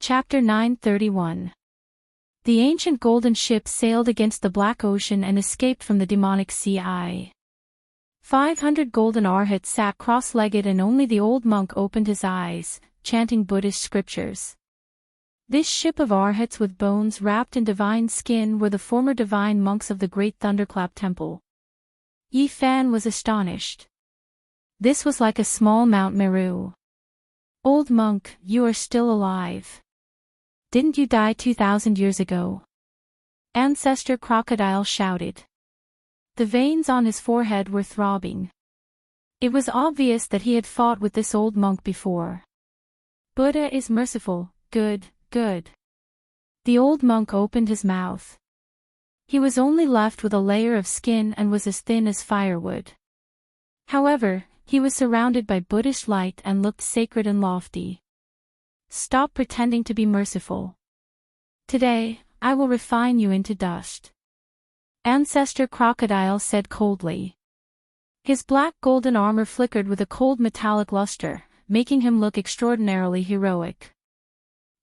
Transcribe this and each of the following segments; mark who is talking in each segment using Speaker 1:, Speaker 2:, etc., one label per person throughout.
Speaker 1: Chapter 931. The ancient golden ship sailed against the black ocean and escaped from the demonic sea. 500 golden arhats sat cross-legged and only the old monk opened his eyes, chanting Buddhist scriptures. This ship of arhats with bones wrapped in divine skin were the former divine monks of the great thunderclap temple. Yi Fan was astonished. This was like a small Mount Meru. Old monk, you are still alive. Didn't you die 2,000 years ago? Ancestor Crocodile shouted. The veins on his forehead were throbbing. It was obvious that he had fought with this old monk before. Buddha is merciful, good. The old monk opened his mouth. He was only left with a layer of skin and was as thin as firewood. However, he was surrounded by Buddhist light and looked sacred and lofty. Stop pretending to be merciful. Today, I will refine you into dust. Ancestor Crocodile said coldly. His black golden armor flickered with a cold metallic luster, making him look extraordinarily heroic.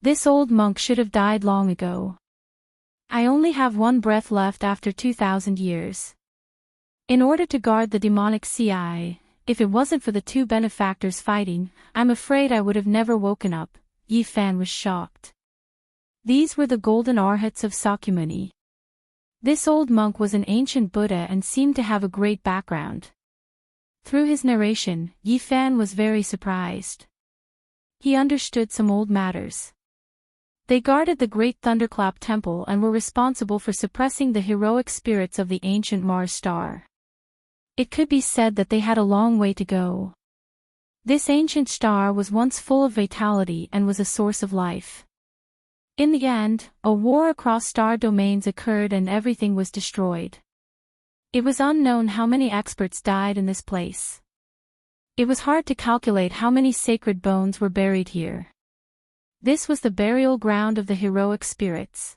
Speaker 1: This old monk should have died long ago. I only have one breath left after 2,000 years. In order to guard the demonic sea, if it wasn't for the two benefactors fighting, I'm afraid I would have never woken up. Yi Fan was shocked. These were the golden arhats of Sakyamuni. This old monk was an ancient Buddha and seemed to have a great background. Through his narration, Yi Fan was very surprised. He understood some old matters. They guarded the great thunderclap temple and were responsible for suppressing the heroic spirits of the ancient Mars star. It could be said that they had a long way to go. This ancient star was once full of vitality and was a source of life. In the end, a war across star domains occurred and everything was destroyed. It was unknown how many experts died in this place. It was hard to calculate how many sacred bones were buried here. This was the burial ground of the heroic spirits.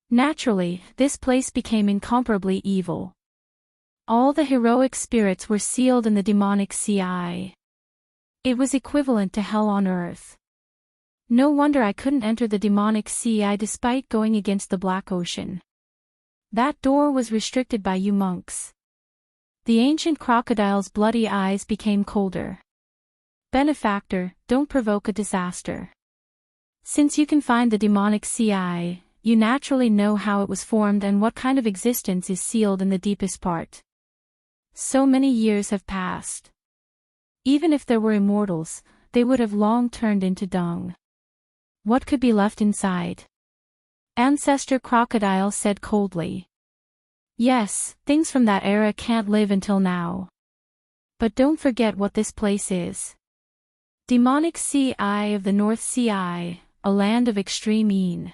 Speaker 1: Naturally, this place became incomparably evil. All the heroic spirits were sealed in the demonic sea. It was equivalent to hell on earth. No wonder I couldn't enter the demonic sea despite going against the black ocean. That door was restricted by you monks. The ancient crocodile's bloody eyes became colder. Benefactor, don't provoke a disaster. Since you can find the demonic sea, you naturally know how it was formed and what kind of existence is sealed in the deepest part. So many years have passed. Even if there were immortals, they would have long turned into dung. What could be left inside? Ancestor Crocodile said coldly. Yes, things from that era can't live until now. But don't forget what this place is. Demonic Sea of the North Sea, a land of extreme een.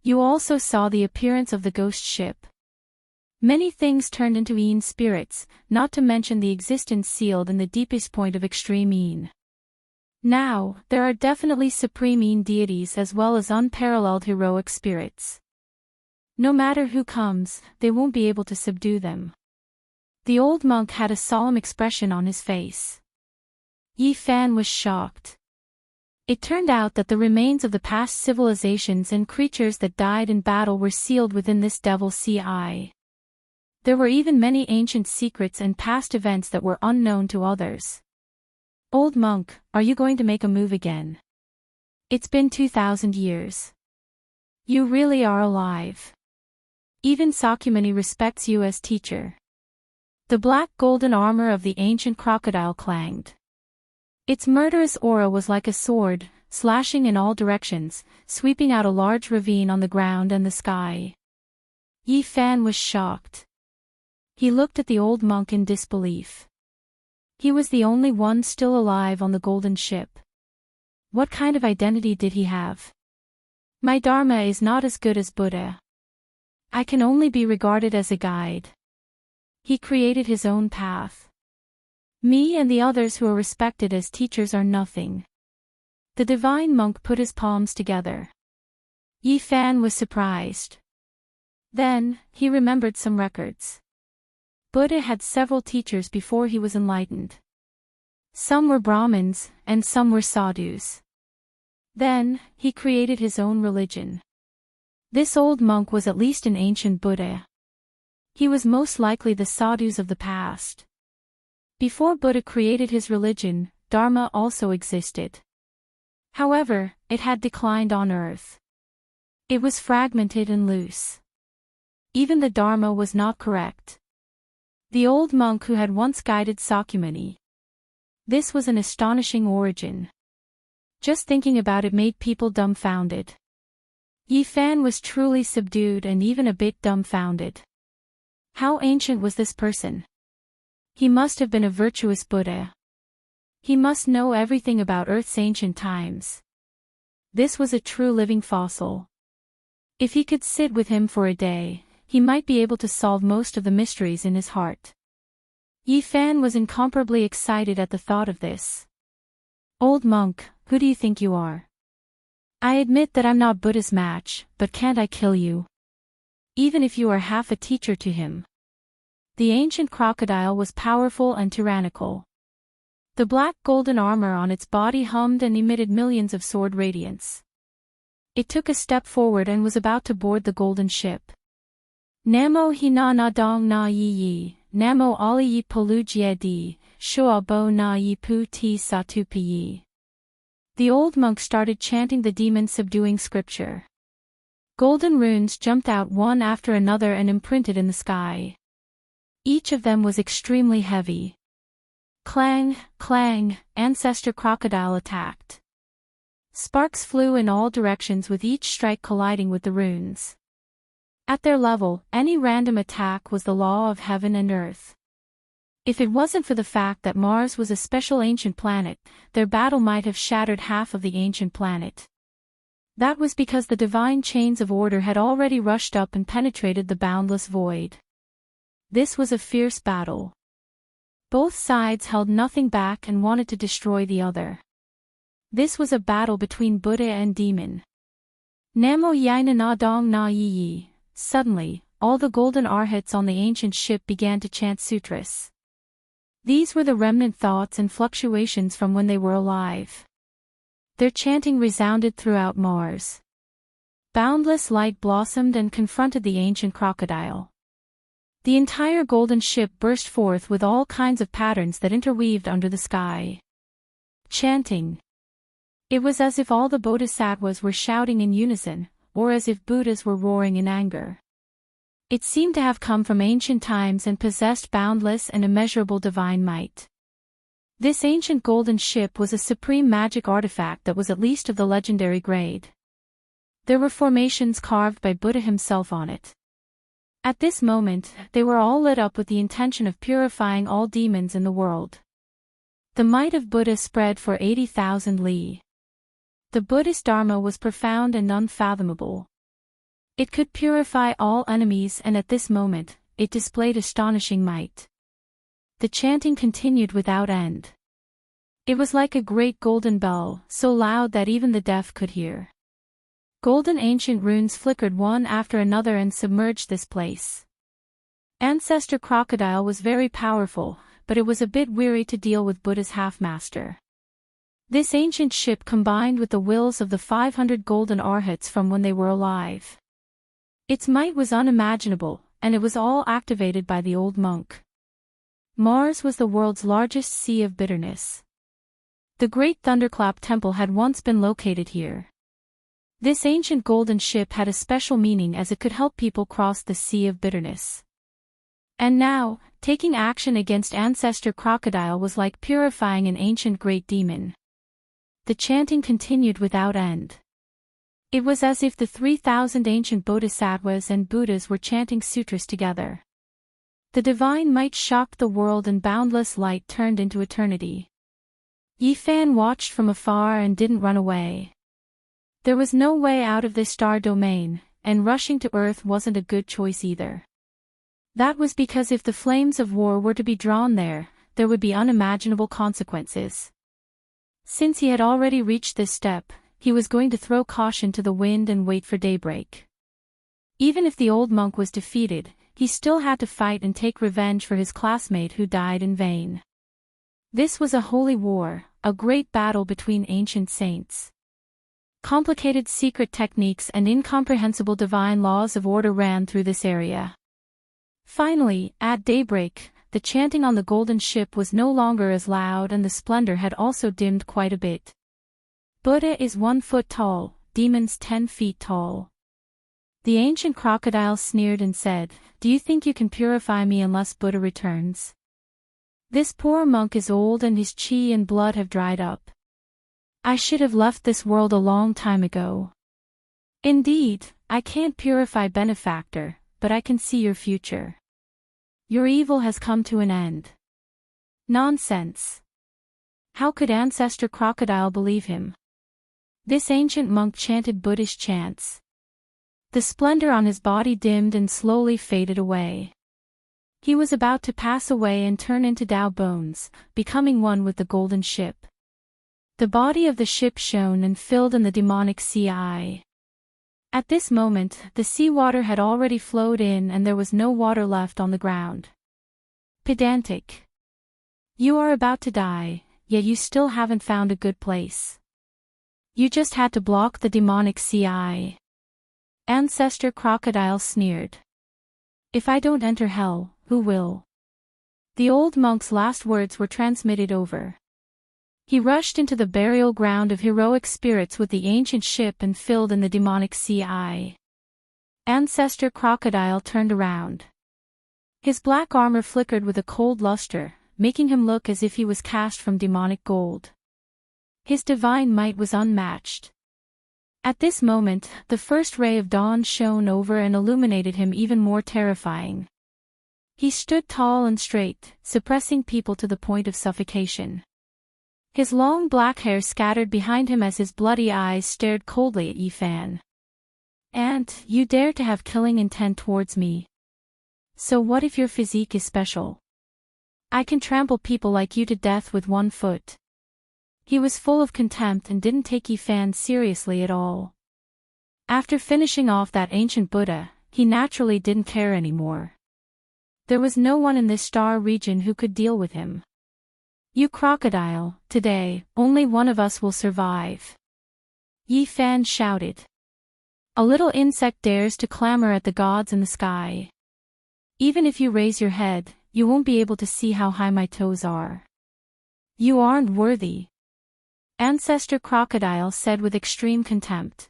Speaker 1: You also saw the appearance of the ghost ship. Many things turned into een spirits, not to mention the existence sealed in the deepest point of extreme een. Now, there are definitely supreme een deities as well as unparalleled heroic spirits. No matter who comes, they won't be able to subdue them. The old monk had a solemn expression on his face. Yi Fan was shocked. It turned out that the remains of the past civilizations and creatures that died in battle were sealed within this devil sea. There were even many ancient secrets and past events that were unknown to others. Old monk, are you going to make a move again? It's been 2,000 years. You really are alive. Even Sakyamuni respects you as teacher. The black golden armor of the ancient crocodile clanged. Its murderous aura was like a sword, slashing in all directions, sweeping out a large ravine on the ground and the sky. Yi Fan was shocked. He looked at the old monk in disbelief. He was the only one still alive on the golden ship. What kind of identity did he have? My dharma is not as good as Buddha. I can only be regarded as a guide. He created his own path. Me and the others who are respected as teachers are nothing. The divine monk put his palms together. Yi Fan was surprised. Then, he remembered some records. Buddha had several teachers before he was enlightened. Some were Brahmins, and some were sadhus. Then, he created his own religion. This old monk was at least an ancient Buddha. He was most likely the sadhus of the past. Before Buddha created his religion, Dharma also existed. However, it had declined on earth. It was fragmented and loose. Even the Dharma was not correct. The old monk who had once guided Sakyamuni. This was an astonishing origin. Just thinking about it made people dumbfounded. Yi Fan was truly subdued and even a bit dumbfounded. How ancient was this person? He must have been a virtuous Buddha. He must know everything about Earth's ancient times. This was a true living fossil. If he could sit with him for a day, he might be able to solve most of the mysteries in his heart. Yi Fan was incomparably excited at the thought of this. Old monk, who do you think you are? I admit that I'm not Buddha's match, but can't I kill you? Even if you are half a teacher to him. The ancient crocodile was powerful and tyrannical. The black golden armor on its body hummed and emitted millions of sword radiance. It took a step forward and was about to board the golden ship. Namo hina na dong na yi yi, namo ali yi polu jie di, shua bo na yi pu ti satu pi yi. The old monk started chanting the demon-subduing scripture. Golden runes jumped out one after another and imprinted in the sky. Each of them was extremely heavy. Clang, clang, ancestor crocodile attacked. Sparks flew in all directions with each strike colliding with the runes. At their level, any random attack was the law of heaven and earth. If it wasn't for the fact that Mars was a special ancient planet, their battle might have shattered half of the ancient planet. That was because the divine chains of order had already rushed up and penetrated the boundless void. This was a fierce battle. Both sides held nothing back and wanted to destroy the other. This was a battle between Buddha and demon. Namo yaina na dong na yi yi. Suddenly, all the golden arhats on the ancient ship began to chant sutras. These were the remnant thoughts and fluctuations from when they were alive. Their chanting resounded throughout Mars. Boundless light blossomed and confronted the ancient crocodile. The entire golden ship burst forth with all kinds of patterns that interweaved under the sky. Chanting. It was as if all the bodhisattvas were shouting in unison, or as if Buddhas were roaring in anger. It seemed to have come from ancient times and possessed boundless and immeasurable divine might. This ancient golden ship was a supreme magic artifact that was at least of the legendary grade. There were formations carved by Buddha himself on it. At this moment, they were all lit up with the intention of purifying all demons in the world. The might of Buddha spread for 80,000 li. The Buddhist Dharma was profound and unfathomable. It could purify all enemies, and at this moment, it displayed astonishing might. The chanting continued without end. It was like a great golden bell, so loud that even the deaf could hear. Golden ancient runes flickered one after another and submerged this place. Ancestor Crocodile was very powerful, but it was a bit weary to deal with Buddha's half-master. This ancient ship combined with the wills of the 500 golden arhats from when they were alive. Its might was unimaginable, and it was all activated by the old monk. Mars was the world's largest sea of bitterness. The great Thunderclap Temple had once been located here. This ancient golden ship had a special meaning as it could help people cross the sea of bitterness. And now, taking action against Ancestor Crocodile was like purifying an ancient great demon. The chanting continued without end. It was as if the 3,000 ancient bodhisattvas and Buddhas were chanting sutras together. The divine might shocked the world and boundless light turned into eternity. Yi Fan watched from afar and didn't run away. There was no way out of this star domain, and rushing to Earth wasn't a good choice either. That was because if the flames of war were to be drawn there would be unimaginable consequences. Since he had already reached this step, he was going to throw caution to the wind and wait for daybreak. Even if the old monk was defeated, he still had to fight and take revenge for his classmate who died in vain. This was a holy war, a great battle between ancient saints. Complicated secret techniques and incomprehensible divine laws of order ran through this area. Finally, at daybreak, the chanting on the golden ship was no longer as loud and the splendor had also dimmed quite a bit. Buddha is 1 foot tall, demons 10 feet tall. The ancient crocodile sneered and said, "Do you think you can purify me unless Buddha returns? This poor monk is old and his chi and blood have dried up. I should have left this world a long time ago. Indeed, I can't purify benefactor, but I can see your future. Your evil has come to an end." Nonsense. How could Ancestor Crocodile believe him? This ancient monk chanted Buddhist chants. The splendor on his body dimmed and slowly faded away. He was about to pass away and turn into Tao bones, becoming one with the golden ship. The body of the ship shone and filled in the demonic sea eye. At this moment, the seawater had already flowed in and there was no water left on the ground. Pedantic. You are about to die, yet you still haven't found a good place. You just had to block the demonic sea eye. Ancestor Crocodile sneered. If I don't enter hell, who will? The old monk's last words were transmitted over. He rushed into the burial ground of heroic spirits with the ancient ship and filled in the demonic sea eye. Ancestor Crocodile turned around. His black armor flickered with a cold luster, making him look as if he was cast from demonic gold. His divine might was unmatched. At this moment, the first ray of dawn shone over and illuminated him even more terrifying. He stood tall and straight, suppressing people to the point of suffocation. His long black hair scattered behind him as his bloody eyes stared coldly at Yifan. "And, you dare to have killing intent towards me? So what if your physique is special? I can trample people like you to death with 1 foot." He was full of contempt and didn't take Yifan seriously at all. After finishing off that ancient Buddha, he naturally didn't care anymore. There was no one in this star region who could deal with him. "You crocodile, today, only one of us will survive," Yifan shouted. "A little insect dares to clamor at the gods in the sky. Even if you raise your head, you won't be able to see how high my toes are. You aren't worthy," Ancestor Crocodile said with extreme contempt.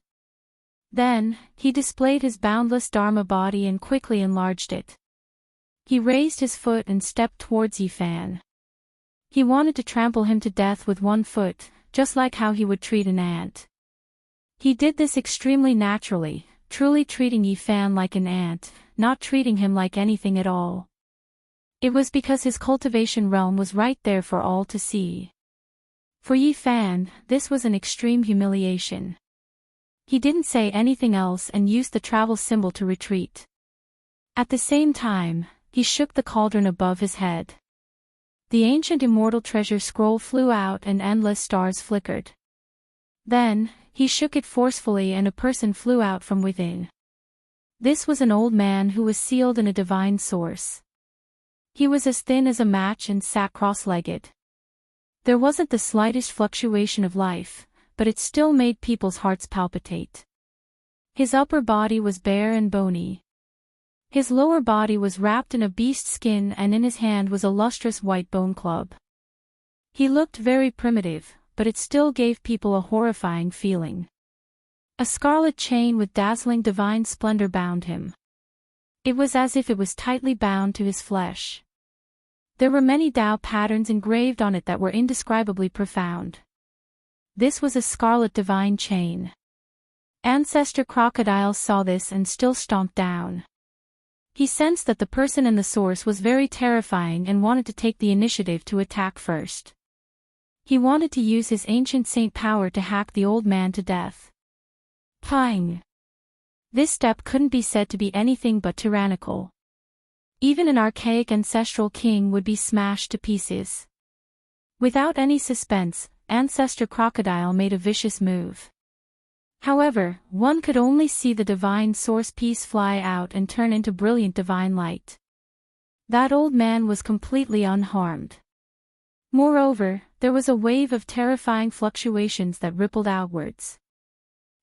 Speaker 1: Then, he displayed his boundless Dharma body and quickly enlarged it. He raised his foot and stepped towards Yifan. He wanted to trample him to death with 1 foot, just like how he would treat an ant. He did this extremely naturally, truly treating Yifan like an ant, not treating him like anything at all. It was because his cultivation realm was right there for all to see. For Yifan, this was an extreme humiliation. He didn't say anything else and used the travel symbol to retreat. At the same time, he shook the cauldron above his head. The ancient immortal treasure scroll flew out and endless stars flickered. Then, he shook it forcefully and a person flew out from within. This was an old man who was sealed in a divine source. He was as thin as a match and sat cross-legged. There wasn't the slightest fluctuation of life, but it still made people's hearts palpitate. His upper body was bare and bony. His lower body was wrapped in a beast skin and in his hand was a lustrous white bone club. He looked very primitive, but it still gave people a horrifying feeling. A scarlet chain with dazzling divine splendor bound him. It was as if it was tightly bound to his flesh. There were many Tao patterns engraved on it that were indescribably profound. This was a scarlet divine chain. Ancestor Crocodile saw this and still stomped down. He sensed that the person in the source was very terrifying and wanted to take the initiative to attack first. He wanted to use his ancient saint power to hack the old man to death. Pang! This step couldn't be said to be anything but tyrannical. Even an archaic ancestral king would be smashed to pieces. Without any suspense, Ancestor Crocodile made a vicious move. However, one could only see the divine source piece fly out and turn into brilliant divine light. That old man was completely unharmed. Moreover, there was a wave of terrifying fluctuations that rippled outwards.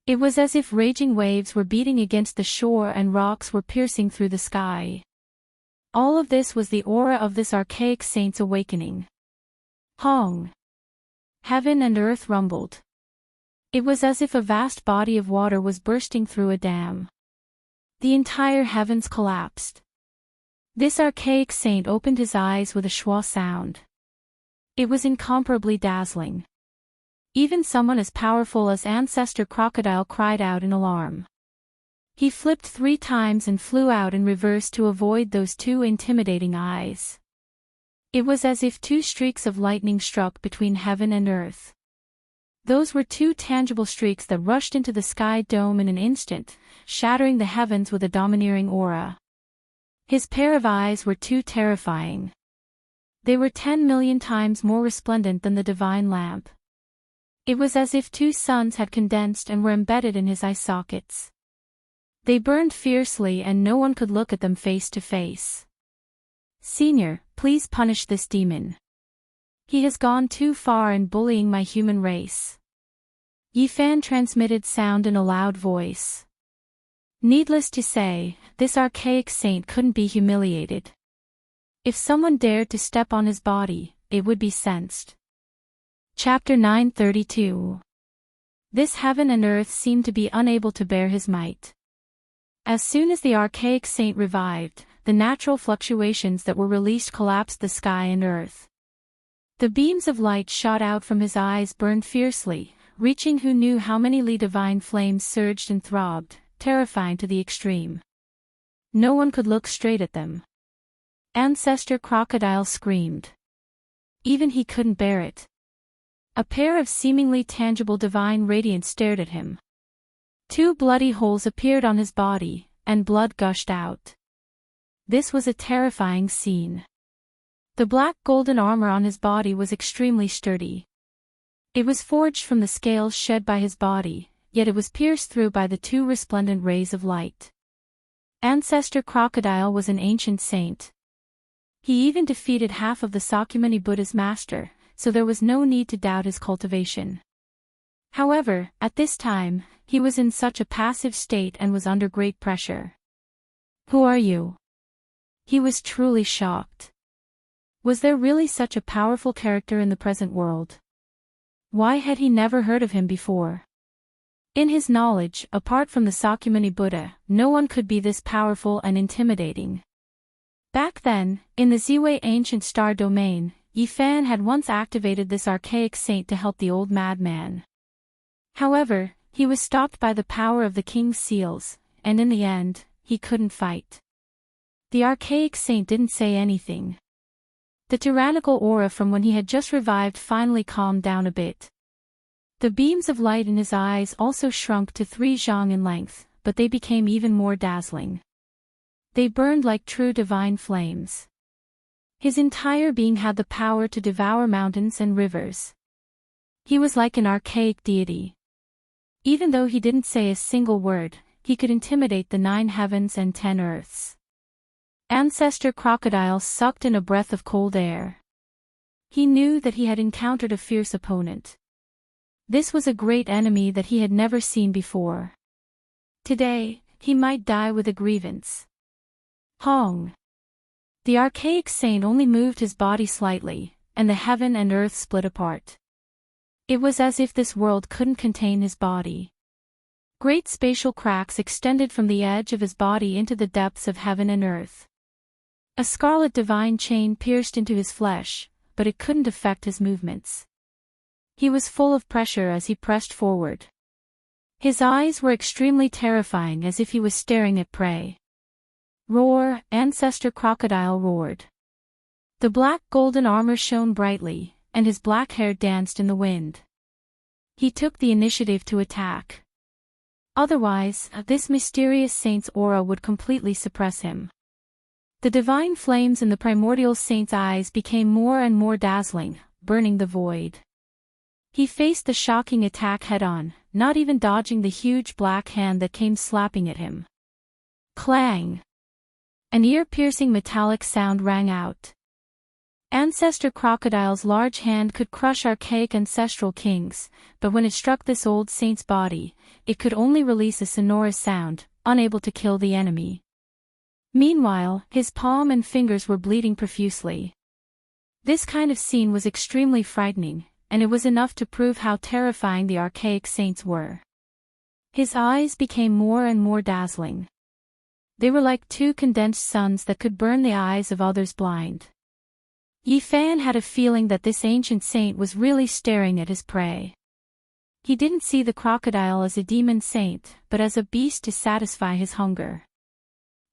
Speaker 1: It was as if raging waves were beating against the shore and rocks were piercing through the sky. All of this was the aura of this archaic saint's awakening. Hong! Heaven and earth rumbled. It was as if a vast body of water was bursting through a dam. The entire heavens collapsed. This archaic saint opened his eyes with a schwa sound. It was incomparably dazzling. Even someone as powerful as Ancestor Crocodile cried out in alarm. He flipped 3 times and flew out in reverse to avoid those 2 intimidating eyes. It was as if 2 streaks of lightning struck between heaven and earth. Those were 2 tangible streaks that rushed into the sky dome in an instant, shattering the heavens with a domineering aura. His pair of eyes were too terrifying. They were 10 million times more resplendent than the divine lamp. It was as if 2 suns had condensed and were embedded in his eye sockets. They burned fiercely and no one could look at them face to face. Senior, please punish this demon. He has gone too far in bullying my human race. Yifan transmitted sound in a loud voice. Needless to say, this archaic saint couldn't be humiliated. If someone dared to step on his body, it would be sensed. Chapter 932. This heaven and earth seemed to be unable to bear his might. As soon as the archaic saint revived, the natural fluctuations that were released collapsed the sky and earth. The beams of light shot out from his eyes burned fiercely, reaching who knew how many divine flames surged and throbbed, terrifying to the extreme. No one could look straight at them. Ancestor Crocodile screamed. Even he couldn't bear it. A pair of seemingly tangible divine radiance stared at him. 2 bloody holes appeared on his body, and blood gushed out. This was a terrifying scene. The black golden armor on his body was extremely sturdy. It was forged from the scales shed by his body, yet it was pierced through by the 2 resplendent rays of light. Ancestor Crocodile was an ancient saint. He even defeated half of the Sakyamuni Buddha's master, so there was no need to doubt his cultivation. However, at this time, he was in such a passive state and was under great pressure. Who are you? He was truly shocked. Was there really such a powerful character in the present world? Why had he never heard of him before? In his knowledge, apart from the Sakyamuni Buddha, no one could be this powerful and intimidating. Back then, in the Ziwei ancient star domain, Yifan had once activated this archaic saint to help the old madman. However, he was stopped by the power of the king's seals, and in the end, he couldn't fight. The archaic saint didn't say anything. The tyrannical aura from when he had just revived finally calmed down a bit. The beams of light in his eyes also shrunk to 3 zhang in length, but they became even more dazzling. They burned like true divine flames. His entire being had the power to devour mountains and rivers. He was like an archaic deity. Even though he didn't say a single word, he could intimidate the 9 heavens and 10 earths. Ancestor Crocodile sucked in a breath of cold air. He knew that he had encountered a fierce opponent. This was a great enemy that he had never seen before. Today, he might die with a grievance. Hong! The archaic saint only moved his body slightly, and the heaven and earth split apart. It was as if this world couldn't contain his body. Great spatial cracks extended from the edge of his body into the depths of heaven and earth. A scarlet divine chain pierced into his flesh, but it couldn't affect his movements. He was full of pressure as he pressed forward. His eyes were extremely terrifying, as if he was staring at prey. Roar! Ancestor Crocodile roared. The black golden armor shone brightly, and his black hair danced in the wind. He took the initiative to attack. Otherwise, this mysterious saint's aura would completely suppress him. The divine flames in the primordial saint's eyes became more and more dazzling, burning the void. He faced the shocking attack head-on, not even dodging the huge black hand that came slapping at him. Clang! An ear-piercing metallic sound rang out. Ancestor Crocodile's large hand could crush archaic ancestral kings, but when it struck this old saint's body, it could only release a sonorous sound, unable to kill the enemy. Meanwhile, his palm and fingers were bleeding profusely. This kind of scene was extremely frightening, and it was enough to prove how terrifying the archaic saints were. His eyes became more and more dazzling. They were like two condensed suns that could burn the eyes of others blind. Yi Fan had a feeling that this ancient saint was really staring at his prey. He didn't see the crocodile as a demon saint, but as a beast to satisfy his hunger.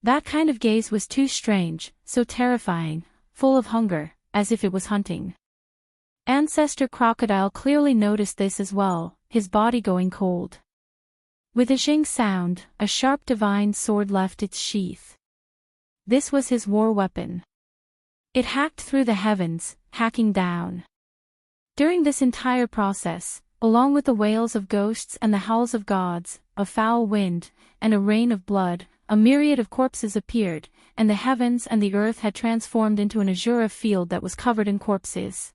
Speaker 1: That kind of gaze was too strange, so terrifying, full of hunger, as if it was hunting. Ancestor Crocodile clearly noticed this as well, his body going cold. With a zing sound, a sharp divine sword left its sheath. This was his war weapon. It hacked through the heavens, hacking down. During this entire process, along with the wails of ghosts and the howls of gods, a foul wind, and a rain of blood, a myriad of corpses appeared, and the heavens and the earth had transformed into an azure field that was covered in corpses.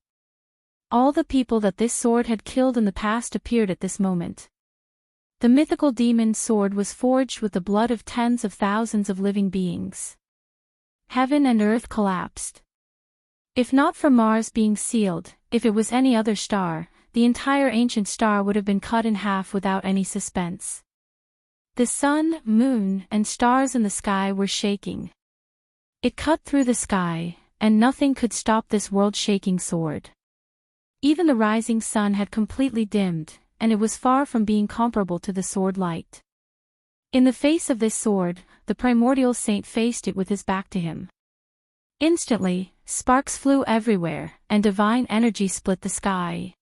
Speaker 1: All the people that this sword had killed in the past appeared at this moment. The mythical demon sword was forged with the blood of tens of thousands of living beings. Heaven and earth collapsed. If not for Mars being sealed, if it was any other star, the entire ancient star would have been cut in half without any suspense. The sun, moon, and stars in the sky were shaking. It cut through the sky, and nothing could stop this world-shaking sword. Even the rising sun had completely dimmed, and it was far from being comparable to the sword light. In the face of this sword, the primordial saint faced it with his back to him. Instantly, sparks flew everywhere, and divine energy split the sky.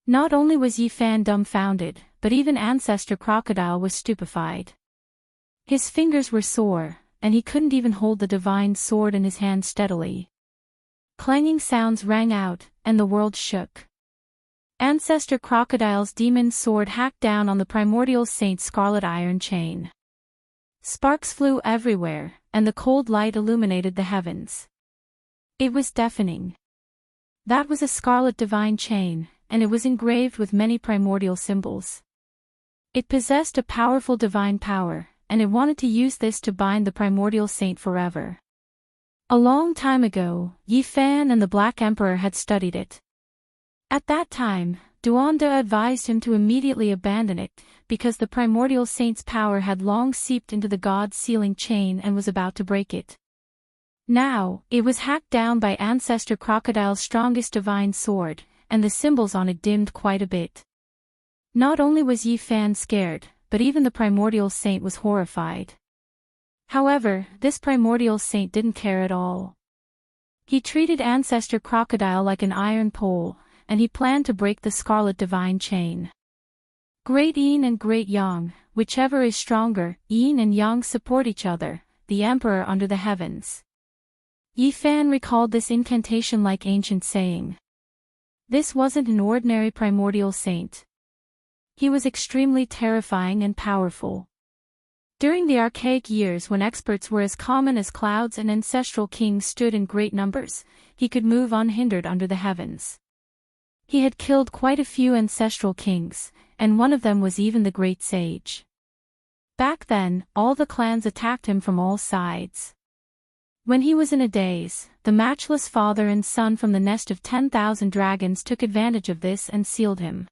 Speaker 1: Not only was Yi Fan dumbfounded, but even Ancestor Crocodile was stupefied. His fingers were sore, and he couldn't even hold the divine sword in his hand steadily. Clanging sounds rang out, and the world shook. Ancestor Crocodile's demon sword hacked down on the primordial saint's scarlet iron chain. Sparks flew everywhere, and the cold light illuminated the heavens. It was deafening. That was a scarlet divine chain, and it was engraved with many primordial symbols. It possessed a powerful divine power, and it wanted to use this to bind the primordial saint forever. A long time ago, Yi Fan and the Black Emperor had studied it. At that time, Duanda advised him to immediately abandon it, because the primordial saint's power had long seeped into the god's sealing chain and was about to break it. Now, it was hacked down by Ancestor Crocodile's strongest divine sword, and the symbols on it dimmed quite a bit. Not only was Yi Fan scared, but even the primordial saint was horrified. However, this primordial saint didn't care at all. He treated Ancestor Crocodile like an iron pole, and he planned to break the scarlet divine chain. Great Yin and Great Yang, whichever is stronger, Yin and Yang support each other, the Emperor under the heavens. Yi Fan recalled this incantation-like ancient saying. This wasn't an ordinary primordial saint. He was extremely terrifying and powerful. During the archaic years when experts were as common as clouds and ancestral kings stood in great numbers, he could move unhindered under the heavens. He had killed quite a few ancestral kings, and one of them was even the great sage. Back then, all the clans attacked him from all sides. When he was in a daze, the matchless father and son from the nest of 10,000 dragons took advantage of this and sealed him.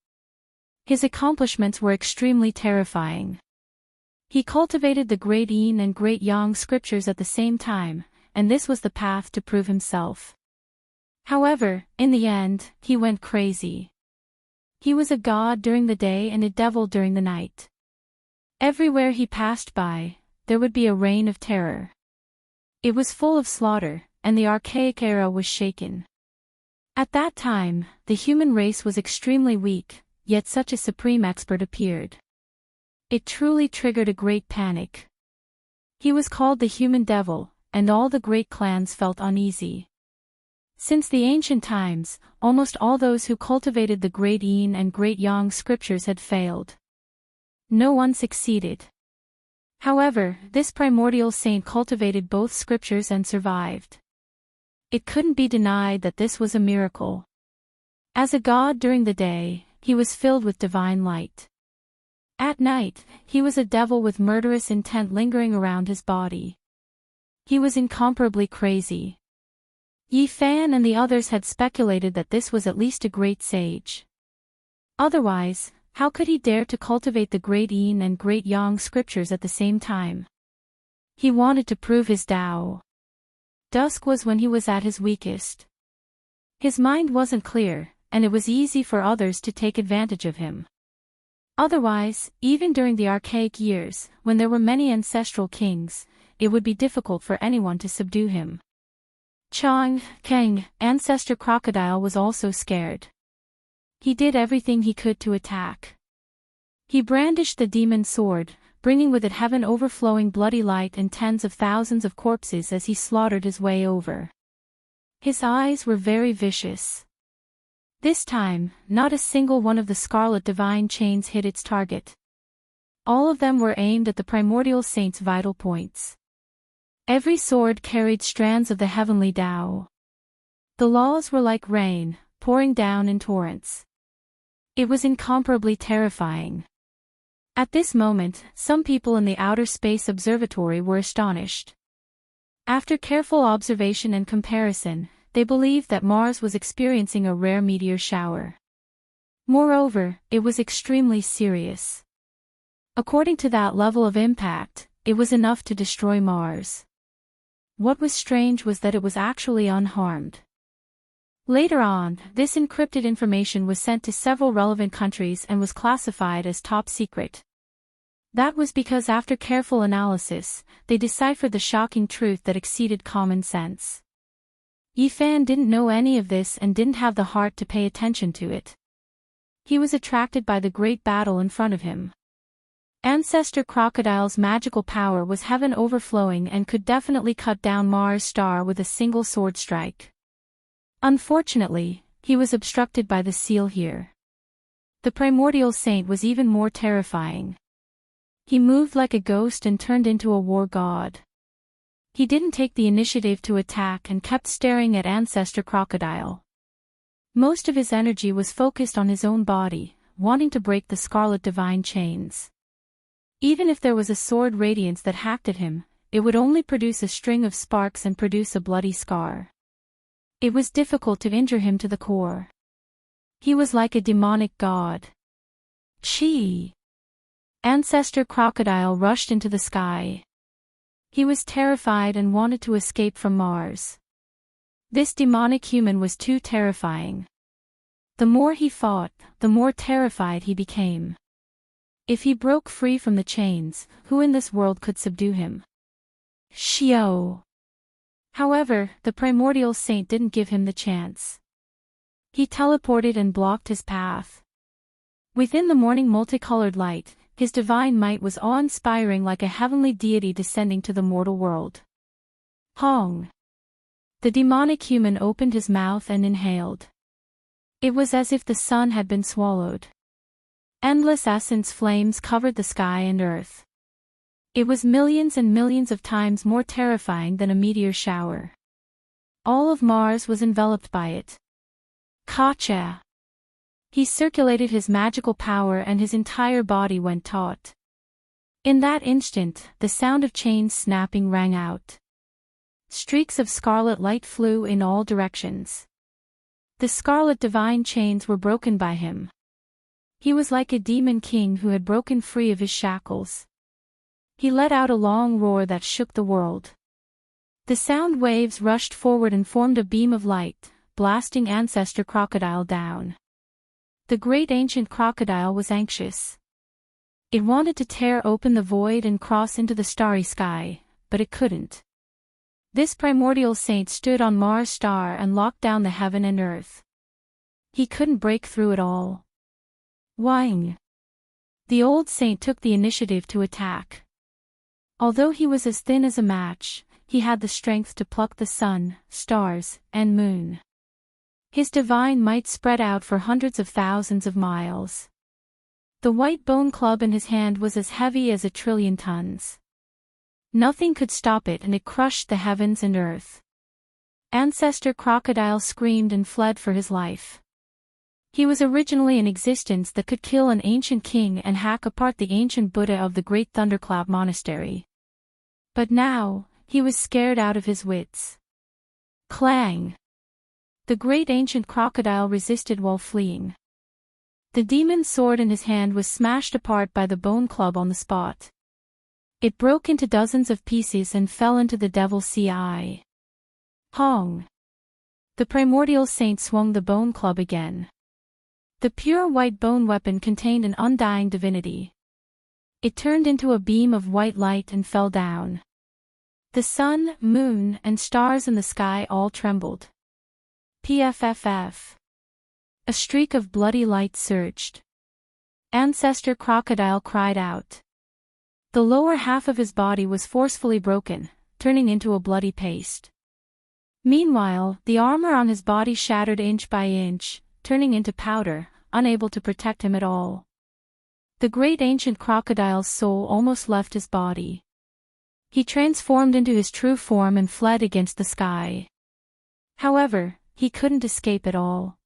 Speaker 1: His accomplishments were extremely terrifying. He cultivated the Great Yin and Great Yang scriptures at the same time, and this was the path to prove himself. However, in the end, he went crazy. He was a god during the day and a devil during the night. Everywhere he passed by, there would be a reign of terror. It was full of slaughter, and the archaic era was shaken. At that time, the human race was extremely weak, yet such a supreme expert appeared. It truly triggered a great panic. He was called the human devil, and all the great clans felt uneasy. Since the ancient times, almost all those who cultivated the Great Yin and Great Yang scriptures had failed. No one succeeded. However, this primordial saint cultivated both scriptures and survived. It couldn't be denied that this was a miracle. As a god during the day, he was filled with divine light. At night, he was a devil with murderous intent lingering around his body. He was incomparably crazy. Yi Fan and the others had speculated that this was at least a great sage. Otherwise, how could he dare to cultivate the great Yin and great Yang scriptures at the same time? He wanted to prove his Tao. Dusk was when he was at his weakest. His mind wasn't clear, and it was easy for others to take advantage of him. Otherwise, even during the archaic years, when there were many ancestral kings, it would be difficult for anyone to subdue him. Chang, Kang, Ancestor Crocodile was also scared. He did everything he could to attack. He brandished the demon sword, bringing with it heaven overflowing bloody light and tens of thousands of corpses as he slaughtered his way over. His eyes were very vicious. This time, not a single one of the scarlet divine chains hit its target. All of them were aimed at the primordial saint's vital points. Every sword carried strands of the heavenly Tao. The laws were like rain, pouring down in torrents. It was incomparably terrifying. At this moment, some people in the Outer Space Observatory were astonished. After careful observation and comparison, they believed that Mars was experiencing a rare meteor shower. Moreover, it was extremely serious. According to that level of impact, it was enough to destroy Mars. What was strange was that it was actually unharmed. Later on, this encrypted information was sent to several relevant countries and was classified as top secret. That was because after careful analysis, they deciphered the shocking truth that exceeded common sense. Yi Fan didn't know any of this and didn't have the heart to pay attention to it. He was attracted by the great battle in front of him. Ancestor Crocodile's magical power was heaven overflowing and could definitely cut down Mars' star with a single sword strike. Unfortunately, he was obstructed by the seal here. The primordial saint was even more terrifying. He moved like a ghost and turned into a war god. He didn't take the initiative to attack and kept staring at Ancestor Crocodile. Most of his energy was focused on his own body, wanting to break the scarlet divine chains. Even if there was a sword radiance that hacked at him, it would only produce a string of sparks and produce a bloody scar. It was difficult to injure him to the core. He was like a demonic god. Chi! Ancestor Crocodile rushed into the sky. He was terrified and wanted to escape from Mars. This demonic human was too terrifying. The more he fought, the more terrified he became. If he broke free from the chains, who in this world could subdue him? Xiao! However, the primordial saint didn't give him the chance. He teleported and blocked his path. Within the morning multicolored light, his divine might was awe-inspiring like a heavenly deity descending to the mortal world. Hong! The demonic human opened his mouth and inhaled. It was as if the sun had been swallowed. Endless essence flames covered the sky and earth. It was millions and millions of times more terrifying than a meteor shower. All of Mars was enveloped by it. Kacha! He circulated his magical power and his entire body went taut. In that instant, the sound of chains snapping rang out. Streaks of scarlet light flew in all directions. The scarlet divine chains were broken by him. He was like a demon king who had broken free of his shackles. He let out a long roar that shook the world. The sound waves rushed forward and formed a beam of light, blasting Ancestor Crocodile down. The great ancient crocodile was anxious. It wanted to tear open the void and cross into the starry sky, but it couldn't. This primordial saint stood on Mars' star and locked down the heaven and earth. He couldn't break through it all. Wang! The old saint took the initiative to attack. Although he was as thin as a match, he had the strength to pluck the sun, stars, and moon. His divine might spread out for hundreds of thousands of miles. The white bone club in his hand was as heavy as 1,000,000,000,000 tons. Nothing could stop it and it crushed the heavens and earth. Ancestor Crocodile screamed and fled for his life. He was originally an existence that could kill an ancient king and hack apart the ancient Buddha of the Great Thundercloud Monastery. But now, he was scared out of his wits. Clang! The great ancient crocodile resisted while fleeing. The demon's sword in his hand was smashed apart by the bone club on the spot. It broke into dozens of pieces and fell into the devil's sea eye. Hong! The primordial saint swung the bone club again. The pure white bone weapon contained an undying divinity. It turned into a beam of white light and fell down. The sun, moon, and stars in the sky all trembled. PFFF. A streak of bloody light surged. Ancestor Crocodile cried out. The lower half of his body was forcefully broken, turning into a bloody paste. Meanwhile, the armor on his body shattered inch by inch, turning into powder, unable to protect him at all. The great ancient crocodile's soul almost left his body. He transformed into his true form and fled against the sky. However, he couldn't escape at all.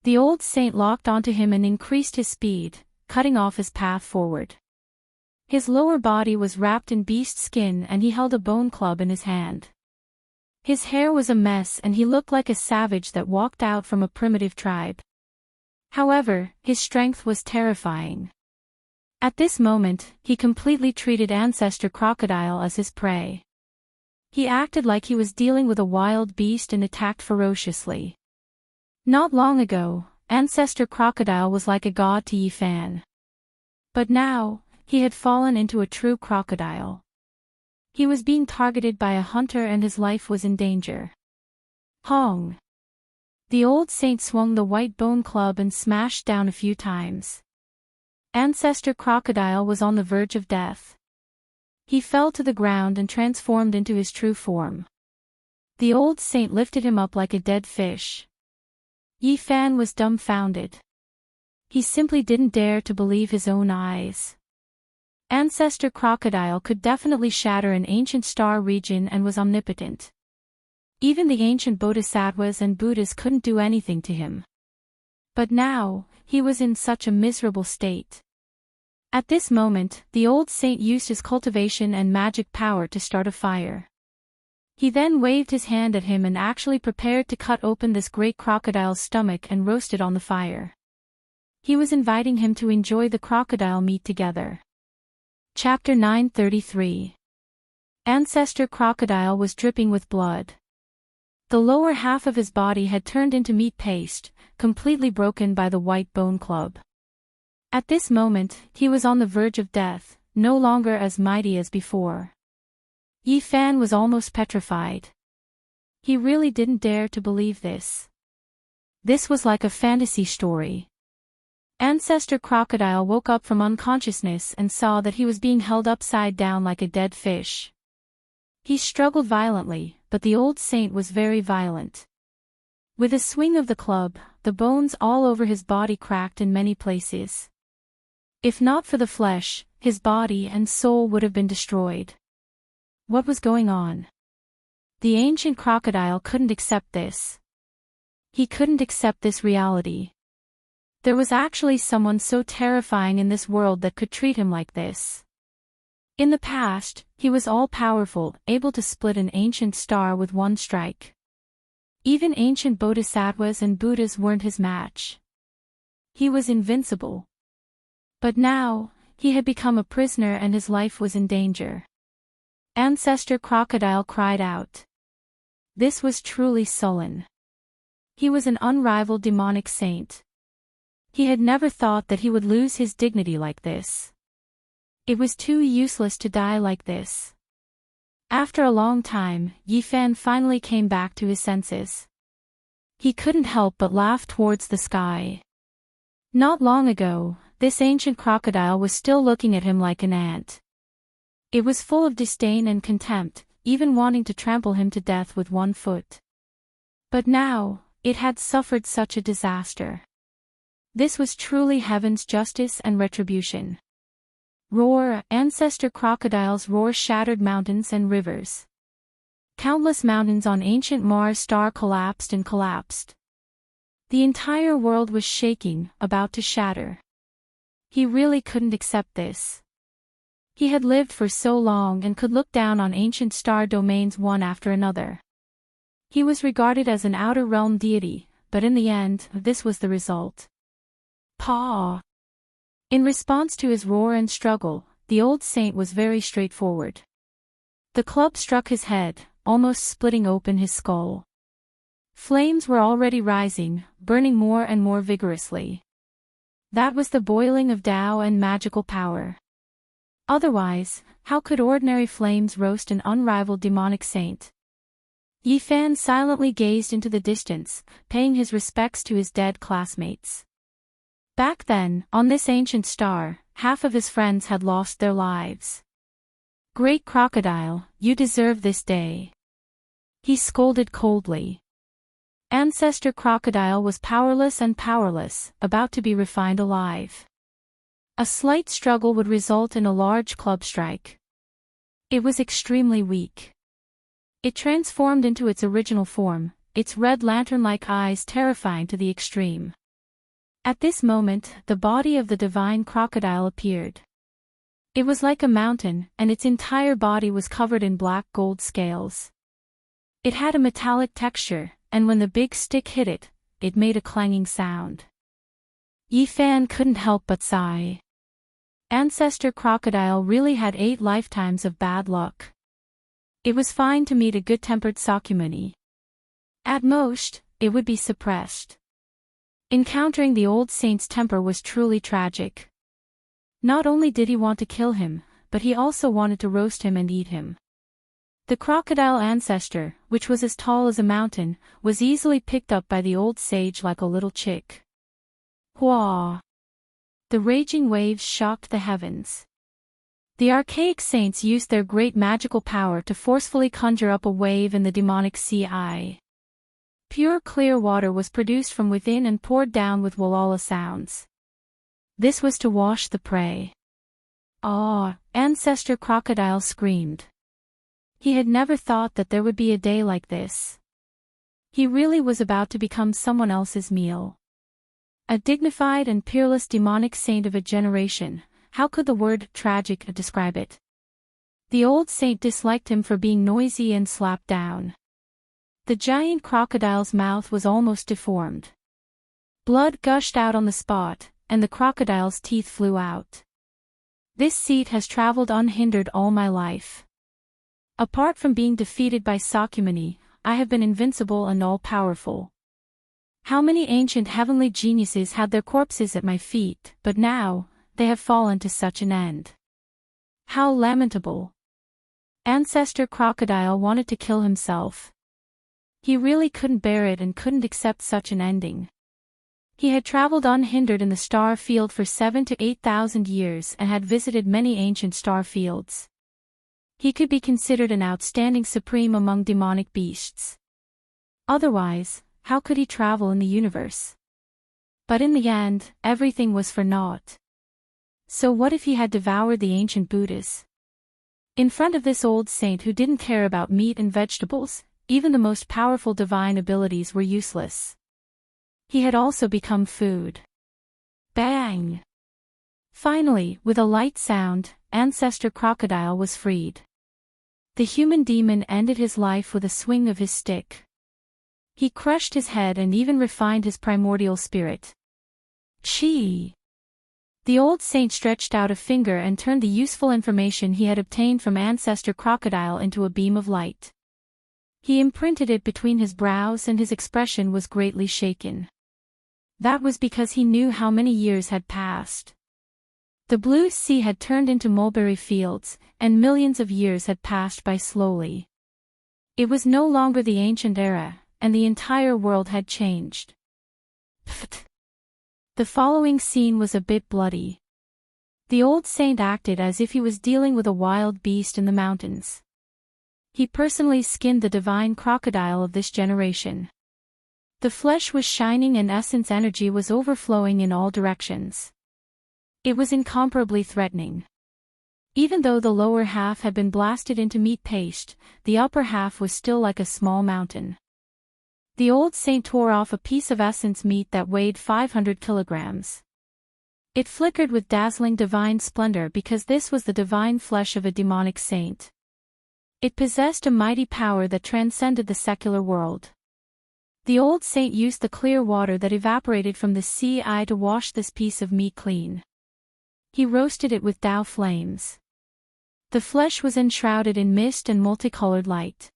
Speaker 1: The old saint locked onto him and increased his speed, cutting off his path forward. His lower body was wrapped in beast skin and he held a bone club in his hand. His hair was a mess and he looked like a savage that walked out from a primitive tribe. However, his strength was terrifying. At this moment, he completely treated Ancestor Crocodile as his prey. He acted like he was dealing with a wild beast and attacked ferociously. Not long ago, Ancestor Crocodile was like a god to Yi Fan. But now, he had fallen into a true crocodile. He was being targeted by a hunter and his life was in danger. Hong! The old saint swung the white bone club and smashed down a few times. Ancestor Crocodile was on the verge of death. He fell to the ground and transformed into his true form. The old saint lifted him up like a dead fish. Yi Fan was dumbfounded. He simply didn't dare to believe his own eyes. Ancestor Crocodile could definitely shatter an ancient star region and was omnipotent. Even the ancient bodhisattvas and Buddhas couldn't do anything to him. But now, he was in such a miserable state. At this moment, the old saint used his cultivation and magic power to start a fire. He then waved his hand at him and actually prepared to cut open this great crocodile's stomach and roast it on the fire. He was inviting him to enjoy the crocodile meat together. Chapter 933. Ancestor Crocodile was dripping with blood. The lower half of his body had turned into meat paste, completely broken by the white bone club. At this moment, he was on the verge of death, no longer as mighty as before. Yi Fan was almost petrified. He really didn't dare to believe this. This was like a fantasy story. Ancestor Crocodile woke up from unconsciousness and saw that he was being held upside down like a dead fish. He struggled violently, but the old saint was very violent. With a swing of the club, the bones all over his body cracked in many places. If not for the flesh, his body and soul would have been destroyed. What was going on? The ancient crocodile couldn't accept this. He couldn't accept this reality. There was actually someone so terrifying in this world that could treat him like this. In the past, he was all-powerful, able to split an ancient star with one strike. Even ancient bodhisattvas and Buddhas weren't his match. He was invincible. But now, he had become a prisoner and his life was in danger. Ancestor Crocodile cried out. This was truly sullen. He was an unrivaled demonic saint. He had never thought that he would lose his dignity like this. It was too useless to die like this. After a long time, Yi Fan finally came back to his senses. He couldn't help but laugh towards the sky. Not long ago, this ancient crocodile was still looking at him like an ant. It was full of disdain and contempt, even wanting to trample him to death with one foot. But now, it had suffered such a disaster. This was truly heaven's justice and retribution. Roar! Ancestor Crocodile's roar shattered mountains and rivers. Countless mountains on ancient Mars star collapsed and collapsed. The entire world was shaking, about to shatter. He really couldn't accept this. He had lived for so long and could look down on ancient star domains one after another. He was regarded as an outer realm deity, but in the end, this was the result. Paw! In response to his roar and struggle, the old saint was very straightforward. The club struck his head, almost splitting open his skull. Flames were already rising, burning more and more vigorously. That was the boiling of Tao and magical power. Otherwise, how could ordinary flames roast an unrivaled demonic saint? Yi Fan silently gazed into the distance, paying his respects to his dead classmates. Back then, on this ancient star, half of his friends had lost their lives. Great crocodile, you deserve this day. He scolded coldly. Ancestor crocodile was powerless and powerless, about to be refined alive. A slight struggle would result in a large club strike. It was extremely weak. It transformed into its original form, its red lantern-like eyes terrifying to the extreme. At this moment, the body of the divine crocodile appeared. It was like a mountain, and its entire body was covered in black gold scales. It had a metallic texture, and when the big stick hit it, it made a clanging sound. Yi Fan couldn't help but sigh. Ancestor crocodile really had 8 lifetimes of bad luck. It was fine to meet a good-tempered Sakyamuni. At most, it would be suppressed. Encountering the old saint's temper was truly tragic. Not only did he want to kill him, but he also wanted to roast him and eat him. The crocodile ancestor, which was as tall as a mountain, was easily picked up by the old sage like a little chick. Hua! The raging waves shocked the heavens. The archaic saints used their great magical power to forcefully conjure up a wave in the demonic sea. Pure clear water was produced from within and poured down with Walala sounds. This was to wash the prey. Ah! Ancestor crocodile screamed. He had never thought that there would be a day like this. He really was about to become someone else's meal. A dignified and peerless demonic saint of a generation, how could the word tragic describe it? The old saint disliked him for being noisy and slapped down. The giant crocodile's mouth was almost deformed. Blood gushed out on the spot, and the crocodile's teeth flew out. This seat has traveled unhindered all my life. Apart from being defeated by Sakyamuni, I have been invincible and all-powerful. How many ancient heavenly geniuses had their corpses at my feet, but now, they have fallen to such an end. How lamentable. Ancestor crocodile wanted to kill himself. He really couldn't bear it and couldn't accept such an ending. He had traveled unhindered in the star field for 7,000 to 8,000 years and had visited many ancient star fields. He could be considered an outstanding supreme among demonic beasts. Otherwise, how could he travel in the universe? But in the end, everything was for naught. So what if he had devoured the ancient Buddhas? In front of this old saint who didn't care about meat and vegetables, even the most powerful divine abilities were useless. He had also become food. Bang! Finally, with a light sound, Ancestor Crocodile was freed. The human demon ended his life with a swing of his stick. He crushed his head and even refined his primordial spirit. Chi! The old saint stretched out a finger and turned the useful information he had obtained from Ancestor Crocodile into a beam of light. He imprinted it between his brows and his expression was greatly shaken. That was because he knew how many years had passed. The blue sea had turned into mulberry fields, and millions of years had passed by slowly. It was no longer the ancient era, and the entire world had changed. Pfft. The following scene was a bit bloody. The old saint acted as if he was dealing with a wild beast in the mountains. He personally skinned the divine crocodile of this generation. The flesh was shining and essence energy was overflowing in all directions. It was incomparably threatening. Even though the lower half had been blasted into meat paste, the upper half was still like a small mountain. The old saint tore off a piece of essence meat that weighed 500 kilograms. It flickered with dazzling divine splendor because this was the divine flesh of a demonic saint. It possessed a mighty power that transcended the secular world. The old saint used the clear water that evaporated from the sea to wash this piece of meat clean. He roasted it with Tao flames. The flesh was enshrouded in mist and multicolored light.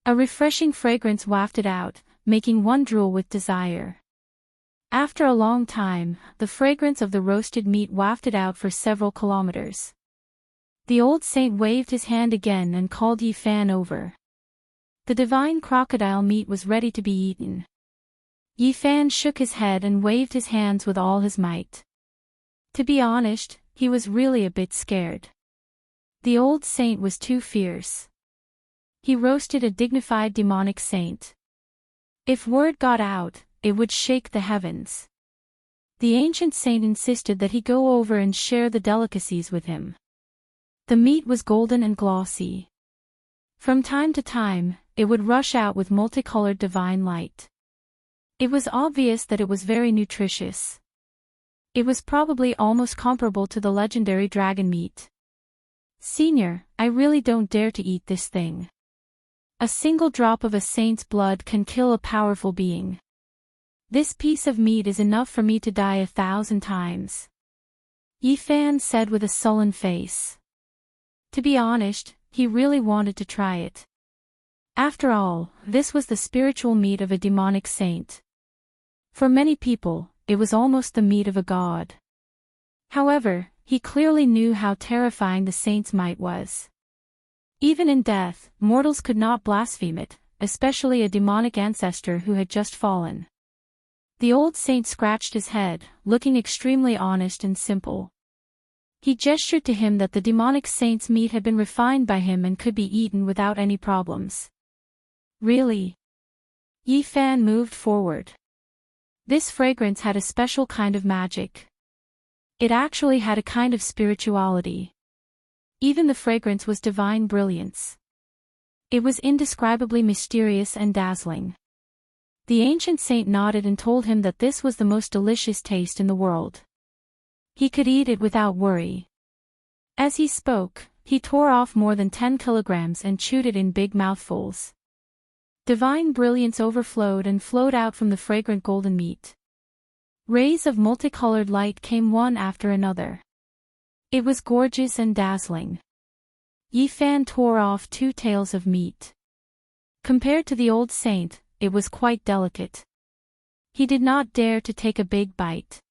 Speaker 1: A refreshing fragrance wafted out, making one drool with desire. After a long time, the fragrance of the roasted meat wafted out for several kilometers. The old saint waved his hand again and called Yi Fan over. The divine crocodile meat was ready to be eaten. Yi Fan shook his head and waved his hands with all his might. To be honest, he was really a bit scared. The old saint was too fierce. He roasted a dignified demonic saint. If word got out, it would shake the heavens. The ancient saint insisted that he go over and share the delicacies with him. The meat was golden and glossy. From time to time, it would rush out with multicolored divine light. It was obvious that it was very nutritious. It was probably almost comparable to the legendary dragon meat. "Senior, I really don't dare to eat this thing. A single drop of a saint's blood can kill a powerful being. This piece of meat is enough for me to die 1,000 times." Yi Fan said with a sullen face. To be honest, he really wanted to try it. After all, this was the spiritual meat of a demonic saint. For many people, it was almost the meat of a god. However, he clearly knew how terrifying the saint's might was. Even in death, mortals could not blaspheme it, especially a demonic ancestor who had just fallen. The old saint scratched his head, looking extremely honest and simple. He gestured to him that the demonic saint's meat had been refined by him and could be eaten without any problems. "Really?" Yi Fan moved forward. This fragrance had a special kind of magic. It actually had a kind of spirituality. Even the fragrance was divine brilliance. It was indescribably mysterious and dazzling. The ancient saint nodded and told him that this was the most delicious taste in the world. He could eat it without worry. As he spoke, he tore off more than 10 kilograms and chewed it in big mouthfuls. Divine brilliance overflowed and flowed out from the fragrant golden meat. Rays of multicolored light came one after another. It was gorgeous and dazzling. Yi Fan tore off 2 tails of meat. Compared to the old saint, it was quite delicate. He did not dare to take a big bite.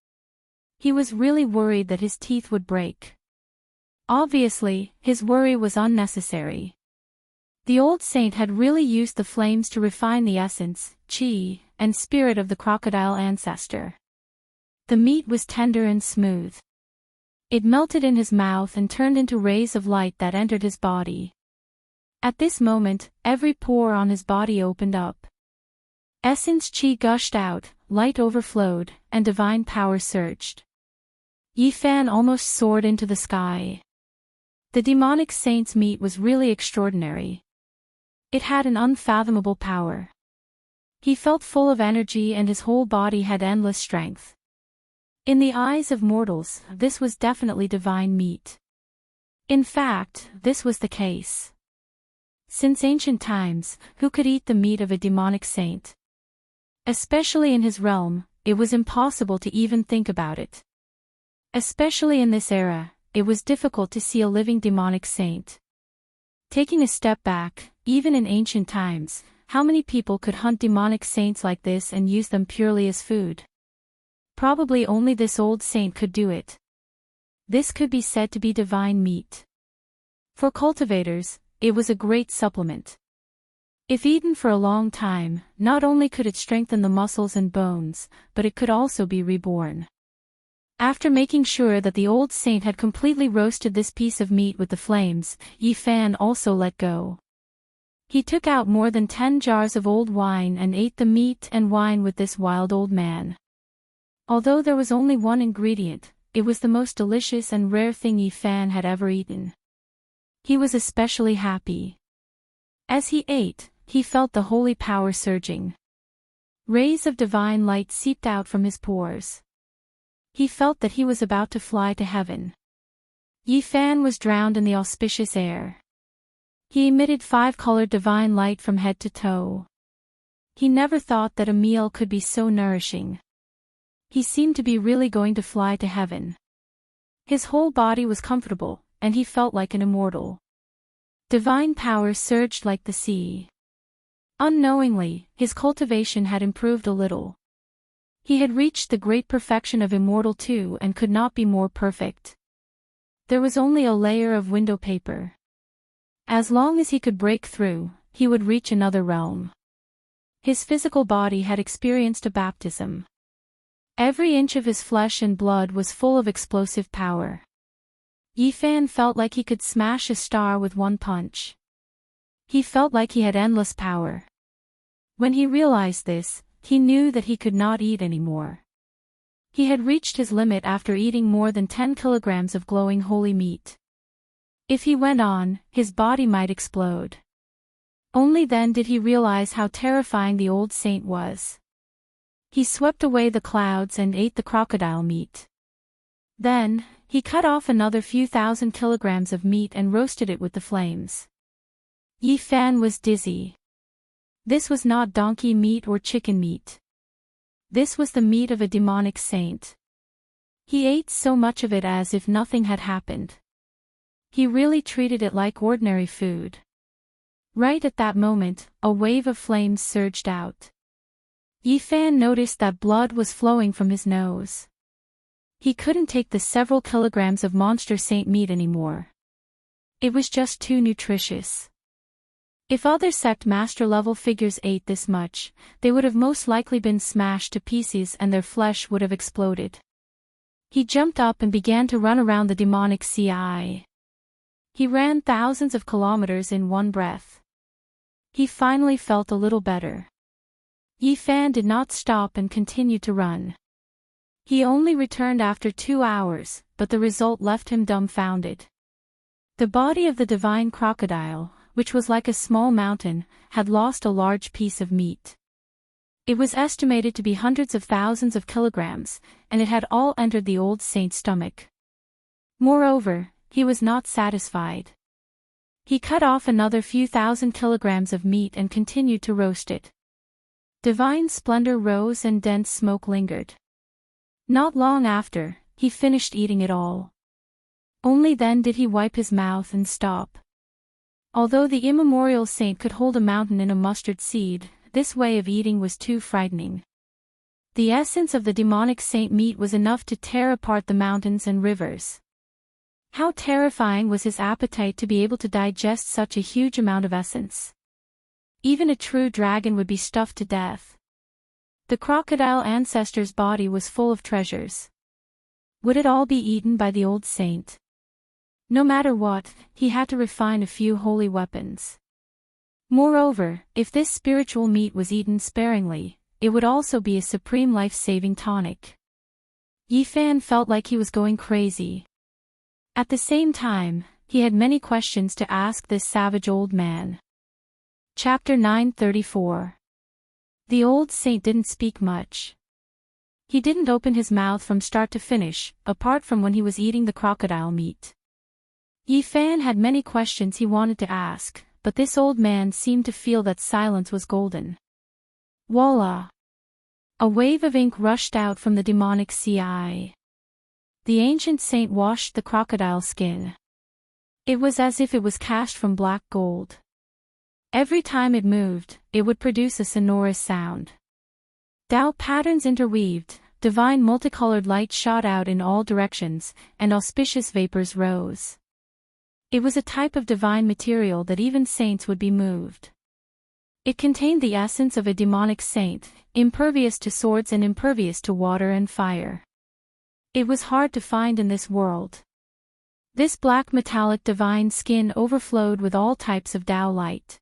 Speaker 1: He was really worried that his teeth would break. Obviously, his worry was unnecessary. The old saint had really used the flames to refine the essence, qi, and spirit of the crocodile ancestor. The meat was tender and smooth. It melted in his mouth and turned into rays of light that entered his body. At this moment, every pore on his body opened up. Essence qi gushed out, light overflowed, and divine power surged. Yi Fan almost soared into the sky. The demonic saint's meat was really extraordinary. It had an unfathomable power. He felt full of energy and his whole body had endless strength. In the eyes of mortals, this was definitely divine meat. In fact, this was the case. Since ancient times, who could eat the meat of a demonic saint? Especially in his realm, it was impossible to even think about it. Especially in this era, it was difficult to see a living demonic saint. Taking a step back, even in ancient times, how many people could hunt demonic saints like this and use them purely as food? Probably only this old saint could do it. This could be said to be divine meat. For cultivators, it was a great supplement. If eaten for a long time, not only could it strengthen the muscles and bones, but it could also be reborn. After making sure that the old saint had completely roasted this piece of meat with the flames, Yi Fan also let go. He took out more than 10 jars of old wine and ate the meat and wine with this wild old man. Although there was only one ingredient, it was the most delicious and rare thing Yi Fan had ever eaten. He was especially happy. As he ate, he felt the holy power surging. Rays of divine light seeped out from his pores. He felt that he was about to fly to heaven. Yi Fan was drowned in the auspicious air. He emitted 5-colored divine light from head to toe. He never thought that a meal could be so nourishing. He seemed to be really going to fly to heaven. His whole body was comfortable, and he felt like an immortal. Divine power surged like the sea. Unknowingly, his cultivation had improved a little. He had reached the great perfection of immortal too and could not be more perfect. There was only a layer of window paper. As long as he could break through, he would reach another realm. His physical body had experienced a baptism. Every inch of his flesh and blood was full of explosive power. Yi Fan felt like he could smash a star with one punch. He felt like he had endless power. When he realized this, he knew that he could not eat anymore. He had reached his limit after eating more than 10 kilograms of glowing holy meat. If he went on, his body might explode. Only then did he realize how terrifying the old saint was. He swept away the clouds and ate the crocodile meat. Then, he cut off another few thousand kilograms of meat and roasted it with the flames. Yi Fan was dizzy. This was not donkey meat or chicken meat. This was the meat of a demonic saint. He ate so much of it as if nothing had happened. He really treated it like ordinary food. Right at that moment, a wave of flames surged out. Yi Fan noticed that blood was flowing from his nose. He couldn't take the several kilograms of monster saint meat anymore. It was just too nutritious. If other sect master level figures ate this much, they would have most likely been smashed to pieces and their flesh would have exploded. He jumped up and began to run around the demonic sea. He ran thousands of kilometers in one breath. He finally felt a little better. Yi Fan did not stop and continued to run. He only returned after 2 hours, but the result left him dumbfounded. The body of the divine crocodile, which was like a small mountain, had lost a large piece of meat. It was estimated to be hundreds of thousands of kilograms, and it had all entered the old saint's stomach. Moreover, he was not satisfied. He cut off another few thousand kilograms of meat and continued to roast it. Divine splendor rose and dense smoke lingered. Not long after, he finished eating it all. Only then did he wipe his mouth and stop. Although the immemorial saint could hold a mountain in a mustard seed, this way of eating was too frightening. The essence of the demonic saint meat was enough to tear apart the mountains and rivers. How terrifying was his appetite to be able to digest such a huge amount of essence. Even a true dragon would be stuffed to death. The crocodile ancestor's body was full of treasures. Would it all be eaten by the old saint? No matter what, he had to refine a few holy weapons. Moreover, if this spiritual meat was eaten sparingly, it would also be a supreme life-saving tonic. Yi Fan felt like he was going crazy. At the same time, he had many questions to ask this savage old man. Chapter 934. The old saint didn't speak much. He didn't open his mouth from start to finish, apart from when he was eating the crocodile meat. Yi Fan had many questions he wanted to ask, but this old man seemed to feel that silence was golden. Voila! A wave of ink rushed out from the demonic sea. The ancient saint washed the crocodile skin. It was as if it was cast from black gold. Every time it moved, it would produce a sonorous sound. Tao patterns interweaved, divine multicolored light shot out in all directions, and auspicious vapors rose. It was a type of divine material that even saints would be moved. It contained the essence of a demonic saint, impervious to swords and impervious to water and fire. It was hard to find in this world. This black metallic divine skin overflowed with all types of Tao light.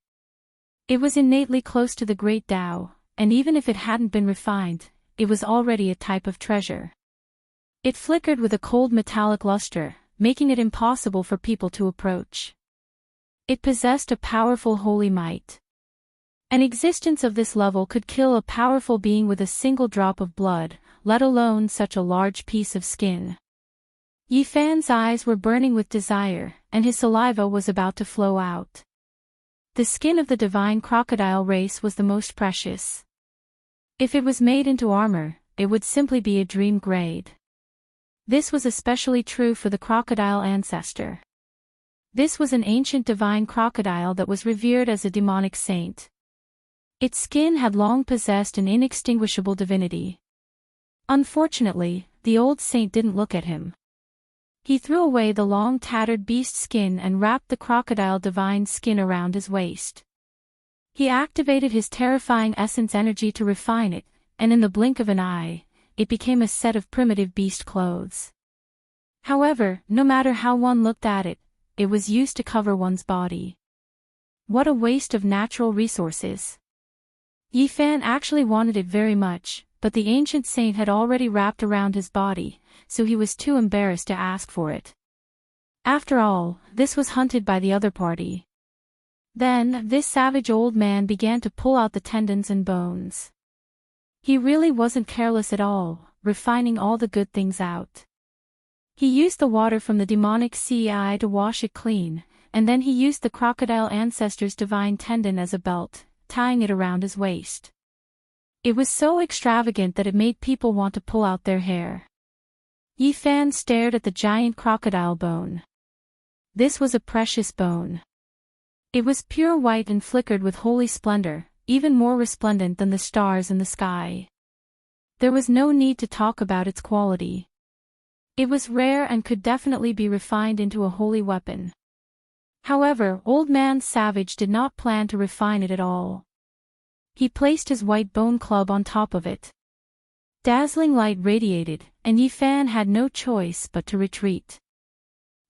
Speaker 1: It was innately close to the great Tao, and even if it hadn't been refined, it was already a type of treasure. It flickered with a cold metallic luster, making it impossible for people to approach. It possessed a powerful holy might. An existence of this level could kill a powerful being with a single drop of blood, let alone such a large piece of skin. Yifan's eyes were burning with desire, and his saliva was about to flow out. The skin of the divine crocodile race was the most precious. If it was made into armor, it would simply be a dream grade. This was especially true for the crocodile ancestor. This was an ancient divine crocodile that was revered as a demonic saint. Its skin had long possessed an inextinguishable divinity. Unfortunately, the old saint didn't look at him. He threw away the long tattered beast skin and wrapped the crocodile divine skin around his waist. He activated his terrifying essence energy to refine it, and in the blink of an eye, it became a set of primitive beast clothes. However, no matter how one looked at it, it was used to cover one's body. What a waste of natural resources. Yifan actually wanted it very much, but the ancient saint had already wrapped around his body, so he was too embarrassed to ask for it. After all, this was hunted by the other party. Then, this savage old man began to pull out the tendons and bones. He really wasn't careless at all, refining all the good things out. He used the water from the demonic sea to wash it clean, and then he used the crocodile ancestor's divine tendon as a belt, tying it around his waist. It was so extravagant that it made people want to pull out their hair. Yifan stared at the giant crocodile bone. This was a precious bone. It was pure white and flickered with holy splendor, even more resplendent than the stars in the sky. There was no need to talk about its quality. It was rare and could definitely be refined into a holy weapon. However, Old Man Savage did not plan to refine it at all. He placed his white bone club on top of it. Dazzling light radiated, and Yifan had no choice but to retreat.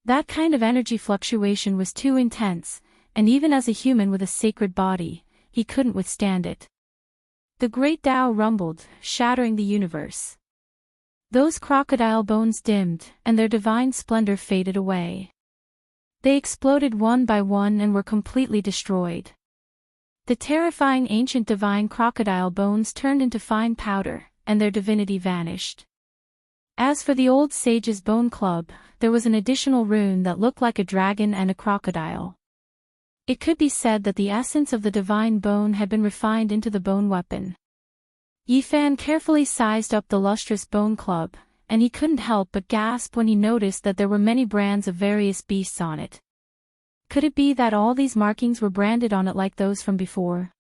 Speaker 1: That kind of energy fluctuation was too intense, and even as a human with a sacred body, he couldn't withstand it. The great Tao rumbled, shattering the universe. Those crocodile bones dimmed, and their divine splendor faded away. They exploded one by one and were completely destroyed. The terrifying ancient divine crocodile bones turned into fine powder, and their divinity vanished. As for the old sage's bone club, there was an additional rune that looked like a dragon and a crocodile. It could be said that the essence of the divine bone had been refined into the bone weapon. Yifan carefully sized up the lustrous bone club, and he couldn't help but gasp when he noticed that there were many brands of various beasts on it. Could it be that all these markings were branded on it like those from before?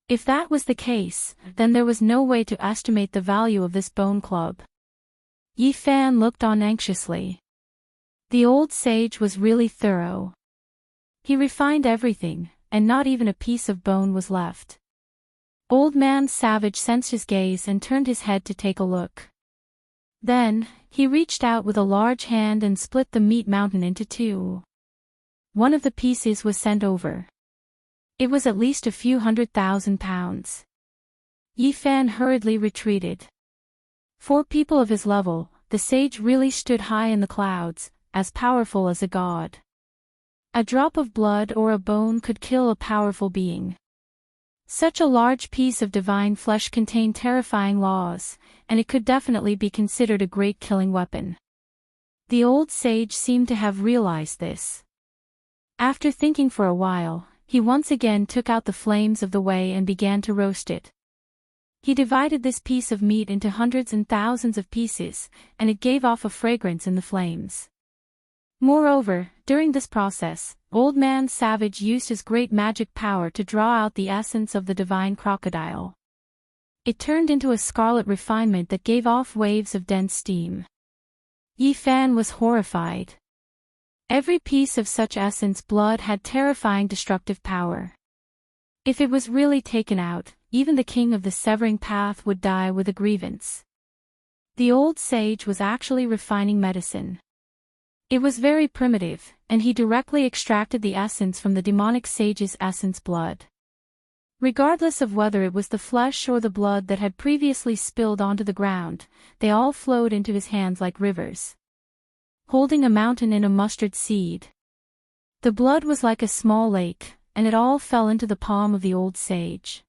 Speaker 1: If that was the case, then there was no way to estimate the value of this bone club. Yifan looked on anxiously. The old sage was really thorough. He refined everything, and not even a piece of bone was left. Old Man Savage sensed his gaze and turned his head to take a look. Then, he reached out with a large hand and split the meat mountain into two. One of the pieces was sent over. It was at least a few 100,000 pounds. Yifan hurriedly retreated. For people of his level, the sage really stood high in the clouds, as powerful as a god. A drop of blood or a bone could kill a powerful being. Such a large piece of divine flesh contained terrifying laws, and it could definitely be considered a great killing weapon. The old sage seemed to have realized this. After thinking for a while, he once again took out the flames of the way and began to roast it. He divided this piece of meat into hundreds and thousands of pieces, and it gave off a fragrance in the flames. Moreover, during this process, Old Man Savage used his great magic power to draw out the essence of the divine crocodile. It turned into a scarlet refinement that gave off waves of dense steam. Yifan was horrified. Every piece of such essence blood had terrifying destructive power. If it was really taken out, even the king of the Severing Path would die with a grievance. The old sage was actually refining medicine. It was very primitive, and he directly extracted the essence from the demonic sage's essence blood. Regardless of whether it was the flesh or the blood that had previously spilled onto the ground, they all flowed into his hands like rivers, holding a mountain in a mustard seed. The blood was like a small lake, and it all fell into the palm of the old sage.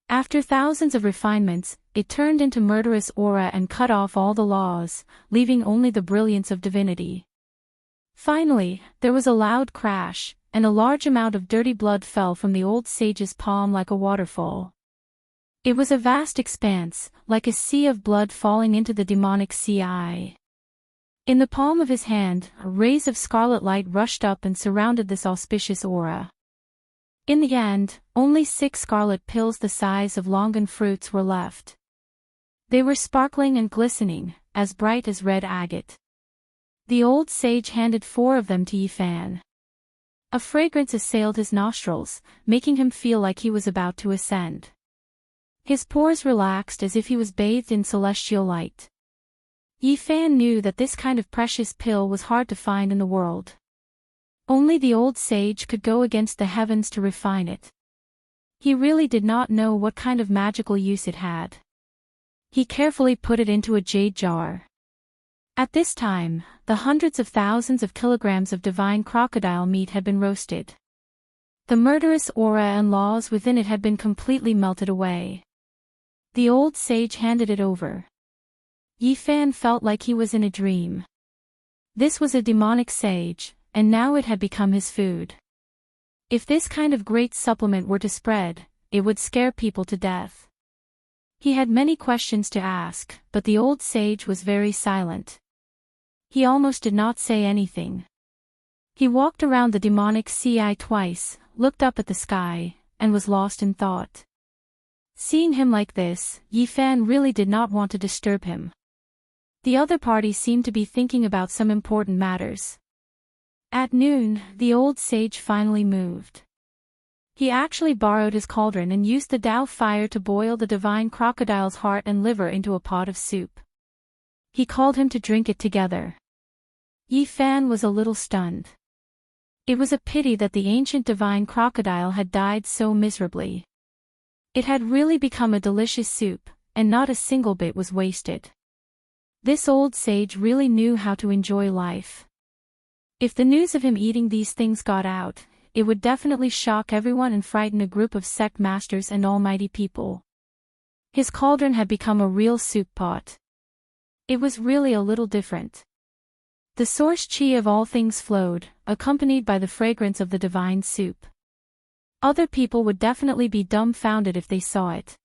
Speaker 1: After thousands of refinements, it turned into murderous aura and cut off all the laws, leaving only the brilliance of divinity. Finally, there was a loud crash, and a large amount of dirty blood fell from the old sage's palm like a waterfall. It was a vast expanse, like a sea of blood falling into the demonic sea. In the palm of his hand, rays of scarlet light rushed up and surrounded this auspicious aura. In the end, only 6 scarlet pills the size of longan fruits were left. They were sparkling and glistening, as bright as red agate. The old sage handed 4 of them to Yifan. A fragrance assailed his nostrils, making him feel like he was about to ascend. His pores relaxed as if he was bathed in celestial light. Yifan knew that this kind of precious pill was hard to find in the world. Only the old sage could go against the heavens to refine it. He really did not know what kind of magical use it had. He carefully put it into a jade jar. At this time, the hundreds of thousands of kilograms of divine crocodile meat had been roasted. The murderous aura and laws within it had been completely melted away. The old sage handed it over. Yifan felt like he was in a dream. This was a demonic sage, and now it had become his food. If this kind of great supplement were to spread, it would scare people to death. He had many questions to ask, but the old sage was very silent. He almost did not say anything. He walked around the demonic sea twice, looked up at the sky, and was lost in thought. Seeing him like this, Yifan really did not want to disturb him. The other party seemed to be thinking about some important matters. At noon, the old sage finally moved. He actually borrowed his cauldron and used the Tao fire to boil the divine crocodile's heart and liver into a pot of soup. He called him to drink it together. Yifan was a little stunned. It was a pity that the ancient divine crocodile had died so miserably. It had really become a delicious soup, and not a single bit was wasted. This old sage really knew how to enjoy life. If the news of him eating these things got out, it would definitely shock everyone and frighten a group of sect masters and almighty people. His cauldron had become a real soup pot. It was really a little different. The source chi of all things flowed, accompanied by the fragrance of the divine soup. Other people would definitely be dumbfounded if they saw it.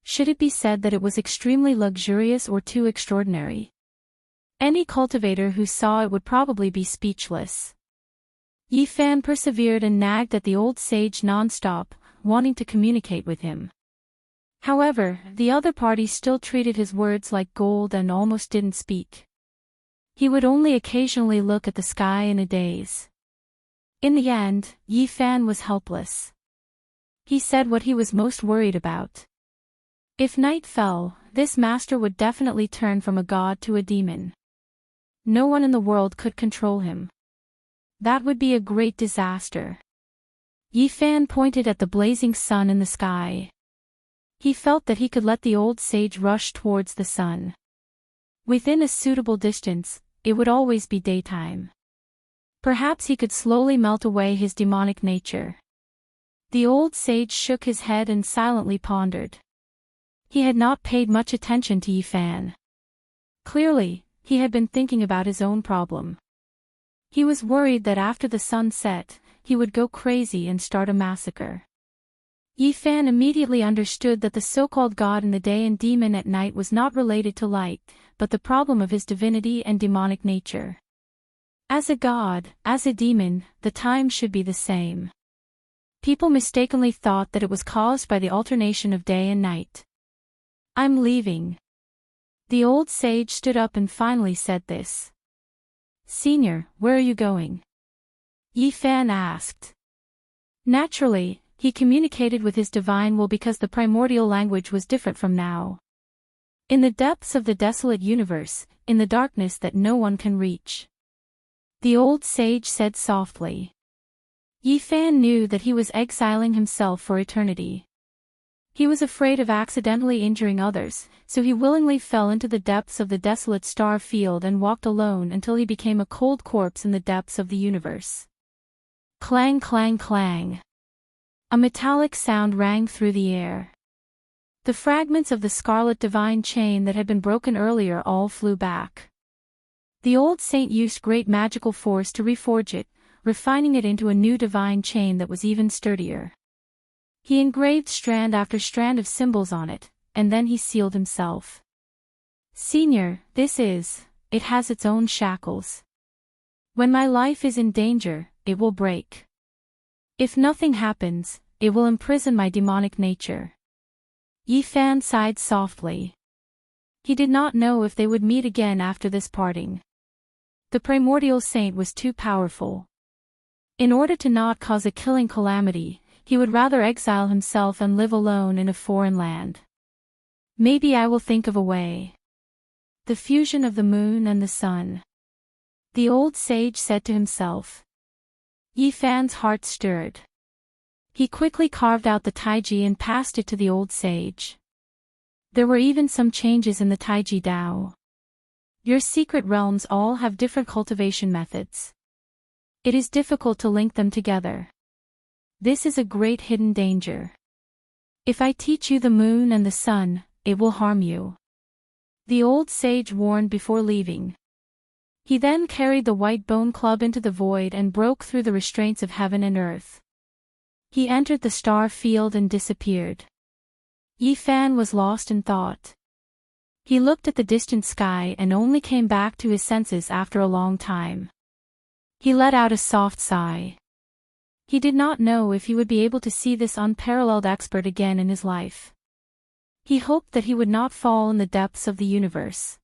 Speaker 1: Should it be said that it was extremely luxurious or too extraordinary? Any cultivator who saw it would probably be speechless. Yifan persevered and nagged at the old sage non-stop, wanting to communicate with him. However, the other party still treated his words like gold and almost didn't speak. He would only occasionally look at the sky in a daze. In the end, Yifan was helpless. He said what he was most worried about. If night fell, this master would definitely turn from a god to a demon. No one in the world could control him. That would be a great disaster. Yifan pointed at the blazing sun in the sky. He felt that he could let the old sage rush towards the sun. Within a suitable distance, it would always be daytime. Perhaps he could slowly melt away his demonic nature. The old sage shook his head and silently pondered. He had not paid much attention to Yifan. Clearly, he had been thinking about his own problem. He was worried that after the sun set, he would go crazy and start a massacre. Yifan immediately understood that the so-called god in the day and demon at night was not related to light, but the problem of his divinity and demonic nature. As a god, as a demon, the time should be the same. People mistakenly thought that it was caused by the alternation of day and night. I'm leaving. The old sage stood up and finally said this. Senior, where are you going? Yifan asked. Naturally, he communicated with his divine will because the primordial language was different from now. In the depths of the desolate universe, in the darkness that no one can reach. The old sage said softly. Yi Fan knew that he was exiling himself for eternity. He was afraid of accidentally injuring others, so he willingly fell into the depths of the desolate star field and walked alone until he became a cold corpse in the depths of the universe. Clang, clang, clang. A metallic sound rang through the air. The fragments of the scarlet divine chain that had been broken earlier all flew back. The old saint used great magical force to reforge it, refining it into a new divine chain that was even sturdier. He engraved strand after strand of symbols on it, and then he sealed himself. Senior, it has its own shackles. When my life is in danger, it will break. If nothing happens, it will imprison my demonic nature. Yi Fan sighed softly. He did not know if they would meet again after this parting. The primordial saint was too powerful. In order to not cause a killing calamity, he would rather exile himself and live alone in a foreign land. Maybe I will think of a way. The fusion of the moon and the sun. The old sage said to himself. Yi Fan's heart stirred. He quickly carved out the taiji and passed it to the old sage. There were even some changes in the taiji Dao. Your secret realms all have different cultivation methods. It is difficult to link them together. This is a great hidden danger. If I teach you the moon and the sun, it will harm you. The old sage warned before leaving. He then carried the white bone club into the void and broke through the restraints of heaven and earth. He entered the star field and disappeared. Yi Fan was lost in thought. He looked at the distant sky and only came back to his senses after a long time. He let out a soft sigh. He did not know if he would be able to see this unparalleled expert again in his life. He hoped that he would not fall in the depths of the universe.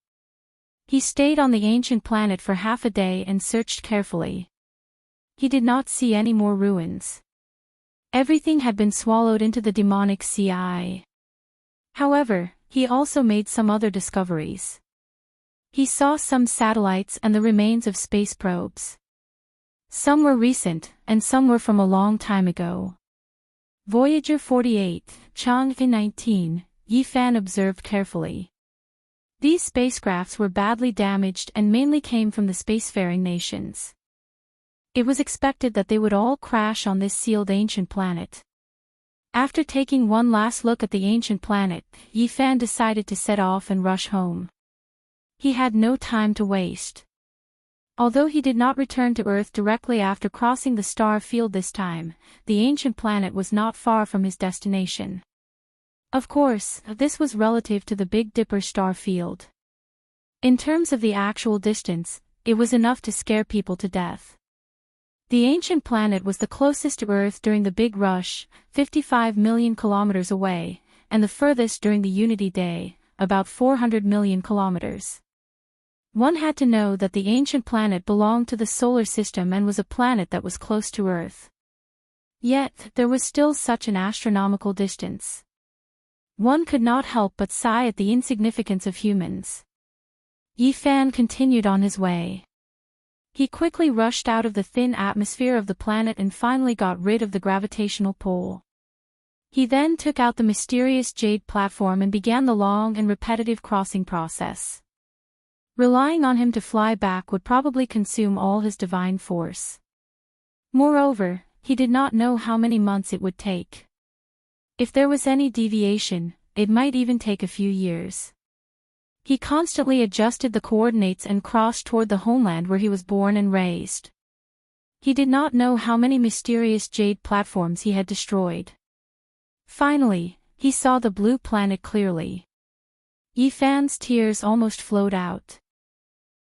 Speaker 1: He stayed on the ancient planet for half a day and searched carefully. He did not see any more ruins. Everything had been swallowed into the demonic sea. However, he also made some other discoveries. He saw some satellites and the remains of space probes. Some were recent, and some were from a long time ago. Voyager 48, Chang'e 19, Yi Fan observed carefully. These spacecrafts were badly damaged and mainly came from the spacefaring nations. It was expected that they would all crash on this sealed ancient planet. After taking one last look at the ancient planet, Yi Fan decided to set off and rush home. He had no time to waste. Although he did not return to Earth directly after crossing the star field this time, the ancient planet was not far from his destination. Of course, this was relative to the Big Dipper star field. In terms of the actual distance, it was enough to scare people to death. The ancient planet was the closest to Earth during the Big Rush, 55 million kilometers away, and the furthest during the Unity Day, about 400 million kilometers. One had to know that the ancient planet belonged to the solar system and was a planet that was close to Earth. Yet, there was still such an astronomical distance. One could not help but sigh at the insignificance of humans. Yi Fan continued on his way. He quickly rushed out of the thin atmosphere of the planet and finally got rid of the gravitational pull. He then took out the mysterious jade platform and began the long and repetitive crossing process. Relying on him to fly back would probably consume all his divine force. Moreover, he did not know how many months it would take. If there was any deviation, it might even take a few years. He constantly adjusted the coordinates and crossed toward the homeland where he was born and raised. He did not know how many mysterious jade platforms he had destroyed. Finally, he saw the blue planet clearly. Yi Fan's tears almost flowed out.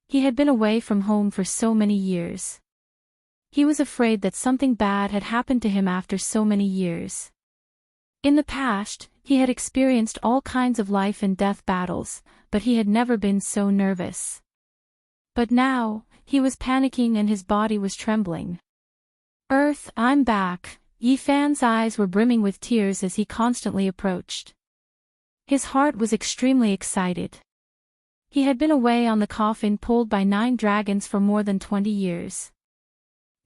Speaker 1: He had been away from home for so many years. He was afraid that something bad had happened to him after so many years. In the past, he had experienced all kinds of life and death battles, but he had never been so nervous. But now, he was panicking and his body was trembling. Earth, I'm back. Yi Fan's eyes were brimming with tears as he constantly approached. His heart was extremely excited. He had been away on the coffin pulled by 9 dragons for more than 20 years.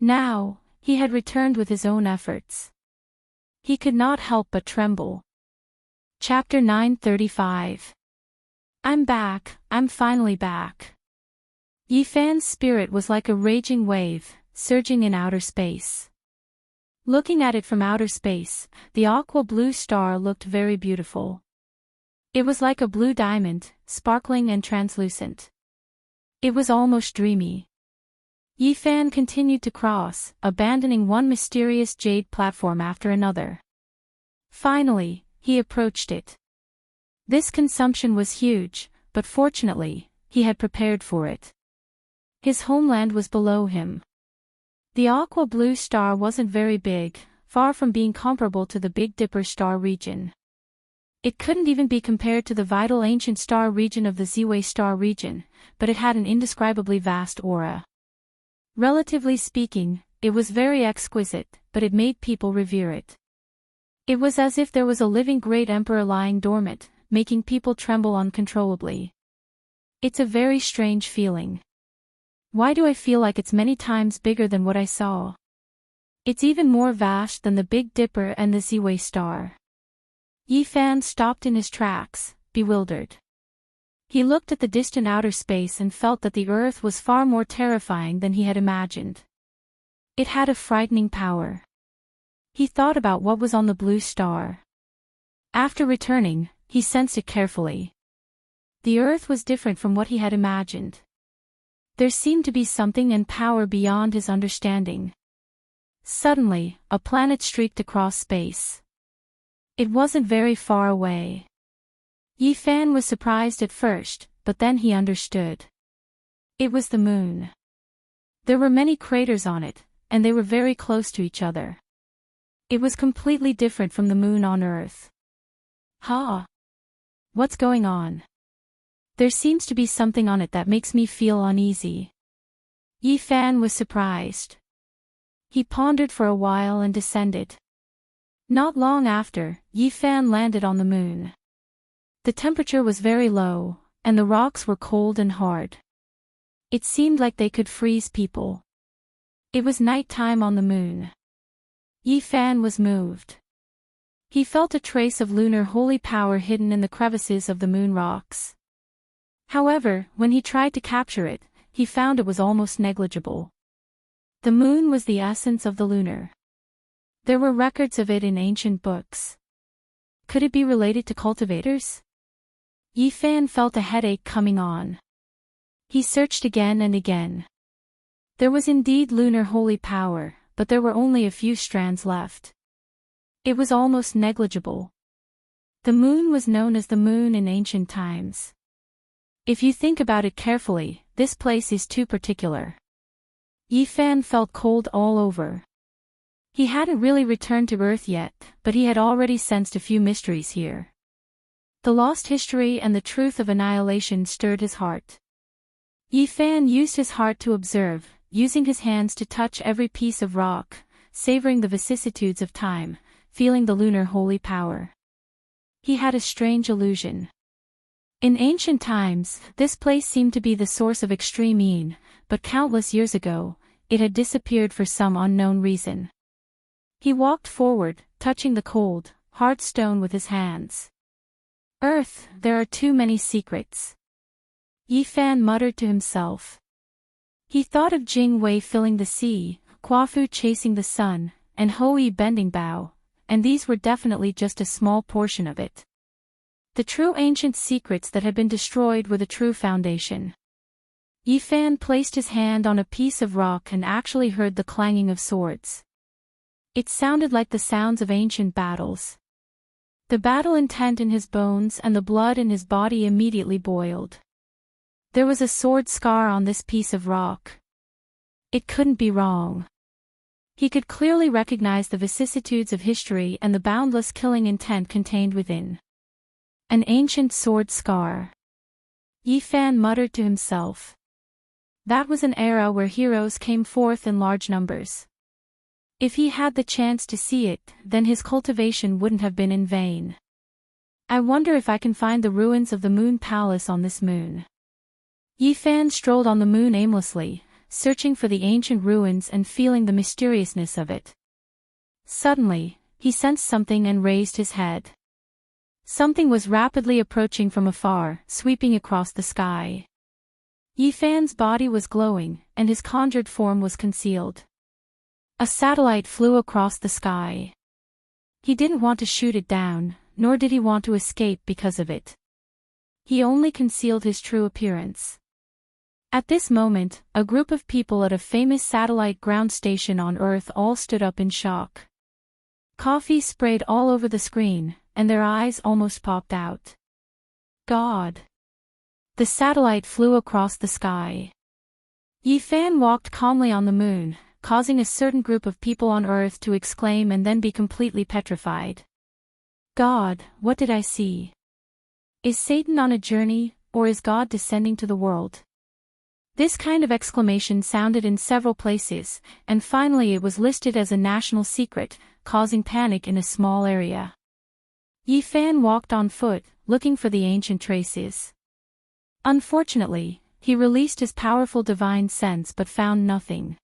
Speaker 1: Now, He had returned with his own efforts. He could not help but tremble. Chapter 935. I'm back, I'm finally back. Yifan's spirit was like a raging wave, surging in outer space. Looking at it from outer space, the aqua-blue star looked very beautiful. It was like a blue diamond, sparkling and translucent. It was almost dreamy. Yifan continued to cross, abandoning one mysterious jade platform after another. Finally, he approached it. This consumption was huge, but fortunately, he had prepared for it. His homeland was below him. The aqua-blue star wasn't very big, far from being comparable to the Big Dipper star region. It couldn't even be compared to the vital ancient star region of the Ziwei star region, but it had an indescribably vast aura. Relatively speaking, it was very exquisite, but it made people revere it. It was as if there was a living great emperor lying dormant, making people tremble uncontrollably. It's a very strange feeling. Why do I feel like it's many times bigger than what I saw? It's even more vast than the Big Dipper and the Ziwei star. Yifan stopped in his tracks, bewildered. He looked at the distant outer space and felt that the Earth was far more terrifying than he had imagined. It had a frightening power. He thought about what was on the blue star. After returning, he sensed it carefully. The Earth was different from what he had imagined. There seemed to be something and power beyond his understanding. Suddenly, a planet streaked across space. It wasn't very far away. Yifan was surprised at first, but then he understood. It was the moon. There were many craters on it, and they were very close to each other. It was completely different from the moon on Earth. Huh? What's going on? There seems to be something on it that makes me feel uneasy. Yifan was surprised. He pondered for a while and descended. Not long after, Yifan landed on the moon. The temperature was very low, and the rocks were cold and hard. It seemed like they could freeze people. It was night time on the moon. Yifan was moved. He felt a trace of lunar holy power hidden in the crevices of the moon rocks. However, when he tried to capture it, he found it was almost negligible. The moon was the essence of the lunar. There were records of it in ancient books. Could it be related to cultivators? Yifan felt a headache coming on. He searched again and again. There was indeed lunar holy power, but there were only a few strands left. It was almost negligible. The moon was known as the moon in ancient times. If you think about it carefully, this place is too particular. Yifan felt cold all over. He hadn't really returned to Earth yet, but he had already sensed a few mysteries here. The lost history and the truth of annihilation stirred his heart. Yifan used his heart to observe, using his hands to touch every piece of rock, savoring the vicissitudes of time, feeling the lunar holy power. He had a strange illusion. In ancient times, this place seemed to be the source of extreme yin, but countless years ago, it had disappeared for some unknown reason. He walked forward, touching the cold, hard stone with his hands. Earth, there are too many secrets. Yifan muttered to himself. He thought of Jing Wei filling the sea, Quafu chasing the sun, and Hou bending bow, and these were definitely just a small portion of it. The true ancient secrets that had been destroyed were the true foundation. Yifan placed his hand on a piece of rock and actually heard the clanging of swords. It sounded like the sounds of ancient battles. The battle intent in his bones and the blood in his body immediately boiled. There was a sword scar on this piece of rock. It couldn't be wrong. He could clearly recognize the vicissitudes of history and the boundless killing intent contained within. An ancient sword scar. Yifan muttered to himself. That was an era where heroes came forth in large numbers. If he had the chance to see it, then his cultivation wouldn't have been in vain. I wonder if I can find the ruins of the Moon Palace on this moon. Yifan strolled on the moon aimlessly, searching for the ancient ruins and feeling the mysteriousness of it. Suddenly, he sensed something and raised his head. Something was rapidly approaching from afar, sweeping across the sky. Yifan's body was glowing, and his conjured form was concealed. A satellite flew across the sky. He didn't want to shoot it down, nor did he want to escape because of it. He only concealed his true appearance. At this moment, a group of people at a famous satellite ground station on Earth all stood up in shock. Coffee sprayed all over the screen, and their eyes almost popped out. God! The satellite flew across the sky. Yifan walked calmly on the moon, causing a certain group of people on Earth to exclaim and then be completely petrified. God, what did I see? Is Satan on a journey, or is God descending to the world? This kind of exclamation sounded in several places, and finally it was listed as a national secret, causing panic in a small area. Yifan walked on foot, looking for the ancient traces. Unfortunately, he released his powerful divine sense but found nothing.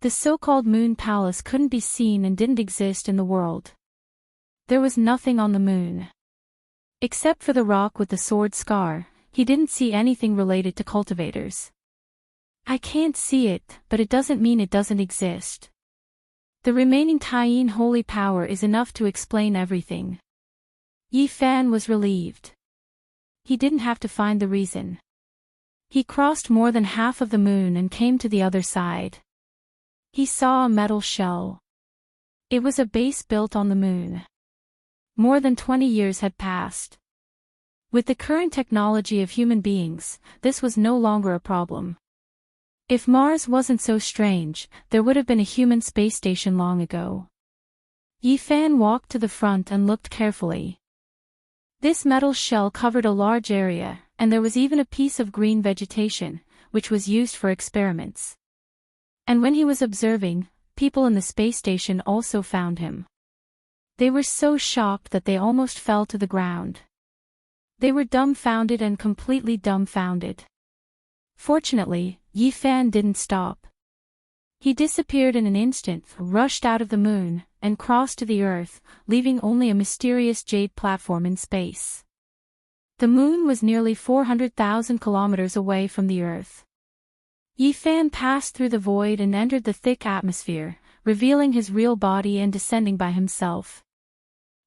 Speaker 1: The so-called Moon Palace couldn't be seen and didn't exist in the world. There was nothing on the moon. Except for the rock with the sword scar, he didn't see anything related to cultivators. I can't see it, but it doesn't mean it doesn't exist. The remaining Taiyin holy power is enough to explain everything. Yifan was relieved. He didn't have to find the reason. He crossed more than half of the moon and came to the other side. He saw a metal shell. It was a base built on the moon. More than 20 years had passed. With the current technology of human beings, this was no longer a problem. If Mars wasn't so strange, there would have been a human space station long ago. Yifan walked to the front and looked carefully. This metal shell covered a large area, and there was even a piece of green vegetation, which was used for experiments. And when he was observing, people in the space station also found him. They were so shocked that they almost fell to the ground. They were dumbfounded and completely dumbfounded. Fortunately, Yifan didn't stop. He disappeared in an instant, rushed out of the moon, and crossed to the Earth, leaving only a mysterious jade platform in space. The moon was nearly 400,000 kilometers away from the Earth. Yifan passed through the void and entered the thick atmosphere, revealing his real body and descending by himself.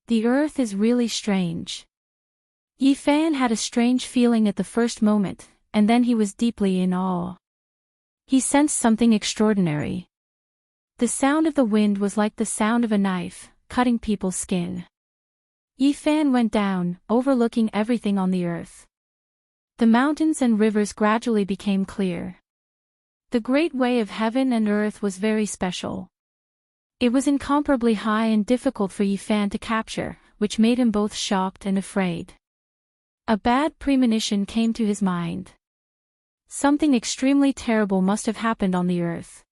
Speaker 1: The Earth is really strange. Yifan had a strange feeling at the first moment, and then he was deeply in awe. He sensed something extraordinary. The sound of the wind was like the sound of a knife, cutting people's skin. Yifan went down, overlooking everything on the Earth. The mountains and rivers gradually became clear. The great way of heaven and earth was very special. It was incomparably high and difficult for Yifan to capture, which made him both shocked and afraid. A bad premonition came to his mind. Something extremely terrible must have happened on the Earth.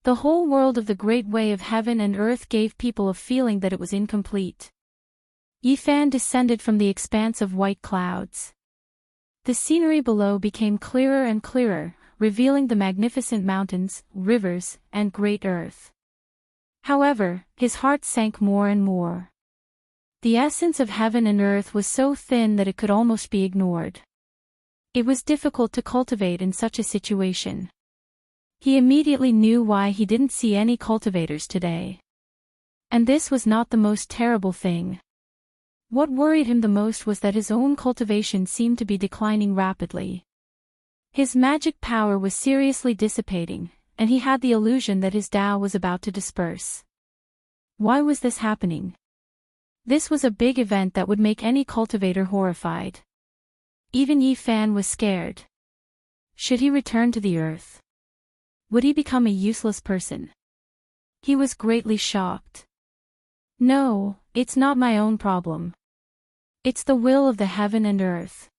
Speaker 1: The whole world of the great way of heaven and earth gave people a feeling that it was incomplete. Yifan descended from the expanse of white clouds. The scenery below became clearer and clearer, revealing the magnificent mountains, rivers, and great earth. However, his heart sank more and more. The essence of heaven and earth was so thin that it could almost be ignored. It was difficult to cultivate in such a situation. He immediately knew why he didn't see any cultivators today. And this was not the most terrible thing. What worried him the most was that his own cultivation seemed to be declining rapidly. His magic power was seriously dissipating, and he had the illusion that his Tao was about to disperse. Why was this happening? This was a big event that would make any cultivator horrified. Even Yifan was scared. Should he return to the Earth? Would he become a useless person? He was greatly shocked. No, it's not my own problem. It's the will of the heaven and earth.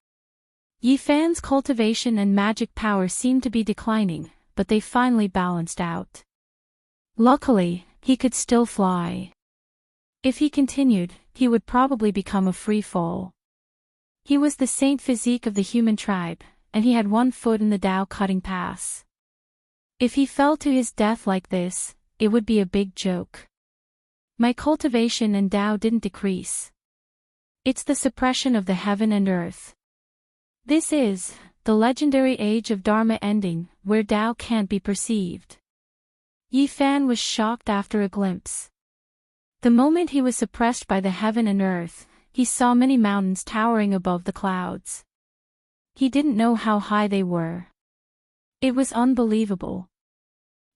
Speaker 1: Yifan's cultivation and magic power seemed to be declining, but they finally balanced out. Luckily, he could still fly. If he continued, he would probably become a free fall. He was the saint physique of the human tribe, and he had one foot in the Tao cutting pass. If he fell to his death like this, it would be a big joke. My cultivation and Tao didn't decrease. It's the suppression of the heaven and earth. This is the legendary age of Dharma ending, where Tao can't be perceived. Yi Fan was shocked after a glimpse. The moment he was suppressed by the heaven and earth, he saw many mountains towering above the clouds. He didn't know how high they were. It was unbelievable.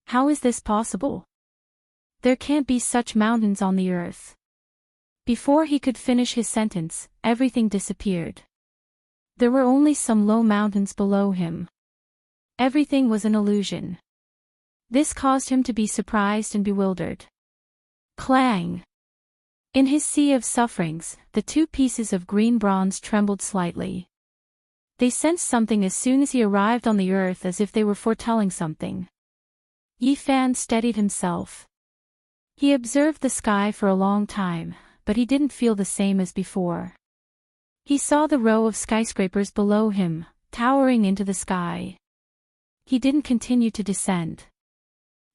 Speaker 1: How is this possible? There can't be such mountains on the earth. Before he could finish his sentence, everything disappeared. There were only some low mountains below him. Everything was an illusion. This caused him to be surprised and bewildered. Clang! In his sea of sufferings, the two pieces of green bronze trembled slightly. They sensed something as soon as he arrived on the earth, as if they were foretelling something. Yi Fan steadied himself. He observed the sky for a long time, but he didn't feel the same as before. He saw the row of skyscrapers below him, towering into the sky. He didn't continue to descend.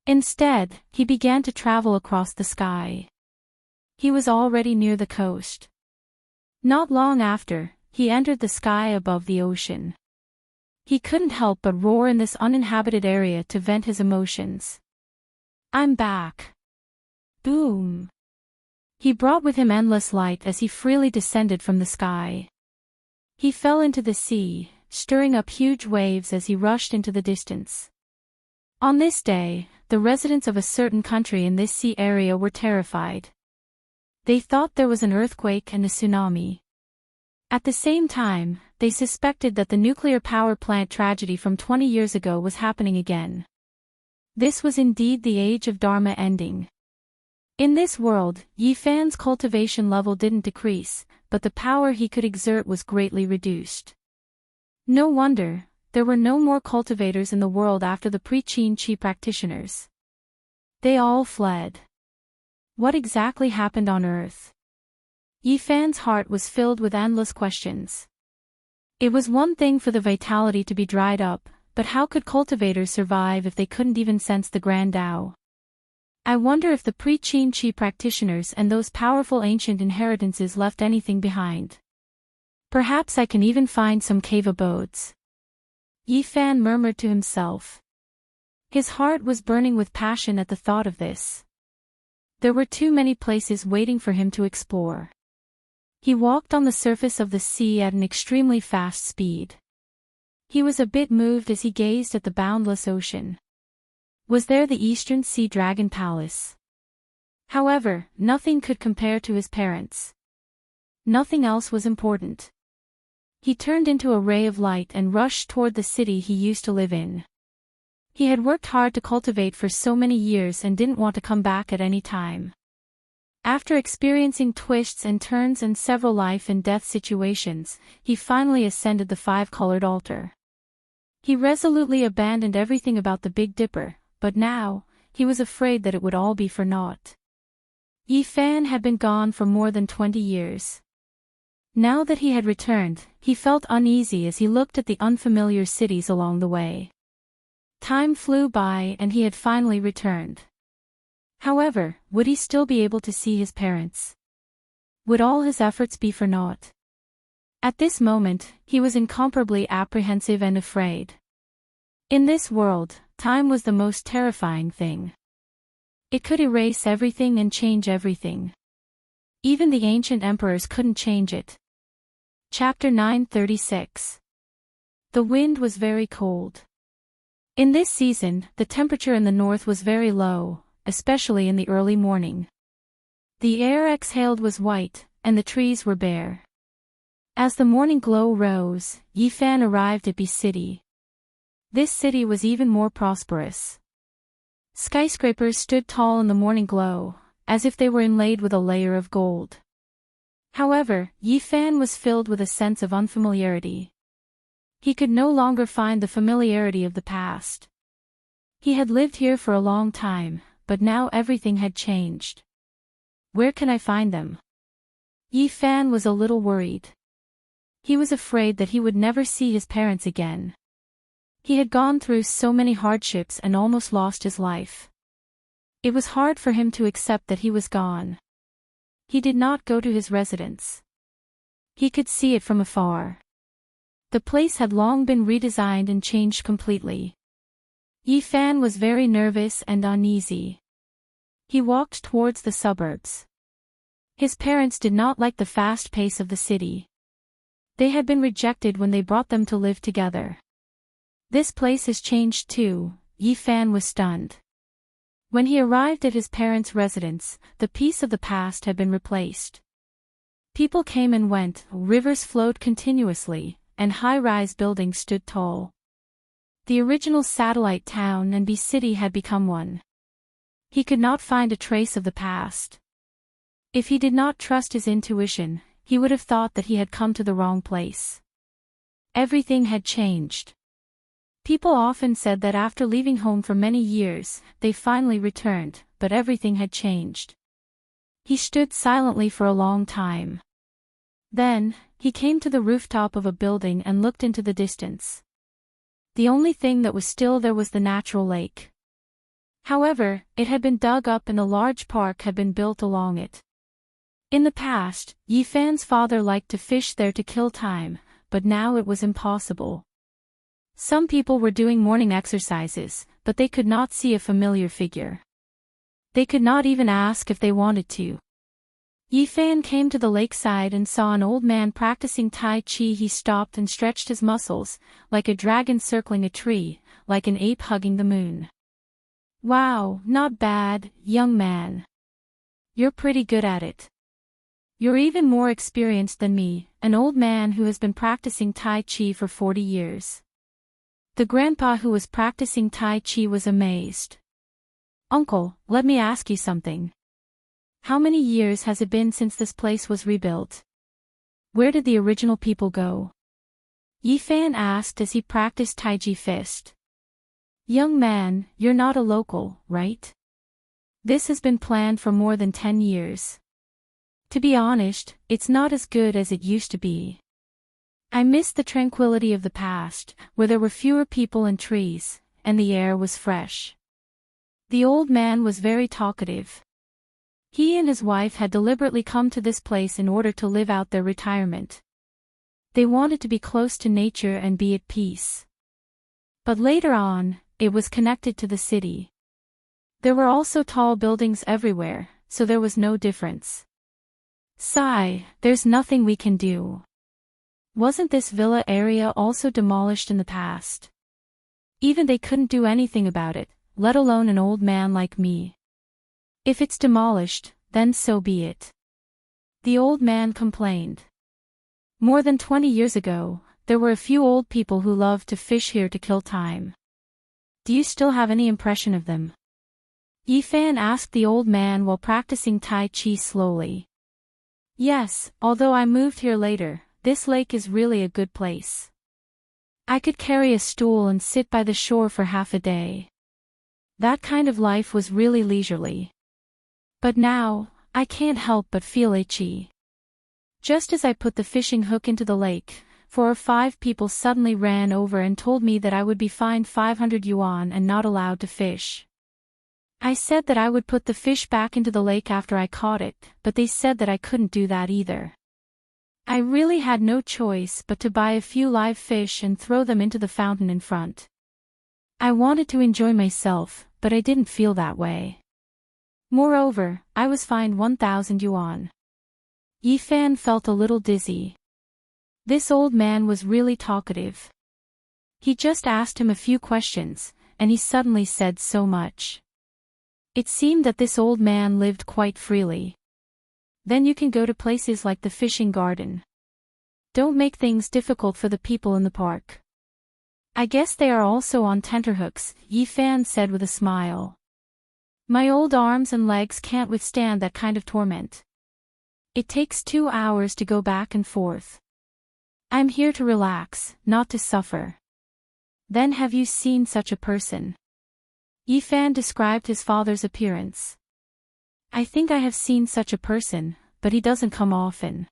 Speaker 1: Instead, he began to travel across the sky. He was already near the coast. Not long after, he entered the sky above the ocean. He couldn't help but roar in this uninhabited area to vent his emotions. I'm back. Boom. He brought with him endless light as he freely descended from the sky. He fell into the sea, stirring up huge waves as he rushed into the distance. On this day, the residents of a certain country in this sea area were terrified. They thought there was an earthquake and a tsunami. At the same time, they suspected that the nuclear power plant tragedy from 20 years ago was happening again. This was indeed the age of Dharma ending. In this world, Yi Fan's cultivation level didn't decrease, but the power he could exert was greatly reduced. No wonder, there were no more cultivators in the world after the pre-Qin Qi practitioners. They all fled. What exactly happened on Earth? Yi Fan's heart was filled with endless questions. It was one thing for the vitality to be dried up, but how could cultivators survive if they couldn't even sense the Grand Tao? I wonder if the pre-Qin Qi practitioners and those powerful ancient inheritances left anything behind. Perhaps I can even find some cave abodes. Yi Fan murmured to himself. His heart was burning with passion at the thought of this. There were too many places waiting for him to explore. He walked on the surface of the sea at an extremely fast speed. He was a bit moved as he gazed at the boundless ocean. Was there the Eastern Sea Dragon Palace? However, nothing could compare to his parents. Nothing else was important. He turned into a ray of light and rushed toward the city he used to live in. He had worked hard to cultivate for so many years and didn't want to come back at any time. After experiencing twists and turns and several life and death situations, he finally ascended the five-colored altar. He resolutely abandoned everything about the Big Dipper, but now, he was afraid that it would all be for naught. Yi Fan had been gone for more than 20 years. Now that he had returned, he felt uneasy as he looked at the unfamiliar cities along the way. Time flew by and he had finally returned. However, would he still be able to see his parents? Would all his efforts be for naught? At this moment, he was incomparably apprehensive and afraid. In this world, time was the most terrifying thing. It could erase everything and change everything. Even the ancient emperors couldn't change it. Chapter 936. The wind was very cold. In this season, the temperature in the north was very low, especially in the early morning. The air exhaled was white, and the trees were bare. As the morning glow rose, Yi Fan arrived at Bi City. This city was even more prosperous. Skyscrapers stood tall in the morning glow, as if they were inlaid with a layer of gold. However, Yi Fan was filled with a sense of unfamiliarity. He could no longer find the familiarity of the past. He had lived here for a long time, but now everything had changed. Where can I find them? Yi Fan was a little worried. He was afraid that he would never see his parents again. He had gone through so many hardships and almost lost his life. It was hard for him to accept that he was gone. He did not go to his residence. He could see it from afar. The place had long been redesigned and changed completely. Yi-Fan was very nervous and uneasy. He walked towards the suburbs. His parents did not like the fast pace of the city. They had been rejected when they brought them to live together. This place has changed too, Yi-Fan was stunned. When he arrived at his parents' residence, the peace of the past had been replaced. People came and went, rivers flowed continuously, and high-rise buildings stood tall. The original satellite town and Bee City had become one. He could not find a trace of the past. If he did not trust his intuition, he would have thought that he had come to the wrong place. Everything had changed. People often said that after leaving home for many years, they finally returned, but everything had changed. He stood silently for a long time. Then, he came to the rooftop of a building and looked into the distance. The only thing that was still there was the natural lake. However, it had been dug up and a large park had been built along it. In the past, Yi-Fan's father liked to fish there to kill time, but now it was impossible. Some people were doing morning exercises, but they could not see a familiar figure. They could not even ask if they wanted to. Yi-Fan came to the lakeside and saw an old man practicing Tai Chi. He stopped and stretched his muscles, like a dragon circling a tree, like an ape hugging the moon. Wow, not bad, young man. You're pretty good at it. You're even more experienced than me, an old man who has been practicing Tai Chi for 40 years. The grandpa who was practicing Tai Chi was amazed. Uncle, let me ask you something. How many years has it been since this place was rebuilt? Where did the original people go? Yi-Fan asked as he practiced Taiji fist. Young man, you're not a local, right? This has been planned for more than 10 years. To be honest, it's not as good as it used to be. I miss the tranquility of the past, where there were fewer people and trees, and the air was fresh. The old man was very talkative. He and his wife had deliberately come to this place in order to live out their retirement. They wanted to be close to nature and be at peace. But later on, it was connected to the city. There were also tall buildings everywhere, so there was no difference. Sigh, there's nothing we can do. Wasn't this villa area also demolished in the past? Even they couldn't do anything about it, let alone an old man like me. If it's demolished, then so be it. The old man complained. More than 20 years ago, there were a few old people who loved to fish here to kill time. Do you still have any impression of them? Yi-Fan asked the old man while practicing Tai Chi slowly. Yes, although I moved here later, this lake is really a good place. I could carry a stool and sit by the shore for half a day. That kind of life was really leisurely. But now, I can't help but feel itchy. Just as I put the fishing hook into the lake, 4 or 5 people suddenly ran over and told me that I would be fined 500 yuan and not allowed to fish. I said that I would put the fish back into the lake after I caught it, but they said that I couldn't do that either. I really had no choice but to buy a few live fish and throw them into the fountain in front. I wanted to enjoy myself, but I didn't feel that way. Moreover, I was fined 1,000 yuan. Yi-Fan felt a little dizzy. This old man was really talkative. He just asked him a few questions, and he suddenly said so much. It seemed that this old man lived quite freely. Then you can go to places like the fishing garden. Don't make things difficult for the people in the park. I guess they are also on tenterhooks, Yi-Fan said with a smile. My old arms and legs can't withstand that kind of torment. It takes 2 hours to go back and forth. I'm here to relax, not to suffer. Then have you seen such a person? Yi-Fan described his father's appearance. I think I have seen such a person, but he doesn't come often.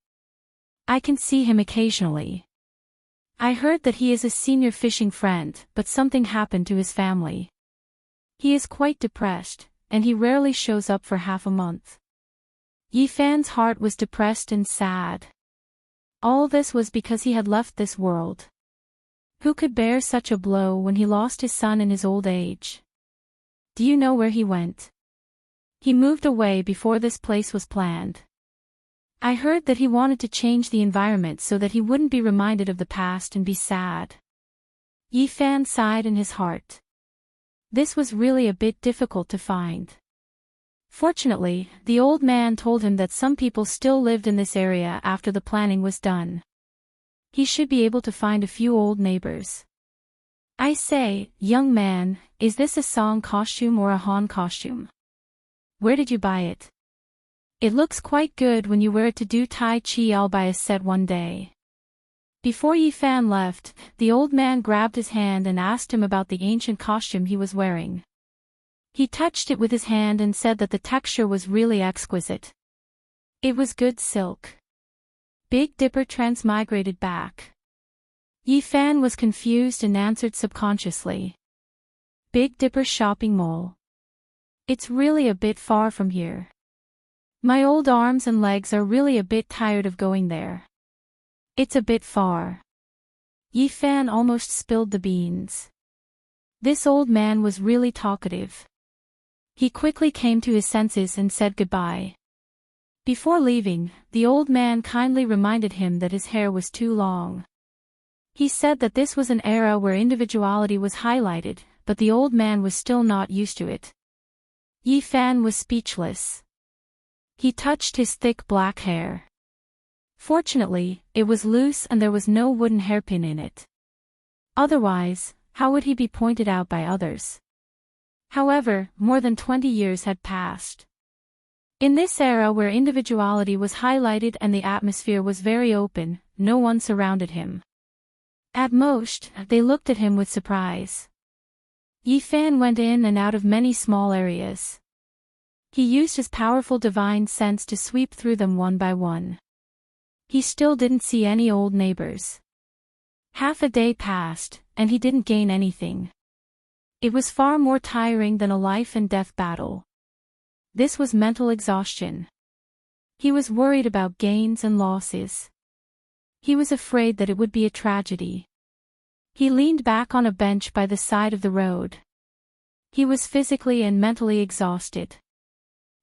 Speaker 1: I can see him occasionally. I heard that he is a senior fishing friend, but something happened to his family. He is quite depressed, and he rarely shows up for half a month. Yi Fan's heart was depressed and sad. All this was because he had left this world. Who could bear such a blow when he lost his son in his old age? Do you know where he went? He moved away before this place was planned. I heard that he wanted to change the environment so that he wouldn't be reminded of the past and be sad. Yi Fan sighed in his heart. This was really a bit difficult to find. Fortunately, the old man told him that some people still lived in this area after the planning was done. He should be able to find a few old neighbors. I say, young man, is this a Song costume or a Han costume? Where did you buy it? It looks quite good when you wear it to do Tai Chi. I'll buy a set one day. Before Yi Fan left, the old man grabbed his hand and asked him about the ancient costume he was wearing. He touched it with his hand and said that the texture was really exquisite. It was good silk. Big Dipper transmigrated back. Yi Fan was confused and answered subconsciously. Big Dipper shopping mall. It's really a bit far from here. My old arms and legs are really a bit tired of going there. It's a bit far. Yi Fan almost spilled the beans. This old man was really talkative. He quickly came to his senses and said goodbye. Before leaving, the old man kindly reminded him that his hair was too long. He said that this was an era where individuality was highlighted, but the old man was still not used to it. Yi Fan was speechless. He touched his thick black hair. Fortunately, it was loose and there was no wooden hairpin in it. Otherwise, how would he be pointed out by others? However, more than 20 years had passed. In this era where individuality was highlighted and the atmosphere was very open, no one surrounded him. At most, they looked at him with surprise. Yi Fan went in and out of many small areas. He used his powerful divine sense to sweep through them one by one. He still didn't see any old neighbors. Half a day passed, and he didn't gain anything. It was far more tiring than a life and death battle. This was mental exhaustion. He was worried about gains and losses. He was afraid that it would be a tragedy. He leaned back on a bench by the side of the road. He was physically and mentally exhausted.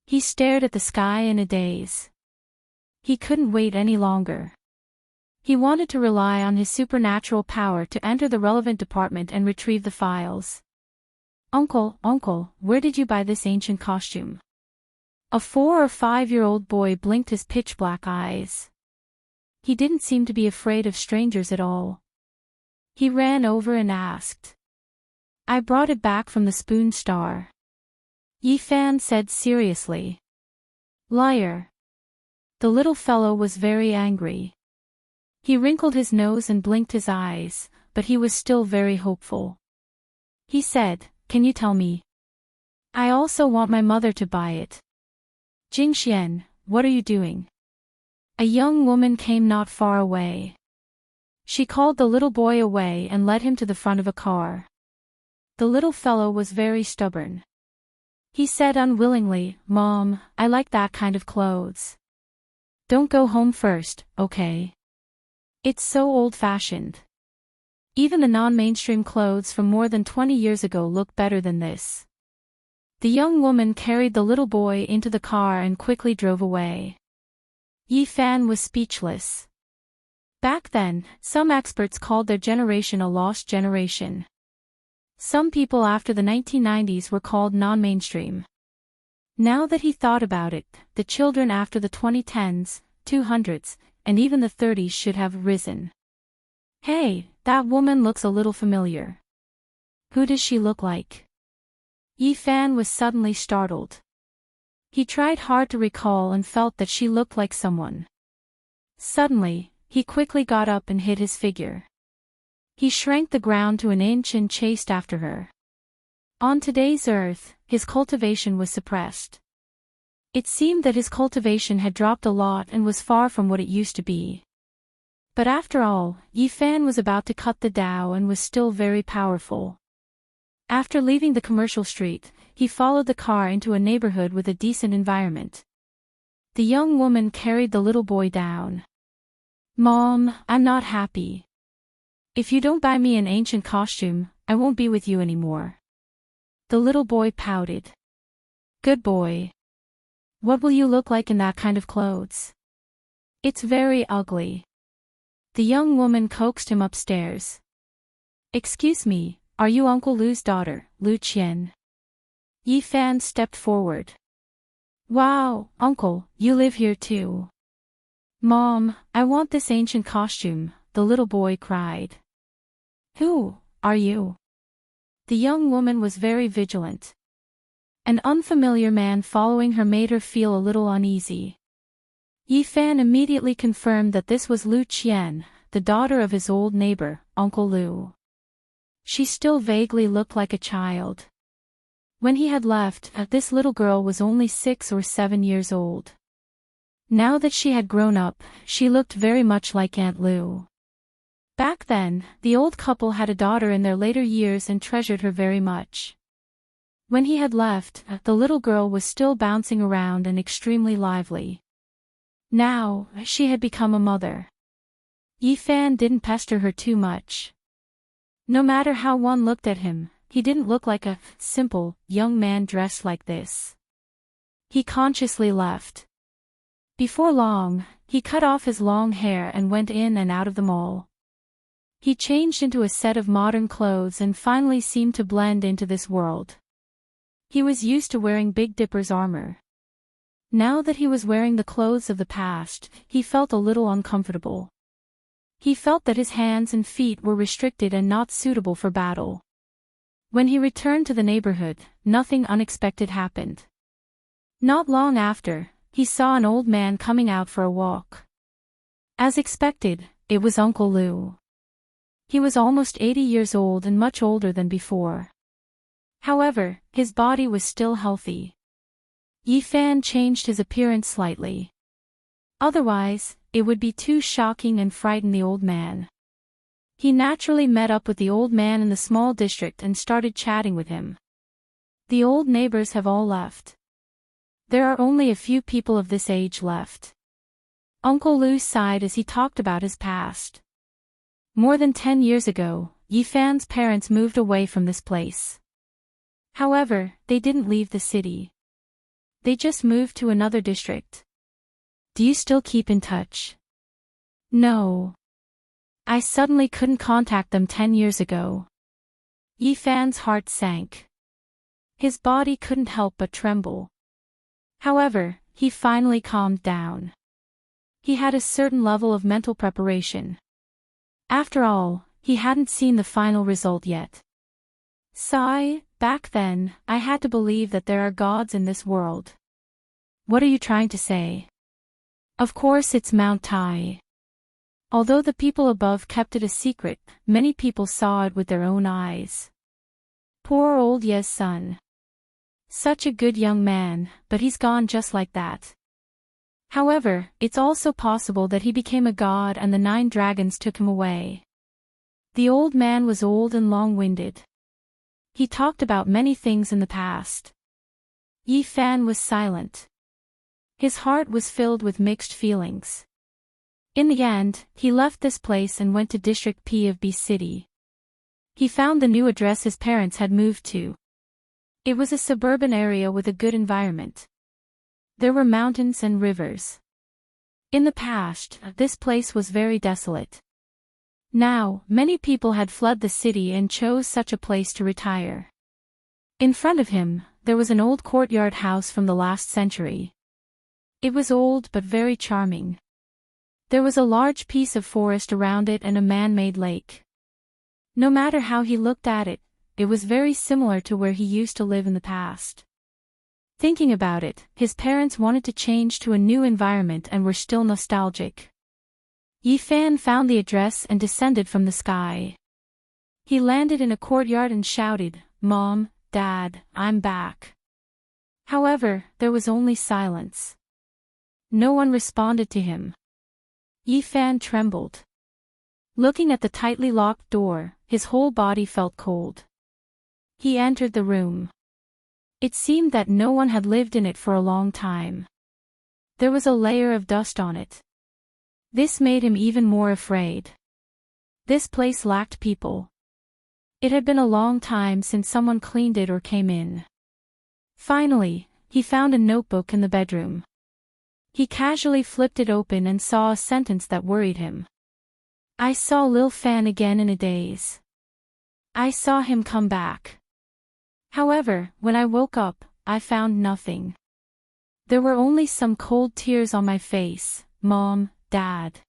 Speaker 1: He stared at the sky in a daze. He couldn't wait any longer. He wanted to rely on his supernatural power to enter the relevant department and retrieve the files. Uncle, where did you buy this ancient costume? A 4 or 5-year-old boy blinked his pitch-black eyes. He didn't seem to be afraid of strangers at all. He ran over and asked. I brought it back from the Spoon Star. Yi Fan said seriously. Liar. The little fellow was very angry. He wrinkled his nose and blinked his eyes, but he was still very hopeful. He said, Can you tell me? I also want my mother to buy it. Jingxian, what are you doing? A young woman came not far away. She called the little boy away and led him to the front of a car. The little fellow was very stubborn. He said unwillingly, Mom, I like that kind of clothes. Don't go home first, okay? It's so old-fashioned. Even the non-mainstream clothes from more than 20 years ago look better than this. The young woman carried the little boy into the car and quickly drove away. Yi Fan was speechless. Back then, some experts called their generation a lost generation. Some people after the 1990s were called non-mainstream. Now that he thought about it, the children after the 2010s, 200s, and even the 30s should have risen. Hey, that woman looks a little familiar. Who does she look like? Yi Fan was suddenly startled. He tried hard to recall and felt that she looked like someone. Suddenly, he quickly got up and hid his figure. He shrank the ground to an inch and chased after her. On today's earth, his cultivation was suppressed. It seemed that his cultivation had dropped a lot and was far from what it used to be. But after all, Yi Fan was about to cut the Tao and was still very powerful. After leaving the commercial street, he followed the car into a neighborhood with a decent environment. The young woman carried the little boy down. "Mom, I'm not happy. If you don't buy me an ancient costume, I won't be with you anymore." The little boy pouted. "Good boy. What will you look like in that kind of clothes? It's very ugly." The young woman coaxed him upstairs. "Excuse me, are you Uncle Lu's daughter, Lu Qian?" Yi Fan stepped forward. "Wow, Uncle, you live here too." "Mom, I want this ancient costume," the little boy cried. "Who are you?" The young woman was very vigilant. An unfamiliar man following her made her feel a little uneasy. Yi Fan immediately confirmed that this was Lu Qian, the daughter of his old neighbor, Uncle Lu. She still vaguely looked like a child. When he had left, this little girl was only 6 or 7 years old. Now that she had grown up, she looked very much like Aunt Lu. Back then, the old couple had a daughter in their later years and treasured her very much. When he had left, the little girl was still bouncing around and extremely lively. Now, she had become a mother. Yi Fan didn't pester her too much. No matter how one looked at him, he didn't look like a simple, young man dressed like this. He consciously left. Before long, he cut off his long hair and went in and out of the mall. He changed into a set of modern clothes and finally seemed to blend into this world. He was used to wearing Big Dipper's armor. Now that he was wearing the clothes of the past, he felt a little uncomfortable. He felt that his hands and feet were restricted and not suitable for battle. When he returned to the neighborhood, nothing unexpected happened. Not long after, he saw an old man coming out for a walk. As expected, it was Uncle Lu. He was almost 80 years old and much older than before. However, his body was still healthy. Yi Fan changed his appearance slightly. Otherwise, it would be too shocking and frighten the old man. He naturally met up with the old man in the small district and started chatting with him. The old neighbors have all left. There are only a few people of this age left. Uncle Lu sighed as he talked about his past. More than 10 years ago, Yi Fan's parents moved away from this place. However, they didn't leave the city. They just moved to another district. "Do you still keep in touch?" "No. I suddenly couldn't contact them 10 years ago." Yi Fan's heart sank. His body couldn't help but tremble. However, he finally calmed down. He had a certain level of mental preparation. After all, he hadn't seen the final result yet. "Sigh, back then, I had to believe that there are gods in this world." "What are you trying to say?" "Of course it's Mount Tai. Although the people above kept it a secret, many people saw it with their own eyes. Poor old Ye's son. Such a good young man, but he's gone just like that. However, it's also possible that he became a god and the 9 dragons took him away." The old man was old and long-winded. He talked about many things in the past. Yi Fan was silent. His heart was filled with mixed feelings. In the end, he left this place and went to District P of B City. He found the new address his parents had moved to. It was a suburban area with a good environment. There were mountains and rivers. In the past, this place was very desolate. Now, many people had fled the city and chose such a place to retire. In front of him, there was an old courtyard house from the last century. It was old but very charming. There was a large piece of forest around it and a man-made lake. No matter how he looked at it, it was very similar to where he used to live in the past. Thinking about it, his parents wanted to change to a new environment and were still nostalgic. Yi Fan found the address and descended from the sky. He landed in a courtyard and shouted, "Mom, Dad, I'm back." However, there was only silence. No one responded to him. Yi Fan trembled. Looking at the tightly locked door, his whole body felt cold. He entered the room. It seemed that no one had lived in it for a long time. There was a layer of dust on it. This made him even more afraid. This place lacked people. It had been a long time since someone cleaned it or came in. Finally, he found a notebook in the bedroom. He casually flipped it open and saw a sentence that worried him. I saw Lil Fan again in a daze. I saw him come back. However, when I woke up, I found nothing. There were only some cold tears on my face, Mom, Dad.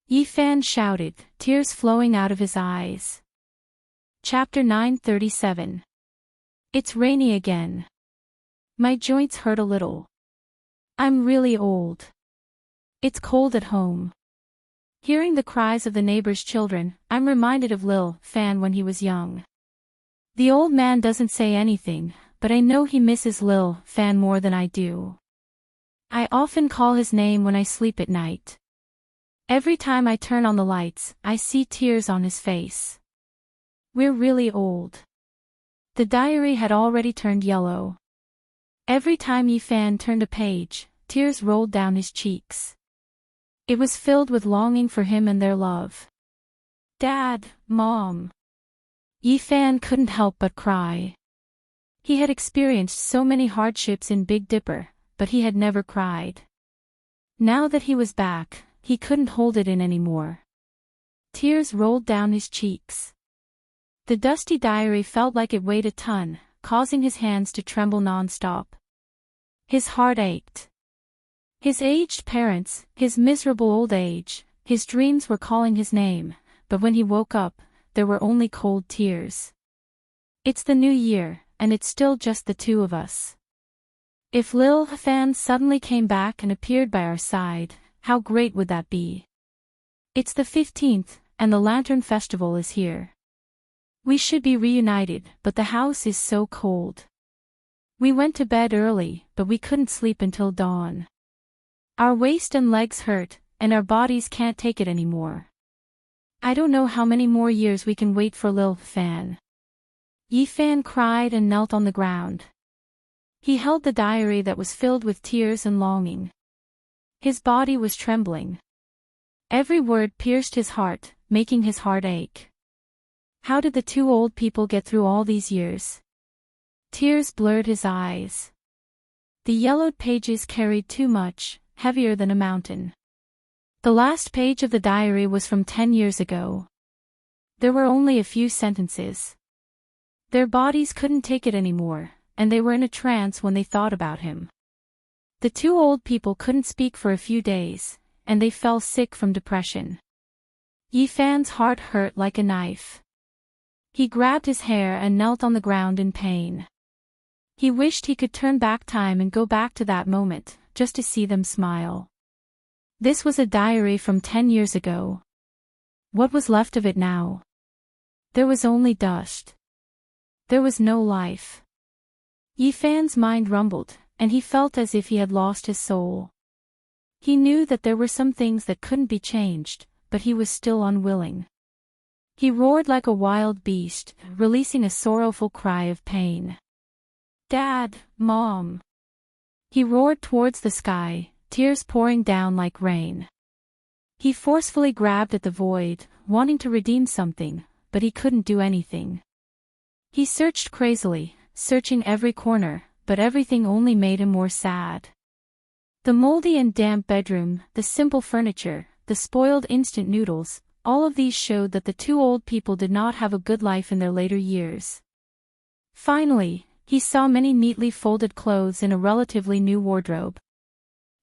Speaker 1: Yi-Fan shouted, tears flowing out of his eyes. Chapter 937. It's rainy again. My joints hurt a little. I'm really old. It's cold at home. Hearing the cries of the neighbors' children, I'm reminded of Lil Fan when he was young. The old man doesn't say anything, but I know he misses Lil Fan more than I do. I often call his name when I sleep at night. Every time I turn on the lights, I see tears on his face. We're really old. The diary had already turned yellow. Every time Yi-Fan turned a page, tears rolled down his cheeks. It was filled with longing for him and their love. Dad, Mom. Yi-Fan couldn't help but cry. He had experienced so many hardships in Big Dipper, but he had never cried. Now that he was back, he couldn't hold it in anymore. Tears rolled down his cheeks. The dusty diary felt like it weighed a ton, causing his hands to tremble non-stop. His heart ached. His aged parents, his miserable old age, his dreams were calling his name, but when he woke up, there were only cold tears. It's the new year, and it's still just the two of us. If Lil Fan suddenly came back and appeared by our side, how great would that be? It's the 15th, and the Lantern Festival is here. We should be reunited, but the house is so cold. We went to bed early, but we couldn't sleep until dawn. Our waist and legs hurt, and our bodies can't take it anymore. I don't know how many more years we can wait for Lil Fan. Yi-Fan cried and knelt on the ground. He held the diary that was filled with tears and longing. His body was trembling. Every word pierced his heart, making his heart ache. How did the two old people get through all these years? Tears blurred his eyes. The yellowed pages carried too much, heavier than a mountain. The last page of the diary was from 10 years ago. There were only a few sentences. Their bodies couldn't take it anymore, and they were in a trance when they thought about him. The two old people couldn't speak for a few days, and they fell sick from depression. Yi-Fan's heart hurt like a knife. He grabbed his hair and knelt on the ground in pain. He wished he could turn back time and go back to that moment, just to see them smile. This was a diary from 10 years ago. What was left of it now? There was only dust. There was no life. Yi-Fan's mind rumbled, and he felt as if he had lost his soul. He knew that there were some things that couldn't be changed, but he was still unwilling. He roared like a wild beast, releasing a sorrowful cry of pain. Dad, Mom. He roared towards the sky, tears pouring down like rain. He forcefully grabbed at the void, wanting to redeem something, but he couldn't do anything. He searched crazily, searching every corner, but everything only made him more sad. The moldy and damp bedroom, the simple furniture, the spoiled instant noodles, all of these showed that the two old people did not have a good life in their later years. Finally, he saw many neatly folded clothes in a relatively new wardrobe.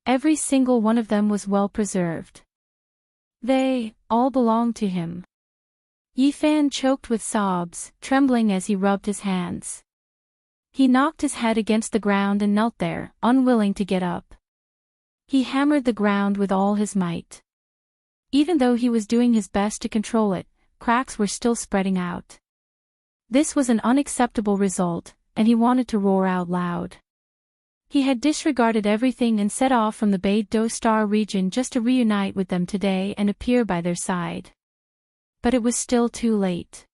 Speaker 1: Every single one of them was well preserved. They all belonged to him. Yi-Fan choked with sobs, trembling as he rubbed his hands. He knocked his head against the ground and knelt there, unwilling to get up. He hammered the ground with all his might. Even though he was doing his best to control it, cracks were still spreading out. This was an unacceptable result, and he wanted to roar out loud. He had disregarded everything and set off from the Beidou Star region just to reunite with them today and appear by their side. But it was still too late.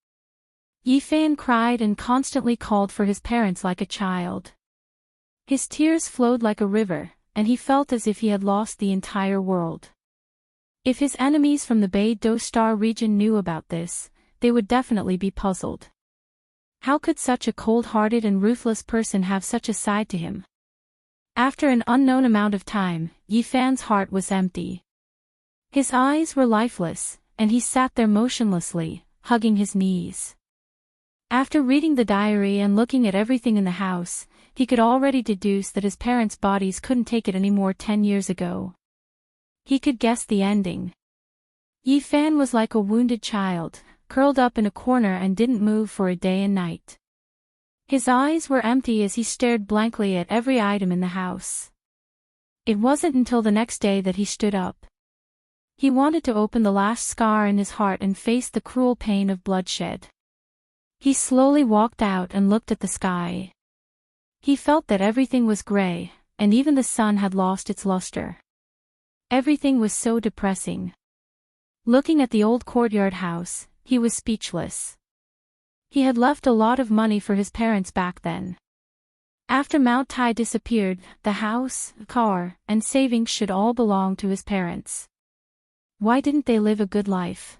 Speaker 1: Yifan cried and constantly called for his parents like a child. His tears flowed like a river, and he felt as if he had lost the entire world. If his enemies from the Beidou Star region knew about this, they would definitely be puzzled. How could such a cold-hearted and ruthless person have such a side to him? After an unknown amount of time, Yifan's heart was empty. His eyes were lifeless, and he sat there motionlessly, hugging his knees. After reading the diary and looking at everything in the house, he could already deduce that his parents' bodies couldn't take it anymore 10 years ago. He could guess the ending. Yifan was like a wounded child, curled up in a corner and didn't move for a day and night. His eyes were empty as he stared blankly at every item in the house. It wasn't until the next day that he stood up. He wanted to open the last scar in his heart and face the cruel pain of bloodshed. He slowly walked out and looked at the sky. He felt that everything was gray, and even the sun had lost its luster. Everything was so depressing. Looking at the old courtyard house, he was speechless. He had left a lot of money for his parents back then. After Mount Tai disappeared, the house, car, and savings should all belong to his parents. Why didn't they live a good life?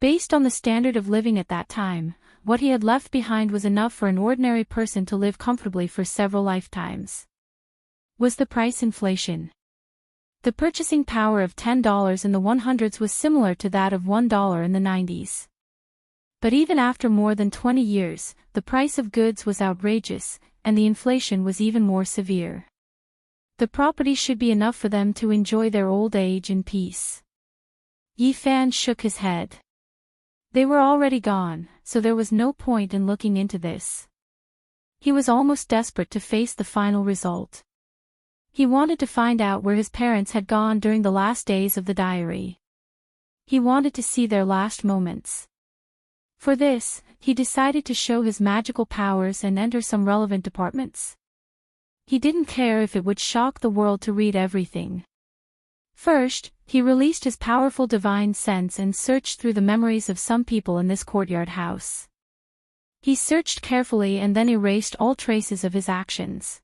Speaker 1: Based on the standard of living at that time, what he had left behind was enough for an ordinary person to live comfortably for several lifetimes. Was the price inflation? The purchasing power of $10 in the 100s was similar to that of $1 in the 90s. But even after more than 20 years, the price of goods was outrageous, and the inflation was even more severe. The property should be enough for them to enjoy their old age in peace. Yifan shook his head. They were already gone, so there was no point in looking into this. He was almost desperate to face the final result. He wanted to find out where his parents had gone during the last days of the diary. He wanted to see their last moments. For this, he decided to show his magical powers and enter some relevant departments. He didn't care if it would shock the world to read everything. First, he released his powerful divine sense and searched through the memories of some people in this courtyard house. He searched carefully and then erased all traces of his actions.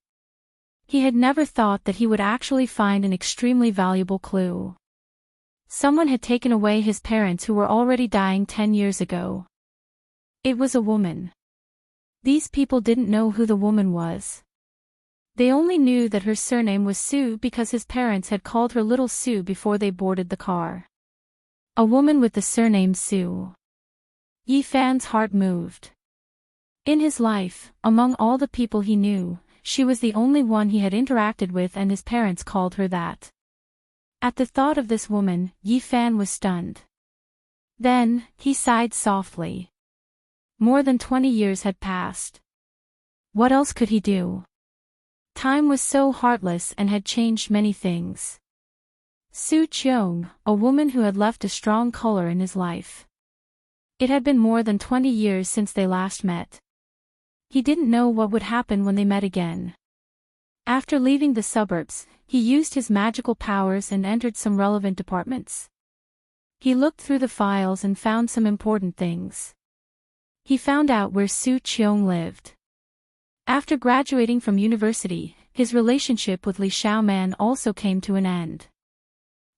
Speaker 1: He had never thought that he would actually find an extremely valuable clue. Someone had taken away his parents who were already dying 10 years ago. It was a woman. These people didn't know who the woman was. They only knew that her surname was Sue because his parents had called her Little Sue before they boarded the car. A woman with the surname Sue. Yifan's heart moved. In his life, among all the people he knew, she was the only one he had interacted with, and his parents called her that. At the thought of this woman, Yifan was stunned. Then, he sighed softly. More than 20 years had passed. What else could he do? Time was so heartless and had changed many things. Su Cheong, a woman who had left a strong color in his life. It had been more than 20 years since they last met. He didn't know what would happen when they met again. After leaving the suburbs, he used his magical powers and entered some relevant departments. He looked through the files and found some important things. He found out where Su Cheong lived. After graduating from university, his relationship with Li Xiaoman also came to an end.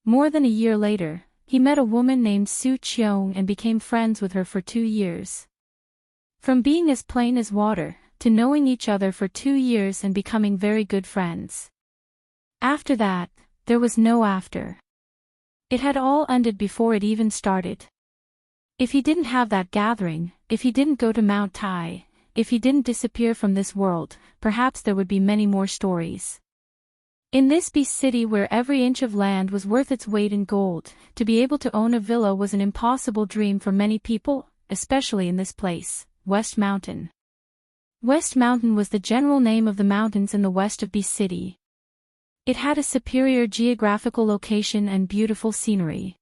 Speaker 1: More than a year later, he met a woman named Su Cheong and became friends with her for 2 years. From being as plain as water, to knowing each other for 2 years and becoming very good friends. After that, there was no after. It had all ended before it even started. If he didn't have that gathering, if he didn't go to Mount Tai, if he didn't disappear from this world, perhaps there would be many more stories. In this beast city where every inch of land was worth its weight in gold, to be able to own a villa was an impossible dream for many people, especially in this place, West Mountain. West Mountain was the general name of the mountains in the west of Beast City. It had a superior geographical location and beautiful scenery.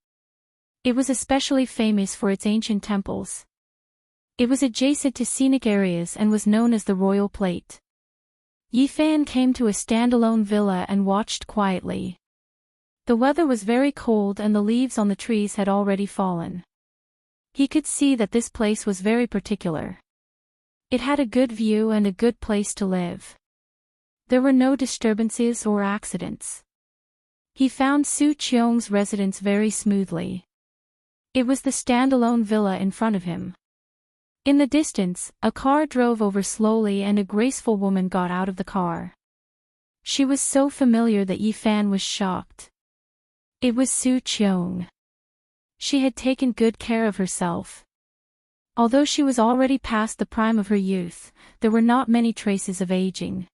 Speaker 1: It was especially famous for its ancient temples. It was adjacent to scenic areas and was known as the Royal Plate. Yifan came to a standalone villa and watched quietly. The weather was very cold and the leaves on the trees had already fallen. He could see that this place was very particular. It had a good view and a good place to live. There were no disturbances or accidents. He found Su Qiong's residence very smoothly. It was the standalone villa in front of him. In the distance, a car drove over slowly and a graceful woman got out of the car. She was so familiar that Yi Fan was shocked. It was Su Qiong. She had taken good care of herself. Although she was already past the prime of her youth, there were not many traces of aging.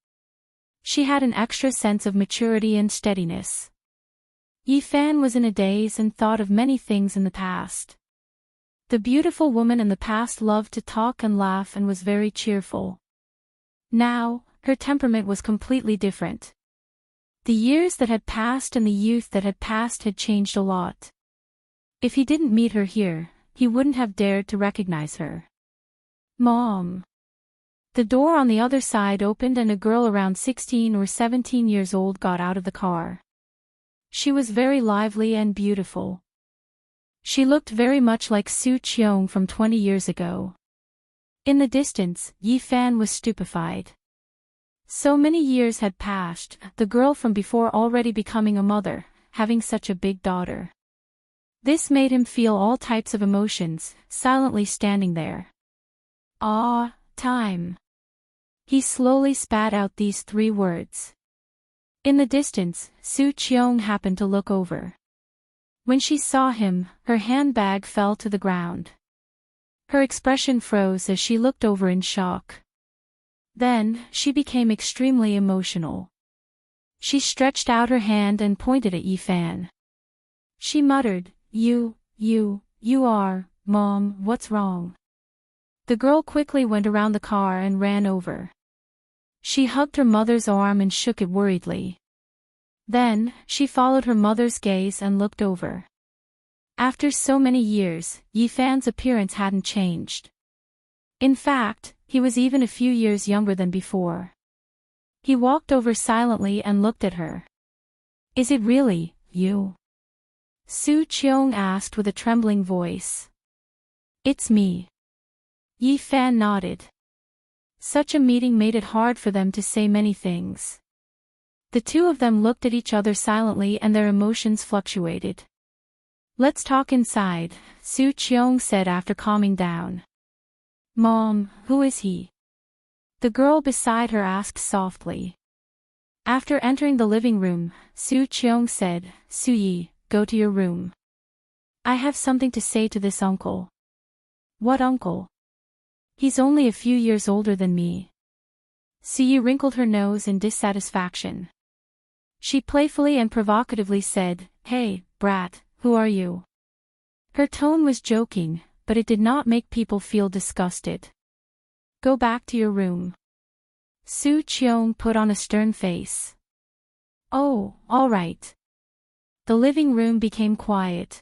Speaker 1: She had an extra sense of maturity and steadiness. Yi Fan was in a daze and thought of many things in the past. The beautiful woman in the past loved to talk and laugh and was very cheerful. Now, her temperament was completely different. The years that had passed and the youth that had passed had changed a lot. If he didn't meet her here, he wouldn't have dared to recognize her. Mom. The door on the other side opened and a girl around 16 or 17 years old got out of the car. She was very lively and beautiful. She looked very much like Su Qiong from 20 years ago. In the distance, Yi Fan was stupefied. So many years had passed, the girl from before already becoming a mother, having such a big daughter. This made him feel all types of emotions, silently standing there. Ah, time. He slowly spat out these 3 words. In the distance, Su Qiong happened to look over. When she saw him, her handbag fell to the ground. Her expression froze as she looked over in shock. Then, she became extremely emotional. She stretched out her hand and pointed at Yi Fan. She muttered, You are, Mom, what's wrong? The girl quickly went around the car and ran over. She hugged her mother's arm and shook it worriedly. Then, she followed her mother's gaze and looked over. After so many years, Yi Fan's appearance hadn't changed. In fact, he was even a few years younger than before. He walked over silently and looked at her. Is it really, you? Su Qiong asked with a trembling voice. It's me. Yi Fan nodded. Such a meeting made it hard for them to say many things. The two of them looked at each other silently and their emotions fluctuated. Let's talk inside, Su Qiong said after calming down. Mom, who is he? The girl beside her asked softly. After entering the living room, Su Qiong said, Su Yi, go to your room. I have something to say to this uncle. What uncle? He's only a few years older than me. Su Yi wrinkled her nose in dissatisfaction. She playfully and provocatively said, Hey, brat, who are you? Her tone was joking, but it did not make people feel disgusted. Go back to your room. Su Qiong put on a stern face. Oh, all right. The living room became quiet.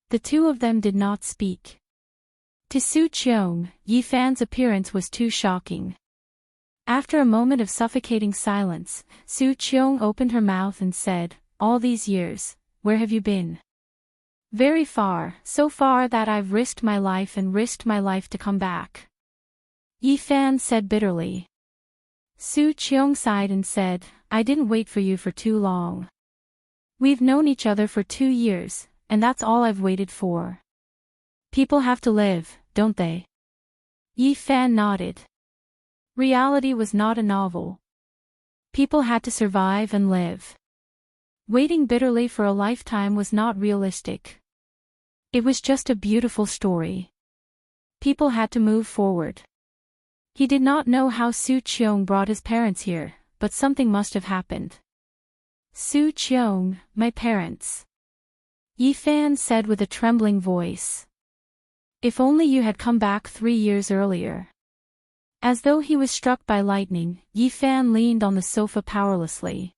Speaker 1: The two of them did not speak. To Su Qiong, Yi Fan's appearance was too shocking. After a moment of suffocating silence, Su Qiong opened her mouth and said, All these years, where have you been? Very far, so far that I've risked my life and risked my life to come back. Yi Fan said bitterly. Su Qiong sighed and said, I didn't wait for you for too long. We've known each other for 2 years, and that's all I've waited for. People have to live, don't they? Yi Fan nodded. Reality was not a novel. People had to survive and live. Waiting bitterly for a lifetime was not realistic. It was just a beautiful story. People had to move forward. He did not know how Su Qiong brought his parents here, but something must have happened. Su Qiong, my parents. Yi Fan said with a trembling voice. If only you had come back 3 years earlier. As though he was struck by lightning, Yi Fan leaned on the sofa powerlessly.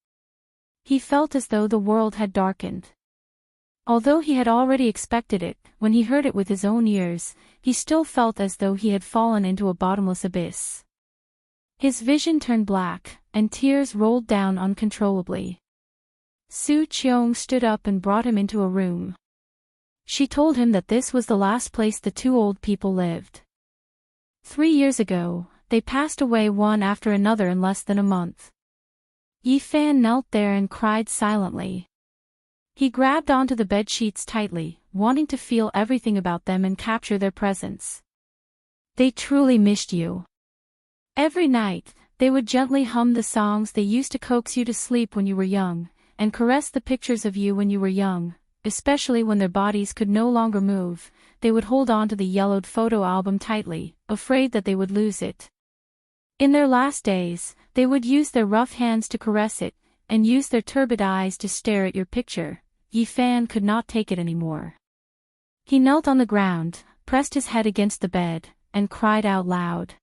Speaker 1: He felt as though the world had darkened. Although he had already expected it, when he heard it with his own ears, he still felt as though he had fallen into a bottomless abyss. His vision turned black, and tears rolled down uncontrollably. Su Qiong stood up and brought him into a room. She told him that this was the last place the two old people lived. 3 years ago, they passed away one after another in less than a month. Yifan knelt there and cried silently. He grabbed onto the bedsheets tightly, wanting to feel everything about them and capture their presence. They truly missed you. Every night, they would gently hum the songs they used to coax you to sleep when you were young, and caress the pictures of you when you were young, especially when their bodies could no longer move. They would hold on to the yellowed photo album tightly, afraid that they would lose it. In their last days, they would use their rough hands to caress it, and use their turbid eyes to stare at your picture. Yifan could not take it anymore. He knelt on the ground, pressed his head against the bed, and cried out loud.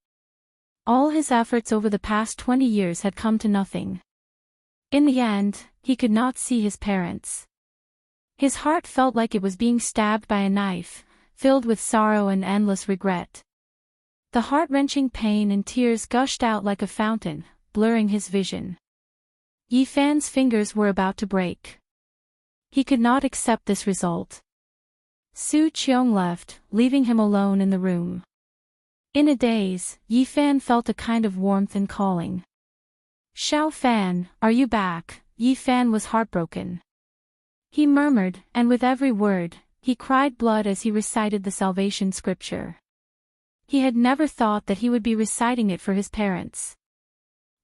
Speaker 1: All his efforts over the past 20 years had come to nothing. In the end, he could not see his parents. His heart felt like it was being stabbed by a knife, filled with sorrow and endless regret. The heart-wrenching pain and tears gushed out like a fountain, blurring his vision. Yifan's fingers were about to break. He could not accept this result. Su Qiong left, leaving him alone in the room. In a daze, Yifan felt a kind of warmth and calling. Xiao Fan, are you back? Yifan was heartbroken. He murmured, and with every word, he cried blood as he recited the salvation scripture. He had never thought that he would be reciting it for his parents.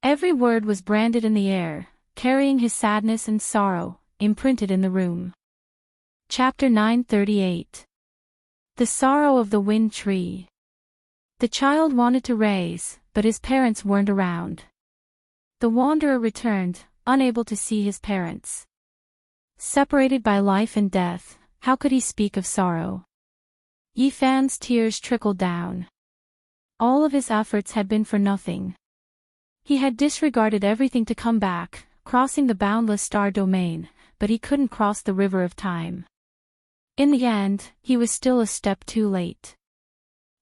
Speaker 1: Every word was branded in the air, carrying his sadness and sorrow, imprinted in the room. Chapter 938. The Sorrow of the Wind Tree. The child wanted to raise, but his parents weren't around. The wanderer returned, unable to see his parents. Separated by life and death, how could he speak of sorrow? Yifan's tears trickled down. All of his efforts had been for nothing. He had disregarded everything to come back, crossing the boundless star domain, but he couldn't cross the river of time. In the end, he was still a step too late.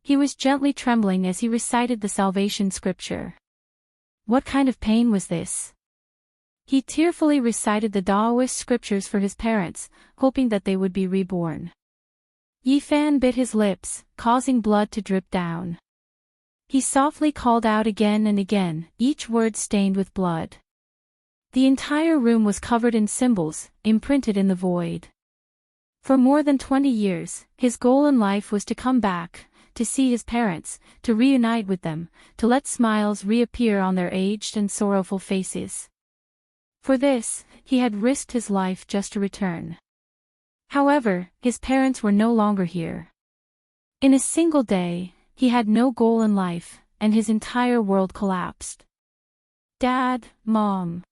Speaker 1: He was gently trembling as he recited the salvation scripture. What kind of pain was this? He tearfully recited the Taoist scriptures for his parents, hoping that they would be reborn. Yifan bit his lips, causing blood to drip down. He softly called out again and again, each word stained with blood. The entire room was covered in symbols, imprinted in the void. For more than 20 years, his goal in life was to come back, to see his parents, to reunite with them, to let smiles reappear on their aged and sorrowful faces. For this, he had risked his life just to return. However, his parents were no longer here. In a single day, he had no goal in life, and his entire world collapsed. Dad, Mom.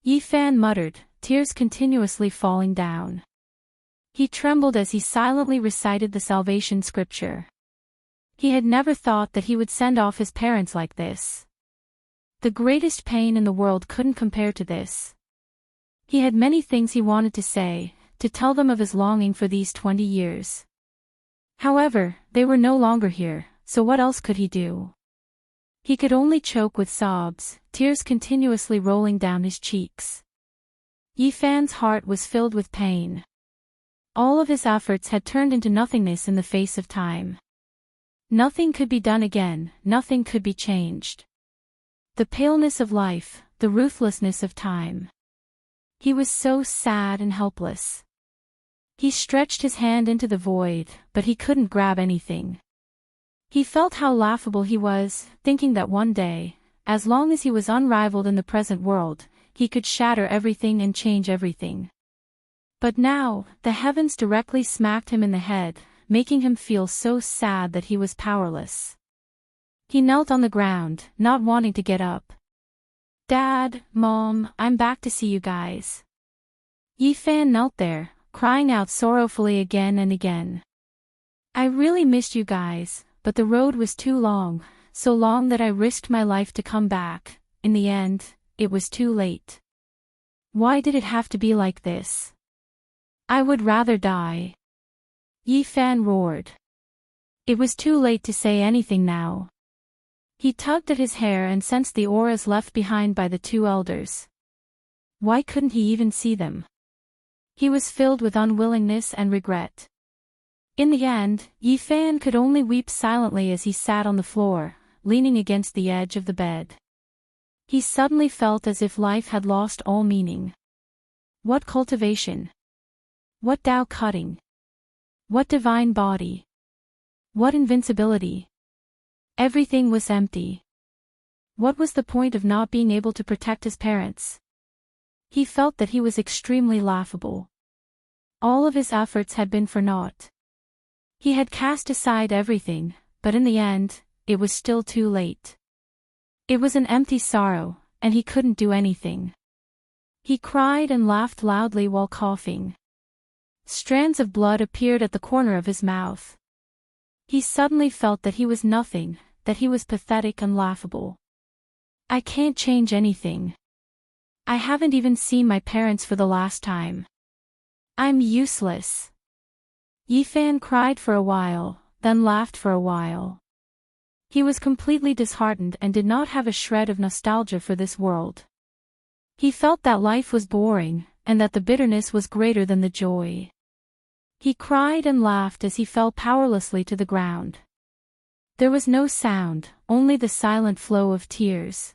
Speaker 1: Yifan muttered, tears continuously falling down. He trembled as he silently recited the salvation scripture. He had never thought that he would send off his parents like this. The greatest pain in the world couldn't compare to this. He had many things he wanted to say, to tell them of his longing for these 20 years. However, they were no longer here, so what else could he do? He could only choke with sobs, tears continuously rolling down his cheeks. Yifan's heart was filled with pain. All of his efforts had turned into nothingness in the face of time. Nothing could be done again, nothing could be changed. The paleness of life, the ruthlessness of time. He was so sad and helpless. He stretched his hand into the void, but he couldn't grab anything. He felt how laughable he was, thinking that one day, as long as he was unrivaled in the present world, he could shatter everything and change everything. But now, the heavens directly smacked him in the head, making him feel so sad that he was powerless. He knelt on the ground, not wanting to get up. Dad, Mom, I'm back to see you guys. Yifan knelt there, crying out sorrowfully again and again. I really missed you guys, but the road was too long, so long that I risked my life to come back. In the end, it was too late. Why did it have to be like this? I would rather die. Yifan roared. It was too late to say anything now. He tugged at his hair and sensed the auras left behind by the two elders. Why couldn't he even see them? He was filled with unwillingness and regret. In the end, Yifan could only weep silently as he sat on the floor, leaning against the edge of the bed. He suddenly felt as if life had lost all meaning. What cultivation? What Tao cutting? What divine body? What invincibility? Everything was empty. What was the point of not being able to protect his parents? He felt that he was extremely laughable. All of his efforts had been for naught. He had cast aside everything, but in the end, it was still too late. It was an empty sorrow, and he couldn't do anything. He cried and laughed loudly while coughing. Strands of blood appeared at the corner of his mouth. He suddenly felt that he was nothing, that he was pathetic and laughable. I can't change anything. I haven't even seen my parents for the last time. I'm useless. Yifan cried for a while, then laughed for a while. He was completely disheartened and did not have a shred of nostalgia for this world. He felt that life was boring, and that the bitterness was greater than the joy. He cried and laughed as he fell powerlessly to the ground. There was no sound, only the silent flow of tears.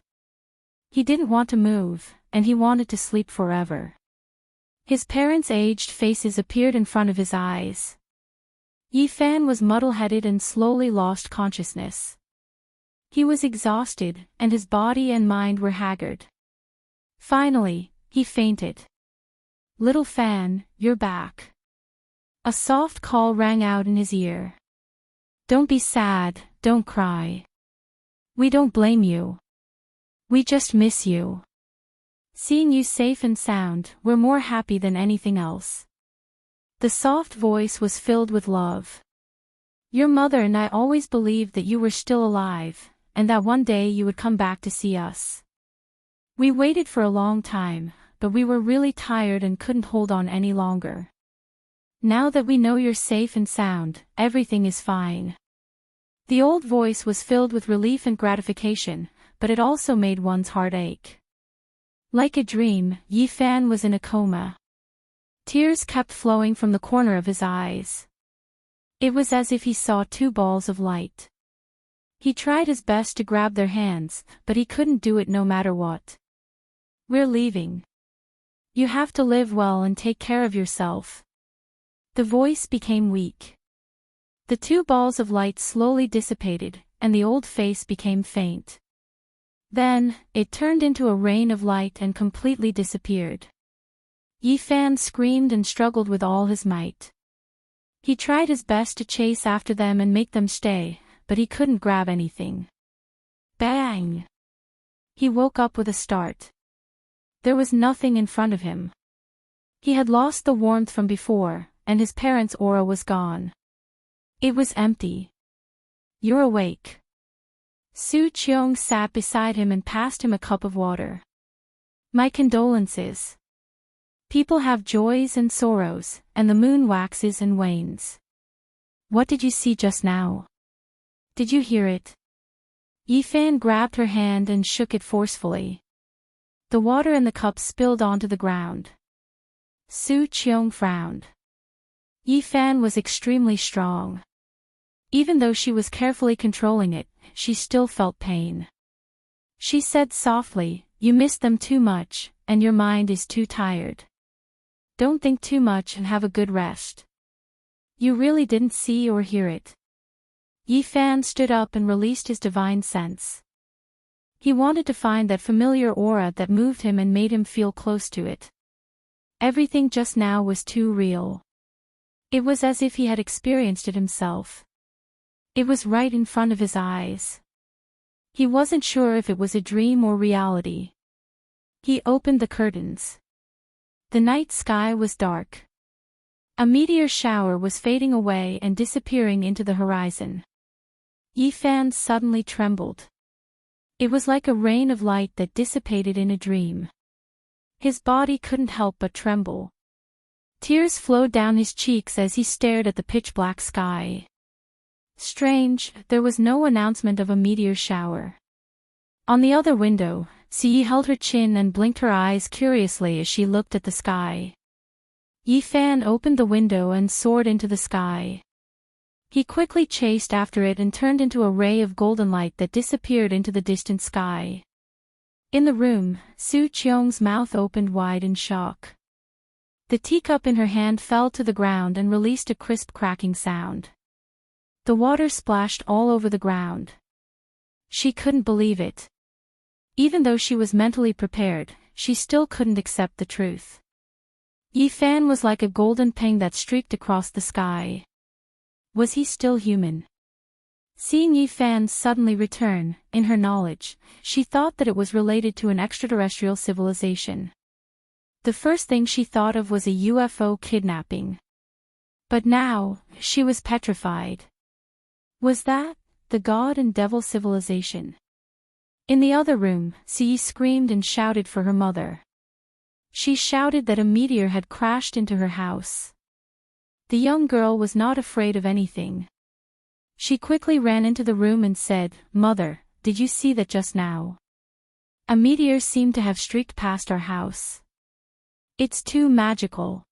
Speaker 1: He didn't want to move, and he wanted to sleep forever. His parents' aged faces appeared in front of his eyes. Yifan was muddle-headed and slowly lost consciousness. He was exhausted, and his body and mind were haggard. Finally, he fainted. "Little Fan, you're back." A soft call rang out in his ear. "Don't be sad, don't cry. We don't blame you. We just miss you. Seeing you safe and sound, we're more happy than anything else." The soft voice was filled with love. "Your mother and I always believed that you were still alive, and that one day you would come back to see us. We waited for a long time, but we were really tired and couldn't hold on any longer. Now that we know you're safe and sound, everything is fine." The old voice was filled with relief and gratification, but it also made one's heart ache. Like a dream, Yifan was in a coma. Tears kept flowing from the corner of his eyes. It was as if he saw two balls of light. He tried his best to grab their hands, but he couldn't do it no matter what. "We're leaving. You have to live well and take care of yourself." The voice became weak. The two balls of light slowly dissipated, and the old face became faint. Then, it turned into a rain of light and completely disappeared. Yifan screamed and struggled with all his might. He tried his best to chase after them and make them stay, but he couldn't grab anything. Bang! He woke up with a start. There was nothing in front of him. He had lost the warmth from before, and his parents' aura was gone. It was empty. "You're awake." Su Qiong sat beside him and passed him a cup of water. "My condolences. People have joys and sorrows, and the moon waxes and wanes. What did you see just now? Did you hear it?" Yifan grabbed her hand and shook it forcefully. The water in the cup spilled onto the ground. Su Qiong frowned. Yifan was extremely strong. Even though she was carefully controlling it, she still felt pain. She said softly, "You miss them too much, and your mind is too tired. Don't think too much and have a good rest." "You really didn't see or hear it." Yifan stood up and released his divine sense. He wanted to find that familiar aura that moved him and made him feel close to it. Everything just now was too real. It was as if he had experienced it himself. It was right in front of his eyes. He wasn't sure if it was a dream or reality. He opened the curtains. The night sky was dark. A meteor shower was fading away and disappearing into the horizon. Yifan suddenly trembled. It was like a rain of light that dissipated in a dream. His body couldn't help but tremble. Tears flowed down his cheeks as he stared at the pitch-black sky. Strange, there was no announcement of a meteor shower. On the other window, Ziyi held her chin and blinked her eyes curiously as she looked at the sky. Yifan opened the window and soared into the sky. He quickly chased after it and turned into a ray of golden light that disappeared into the distant sky. In the room, Su Qiong's mouth opened wide in shock. The teacup in her hand fell to the ground and released a crisp cracking sound. The water splashed all over the ground. She couldn't believe it. Even though she was mentally prepared, she still couldn't accept the truth. Yi Fan was like a golden ping that streaked across the sky. Was he still human? Seeing Yi Fan suddenly return, in her knowledge, she thought that it was related to an extraterrestrial civilization. The first thing she thought of was a UFO kidnapping. But now, she was petrified. Was that the god and devil civilization? In the other room, Yi screamed and shouted for her mother. She shouted that a meteor had crashed into her house. The young girl was not afraid of anything. She quickly ran into the room and said, "Mother, did you see that just now? A meteor seemed to have streaked past our house. It's too magical."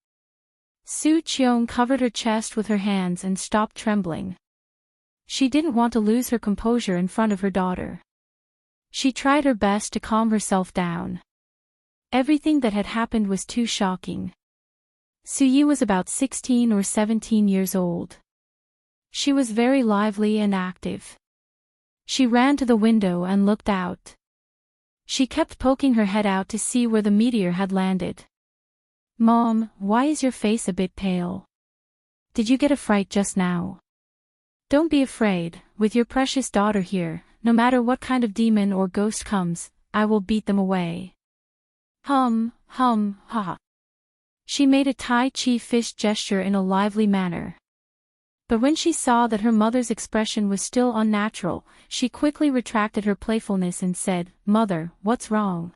Speaker 1: Su Qiong covered her chest with her hands and stopped trembling. She didn't want to lose her composure in front of her daughter. She tried her best to calm herself down. Everything that had happened was too shocking. Su Yi was about 16 or 17 years old. She was very lively and active. She ran to the window and looked out. She kept poking her head out to see where the meteor had landed. "Mom, why is your face a bit pale? Did you get a fright just now?" "Don't be afraid, with your precious daughter here, no matter what kind of demon or ghost comes, I will beat them away." Ha. She made a Tai Chi fist gesture in a lively manner. But when she saw that her mother's expression was still unnatural, she quickly retracted her playfulness and said, "Mother, what's wrong?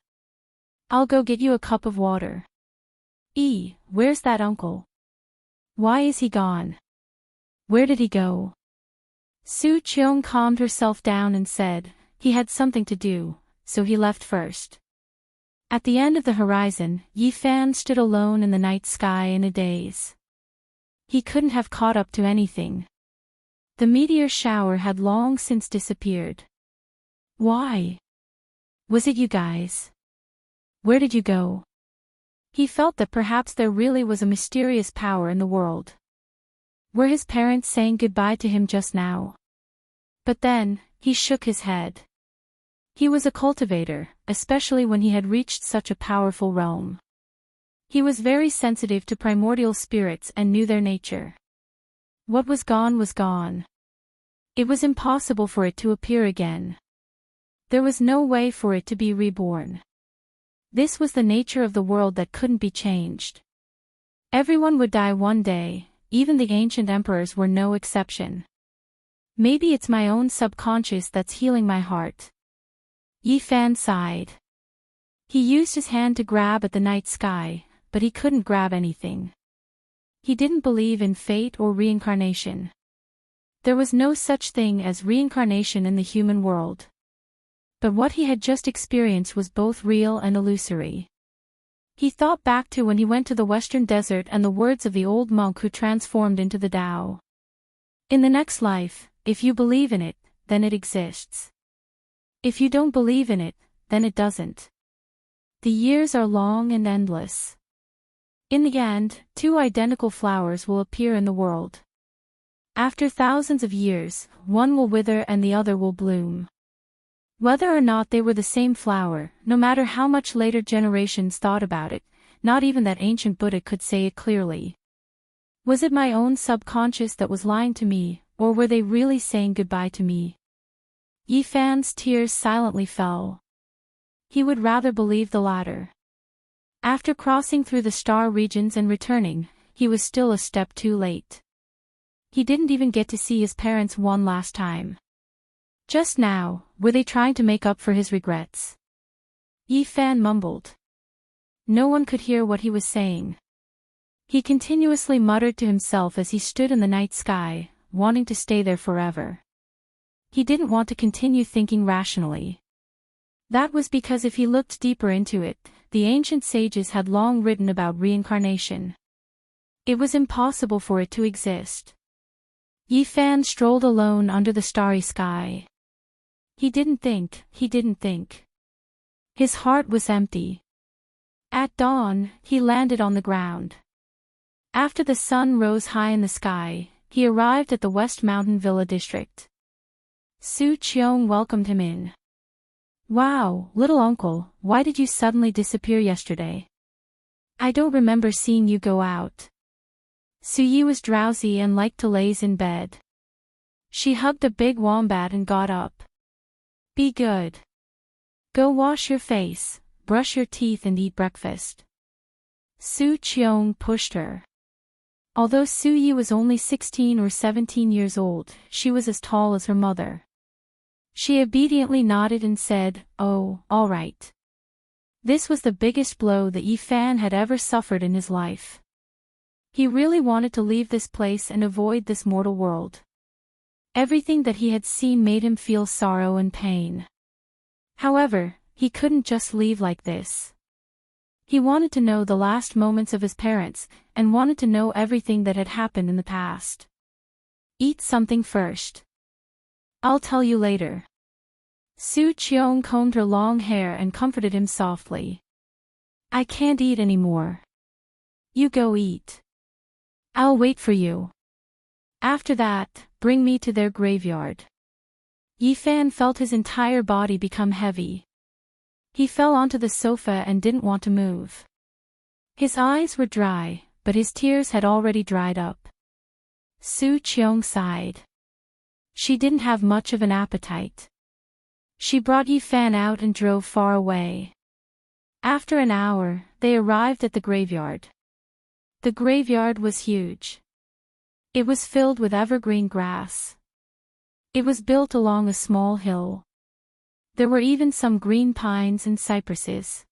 Speaker 1: I'll go get you a cup of water." Where's that uncle? Why is he gone? Where did he go?" Su Qiong calmed herself down and said, "He had something to do, so he left first." At the end of the horizon, Yi Fan stood alone in the night sky in a daze. He couldn't have caught up to anything. The meteor shower had long since disappeared. Why? Was it you guys? Where did you go? He felt that perhaps there really was a mysterious power in the world. Were his parents saying goodbye to him just now? But then, he shook his head. He was a cultivator, especially when he had reached such a powerful realm. He was very sensitive to primordial spirits and knew their nature. What was gone was gone. It was impossible for it to appear again. There was no way for it to be reborn. This was the nature of the world that couldn't be changed. Everyone would die one day, even the ancient emperors were no exception. Maybe it's my own subconscious that's healing my heart. Yi Fan sighed. He used his hand to grab at the night sky, but he couldn't grab anything. He didn't believe in fate or reincarnation. There was no such thing as reincarnation in the human world. But what he had just experienced was both real and illusory. He thought back to when he went to the Western Desert and the words of the old monk who transformed into the Tao. In the next life, if you believe in it, then it exists. If you don't believe in it, then it doesn't. The years are long and endless. In the end, two identical flowers will appear in the world. After thousands of years, one will wither and the other will bloom. Whether or not they were the same flower, no matter how much later generations thought about it, not even that ancient Buddha could say it clearly. Was it my own subconscious that was lying to me, or were they really saying goodbye to me? Yi Fan's tears silently fell. He would rather believe the latter. After crossing through the star regions and returning, he was still a step too late. He didn't even get to see his parents one last time. Just now, were they trying to make up for his regrets? Yi Fan mumbled. No one could hear what he was saying. He continuously muttered to himself as he stood in the night sky, wanting to stay there forever. He didn't want to continue thinking rationally. That was because if he looked deeper into it, the ancient sages had long written about reincarnation. It was impossible for it to exist. Yi Fan strolled alone under the starry sky. He didn't think. His heart was empty. At dawn, he landed on the ground. After the sun rose high in the sky, he arrived at the West Mountain Villa district. Su Qiong welcomed him in. Wow, little uncle, why did you suddenly disappear yesterday? I don't remember seeing you go out. Su Yi was drowsy and liked to laze in bed. She hugged a big wombat and got up. Be good. Go wash your face, brush your teeth and eat breakfast. Su Qiong pushed her. Although Su Yi was only 16 or 17 years old, she was as tall as her mother. She obediently nodded and said, "Oh, all right." This was the biggest blow that Yi Fan had ever suffered in his life. He really wanted to leave this place and avoid this mortal world. Everything that he had seen made him feel sorrow and pain. However, he couldn't just leave like this. He wanted to know the last moments of his parents, and wanted to know everything that had happened in the past. Eat something first. I'll tell you later. Su Qiong combed her long hair and comforted him softly. I can't eat anymore. You go eat. I'll wait for you. After that, bring me to their graveyard. Yi Fan felt his entire body become heavy. He fell onto the sofa and didn't want to move. His eyes were dry, but his tears had already dried up. Su Qiong sighed. She didn't have much of an appetite. She brought Yi Fan out and drove far away. After an hour, they arrived at the graveyard. The graveyard was huge. It was filled with evergreen grass. It was built along a small hill. There were even some green pines and cypresses.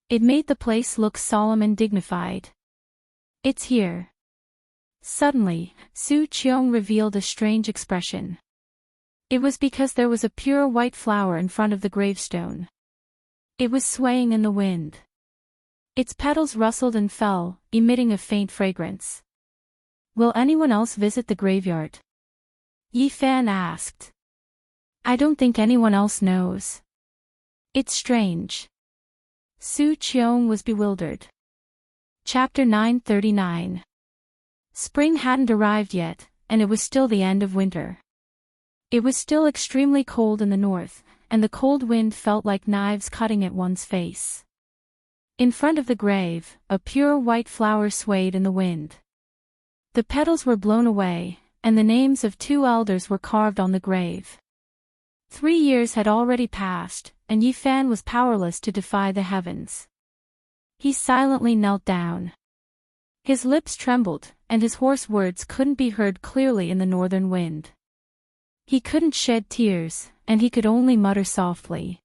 Speaker 1: It made the place look solemn and dignified. It's here. Suddenly, Su Qiong revealed a strange expression. It was because there was a pure white flower in front of the gravestone. It was swaying in the wind. Its petals rustled and fell, emitting a faint fragrance. Will anyone else visit the graveyard? Yi Fan asked. I don't think anyone else knows. It's strange. Su Qiong was bewildered. Chapter 939. Spring hadn't arrived yet, and it was still the end of winter. It was still extremely cold in the north, and the cold wind felt like knives cutting at one's face. In front of the grave, a pure white flower swayed in the wind. The petals were blown away, and the names of 2 elders were carved on the grave. 3 years had already passed, and Yi Fan was powerless to defy the heavens. He silently knelt down. His lips trembled, and his hoarse words couldn't be heard clearly in the northern wind. He couldn't shed tears, and he could only mutter softly.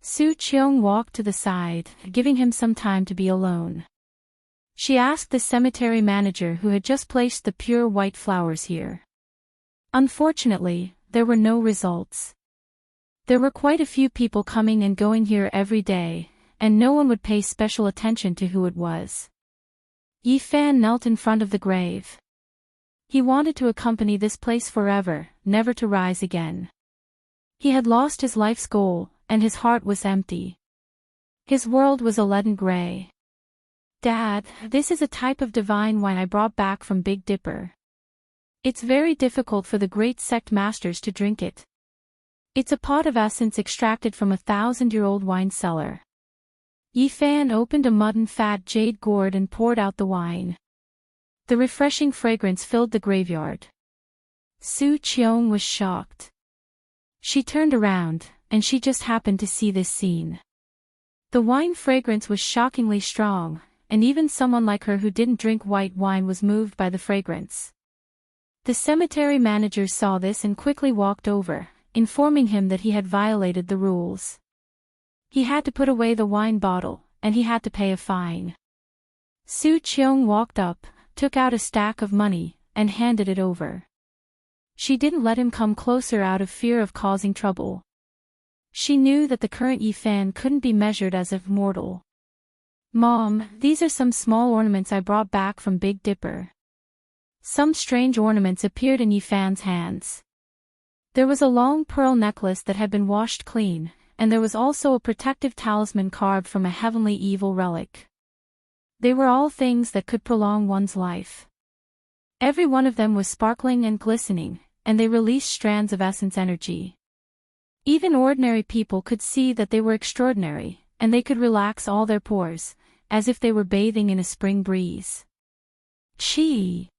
Speaker 1: Su Qiong walked to the side, giving him some time to be alone. She asked the cemetery manager who had just placed the pure white flowers here. Unfortunately, there were no results. There were quite a few people coming and going here every day, and no one would pay special attention to who it was. Yi Fan knelt in front of the grave. He wanted to accompany this place forever, never to rise again. He had lost his life's goal, and his heart was empty. His world was a leaden gray. Dad, this is a type of divine wine I brought back from Big Dipper. It's very difficult for the great sect masters to drink it. It's a pot of essence extracted from a 1,000-year-old wine cellar. Yi Fan opened a mud and fat jade gourd and poured out the wine. The refreshing fragrance filled the graveyard. Su Qiong was shocked. She turned around, and she just happened to see this scene. The wine fragrance was shockingly strong, and even someone like her who didn't drink white wine was moved by the fragrance. The cemetery manager saw this and quickly walked over, informing him that he had violated the rules. He had to put away the wine bottle, and he had to pay a fine. Su Qiong walked up, took out a stack of money, and handed it over. She didn't let him come closer out of fear of causing trouble. She knew that the current Yi Fan couldn't be measured as if mortal. Mom, these are some small ornaments I brought back from Big Dipper. Some strange ornaments appeared in Yifan's hands. There was a long pearl necklace that had been washed clean, and there was also a protective talisman carved from a heavenly evil relic. They were all things that could prolong one's life. Every one of them was sparkling and glistening, and they released strands of essence energy. Even ordinary people could see that they were extraordinary, and they could relax all their pores, as if they were bathing in a spring breeze. Chi!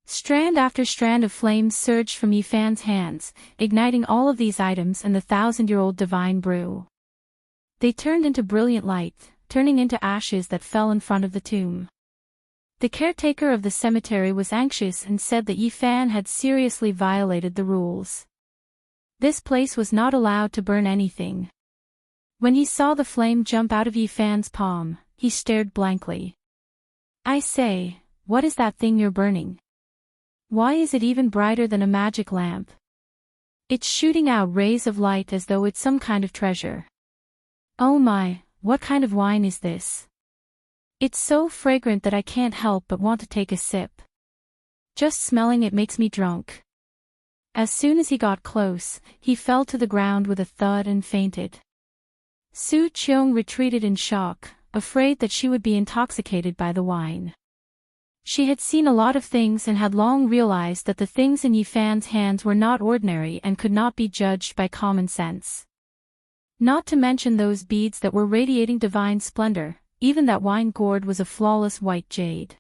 Speaker 1: Strand after strand of flames surged from Yifan's hands, igniting all of these items and the 1,000-year-old divine brew. They turned into brilliant light, turning into ashes that fell in front of the tomb. The caretaker of the cemetery was anxious and said that Yifan had seriously violated the rules. This place was not allowed to burn anything. When he saw the flame jump out of Yifan's palm, he stared blankly. "I say, what is that thing you're burning? Why is it even brighter than a magic lamp? It's shooting out rays of light as though it's some kind of treasure. Oh my, what kind of wine is this? It's so fragrant that I can't help but want to take a sip. Just smelling it makes me drunk." As soon as he got close, he fell to the ground with a thud and fainted. Su Qiong retreated in shock, afraid that she would be intoxicated by the wine. She had seen a lot of things and had long realized that the things in Yifan's hands were not ordinary and could not be judged by common sense. Not to mention those beads that were radiating divine splendor, even that wine gourd was a flawless white jade.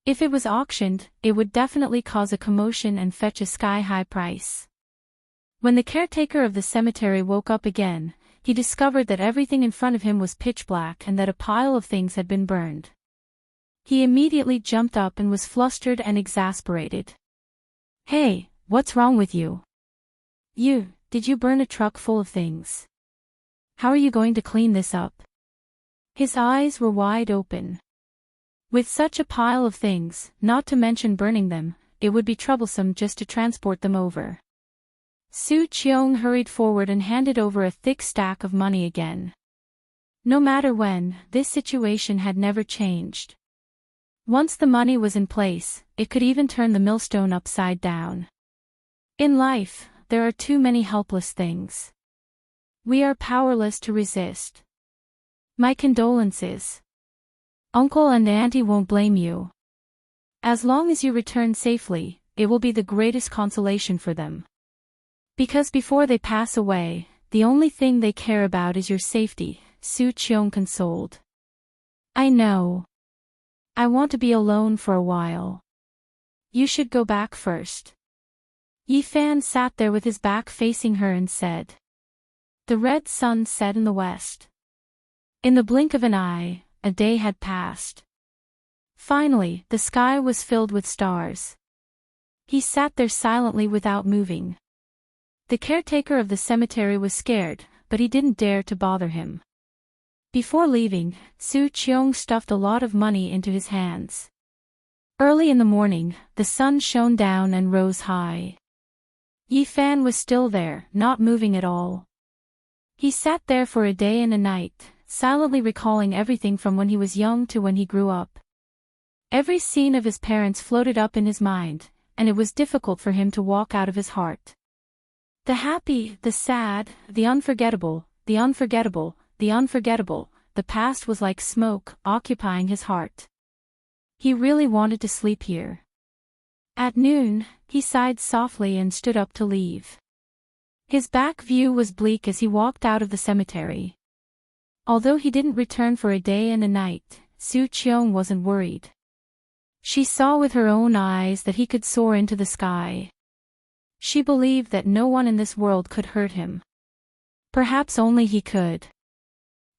Speaker 1: If it was auctioned, it would definitely cause a commotion and fetch a sky-high price. When the caretaker of the cemetery woke up again, he discovered that everything in front of him was pitch black and that a pile of things had been burned. He immediately jumped up and was flustered and exasperated. "Hey, what's wrong with you? Did you burn a truck full of things? How are you going to clean this up?" His eyes were wide open. With such a pile of things, not to mention burning them, it would be troublesome just to transport them over. Su Qiong hurried forward and handed over a thick stack of money again. No matter when, this situation had never changed. Once the money was in place, it could even turn the millstone upside down. In life, there are too many helpless things. We are powerless to resist. My condolences. Uncle and Auntie won't blame you. As long as you return safely, it will be the greatest consolation for them. Because before they pass away, the only thing they care about is your safety, Su Qiong consoled. "I know. I want to be alone for a while. You should go back first." Yifan sat there with his back facing her and said. The red sun set in the west. In the blink of an eye, a day had passed. Finally, the sky was filled with stars. He sat there silently without moving. The caretaker of the cemetery was scared, but he didn't dare to bother him. Before leaving, Su Qiong stuffed a lot of money into his hands. Early in the morning, the sun shone down and rose high. Yifan was still there, not moving at all. He sat there for a day and a night, silently recalling everything from when he was young to when he grew up. Every scene of his parents floated up in his mind, and it was difficult for him to walk out of his heart. The happy, the sad, the unforgettable, the unforgettable, the unforgettable, the past was like smoke, occupying his heart. He really wanted to sleep here. At noon, he sighed softly and stood up to leave. His back view was bleak as he walked out of the cemetery. Although he didn't return for a day and a night, Su Qiong wasn't worried. She saw with her own eyes that he could soar into the sky. She believed that no one in this world could hurt him. Perhaps only he could.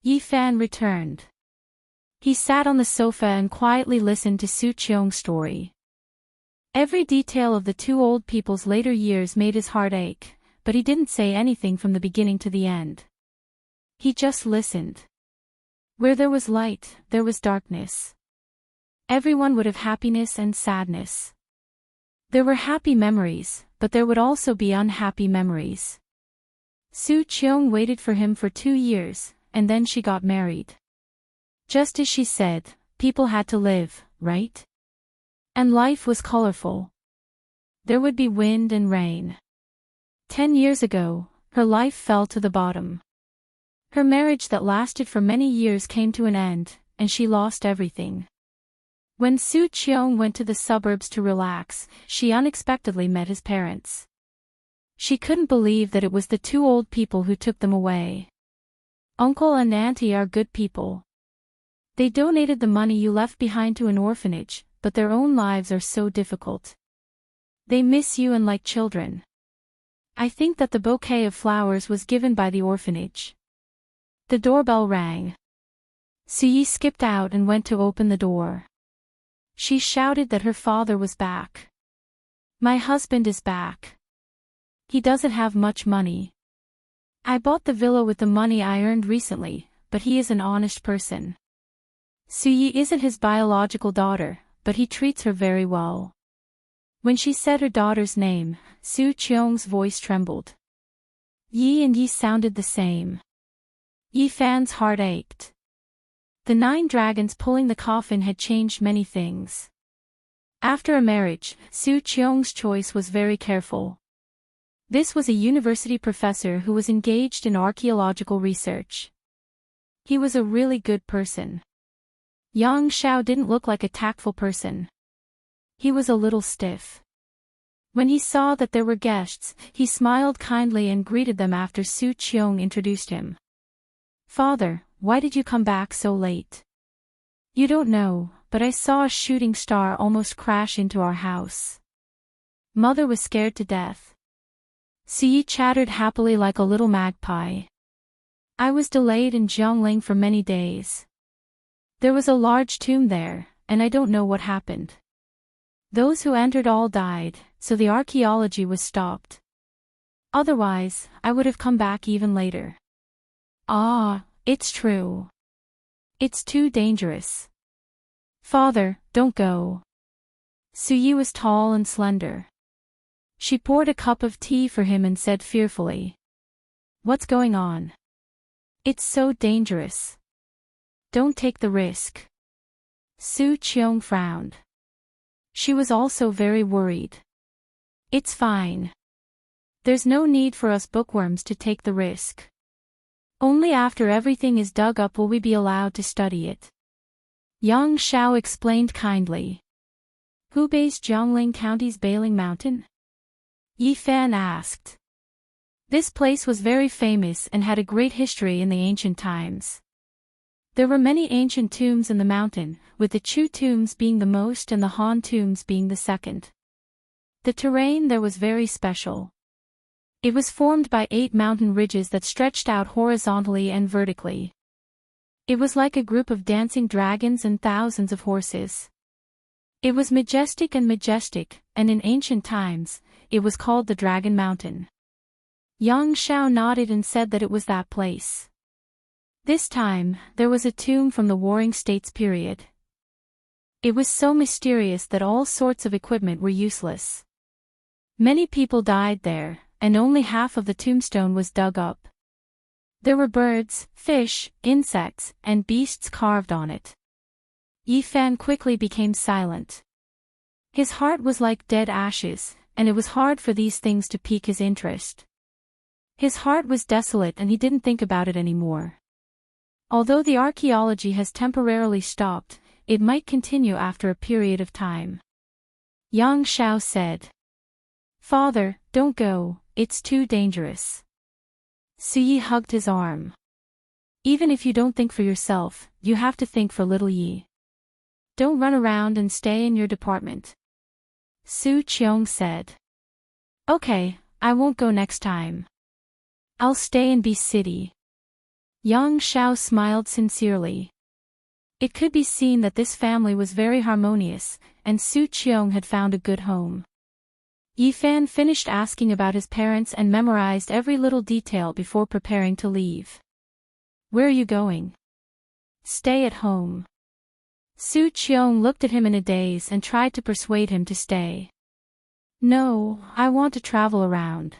Speaker 1: Yifan returned. He sat on the sofa and quietly listened to Su Qiong's story. Every detail of the two old people's later years made his heart ache, but he didn't say anything from the beginning to the end. He just listened. Where there was light, there was darkness. Everyone would have happiness and sadness. There were happy memories, but there would also be unhappy memories. Su Qiong waited for him for 2 years, and then she got married. Just as she said, people had to live, right? And life was colorful. There would be wind and rain. 10 years ago, her life fell to the bottom. Her marriage that lasted for many years came to an end, and she lost everything. When Su Cheong went to the suburbs to relax, she unexpectedly met his parents. She couldn't believe that it was the two old people who took them away. Uncle and auntie are good people. They donated the money you left behind to an orphanage, but their own lives are so difficult. They miss you and like children. I think that the bouquet of flowers was given by the orphanage. The doorbell rang. Suyi skipped out and went to open the door. She shouted that her father was back. My husband is back. He doesn't have much money. I bought the villa with the money I earned recently, but he is an honest person. Suyi isn't his biological daughter, but he treats her very well. When she said her daughter's name, Su Cheong's voice trembled. Yi and Yi sounded the same. Yi Fan's heart ached. The 9 dragons pulling the coffin had changed many things. After a marriage, Su Cheong's choice was very careful. This was a university professor who was engaged in archaeological research. He was a really good person. Yang Xiao didn't look like a tactful person. He was a little stiff. When he saw that there were guests, he smiled kindly and greeted them after Su Cheong introduced him. Father, why did you come back so late? You don't know, but I saw a shooting star almost crash into our house. Mother was scared to death. Suyi chattered happily like a little magpie. I was delayed in Jiangling for many days. There was a large tomb there, and I don't know what happened. Those who entered all died, so the archaeology was stopped. Otherwise, I would have come back even later. Ah, it's true. It's too dangerous. Father, don't go. Suyi was tall and slender. She poured a cup of tea for him and said fearfully. What's going on? It's so dangerous. Don't take the risk. Su Cheong frowned. She was also very worried. It's fine. There's no need for us bookworms to take the risk. Only after everything is dug up will we be allowed to study it. Yang Xiao explained kindly. Hubei's Jiangling County's Bailing Mountain? Yi Fan asked. This place was very famous and had a great history in the ancient times. There were many ancient tombs in the mountain, with the Chu tombs being the most and the Han tombs being the second. The terrain there was very special. It was formed by 8 mountain ridges that stretched out horizontally and vertically. It was like a group of dancing dragons and thousands of horses. It was majestic, and in ancient times, it was called the Dragon Mountain. Yang Xiao nodded and said that it was that place. This time, there was a tomb from the Warring States period. It was so mysterious that all sorts of equipment were useless. Many people died there, and only half of the tombstone was dug up. There were birds, fish, insects, and beasts carved on it. Yi Fan quickly became silent. His heart was like dead ashes, and it was hard for these things to pique his interest. His heart was desolate and he didn't think about it anymore. Although the archaeology has temporarily stopped, it might continue after a period of time. Yang Xiao said. Father, don't go, it's too dangerous. Suyi hugged his arm. Even if you don't think for yourself, you have to think for little Yi. Don't run around and stay in your department. Su Cheong said. Okay, I won't go next time. I'll stay in B City. Yang Xiao smiled sincerely. It could be seen that this family was very harmonious, and Su Cheong had found a good home. Yi Fan finished asking about his parents and memorized every little detail before preparing to leave. Where are you going? Stay at home. Su Cheong looked at him in a daze and tried to persuade him to stay. No, I want to travel around.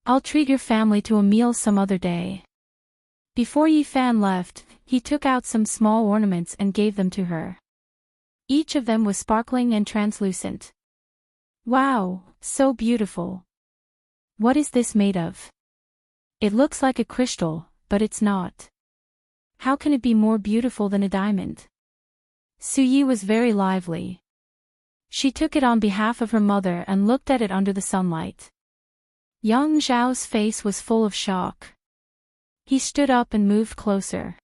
Speaker 1: I'll treat your family to a meal some other day. Before Yi Fan left, he took out some small ornaments and gave them to her. Each of them was sparkling and translucent. Wow, so beautiful. What is this made of? It looks like a crystal, but it's not. How can it be more beautiful than a diamond? Suyi was very lively. She took it on behalf of her mother and looked at it under the sunlight. Yang Zhao's face was full of shock. He stood up and moved closer.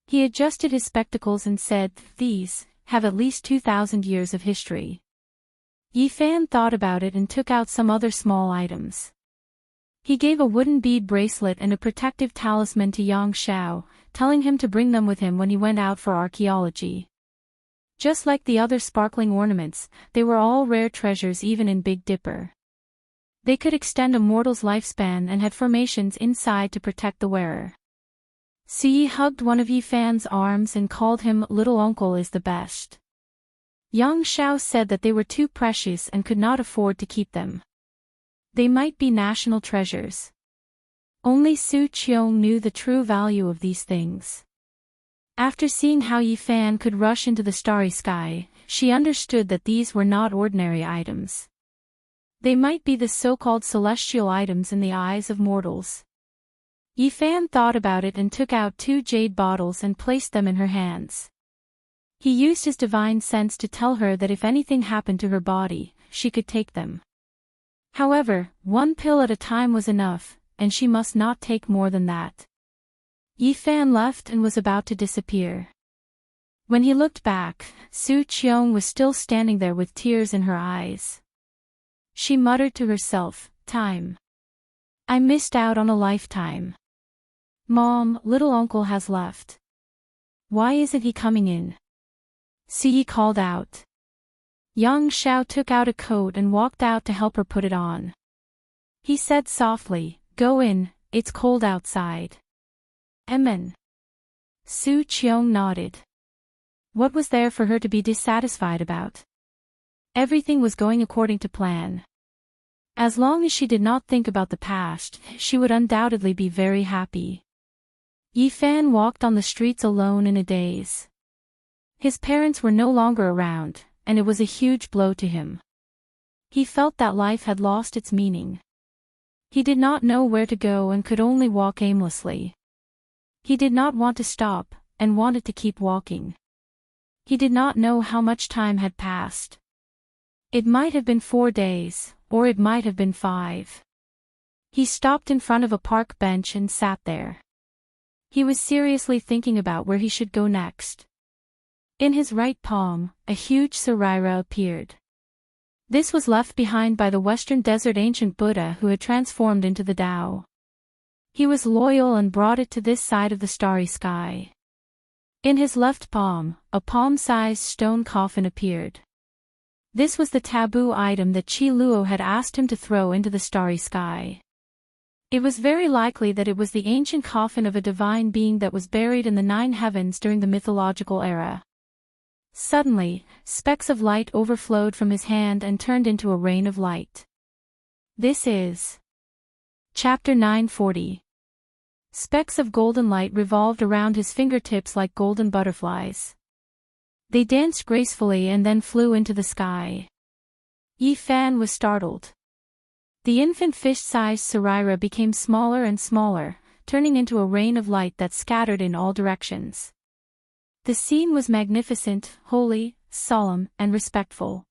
Speaker 1: He adjusted his spectacles and said, "These have at least 2,000 years of history." Yi Fan thought about it and took out some other small items. He gave a wooden bead bracelet and a protective talisman to Yang Zhao, telling him to bring them with him when he went out for archaeology. Just like the other sparkling ornaments, they were all rare treasures even in Big Dipper. They could extend a mortal's lifespan and had formations inside to protect the wearer. Suyi hugged one of Yi Fan's arms and called him "Little Uncle is the best." Yang Zhao said that they were too precious and could not afford to keep them. They might be national treasures. Only Su Qiong knew the true value of these things. After seeing how Yi Fan could rush into the starry sky, she understood that these were not ordinary items. They might be the so-called celestial items in the eyes of mortals. Yi Fan thought about it and took out 2 jade bottles and placed them in her hands. He used his divine sense to tell her that if anything happened to her body, she could take them. However, 1 pill at a time was enough, and she must not take more than that. Yi Fan left and was about to disappear. When he looked back, Su Qiong was still standing there with tears in her eyes. She muttered to herself, "Time. I missed out on a lifetime. Mom, little uncle has left. Why isn't he coming in?" Suyi called out. Yang Zhao took out a coat and walked out to help her put it on. He said softly, "Go in, it's cold outside." Amen. Su Qiong nodded. What was there for her to be dissatisfied about? Everything was going according to plan. As long as she did not think about the past, she would undoubtedly be very happy. Yi Fan walked on the streets alone in a daze. His parents were no longer around, and it was a huge blow to him. He felt that life had lost its meaning. He did not know where to go and could only walk aimlessly. He did not want to stop, and wanted to keep walking. He did not know how much time had passed. It might have been 4 days, or it might have been 5. He stopped in front of a park bench and sat there. He was seriously thinking about where he should go next. In his right palm, a huge Sarira appeared. This was left behind by the Western Desert ancient Buddha who had transformed into the Tao. He was loyal and brought it to this side of the starry sky. In his left palm, a palm-sized stone coffin appeared. This was the taboo item that Qi Luo had asked him to throw into the starry sky. It was very likely that it was the ancient coffin of a divine being that was buried in the 9 heavens during the mythological era. Suddenly, specks of light overflowed from his hand and turned into a rain of light. This is Chapter 940. Specks of golden light revolved around his fingertips like golden butterflies. They danced gracefully and then flew into the sky. Yi Fan was startled. The infant fish-sized Sarira became smaller and smaller, turning into a rain of light that scattered in all directions. The scene was magnificent, holy, solemn, and respectful.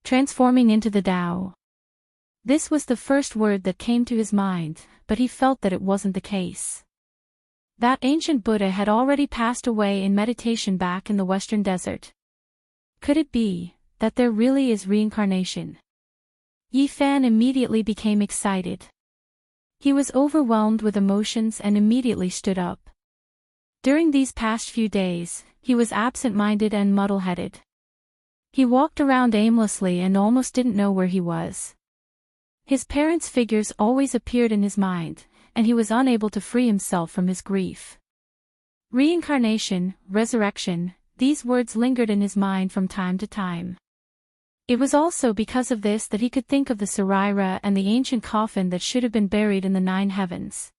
Speaker 1: Transforming into the Tao. This was the first word that came to his mind, but he felt that it wasn't the case. That ancient Buddha had already passed away in meditation back in the Western Desert. Could it be that there really is reincarnation? Yi Fan immediately became excited. He was overwhelmed with emotions and immediately stood up. During these past few days, he was absent-minded and muddle-headed. He walked around aimlessly and almost didn't know where he was. His parents' figures always appeared in his mind, and he was unable to free himself from his grief. Reincarnation, resurrection, these words lingered in his mind from time to time. It was also because of this that he could think of the Sarira and the ancient coffin that should have been buried in the 9 heavens.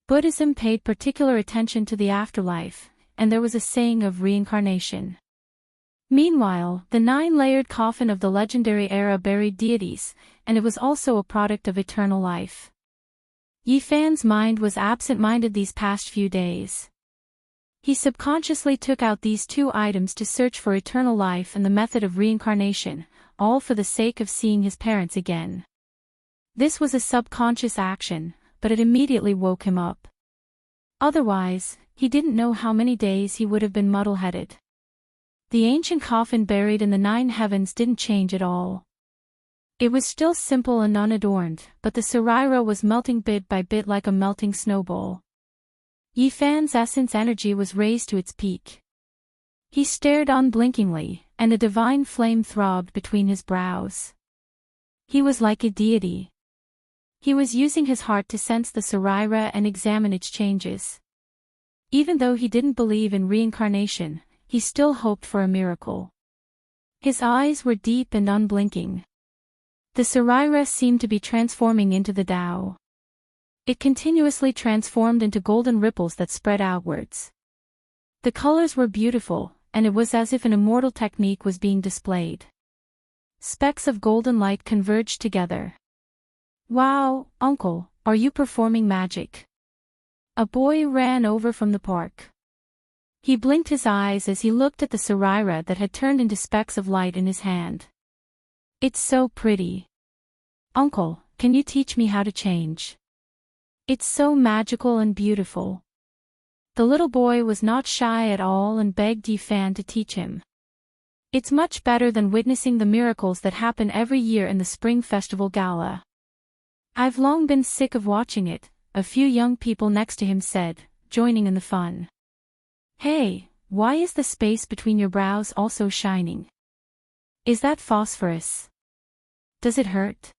Speaker 1: Buddhism paid particular attention to the afterlife, and there was a saying of reincarnation. Meanwhile, the 9-layered coffin of the legendary era buried deities, and it was also a product of eternal life. Yifan's mind was absent-minded these past few days. He subconsciously took out these 2 items to search for eternal life and the method of reincarnation, all for the sake of seeing his parents again. This was a subconscious action, but it immediately woke him up. Otherwise, he didn't know how many days he would have been muddle-headed. The ancient coffin buried in the 9 heavens didn't change at all. It was still simple and unadorned, but the Saraira was melting bit by bit like a melting snowball. Yifan's essence energy was raised to its peak. He stared unblinkingly, and a divine flame throbbed between his brows. He was like a deity. He was using his heart to sense the Saraira and examine its changes. Even though he didn't believe in reincarnation, he still hoped for a miracle. His eyes were deep and unblinking. The Saraira seemed to be transforming into the Tao. It continuously transformed into golden ripples that spread outwards. The colors were beautiful, and it was as if an immortal technique was being displayed. Specks of golden light converged together. "Wow, Uncle, are you performing magic?" A boy ran over from the park. He blinked his eyes as he looked at the Saraira that had turned into specks of light in his hand. "It's so pretty. Uncle, can you teach me how to change? It's so magical and beautiful." The little boy was not shy at all and begged Yifan to teach him. "It's much better than witnessing the miracles that happen every year in the Spring Festival Gala. I've long been sick of watching it," a few young people next to him said, joining in the fun. "Hey, why is the space between your brows also shining? Is that phosphorus? Does it hurt?"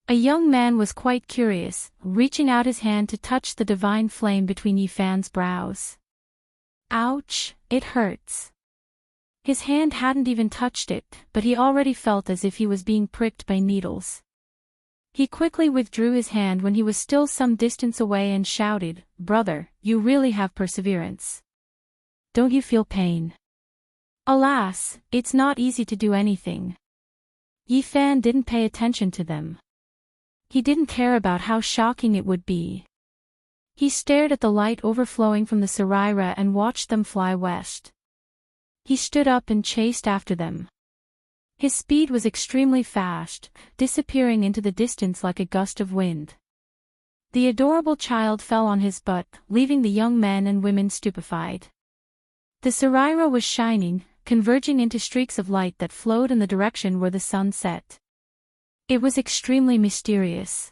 Speaker 1: A young man was quite curious, reaching out his hand to touch the divine flame between Yifan's brows. "Ouch, it hurts." His hand hadn't even touched it, but he already felt as if he was being pricked by needles. He quickly withdrew his hand when he was still some distance away and shouted, "Brother, you really have perseverance. Don't you feel pain?" Alas, it's not easy to do anything. Yifan didn't pay attention to them. He didn't care about how shocking it would be. He stared at the light overflowing from the Saraira and watched them fly west. He stood up and chased after them. His speed was extremely fast, disappearing into the distance like a gust of wind. The adorable child fell on his butt, leaving the young men and women stupefied. The Saraira was shining, converging into streaks of light that flowed in the direction where the sun set. It was extremely mysterious.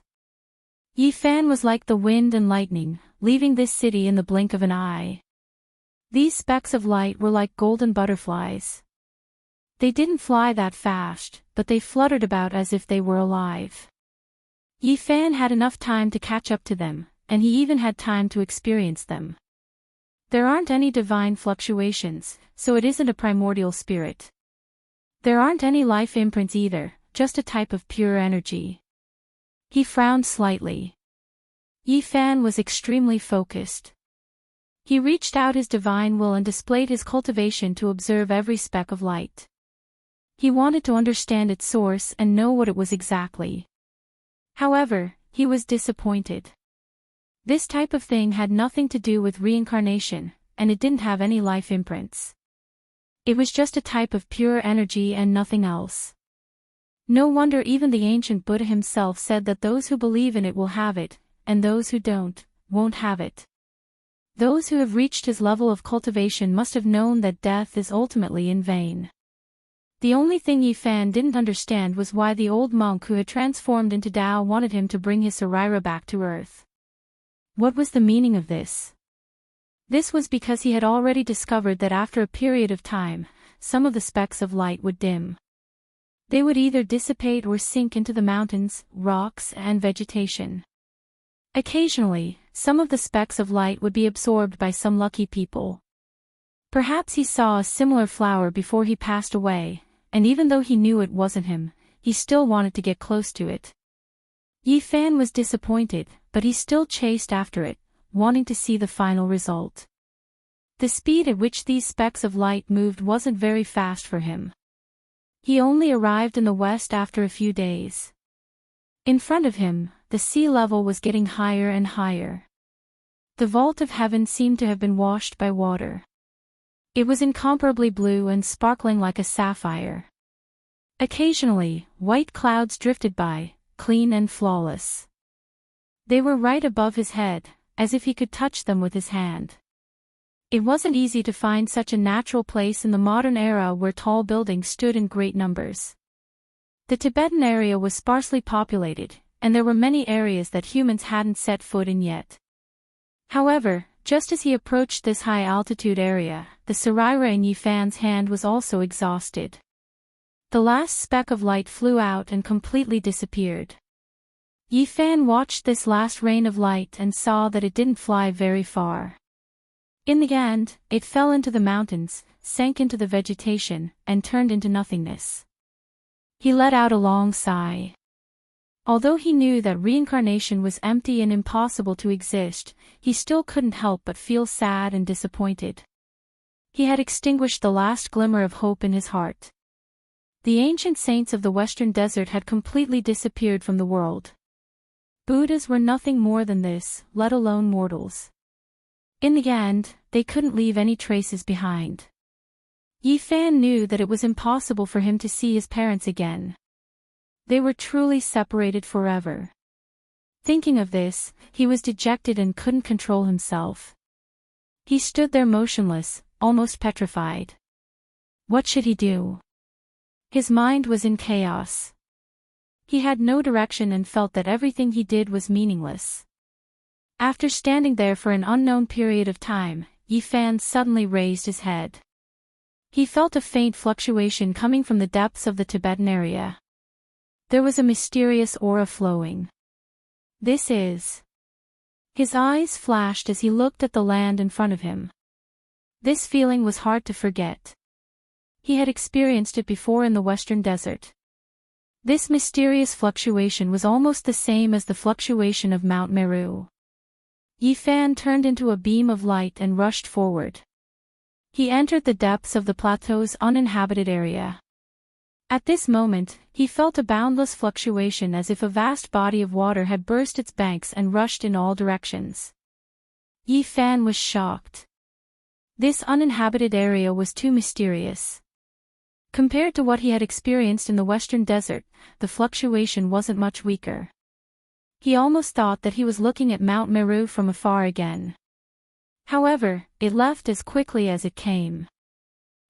Speaker 1: Yifan was like the wind and lightning, leaving this city in the blink of an eye. These specks of light were like golden butterflies. They didn't fly that fast, but they fluttered about as if they were alive. Yifan had enough time to catch up to them, and he even had time to experience them. There aren't any divine fluctuations, so it isn't a primordial spirit. There aren't any life imprints either, just a type of pure energy. He frowned slightly. Yifan was extremely focused. He reached out his divine will and displayed his cultivation to observe every speck of light. He wanted to understand its source and know what it was exactly. However, he was disappointed. This type of thing had nothing to do with reincarnation, and it didn't have any life imprints. It was just a type of pure energy and nothing else. No wonder even the ancient Buddha himself said that those who believe in it will have it, and those who don't, won't have it. Those who have reached his level of cultivation must have known that death is ultimately in vain. The only thing Yifan didn't understand was why the old monk who had transformed into Tao wanted him to bring his Saraira back to earth. What was the meaning of this? This was because he had already discovered that after a period of time, some of the specks of light would dim. They would either dissipate or sink into the mountains, rocks, and vegetation. Occasionally, some of the specks of light would be absorbed by some lucky people. Perhaps he saw a similar flower before he passed away, and even though he knew it wasn't him, he still wanted to get close to it. Yifan was disappointed, but he still chased after it, wanting to see the final result. The speed at which these specks of light moved wasn't very fast for him. He only arrived in the west after a few days. In front of him, the sea level was getting higher and higher. The vault of heaven seemed to have been washed by water. It was incomparably blue and sparkling like a sapphire. Occasionally, white clouds drifted by, clean and flawless. They were right above his head, as if he could touch them with his hand. It wasn't easy to find such a natural place in the modern era where tall buildings stood in great numbers. The Tibetan area was sparsely populated, and there were many areas that humans hadn't set foot in yet. However, just as he approached this high-altitude area, the Saraira in Yifan's hand was also exhausted. The last speck of light flew out and completely disappeared. Yifan watched this last rain of light and saw that it didn't fly very far. In the end, it fell into the mountains, sank into the vegetation, and turned into nothingness. He let out a long sigh. Although he knew that reincarnation was empty and impossible to exist, he still couldn't help but feel sad and disappointed. He had extinguished the last glimmer of hope in his heart. The ancient saints of the Western Desert had completely disappeared from the world. Buddhas were nothing more than this, let alone mortals. In the end, they couldn't leave any traces behind. Yifan knew that it was impossible for him to see his parents again. They were truly separated forever. Thinking of this, he was dejected and couldn't control himself. He stood there motionless, almost petrified. What should he do? His mind was in chaos. He had no direction and felt that everything he did was meaningless. After standing there for an unknown period of time, Yifan suddenly raised his head. He felt a faint fluctuation coming from the depths of the Tibetan area. There was a mysterious aura flowing. This is... His eyes flashed as he looked at the land in front of him. This feeling was hard to forget. He had experienced it before in the Western Desert. This mysterious fluctuation was almost the same as the fluctuation of Mount Meru. Yifan turned into a beam of light and rushed forward. He entered the depths of the plateau's uninhabited area. At this moment, he felt a boundless fluctuation as if a vast body of water had burst its banks and rushed in all directions. Yifan was shocked. This uninhabited area was too mysterious. Compared to what he had experienced in the Western Desert, the fluctuation wasn't much weaker. He almost thought that he was looking at Mount Meru from afar again. However, it left as quickly as it came.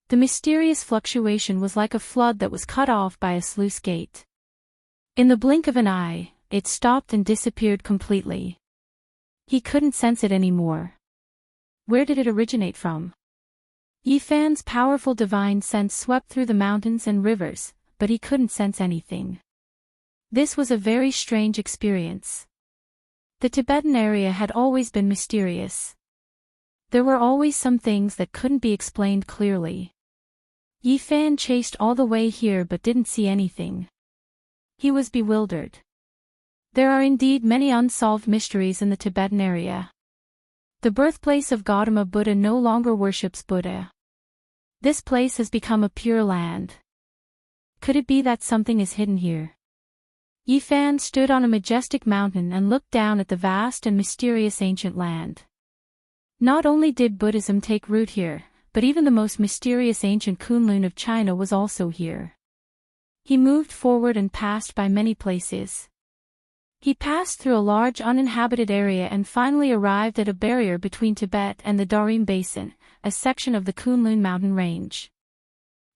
Speaker 1: The mysterious fluctuation was like a flood that was cut off by a sluice gate. In the blink of an eye, it stopped and disappeared completely. He couldn't sense it anymore. Where did it originate from? Yifan's powerful divine sense swept through the mountains and rivers, but he couldn't sense anything. This was a very strange experience. The Tibetan area had always been mysterious. There were always some things that couldn't be explained clearly. Yifan chased all the way here but didn't see anything. He was bewildered. There are indeed many unsolved mysteries in the Tibetan area. The birthplace of Gautama Buddha no longer worships Buddha. This place has become a pure land. Could it be that something is hidden here? Yifan stood on a majestic mountain and looked down at the vast and mysterious ancient land. Not only did Buddhism take root here, but even the most mysterious ancient Kunlun of China was also here. He moved forward and passed by many places. He passed through a large uninhabited area and finally arrived at a barrier between Tibet and the Darim Basin, a section of the Kunlun mountain range.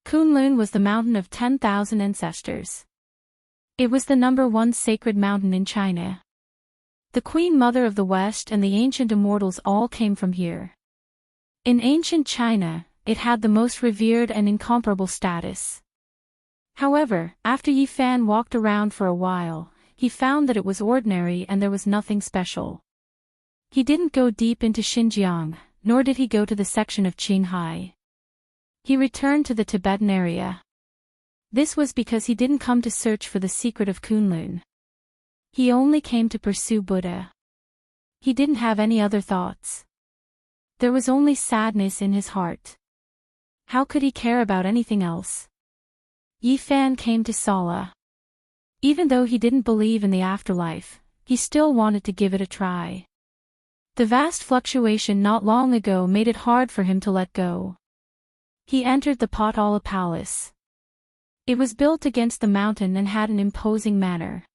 Speaker 1: Kunlun was the mountain of 10,000 ancestors. It was the #1 sacred mountain in China. The Queen Mother of the West and the ancient immortals all came from here. In ancient China, it had the most revered and incomparable status. However, after Yifan walked around for a while, he found that it was ordinary and there was nothing special. He didn't go deep into Xinjiang, nor did he go to the section of Qinghai. He returned to the Tibetan area. This was because he didn't come to search for the secret of Kunlun. He only came to pursue Buddha. He didn't have any other thoughts. There was only sadness in his heart. How could he care about anything else? Yifan came to Sala. Even though he didn't believe in the afterlife, he still wanted to give it a try. The vast fluctuation not long ago made it hard for him to let go. He entered the Potala Palace. It was built against the mountain and had an imposing manner.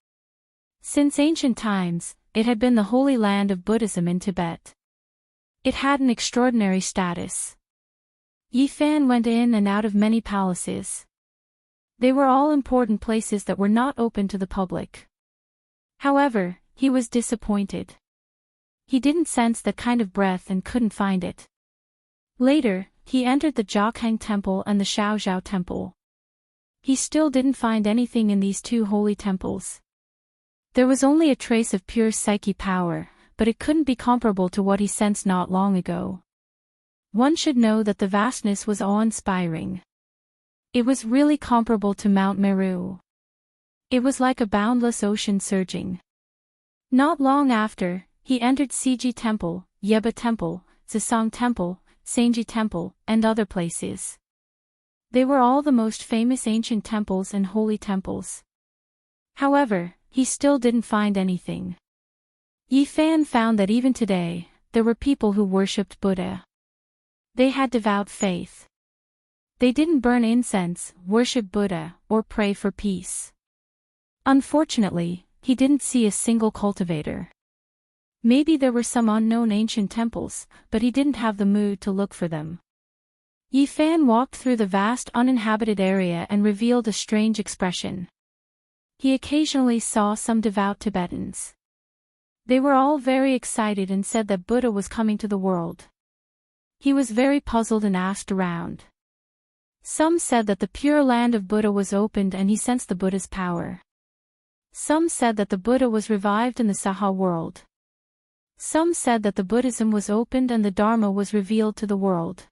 Speaker 1: Since ancient times, it had been the holy land of Buddhism in Tibet. It had an extraordinary status. Yifan went in and out of many palaces. They were all important places that were not open to the public. However, he was disappointed. He didn't sense that kind of breath and couldn't find it. Later, he entered the Jiakhang Temple and the Xiaozhou Temple. He still didn't find anything in these two holy temples. There was only a trace of pure psyche power, but it couldn't be comparable to what he sensed not long ago. One should know that the vastness was awe-inspiring. It was really comparable to Mount Meru. It was like a boundless ocean surging. Not long after, he entered Siji Temple, Yeba Temple, Zisong Temple, Sanji Temple, and other places. They were all the most famous ancient temples and holy temples. However, he still didn't find anything. Yifan found that even today, there were people who worshipped Buddha. They had devout faith. They didn't burn incense, worship Buddha, or pray for peace. Unfortunately, he didn't see a single cultivator. Maybe there were some unknown ancient temples, but he didn't have the mood to look for them. Yifan walked through the vast uninhabited area and revealed a strange expression. He occasionally saw some devout Tibetans. They were all very excited and said that Buddha was coming to the world. He was very puzzled and asked around. Some said that the pure land of Buddha was opened and he sensed the Buddha's power. Some said that the Buddha was revived in the Saha world. Some said that the Buddhism was opened and the Dharma was revealed to the world.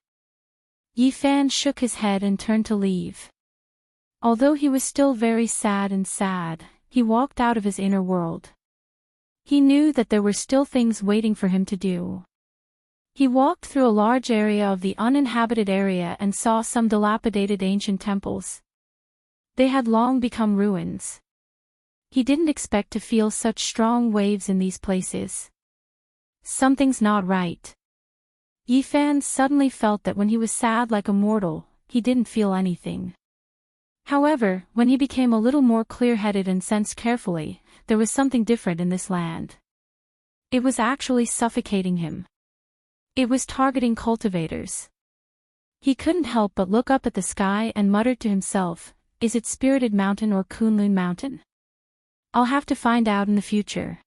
Speaker 1: Yifan shook his head and turned to leave. Although he was still very sad, he walked out of his inner world. He knew that there were still things waiting for him to do. He walked through a large area of the uninhabited area and saw some dilapidated ancient temples. They had long become ruins. He didn't expect to feel such strong waves in these places. Something's not right. Yifan suddenly felt that when he was sad like a mortal, he didn't feel anything. However, when he became a little more clear-headed and sensed carefully, there was something different in this land. It was actually suffocating him. It was targeting cultivators. He couldn't help but look up at the sky and muttered to himself, "Is it Spirited Mountain or Kunlun Mountain? I'll have to find out in the future."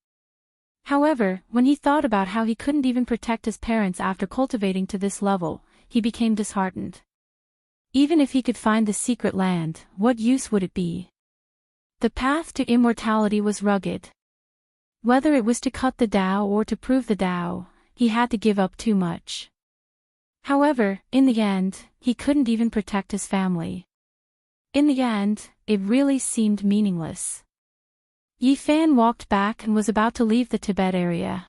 Speaker 1: However, when he thought about how he couldn't even protect his parents after cultivating to this level, he became disheartened. Even if he could find the secret land, what use would it be? The path to immortality was rugged. Whether it was to cut the Tao or to prove the Tao, he had to give up too much. However, in the end, he couldn't even protect his family. In the end, it really seemed meaningless. Yifan walked back and was about to leave the Tibet area.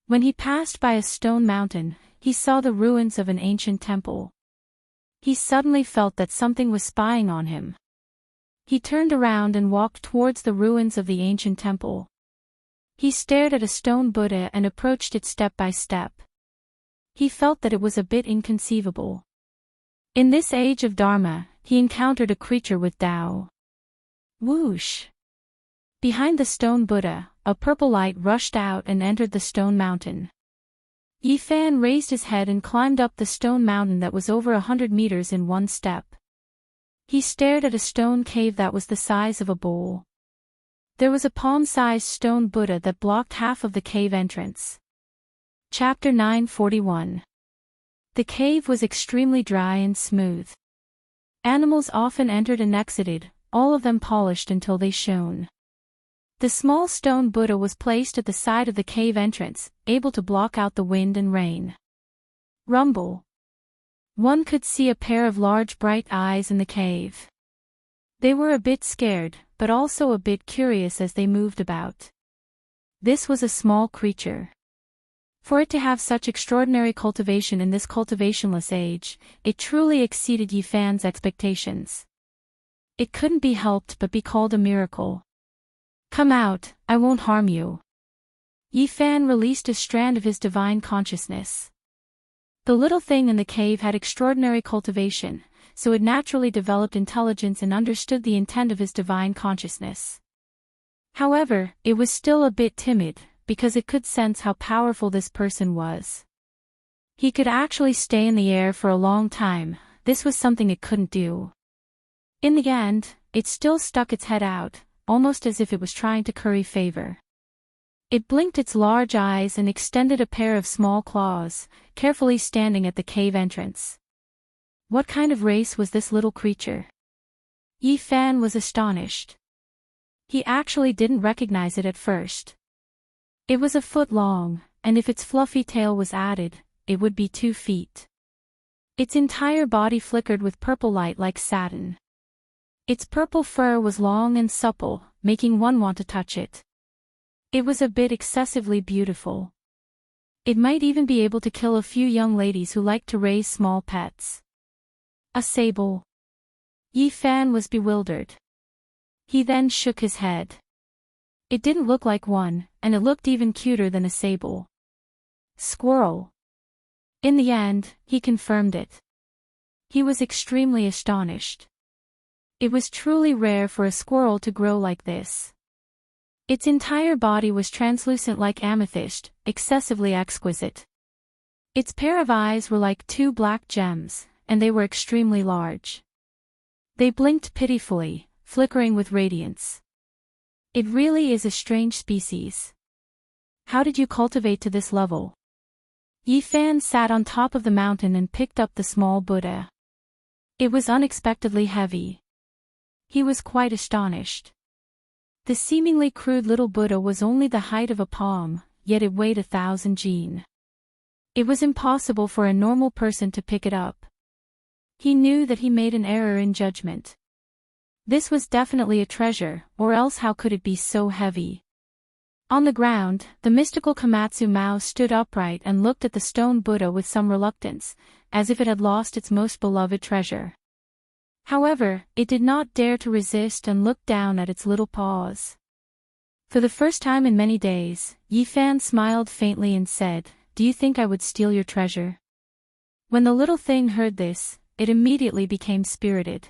Speaker 1: When he passed by a stone mountain, he saw the ruins of an ancient temple. He suddenly felt that something was spying on him. He turned around and walked towards the ruins of the ancient temple. He stared at a stone Buddha and approached it step by step. He felt that it was a bit inconceivable. In this age of Dharma, he encountered a creature with Tao. Whoosh! Behind the stone Buddha, a purple light rushed out and entered the stone mountain. Yifan raised his head and climbed up the stone mountain that was over 100 meters in one step. He stared at a stone cave that was the size of a bowl. There was a palm-sized stone Buddha that blocked half of the cave entrance. Chapter 941. The cave was extremely dry and smooth. Animals often entered and exited, all of them polished until they shone. The small stone Buddha was placed at the side of the cave entrance, able to block out the wind and rain. Rumble. One could see a pair of large bright eyes in the cave. They were a bit scared, but also a bit curious as they moved about. This was a small creature. For it to have such extraordinary cultivation in this cultivationless age, it truly exceeded Yi Fan's expectations. It couldn't be helped but be called a miracle. Come out, I won't harm you. Yi Fan released a strand of his divine consciousness. The little thing in the cave had extraordinary cultivation, so it naturally developed intelligence and understood the intent of his divine consciousness. However, it was still a bit timid, because it could sense how powerful this person was. He could actually stay in the air for a long time. This was something it couldn't do. In the end, it still stuck its head out, almost as if it was trying to curry favor. It blinked its large eyes and extended a pair of small claws, carefully standing at the cave entrance. What kind of race was this little creature? Yi Fan was astonished. He actually didn't recognize it at first. It was a foot long, and if its fluffy tail was added, it would be 2 feet. Its entire body flickered with purple light like satin. Its purple fur was long and supple, making one want to touch it. It was a bit excessively beautiful. It might even be able to kill a few young ladies who liked to raise small pets. A sable. Yi Fan was bewildered. He then shook his head. It didn't look like one, and it looked even cuter than a sable. Squirrel. In the end, he confirmed it. He was extremely astonished. It was truly rare for a squirrel to grow like this. Its entire body was translucent like amethyst, excessively exquisite. Its pair of eyes were like 2 black gems, and they were extremely large. They blinked pitifully, flickering with radiance. It really is a strange species. How did you cultivate to this level? Yi Fan sat on top of the mountain and picked up the small Buddha. It was unexpectedly heavy. He was quite astonished. The seemingly crude little Buddha was only the height of a palm, yet it weighed 1,000 jin. It was impossible for a normal person to pick it up. He knew that he made an error in judgment. This was definitely a treasure, or else how could it be so heavy? On the ground, the mystical Komatsu Mao stood upright and looked at the stone Buddha with some reluctance, as if it had lost its most beloved treasure. However, it did not dare to resist and looked down at its little paws. For the first time in many days, Yi Fan smiled faintly and said, "Do you think I would steal your treasure?" When the little thing heard this, it immediately became spirited.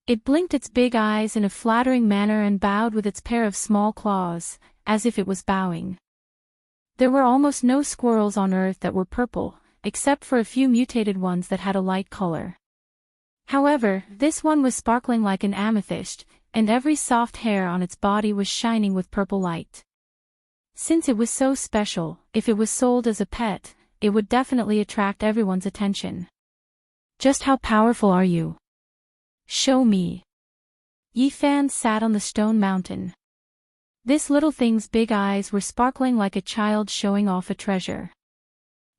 Speaker 1: It blinked its big eyes in a flattering manner and bowed with its pair of small claws, as if it was bowing. There were almost no squirrels on Earth that were purple, except for a few mutated ones that had a light color. However, this one was sparkling like an amethyst, and every soft hair on its body was shining with purple light. Since it was so special, if it was sold as a pet, it would definitely attract everyone's attention. Just how powerful are you? Show me. Yi Fan sat on the stone mountain. This little thing's big eyes were sparkling like a child showing off a treasure.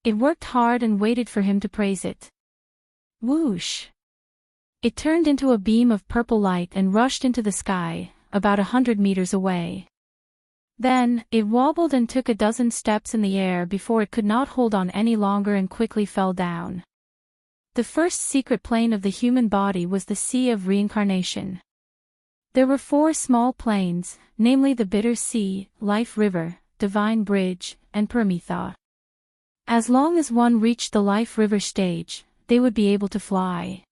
Speaker 1: It worked hard and waited for him to praise it. Whoosh! It turned into a beam of purple light and rushed into the sky, about 100 meters away. Then, it wobbled and took a dozen steps in the air before it could not hold on any longer and quickly fell down. The first secret plane of the human body was the Sea of Reincarnation. There were 4 small planes, namely the Bitter Sea, Life River, Divine Bridge, and Permitha. As long as one reached the Life River stage, they would be able to fly.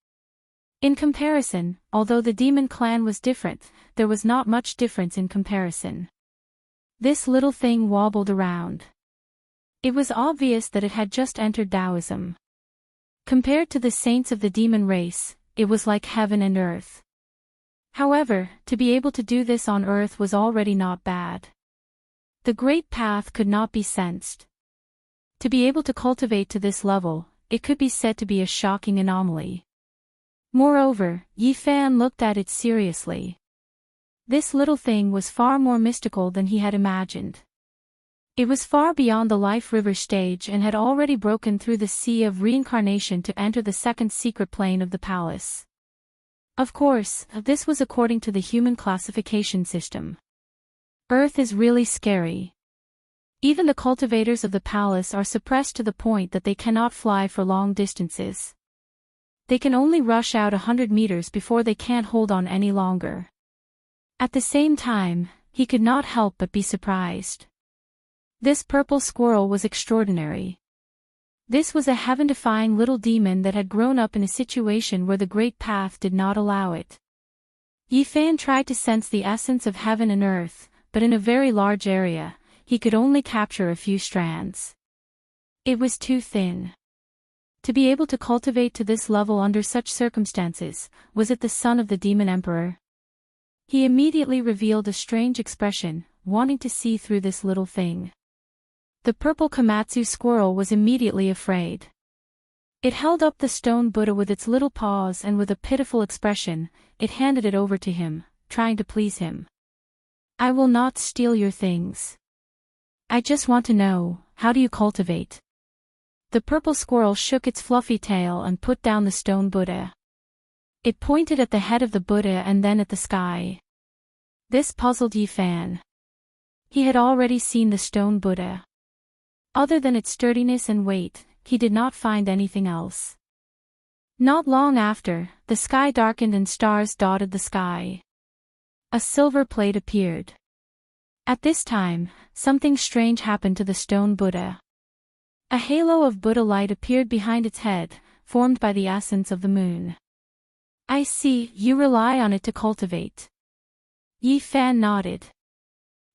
Speaker 1: In comparison, although the demon clan was different, there was not much difference in comparison. This little thing wobbled around. It was obvious that it had just entered Taoism. Compared to the saints of the demon race, it was like heaven and earth. However, to be able to do this on earth was already not bad. The great path could not be sensed. To be able to cultivate to this level, it could be said to be a shocking anomaly. Moreover, Yi Fan looked at it seriously. This little thing was far more mystical than he had imagined. It was far beyond the Life River stage and had already broken through the Sea of Reincarnation to enter the second secret plane of the palace. Of course, this was according to the human classification system. Earth is really scary. Even the cultivators of the palace are suppressed to the point that they cannot fly for long distances. They can only rush out 100 meters before they can't hold on any longer. At the same time, he could not help but be surprised. This purple squirrel was extraordinary. This was a heaven-defying little demon that had grown up in a situation where the great path did not allow it. Yifan tried to sense the essence of heaven and earth, but in a very large area, he could only capture a few strands. It was too thin. To be able to cultivate to this level under such circumstances, was it the son of the demon emperor? He immediately revealed a strange expression, wanting to see through this little thing. The purple Komatsu squirrel was immediately afraid. It held up the stone Buddha with its little paws and with a pitiful expression, it handed it over to him, trying to please him. "I will not steal your things. I just want to know, how do you cultivate?" The purple squirrel shook its fluffy tail and put down the stone Buddha. It pointed at the head of the Buddha and then at the sky. This puzzled Yifan. He had already seen the stone Buddha. Other than its sturdiness and weight, he did not find anything else. Not long after, the sky darkened and stars dotted the sky. A silver plate appeared. At this time, something strange happened to the stone Buddha. A halo of Buddha light appeared behind its head, formed by the essence of the moon. "I see, you rely on it to cultivate." Yifan nodded.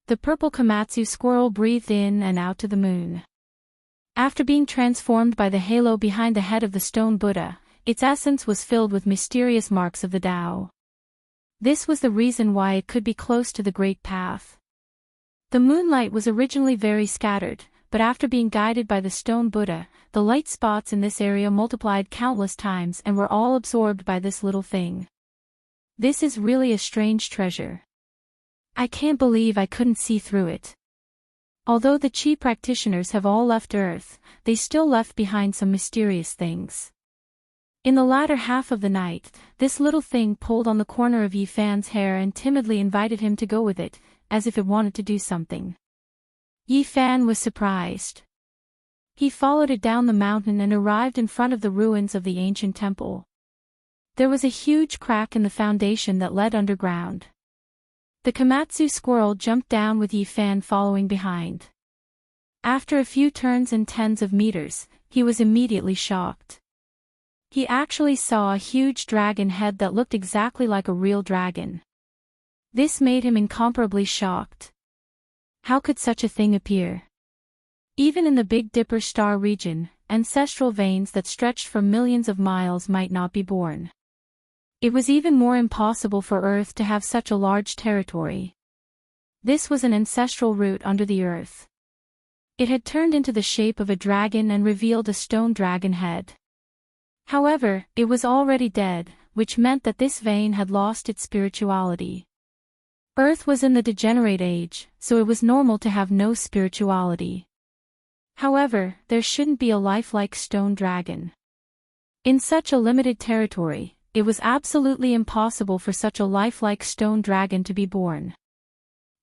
Speaker 1: The purple Komatsu squirrel breathed in and out to the moon. After being transformed by the halo behind the head of the stone Buddha, its essence was filled with mysterious marks of the Tao. This was the reason why it could be close to the Great Path. The moonlight was originally very scattered, but after being guided by the stone Buddha, the light spots in this area multiplied countless times and were all absorbed by this little thing. This is really a strange treasure. I can't believe I couldn't see through it. Although the Chi practitioners have all left Earth, they still left behind some mysterious things. In the latter half of the night, this little thing pulled on the corner of Yifan's hair and timidly invited him to go with it, as if it wanted to do something. Yifan was surprised. He followed it down the mountain and arrived in front of the ruins of the ancient temple. There was a huge crack in the foundation that led underground. The Komatsu squirrel jumped down with Yifan following behind. After a few turns and tens of meters, he was immediately shocked. He actually saw a huge dragon head that looked exactly like a real dragon. This made him incomparably shocked. How could such a thing appear? Even in the Big Dipper star region, ancestral veins that stretched for millions of miles might not be born. It was even more impossible for Earth to have such a large territory. This was an ancestral root under the Earth. It had turned into the shape of a dragon and revealed a stone dragon head. However, it was already dead, which meant that this vein had lost its spirituality. Earth was in the degenerate age, so it was normal to have no spirituality. However, there shouldn't be a lifelike stone dragon. In such a limited territory, it was absolutely impossible for such a lifelike stone dragon to be born.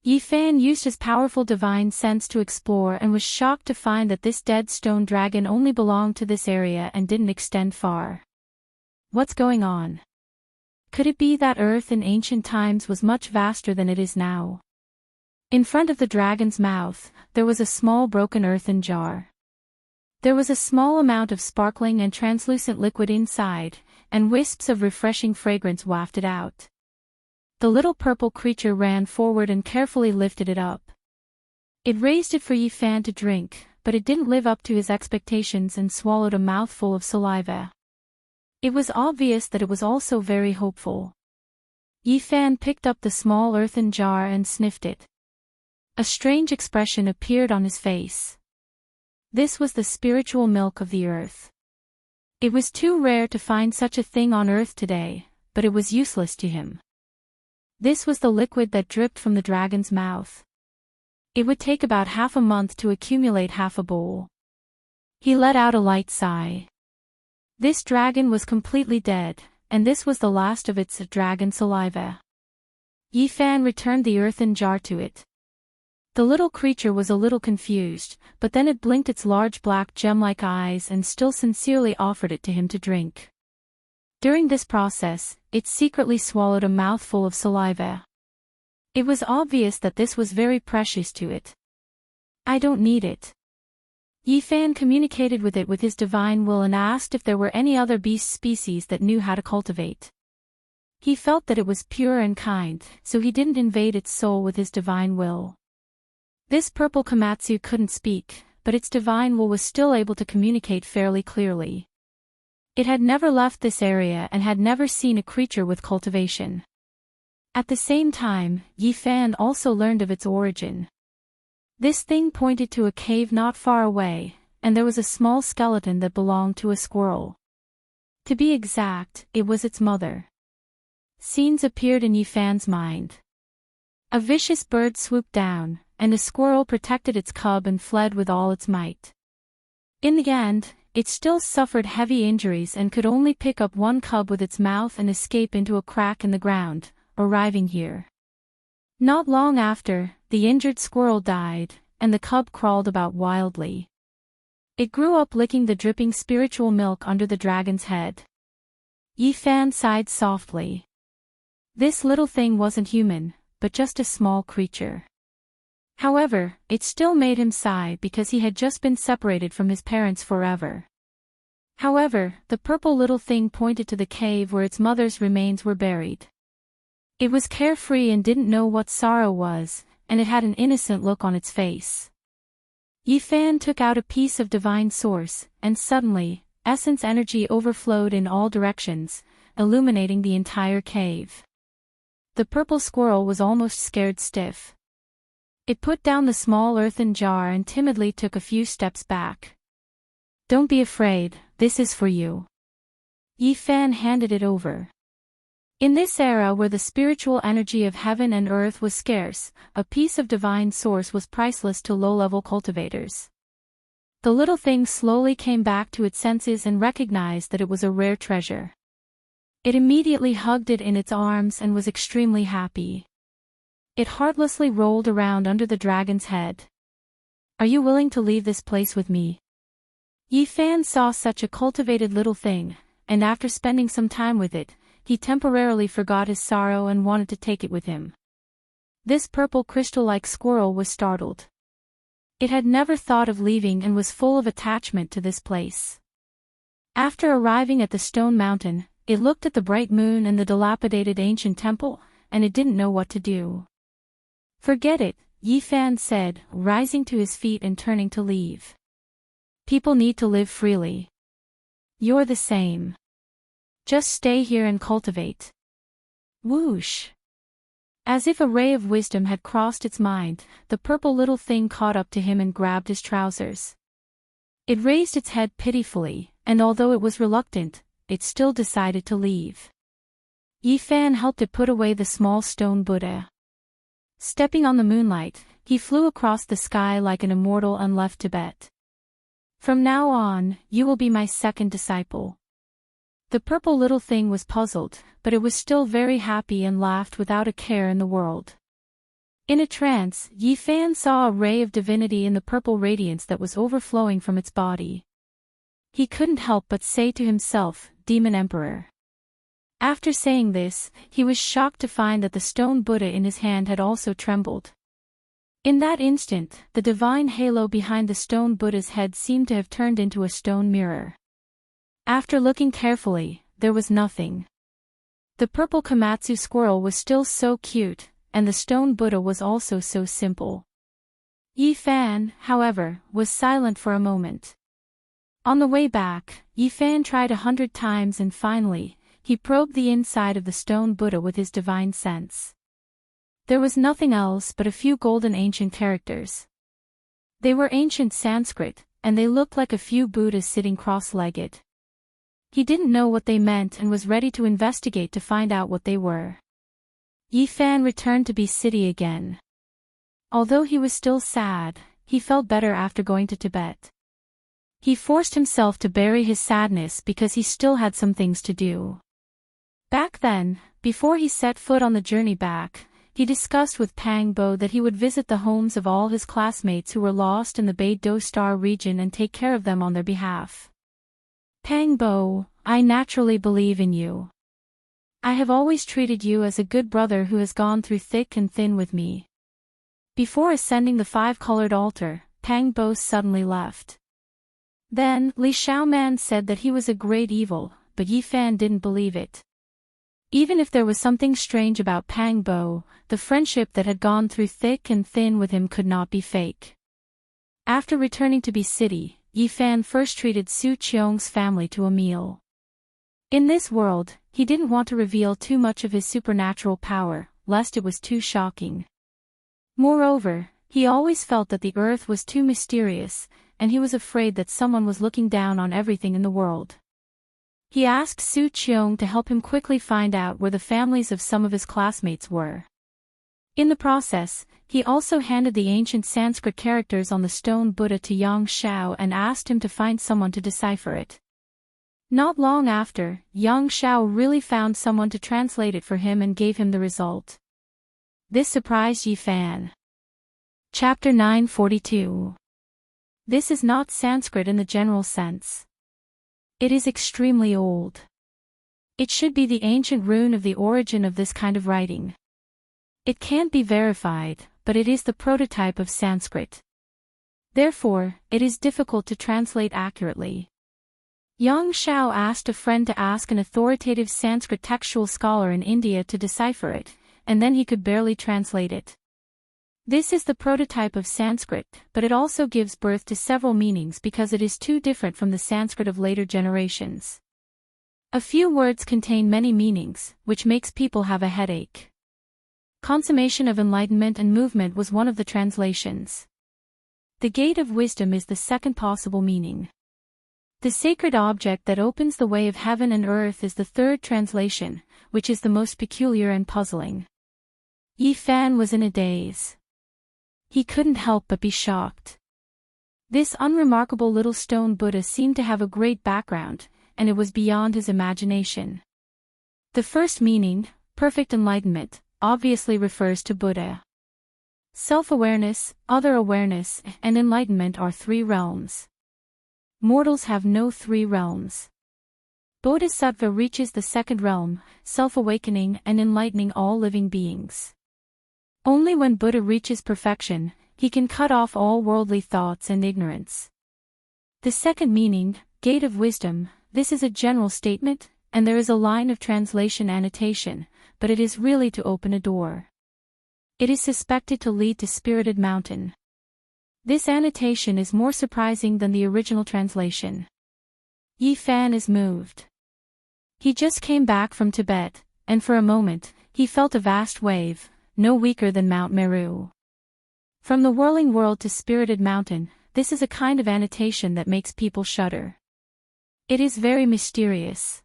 Speaker 1: Yifan used his powerful divine sense to explore and was shocked to find that this dead stone dragon only belonged to this area and didn't extend far. What's going on? Could it be that Earth in ancient times was much vaster than it is now? In front of the dragon's mouth, there was a small broken earthen jar. There was a small amount of sparkling and translucent liquid inside, and wisps of refreshing fragrance wafted out. The little purple creature ran forward and carefully lifted it up. It raised it for Yifan to drink, but it didn't live up to his expectations and swallowed a mouthful of saliva. It was obvious that it was also very hopeful. Yifan picked up the small earthen jar and sniffed it. A strange expression appeared on his face. This was the spiritual milk of the earth. It was too rare to find such a thing on Earth today, but it was useless to him. This was the liquid that dripped from the dragon's mouth. It would take about half a month to accumulate half a bowl. He let out a light sigh. This dragon was completely dead, and this was the last of its dragon saliva. Yifan returned the earthen jar to it. The little creature was a little confused, but then it blinked its large black gem-like eyes and still sincerely offered it to him to drink. During this process, it secretly swallowed a mouthful of saliva. It was obvious that this was very precious to it. "I don't need it." Yifan communicated with it with his divine will and asked if there were any other beast species that knew how to cultivate. He felt that it was pure and kind, so he didn't invade its soul with his divine will. This purple Komatsu couldn't speak, but its divine will was still able to communicate fairly clearly. It had never left this area and had never seen a creature with cultivation. At the same time, Yifan also learned of its origin. This thing pointed to a cave not far away, and there was a small skeleton that belonged to a squirrel. To be exact, it was its mother. Scenes appeared in Yifan's mind. A vicious bird swooped down, and a squirrel protected its cub and fled with all its might. In the end, it still suffered heavy injuries and could only pick up one cub with its mouth and escape into a crack in the ground, arriving here. Not long after, the injured squirrel died, and the cub crawled about wildly. It grew up licking the dripping spiritual milk under the dragon's head. Yifan sighed softly. This little thing wasn't human, but just a small creature. However, it still made him sigh because he had just been separated from his parents forever. However, the purple little thing pointed to the cave where its mother's remains were buried. It was carefree and didn't know what sorrow was, and it had an innocent look on its face. Yifan took out a piece of divine source, and suddenly, essence energy overflowed in all directions, illuminating the entire cave. The purple squirrel was almost scared stiff. It put down the small earthen jar and timidly took a few steps back. "Don't be afraid, this is for you." Yifan handed it over. In this era where the spiritual energy of heaven and earth was scarce, a piece of divine source was priceless to low-level cultivators. The little thing slowly came back to its senses and recognized that it was a rare treasure. It immediately hugged it in its arms and was extremely happy. It heartlessly rolled around under the dragon's head. "Are you willing to leave this place with me?" Yifan saw such a cultivated little thing, and after spending some time with it, he temporarily forgot his sorrow and wanted to take it with him. This purple crystal-like squirrel was startled. It had never thought of leaving and was full of attachment to this place. After arriving at the stone mountain, it looked at the bright moon and the dilapidated ancient temple, and it didn't know what to do. "Forget it," Yifan said, rising to his feet and turning to leave. "People need to live freely. You're the same. Just stay here and cultivate." Whoosh! As if a ray of wisdom had crossed its mind, the purple little thing caught up to him and grabbed his trousers. It raised its head pitifully, and although it was reluctant, it still decided to leave. Yifan helped it put away the small stone Buddha. Stepping on the moonlight, he flew across the sky like an immortal and left Tibet. "From now on, you will be my second disciple." The purple little thing was puzzled, but it was still very happy and laughed without a care in the world. In a trance, Yifan saw a ray of divinity in the purple radiance that was overflowing from its body. He couldn't help but say to himself, "Demon Emperor." After saying this, he was shocked to find that the stone Buddha in his hand had also trembled. In that instant, the divine halo behind the stone Buddha's head seemed to have turned into a stone mirror. After looking carefully, there was nothing. The purple Komatsu squirrel was still so cute, and the stone Buddha was also so simple. Yifan, however, was silent for a moment. On the way back, Yifan tried 100 times and finally, he probed the inside of the stone Buddha with his divine sense. There was nothing else but a few golden ancient characters. They were ancient Sanskrit, and they looked like a few Buddhas sitting cross-legged. He didn't know what they meant and was ready to investigate to find out what they were. Yifan returned to Bee City again. Although he was still sad, he felt better after going to Tibet. He forced himself to bury his sadness because he still had some things to do. Back then, before he set foot on the journey back, he discussed with Pang Bo that he would visit the homes of all his classmates who were lost in the Bay Do Star region and take care of them on their behalf. Pang Bo, I naturally believe in you. I have always treated you as a good brother who has gone through thick and thin with me. Before ascending the five-colored altar, Pang Bo suddenly left. Then, Li Xiaoman said that he was a great evil, but Yi Fan didn't believe it. Even if there was something strange about Pang Bo, the friendship that had gone through thick and thin with him could not be fake. After returning to Bi City, Yi Fan first treated Su Qiong's family to a meal. In this world, he didn't want to reveal too much of his supernatural power, lest it was too shocking. Moreover, he always felt that the earth was too mysterious, and he was afraid that someone was looking down on everything in the world. He asked Su Qiong to help him quickly find out where the families of some of his classmates were. In the process, he also handed the ancient Sanskrit characters on the stone Buddha to Yang Xiao and asked him to find someone to decipher it. Not long after, Yang Xiao really found someone to translate it for him and gave him the result. This surprised Yi Fan. Chapter 942. This is not Sanskrit in the general sense. It is extremely old. It should be the ancient rune of the origin of this kind of writing. It can't be verified, but it is the prototype of Sanskrit. Therefore, it is difficult to translate accurately. Yang Xiao asked a friend to ask an authoritative Sanskrit textual scholar in India to decipher it, and then he could barely translate it. This is the prototype of Sanskrit, but it also gives birth to several meanings because it is too different from the Sanskrit of later generations. A few words contain many meanings, which makes people have a headache. Consummation of enlightenment and movement was one of the translations. The gate of wisdom is the second possible meaning. The sacred object that opens the way of heaven and earth is the third translation, which is the most peculiar and puzzling. Yi Fan was in a daze. He couldn't help but be shocked. This unremarkable little stone Buddha seemed to have a great background, and it was beyond his imagination. The first meaning, perfect enlightenment, obviously refers to Buddha. Self-awareness, other awareness, and enlightenment are three realms. Mortals have no three realms. Bodhisattva reaches the second realm, self-awakening and enlightening all living beings. Only when Buddha reaches perfection, he can cut off all worldly thoughts and ignorance. The second meaning, gate of wisdom, this is a general statement, and there is a line of translation annotation, but it is really to open a door. It is suspected to lead to Spirited Mountain. This annotation is more surprising than the original translation. Yi Fan is moved. He just came back from Tibet, and for a moment, he felt a vast wave, no weaker than Mount Meru. From the whirling world to Spirited Mountain, this is a kind of annotation that makes people shudder. It is very mysterious.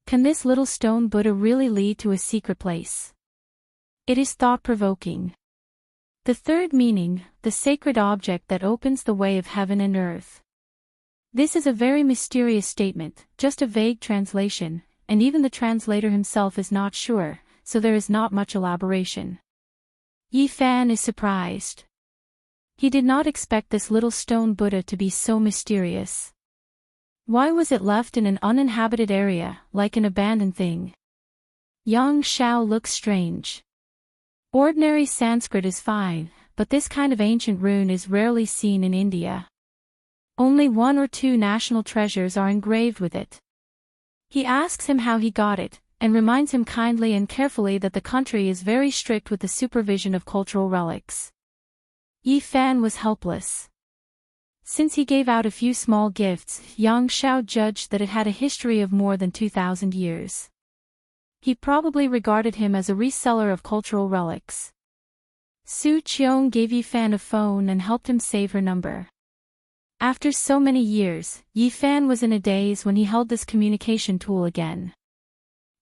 Speaker 1: Can this little stone Buddha really lead to a secret place? It is thought-provoking. The third meaning, the sacred object that opens the way of heaven and earth. This is a very mysterious statement, just a vague translation, and even the translator himself is not sure, so there is not much elaboration. Yi Fan is surprised. He did not expect this little stone Buddha to be so mysterious. Why was it left in an uninhabited area, like an abandoned thing? Yang Xiao looks strange. Ordinary Sanskrit is fine, but this kind of ancient rune is rarely seen in India. Only 1 or 2 national treasures are engraved with it. He asks him how he got it, and reminds him kindly and carefully that the country is very strict with the supervision of cultural relics. Yi Fan was helpless. Since he gave out a few small gifts, Yang Xiao judged that it had a history of more than 2,000 years. He probably regarded him as a reseller of cultural relics. Su Qiong gave Yi Fan a phone and helped him save her number. After so many years, Yi Fan was in a daze when he held this communication tool again.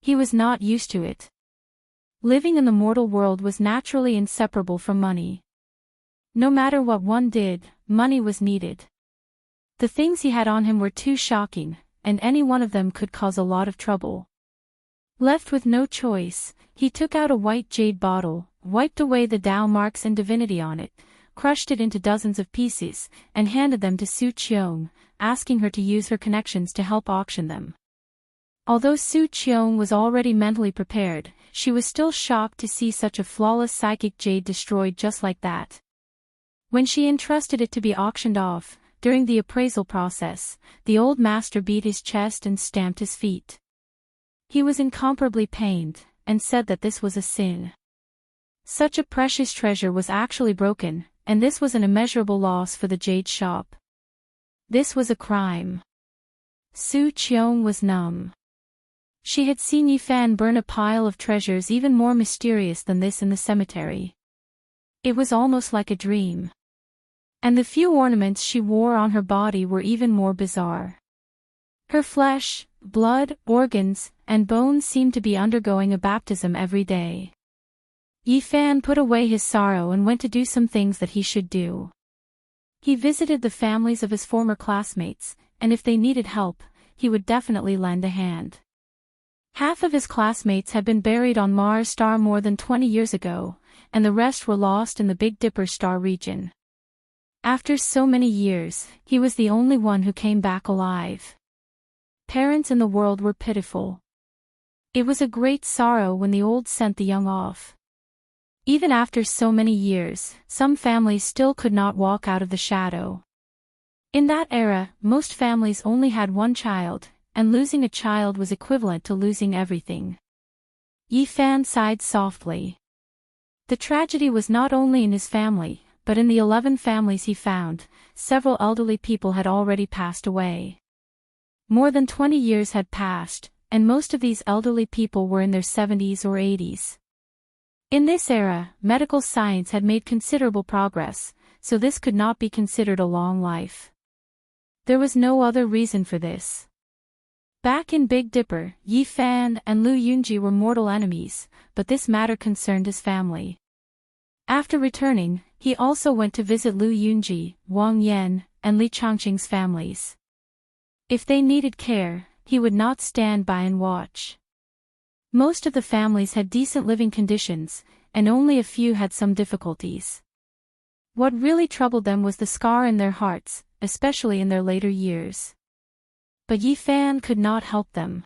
Speaker 1: He was not used to it. Living in the mortal world was naturally inseparable from money. No matter what one did, money was needed. The things he had on him were too shocking, and any one of them could cause a lot of trouble. Left with no choice, He took out a white jade bottle, wiped away the Tao marks and divinity on it, crushed it into dozens of pieces, and handed them to Su Qiong, asking her to use her connections to help auction them. Although Su Qiong was already mentally prepared, she was still shocked to see such a flawless psychic jade destroyed just like that. When she entrusted it to be auctioned off, during the appraisal process, the old master beat his chest and stamped his feet. He was incomparably pained, and said that this was a sin. Such a precious treasure was actually broken, and this was an immeasurable loss for the jade shop. This was a crime. Su Qiong was numb. She had seen Yifan burn a pile of treasures even more mysterious than this in the cemetery. It was almost like a dream. And the few ornaments she wore on her body were even more bizarre. Her flesh, blood, organs, and bones seemed to be undergoing a baptism every day. Yifan put away his sorrow and went to do some things that he should do. He visited the families of his former classmates, and if they needed help, he would definitely lend a hand. Half of his classmates had been buried on Mars star more than 20 years ago, and the rest were lost in the Big Dipper star region. After so many years, he was the only one who came back alive. Parents in the world were pitiful. It was a great sorrow when the old sent the young off. Even after so many years, some families still could not walk out of the shadow. In that era, most families only had one child, and losing a child was equivalent to losing everything. Yifan sighed softly. The tragedy was not only in his family, but in the 11 families he found, several elderly people had already passed away. More than 20 years had passed, and most of these elderly people were in their 70s or 80s. In this era, medical science had made considerable progress, so this could not be considered a long life. There was no other reason for this. Back in Big Dipper, Yifan and Lu Yunji were mortal enemies, but this matter concerned his family. After returning, he also went to visit Lu Yunji, Wang Yan, and Li Changqing's families. If they needed care, he would not stand by and watch. Most of the families had decent living conditions, and only a few had some difficulties. What really troubled them was the scar in their hearts, especially in their later years. But Yifan could not help them.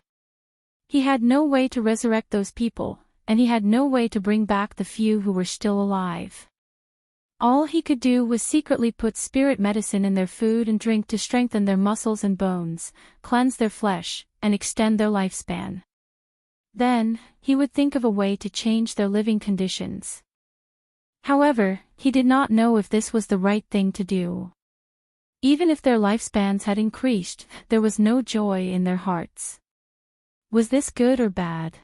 Speaker 1: He had no way to resurrect those people, and he had no way to bring back the few who were still alive. All he could do was secretly put spirit medicine in their food and drink to strengthen their muscles and bones, cleanse their flesh, and extend their lifespan. Then, he would think of a way to change their living conditions. However, he did not know if this was the right thing to do. Even if their lifespans had increased, there was no joy in their hearts. Was this good or bad?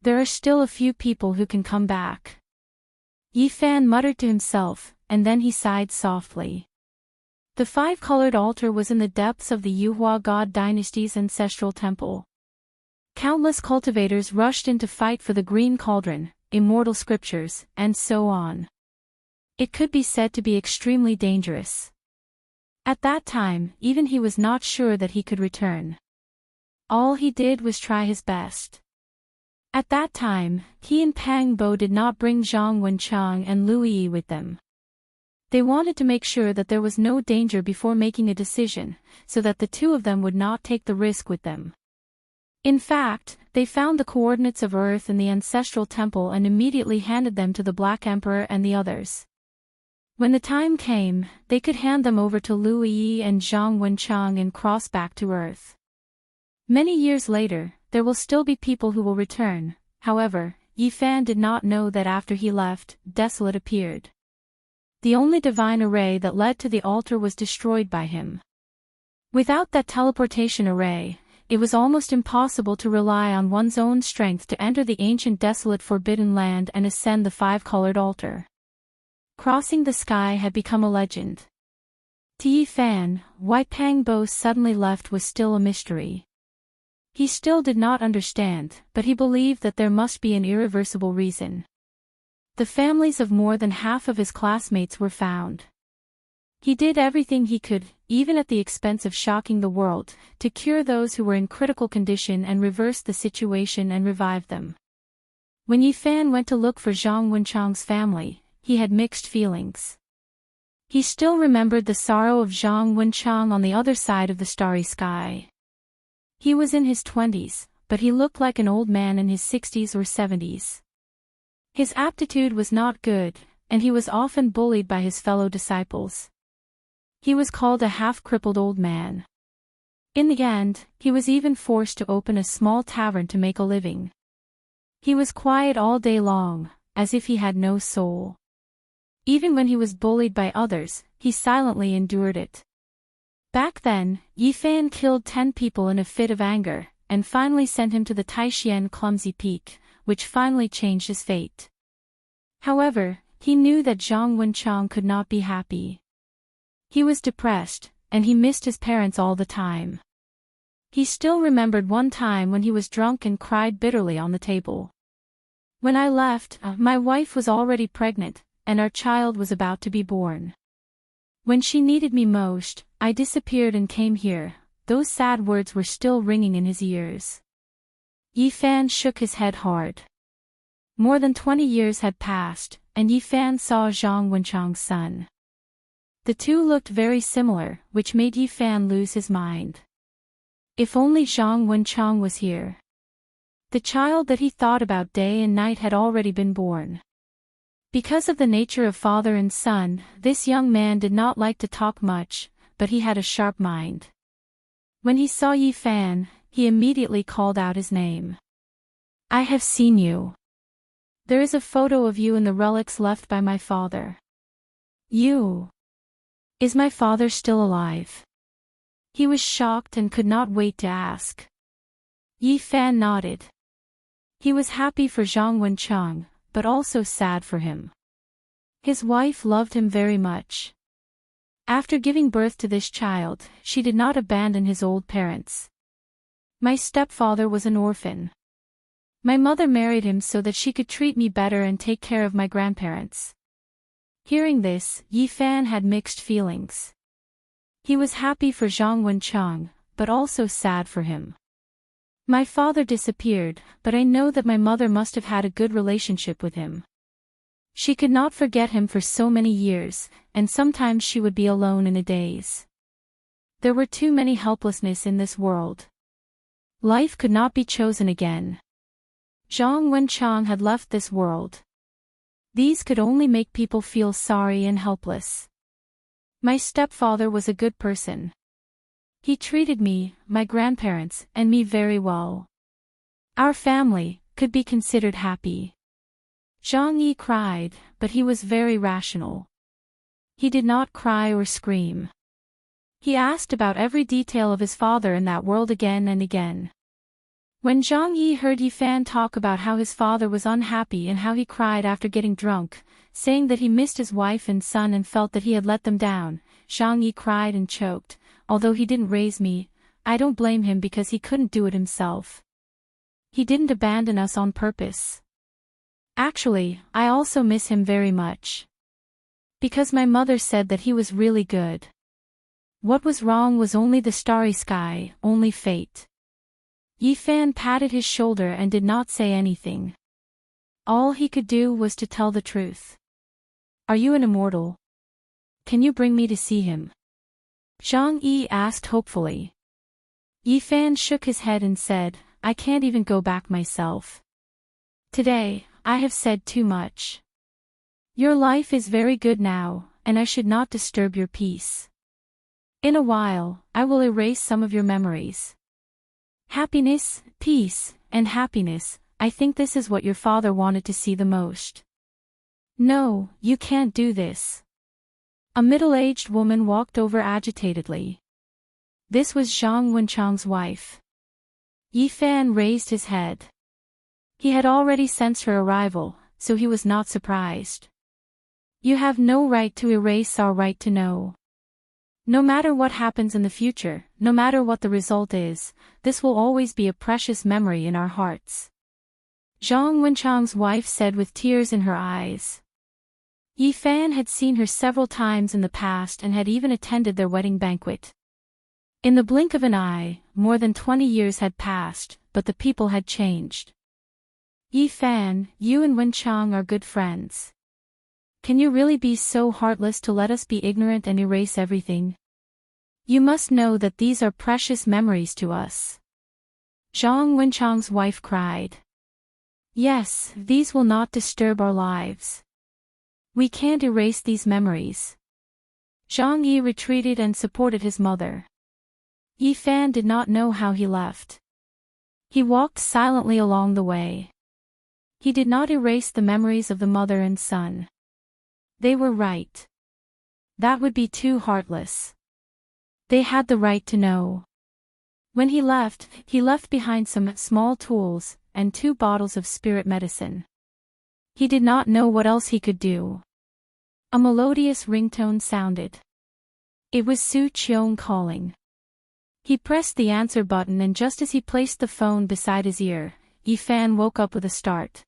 Speaker 1: There are still a few people who can come back. Yifan muttered to himself, and then he sighed softly. The 5-colored altar was in the depths of the Yuhua God dynasty's ancestral temple. Countless cultivators rushed in to fight for the green cauldron, immortal scriptures, and so on. It could be said to be extremely dangerous. At that time, even he was not sure that he could return. All he did was try his best. At that time, he and Pang Bo did not bring Zhang Wenchang and Lu Yi with them. They wanted to make sure that there was no danger before making a decision, so that the two of them would not take the risk with them. In fact, they found the coordinates of Earth in the ancestral temple and immediately handed them to the Black Emperor and the others. When the time came, they could hand them over to Lu Yi and Zhang Wenchang and cross back to Earth. Many years later, there will still be people who will return. However, Yifan did not know that after he left, Desolate appeared. The only divine array that led to the altar was destroyed by him. Without that teleportation array, it was almost impossible to rely on one's own strength to enter the ancient desolate forbidden land and ascend the 5-colored altar. Crossing the sky had become a legend. To Yifan, why Pang Bo suddenly left was still a mystery. He still did not understand, but he believed that there must be an irreversible reason. The families of more than half of his classmates were found. He did everything he could, even at the expense of shocking the world, to cure those who were in critical condition and reverse the situation and revive them. When Yi Fan went to look for Zhang Wenchang's family, he had mixed feelings. He still remembered the sorrow of Zhang Wenchang on the other side of the starry sky. He was in his 20s, but he looked like an old man in his 60s or 70s. His aptitude was not good, and he was often bullied by his fellow disciples. He was called a half-crippled old man. In the end, he was even forced to open a small tavern to make a living. He was quiet all day long, as if he had no soul. Even when he was bullied by others, he silently endured it. Back then, Yi Fan killed 10 people in a fit of anger, and finally sent him to the Taishian Clumsy Peak, which finally changed his fate. However, he knew that Zhang Wenchang could not be happy. He was depressed, and he missed his parents all the time. He still remembered one time when he was drunk and cried bitterly on the table. When I left, my wife was already pregnant, and our child was about to be born. When she needed me most, I disappeared and came here. Those sad words were still ringing in his ears. Yi Fan shook his head hard. More than 20 years had passed, and Yi Fan saw Zhang Wenchang's son. The two looked very similar, which made Yi Fan lose his mind. If only Zhang Wenchang was here. The child that he thought about day and night had already been born. Because of the nature of father and son, this young man did not like to talk much, but he had a sharp mind. When he saw Yi Fan, he immediately called out his name. I have seen you. There is a photo of you in the relics left by my father. You. Is my father still alive? He was shocked and could not wait to ask. Yi Fan nodded. He was happy for Zhang Wenchang, but also sad for him. His wife loved him very much. After giving birth to this child, she did not abandon his old parents. My stepfather was an orphan. My mother married him so that she could treat me better and take care of my grandparents. Hearing this, Yi Fan had mixed feelings. He was happy for Zhang Wenchang, but also sad for him. My father disappeared, but I know that my mother must have had a good relationship with him. She could not forget him for so many years, and sometimes she would be alone in a daze. There were too many helplessness in this world. Life could not be chosen again. Zhang Wenchang had left this world. These could only make people feel sorry and helpless. My stepfather was a good person. He treated me, my grandparents, and me very well. Our family could be considered happy. Zhang Yi cried, but he was very rational. He did not cry or scream. He asked about every detail of his father in that world again and again. When Zhang Yi heard Yi Fan talk about how his father was unhappy and how he cried after getting drunk, saying that he missed his wife and son and felt that he had let them down, Zhang Yi cried and choked. Although he didn't raise me, I don't blame him because he couldn't do it himself. He didn't abandon us on purpose. Actually, I also miss him very much. Because my mother said that he was really good. What was wrong was only the starry sky, only fate. Yi Fan patted his shoulder and did not say anything. All he could do was to tell the truth. Are you an immortal? Can you bring me to see him? Zhang Yi asked hopefully. Yi Fan shook his head and said, I can't even go back myself. Today, I have said too much. Your life is very good now, and I should not disturb your peace. In a while, I will erase some of your memories. Happiness, peace, and happiness, I think this is what your father wanted to see the most. No, you can't do this. A middle-aged woman walked over agitatedly. This was Zhang Wenchang's wife. Yi Fan raised his head. He had already sensed her arrival, so he was not surprised. You have no right to erase our right to know. No matter what happens in the future, no matter what the result is, this will always be a precious memory in our hearts. Zhang Wenchang's wife said with tears in her eyes. Yi Fan had seen her several times in the past and had even attended their wedding banquet. In the blink of an eye, more than 20 years had passed, but the people had changed. Yi Fan, you and Wenchang are good friends. Can you really be so heartless to let us be ignorant and erase everything? You must know that these are precious memories to us. Zhang Wenchang's wife cried. Yes, these will not disturb our lives. We can't erase these memories. Zhang Yi retreated and supported his mother. Yi Fan did not know how he left. He walked silently along the way. He did not erase the memories of the mother and son. They were right. That would be too heartless. They had the right to know. When he left behind some small tools and 2 bottles of spirit medicine. He did not know what else he could do. A melodious ringtone sounded. It was Su Qiong calling. He pressed the answer button, and just as he placed the phone beside his ear, Yi Fan woke up with a start.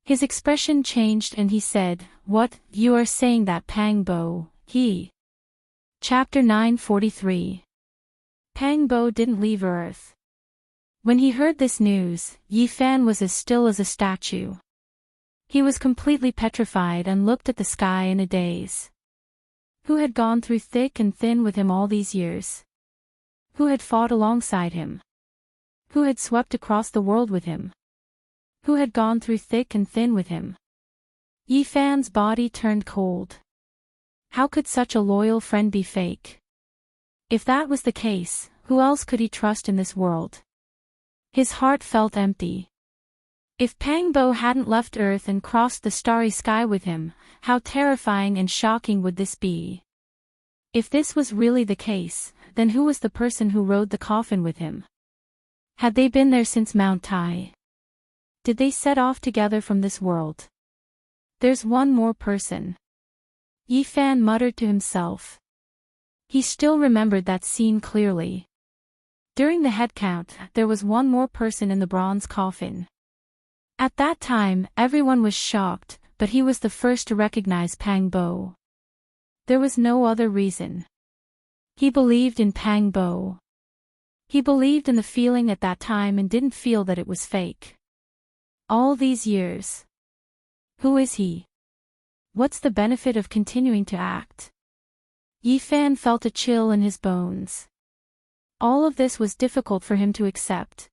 Speaker 1: His expression changed and he said, "What, you are saying that Pang Bo, he..." Chapter 943. Pang Bo didn't leave Earth. When he heard this news, Yi Fan was as still as a statue. He was completely petrified and looked at the sky in a daze. Who had gone through thick and thin with him all these years? Who had fought alongside him? Who had swept across the world with him? Who had gone through thick and thin with him? Yi Fan's body turned cold. How could such a loyal friend be fake? If that was the case, who else could he trust in this world? His heart felt empty. If Pang Bo hadn't left Earth and crossed the starry sky with him, how terrifying and shocking would this be? If this was really the case, then who was the person who rode the coffin with him? Had they been there since Mount Tai? Did they set off together from this world? There's one more person. Yi Fan muttered to himself. He still remembered that scene clearly. During the head count, there was one more person in the bronze coffin. At that time, everyone was shocked, but he was the first to recognize Pang Bo. There was no other reason. He believed in Pang Bo. He believed in the feeling at that time and didn't feel that it was fake. All these years. Who is he? What's the benefit of continuing to act? Yi Fan felt a chill in his bones. All of this was difficult for him to accept.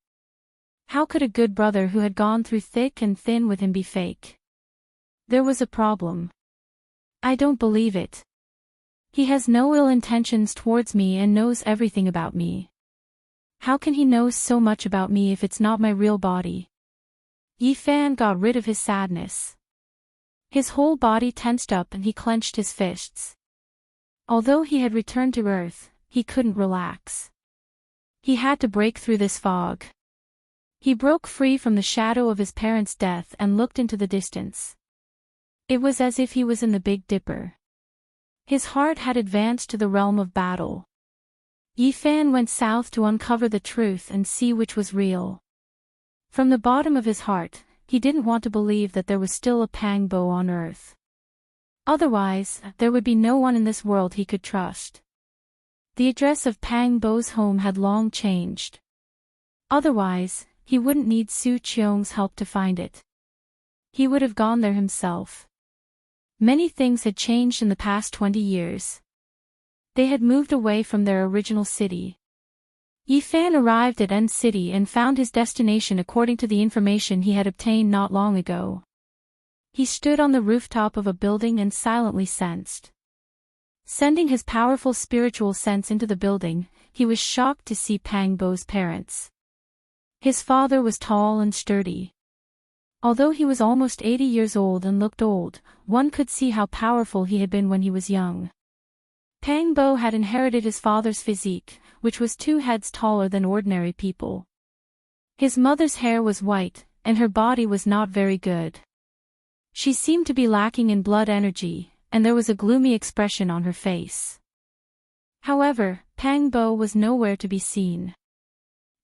Speaker 1: How could a good brother who had gone through thick and thin with him be fake? There was a problem. I don't believe it. He has no ill intentions towards me and knows everything about me. How can he know so much about me if it's not my real body? Yi Fan got rid of his sadness. His whole body tensed up and he clenched his fists. Although he had returned to Earth, he couldn't relax. He had to break through this fog. He broke free from the shadow of his parents' death and looked into the distance. It was as if he was in the Big Dipper. His heart had advanced to the realm of battle. Yi Fan went south to uncover the truth and see which was real. From the bottom of his heart, he didn't want to believe that there was still a Pang Bo on Earth. Otherwise, there would be no one in this world he could trust. The address of Pang Bo's home had long changed. Otherwise, he wouldn't need Su Qiong's help to find it. He would have gone there himself. Many things had changed in the past 20 years. They had moved away from their original city. Yi Fan arrived at N City and found his destination according to the information he had obtained not long ago. He stood on the rooftop of a building and silently sensed. Sending his powerful spiritual sense into the building, he was shocked to see Pang Bo's parents. His father was tall and sturdy. Although he was almost 80 years old and looked old, one could see how powerful he had been when he was young. Pang Bo had inherited his father's physique, which was 2 heads taller than ordinary people. His mother's hair was white, and her body was not very good. She seemed to be lacking in blood energy, and there was a gloomy expression on her face. However, Pang Bo was nowhere to be seen.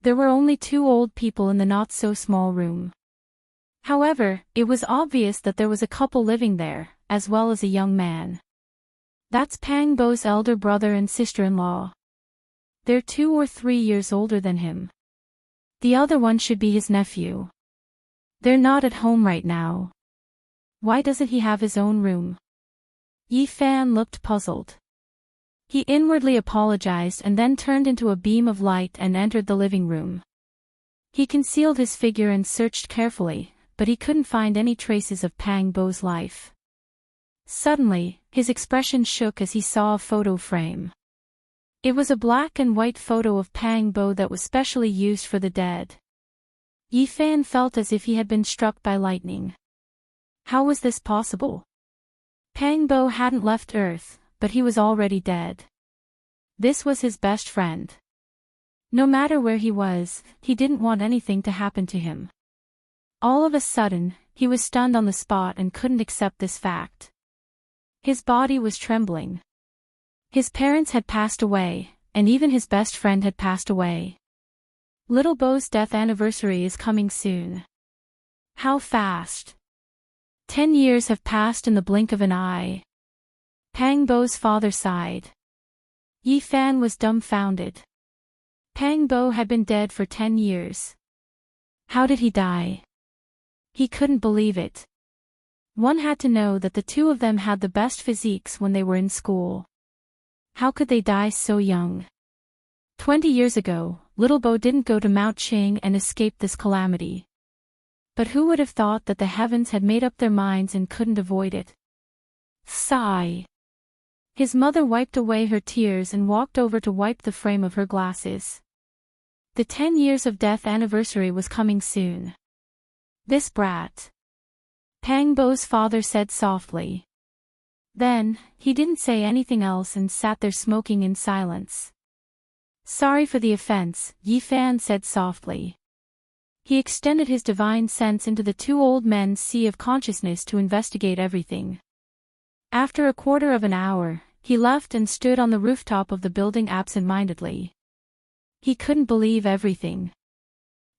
Speaker 1: There were only 2 old people in the not-so-small room. However, it was obvious that there was a couple living there, as well as a young man. That's Pang Bo's elder brother and sister-in-law. They're 2 or 3 years older than him. The other one should be his nephew. They're not at home right now. Why doesn't he have his own room? Yi-Fan looked puzzled. He inwardly apologized and then turned into a beam of light and entered the living room. He concealed his figure and searched carefully, but he couldn't find any traces of Pang Bo's life. Suddenly, his expression shook as he saw a photo frame. It was a black and white photo of Pang Bo that was specially used for the dead. Yi-Fan felt as if he had been struck by lightning. How was this possible? Pang Bo hadn't left Earth, but he was already dead. This was his best friend. No matter where he was, he didn't want anything to happen to him. All of a sudden, he was stunned on the spot and couldn't accept this fact. His body was trembling. His parents had passed away, and even his best friend had passed away. Little Bo's death anniversary is coming soon. How fast! 10 years have passed in the blink of an eye. Pang Bo's father sighed. Yi-Fan was dumbfounded. Pang Bo had been dead for 10 years. How did he die? He couldn't believe it. One had to know that the two of them had the best physiques when they were in school. How could they die so young? 20 years ago, Little Bo didn't go to Mount Qing and escape this calamity. But who would have thought that the heavens had made up their minds and couldn't avoid it? Sigh. His mother wiped away her tears and walked over to wipe the frame of her glasses. The 10 years of death anniversary was coming soon. This brat. Pang Bo's father said softly. Then, he didn't say anything else and sat there smoking in silence. Sorry for the offense, Yi-Fan said softly. He extended his divine sense into the two old men's sea of consciousness to investigate everything. After a quarter of an hour, he left and stood on the rooftop of the building absent-mindedly. He couldn't believe everything.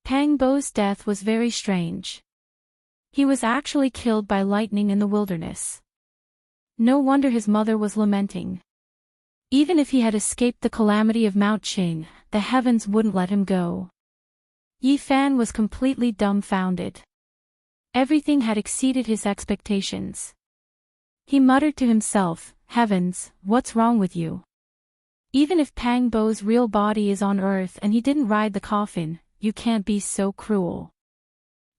Speaker 1: Pang Bo's death was very strange. He was actually killed by lightning in the wilderness. No wonder his mother was lamenting. Even if he had escaped the calamity of Mount Qing, the heavens wouldn't let him go. Yi-Fan was completely dumbfounded. Everything had exceeded his expectations. He muttered to himself, "Heavens, what's wrong with you? Even if Pang Bo's real body is on Earth and he didn't ride the coffin, you can't be so cruel."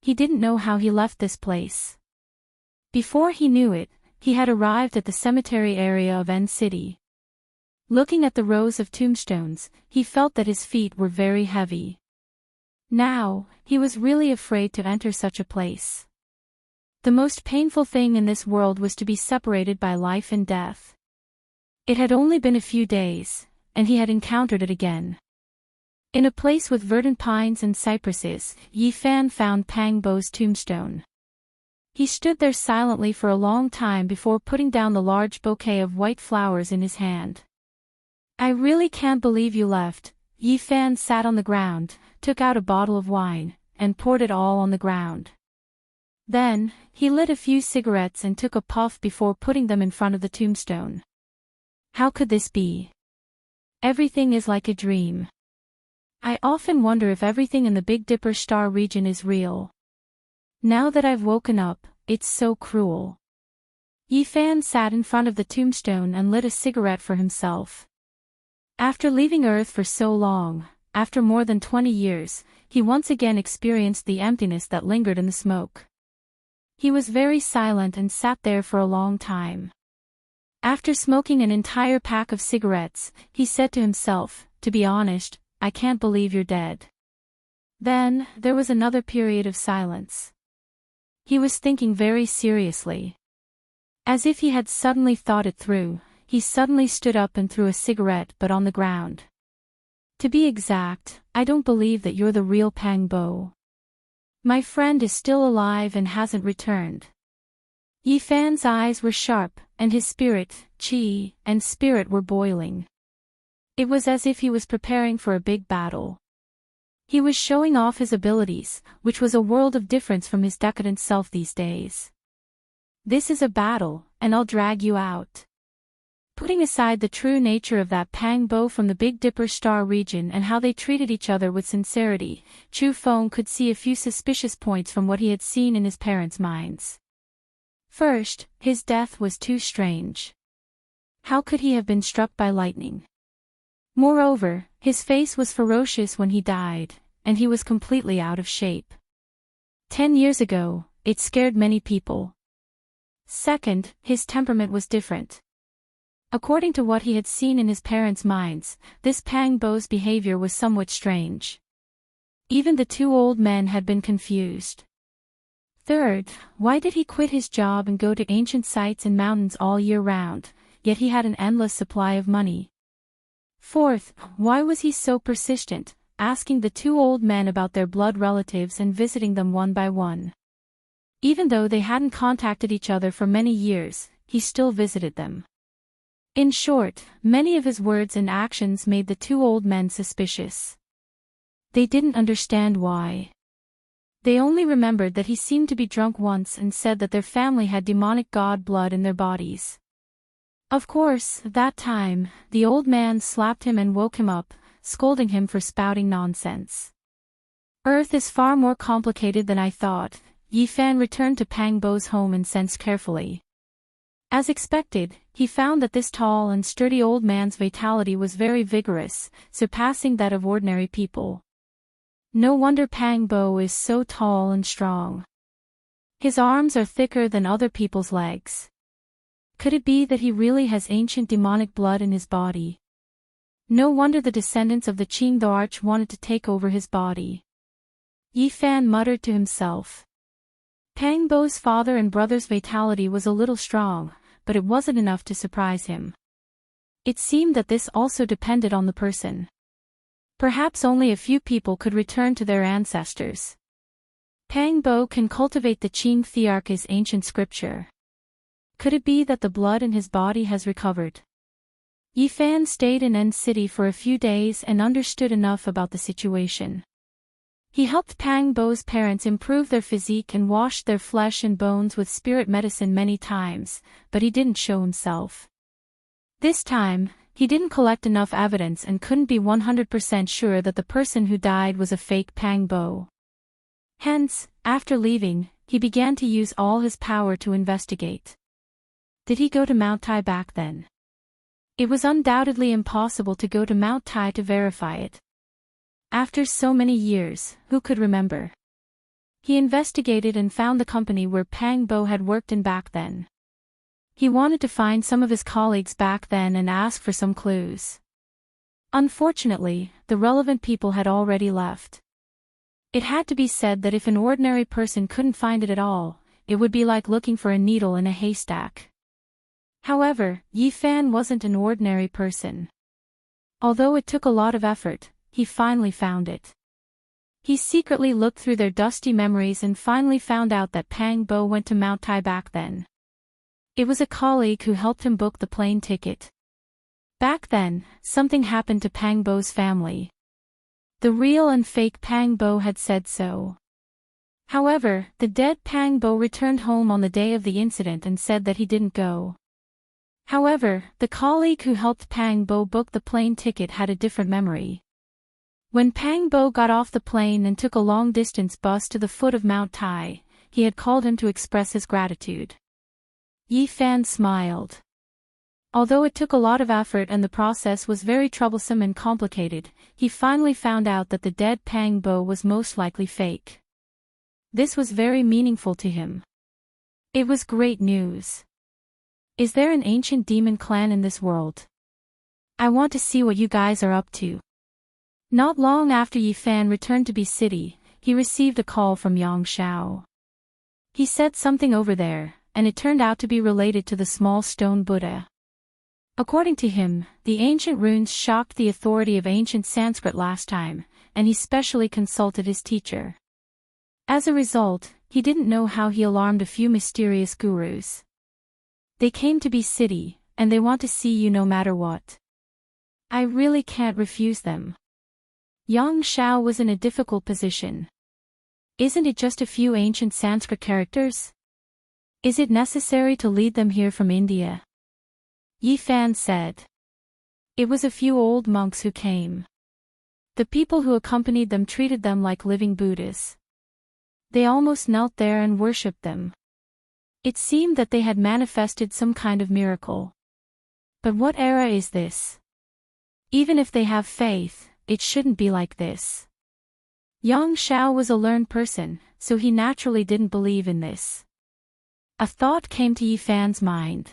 Speaker 1: He didn't know how he left this place. Before he knew it, he had arrived at the cemetery area of N City. Looking at the rows of tombstones, he felt that his feet were very heavy. Now, he was really afraid to enter such a place. The most painful thing in this world was to be separated by life and death. It had only been a few days, and he had encountered it again. In a place with verdant pines and cypresses, Yi-Fan found Pang Bo's tombstone. He stood there silently for a long time before putting down the large bouquet of white flowers in his hand. "I really can't believe you left." Yi-Fan sat on the ground, took out a bottle of wine, and poured it all on the ground. Then, he lit a few cigarettes and took a puff before putting them in front of the tombstone. How could this be? Everything is like a dream. I often wonder if everything in the Big Dipper star region is real. Now that I've woken up, it's so cruel. Yi-Fan sat in front of the tombstone and lit a cigarette for himself. After leaving Earth for so long, after more than 20 years, he once again experienced the emptiness that lingered in the smoke. He was very silent and sat there for a long time. After smoking an entire pack of cigarettes, he said to himself, "To be honest, I can't believe you're dead." Then, there was another period of silence. He was thinking very seriously. As if he had suddenly thought it through, he suddenly stood up and threw a cigarette but on the ground. "To be exact, I don't believe that you're the real Pang Bo. My friend is still alive and hasn't returned." Yi-Fan's eyes were sharp, and his spirit, qi, and spirit were boiling. It was as if he was preparing for a big battle. He was showing off his abilities, which was a world of difference from his decadent self these days. "This is a battle, and I'll drag you out. Putting aside the true nature of that Pang Bo from the Big Dipper star region and how they treated each other with sincerity, Chu Feng could see a few suspicious points from what he had seen in his parents' minds. First, his death was too strange. How could he have been struck by lightning? Moreover, his face was ferocious when he died, and he was completely out of shape. 10 years ago, it scared many people. Second, his temperament was different. According to what he had seen in his parents' minds, this Pang Bo's behavior was somewhat strange. Even the two old men had been confused. Third, why did he quit his job and go to ancient sites and mountains all year round, yet he had an endless supply of money? Fourth, why was he so persistent, asking the two old men about their blood relatives and visiting them one by one? Even though they hadn't contacted each other for many years, he still visited them. In short, many of his words and actions made the two old men suspicious. They didn't understand why. They only remembered that he seemed to be drunk once and said that their family had demonic god blood in their bodies. Of course, that time, the old man slapped him and woke him up, scolding him for spouting nonsense. Earth is far more complicated than I thought. Yi Fan returned to Pang Bo's home and sensed carefully. As expected, he found that this tall and sturdy old man's vitality was very vigorous, surpassing that of ordinary people. No wonder Pang Bo is so tall and strong. His arms are thicker than other people's legs. Could it be that he really has ancient demonic blood in his body? No wonder the descendants of the Qing the Arch wanted to take over his body. Yi Fan muttered to himself. Pang Bo's father and brother's vitality was a little strong, but it wasn't enough to surprise him. It seemed that this also depended on the person. Perhaps only a few people could return to their ancestors. Pang Bo can cultivate the Qing Thearch's ancient scripture. Could it be that the blood in his body has recovered? Yi Fan stayed in N City for a few days and understood enough about the situation. He helped Pang Bo's parents improve their physique and washed their flesh and bones with spirit medicine many times, but he didn't show himself. This time, he didn't collect enough evidence and couldn't be 100% sure that the person who died was a fake Pang Bo. Hence, after leaving, he began to use all his power to investigate. Did he go to Mount Tai back then? It was undoubtedly impossible to go to Mount Tai to verify it. After so many years, who could remember? He investigated and found the company where Pang Bo had worked in back then. He wanted to find some of his colleagues back then and ask for some clues. Unfortunately, the relevant people had already left. It had to be said that if an ordinary person couldn't find it at all, it would be like looking for a needle in a haystack. However, Yi Fan wasn't an ordinary person. Although it took a lot of effort, he finally found it. He secretly looked through their dusty memories and finally found out that Pang Bo went to Mount Tai back then. It was a colleague who helped him book the plane ticket. Back then, something happened to Pang Bo's family. The real and fake Pang Bo had said so. However, the dead Pang Bo returned home on the day of the incident and said that he didn't go. However, the colleague who helped Pang Bo book the plane ticket had a different memory. When Pang Bo got off the plane and took a long-distance bus to the foot of Mount Tai, he had called him to express his gratitude. Yi Fan smiled. Although it took a lot of effort and the process was very troublesome and complicated, he finally found out that the dead Pang Bo was most likely fake. This was very meaningful to him. It was great news. Is there an ancient demon clan in this world? I want to see what you guys are up to. Not long after Yi Fan returned to B City, he received a call from Yang Xiao. He said something over there, and it turned out to be related to the small stone Buddha. According to him, the ancient runes shocked the authority of ancient Sanskrit last time, and he specially consulted his teacher. As a result, he didn't know how he alarmed a few mysterious gurus. They came to B City, and they want to see you no matter what. I really can't refuse them. Yang Xiao was in a difficult position. Isn't it just a few ancient Sanskrit characters? Is it necessary to lead them here from India? Yi Fan said. It was a few old monks who came. The people who accompanied them treated them like living Buddhas. They almost knelt there and worshipped them. It seemed that they had manifested some kind of miracle. But what era is this? Even if they have faith, it shouldn't be like this. Yang Xiao was a learned person, so he naturally didn't believe in this. A thought came to Yi Fan's mind.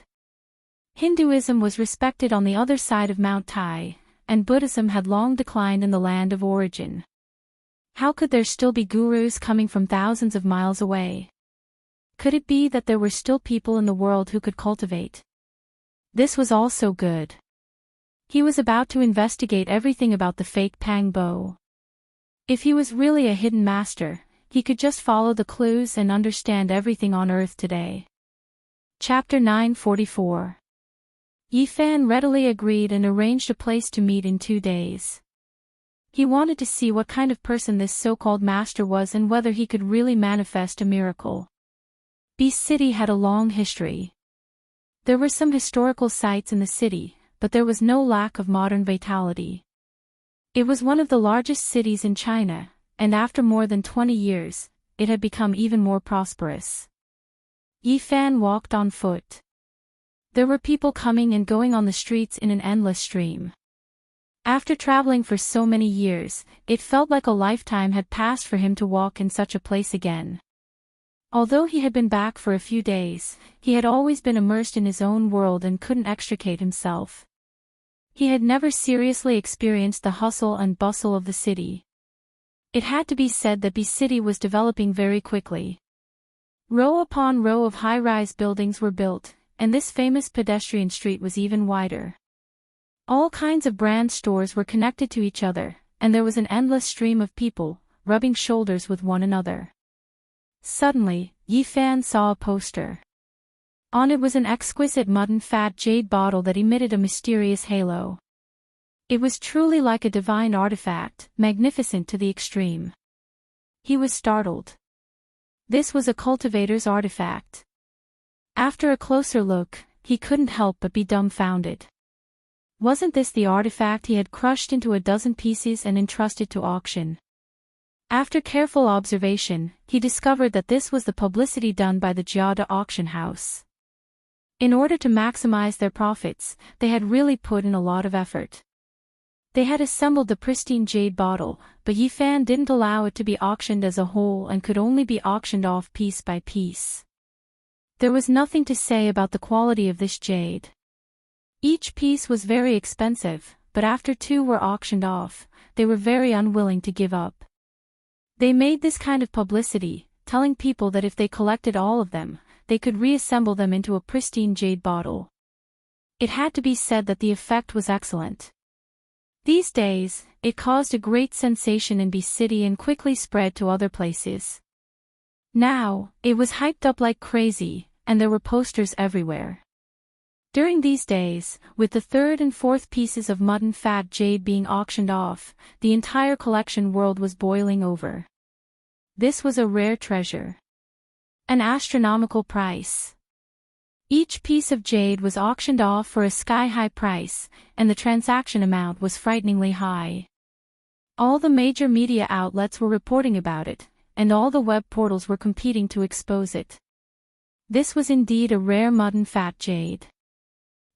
Speaker 1: Hinduism was respected on the other side of Mount Tai, and Buddhism had long declined in the land of origin. How could there still be gurus coming from thousands of miles away? Could it be that there were still people in the world who could cultivate? This was all so good. He was about to investigate everything about the fake Pang Bo. If he was really a hidden master, he could just follow the clues and understand everything on Earth today. Chapter 944. Yi Fan readily agreed and arranged a place to meet in 2 days. He wanted to see what kind of person this so-called master was and whether he could really manifest a miracle. Beast City had a long history. There were some historical sites in the city, but there was no lack of modern vitality. It was one of the largest cities in China, and after more than 20 years, it had become even more prosperous. Yi Fan walked on foot. There were people coming and going on the streets in an endless stream. After traveling for so many years, it felt like a lifetime had passed for him to walk in such a place again. Although he had been back for a few days, he had always been immersed in his own world and couldn't extricate himself. He had never seriously experienced the hustle and bustle of the city. It had to be said that Beast City was developing very quickly. Row upon row of high-rise buildings were built, and this famous pedestrian street was even wider. All kinds of brand stores were connected to each other, and there was an endless stream of people, rubbing shoulders with one another. Suddenly, Yi Fan saw a poster. On it was an exquisite mutton fat jade bottle that emitted a mysterious halo. It was truly like a divine artifact, magnificent to the extreme. He was startled. This was a cultivator's artifact. After a closer look, he couldn't help but be dumbfounded. Wasn't this the artifact he had crushed into a dozen pieces and entrusted to auction? After careful observation, he discovered that this was the publicity done by the Jiada auction house. In order to maximize their profits, they had really put in a lot of effort. They had assembled the pristine jade bottle, but Yi Fan didn't allow it to be auctioned as a whole and could only be auctioned off piece by piece. There was nothing to say about the quality of this jade. Each piece was very expensive, but after 2 were auctioned off, they were very unwilling to give up. They made this kind of publicity, telling people that if they collected all of them, they could reassemble them into a pristine jade bottle. It had to be said that the effect was excellent. These days, it caused a great sensation in Beast City and quickly spread to other places. Now, it was hyped up like crazy, and there were posters everywhere. During these days, with the 3rd and 4th pieces of mutton fat jade being auctioned off, the entire collection world was boiling over. This was a rare treasure. An astronomical price. Each piece of jade was auctioned off for a sky-high price, and the transaction amount was frighteningly high. All the major media outlets were reporting about it, and all the web portals were competing to expose it. This was indeed a rare mutton fat jade.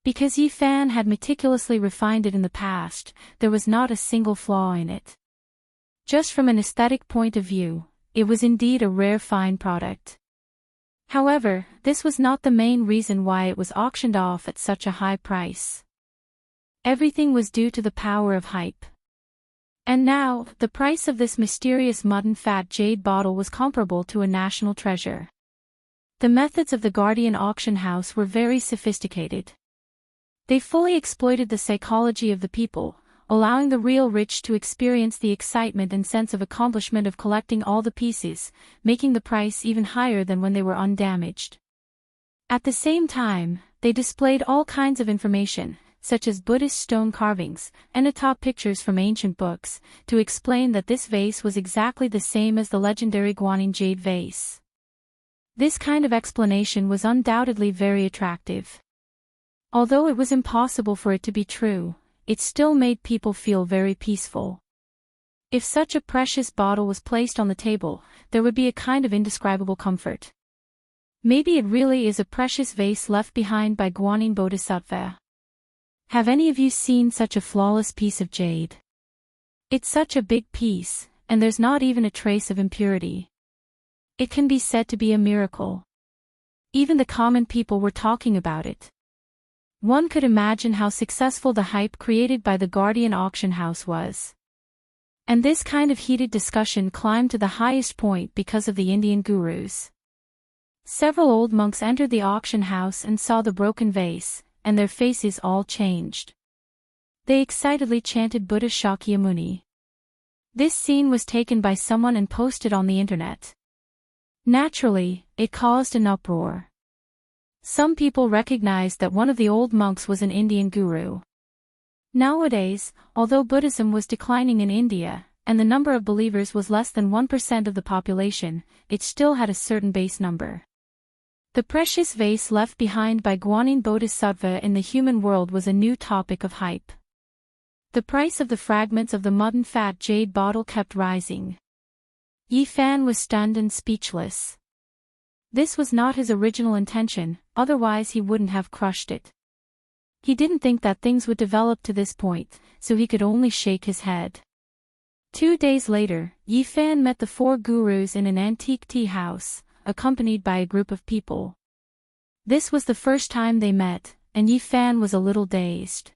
Speaker 1: Because Yi Fan had meticulously refined it in the past, there was not a single flaw in it. Just from an aesthetic point of view, it was indeed a rare fine product. However, this was not the main reason why it was auctioned off at such a high price. Everything was due to the power of hype. And now, the price of this mysterious mutton fat jade bottle was comparable to a national treasure. The methods of the Guardian auction house were very sophisticated. They fully exploited the psychology of the people, allowing the real rich to experience the excitement and sense of accomplishment of collecting all the pieces, making the price even higher than when they were undamaged. At the same time, they displayed all kinds of information, such as Buddhist stone carvings, and atop pictures from ancient books, to explain that this vase was exactly the same as the legendary Guanyin jade vase. This kind of explanation was undoubtedly very attractive. Although it was impossible for it to be true, it still made people feel very peaceful. If such a precious bottle was placed on the table, there would be a kind of indescribable comfort. Maybe it really is a precious vase left behind by Guanyin Bodhisattva. Have any of you seen such a flawless piece of jade? It's such a big piece, and there's not even a trace of impurity. It can be said to be a miracle. Even the common people were talking about it. One could imagine how successful the hype created by the Guardian auction house was. And this kind of heated discussion climbed to the highest point because of the Indian gurus. Several old monks entered the auction house and saw the broken vase, and their faces all changed. They excitedly chanted Buddha Shakyamuni. This scene was taken by someone and posted on the internet. Naturally, it caused an uproar. Some people recognized that one of the old monks was an Indian guru. Nowadays, although Buddhism was declining in India, and the number of believers was less than 1% of the population, it still had a certain base number. The precious vase left behind by Guanyin Bodhisattva in the human world was a new topic of hype. The price of the fragments of the mud fat jade bottle kept rising. Yi Fan was stunned and speechless. This was not his original intention, otherwise he wouldn't have crushed it. He didn't think that things would develop to this point, so he could only shake his head. 2 days later, Yi Fan met the 4 gurus in an antique tea house, accompanied by a group of people. This was the first time they met, and Yi Fan was a little dazed.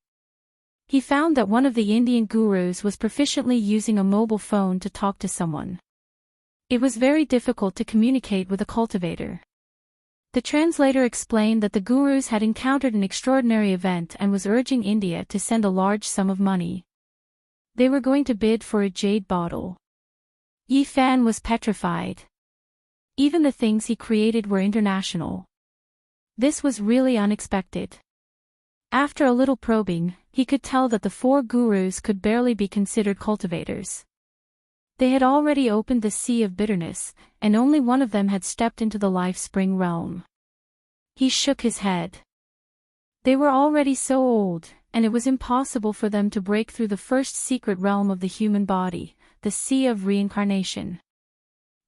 Speaker 1: He found that one of the Indian gurus was proficiently using a mobile phone to talk to someone. It was very difficult to communicate with a cultivator. The translator explained that the gurus had encountered an extraordinary event and was urging India to send a large sum of money. They were going to bid for a jade bottle. Yi Fan was petrified. Even the things he created were international. This was really unexpected. After a little probing, he could tell that the 4 gurus could barely be considered cultivators. They had already opened the sea of bitterness, and only one of them had stepped into the life spring realm. He shook his head. They were already so old, and it was impossible for them to break through the first secret realm of the human body, the sea of reincarnation.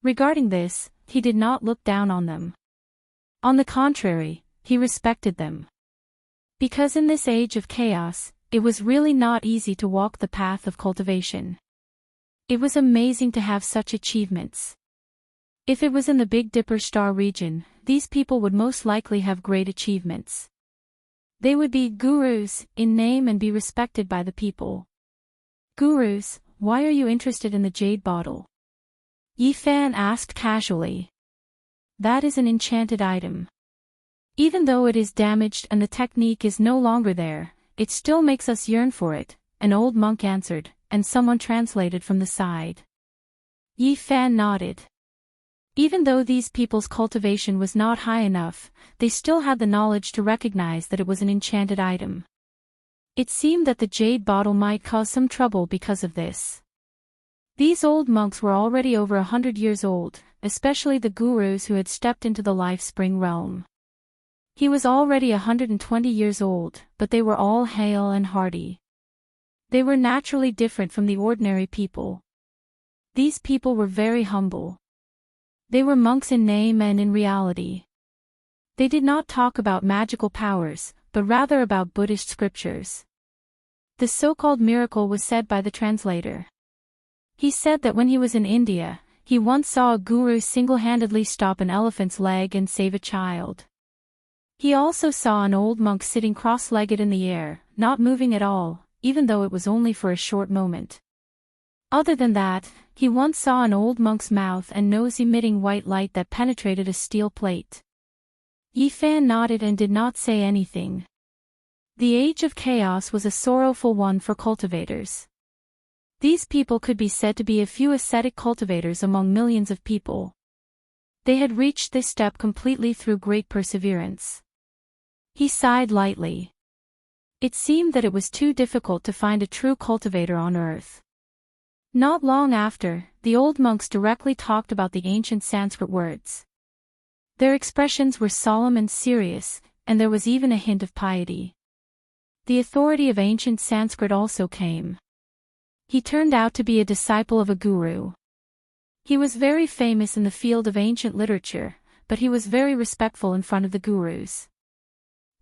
Speaker 1: Regarding this, he did not look down on them. On the contrary, he respected them. Because in this age of chaos, it was really not easy to walk the path of cultivation. It was amazing to have such achievements. If it was in the Big Dipper star region, these people would most likely have great achievements. They would be gurus in name and be respected by the people. Gurus, why are you interested in the jade bottle? Yi Fan asked casually. That is an enchanted item. Even though it is damaged and the technique is no longer there, it still makes us yearn for it, an old monk answered, and someone translated from the side. Yi Fan nodded. Even though these people's cultivation was not high enough, they still had the knowledge to recognize that it was an enchanted item. It seemed that the jade bottle might cause some trouble because of this. These old monks were already over 100 years old, especially the gurus who had stepped into the life spring realm. He was already 120 years old, but they were all hale and hearty. They were naturally different from the ordinary people. These people were very humble. They were monks in name and in reality. They did not talk about magical powers, but rather about Buddhist scriptures. The so-called miracle was said by the translator. He said that when he was in India, he once saw a guru single-handedly stop an elephant's leg and save a child. He also saw an old monk sitting cross-legged in the air, not moving at all, even though it was only for a short moment. Other than that, he once saw an old monk's mouth and nose emitting white light that penetrated a steel plate. Yi Fan nodded and did not say anything. The age of chaos was a sorrowful one for cultivators. These people could be said to be a few ascetic cultivators among millions of people. They had reached this step completely through great perseverance. He sighed lightly. It seemed that it was too difficult to find a true cultivator on earth. Not long after, the old monks directly talked about the ancient Sanskrit words. Their expressions were solemn and serious, and there was even a hint of piety. The authority of ancient Sanskrit also came. He turned out to be a disciple of a guru. He was very famous in the field of ancient literature, but he was very respectful in front of the gurus.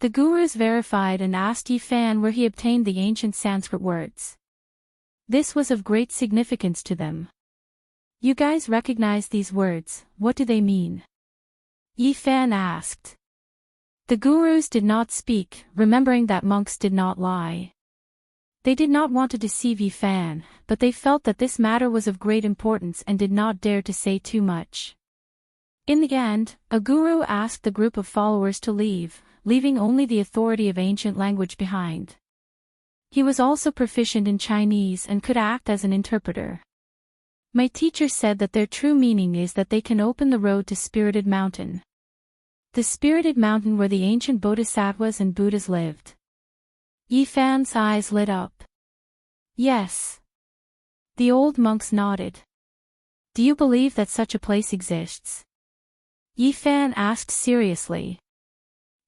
Speaker 1: The gurus verified and asked Yi Fan where he obtained the ancient Sanskrit words. This was of great significance to them. You guys recognize these words, what do they mean? Yi Fan asked. The gurus did not speak, remembering that monks did not lie. They did not want to deceive Yi Fan, but they felt that this matter was of great importance and did not dare to say too much. In the end, a guru asked the group of followers to leave, leaving only the authority of ancient language behind. He was also proficient in Chinese and could act as an interpreter. My teacher said that their true meaning is that they can open the road to Spirited Mountain. The Spirited Mountain where the ancient bodhisattvas and Buddhas lived. Yi Fan's eyes lit up. Yes. The old monks nodded. Do you believe that such a place exists? Yi Fan asked seriously.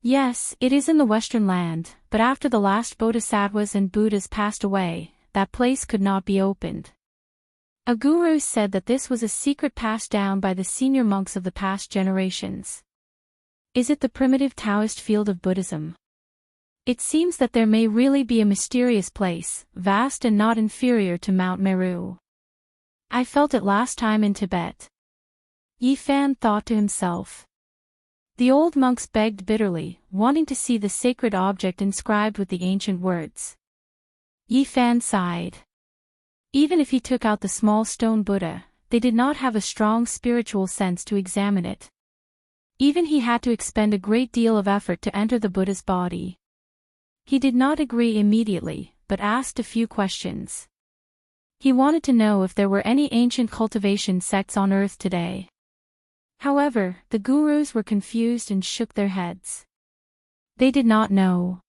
Speaker 1: Yes, it is in the Western land, but after the last bodhisattvas and Buddhas passed away, that place could not be opened. A guru said that this was a secret passed down by the senior monks of the past generations. Is it the primitive Taoist field of Buddhism? It seems that there may really be a mysterious place, vast and not inferior to Mount Meru. I felt it last time in Tibet. Yi Fan thought to himself. The old monks begged bitterly, wanting to see the sacred object inscribed with the ancient words. Yi Fan sighed. Even if he took out the small stone Buddha, they did not have a strong spiritual sense to examine it. Even he had to expend a great deal of effort to enter the Buddha's body. He did not agree immediately, but asked a few questions. He wanted to know if there were any ancient cultivation sects on earth today. However, the gurus were confused and shook their heads. They did not know.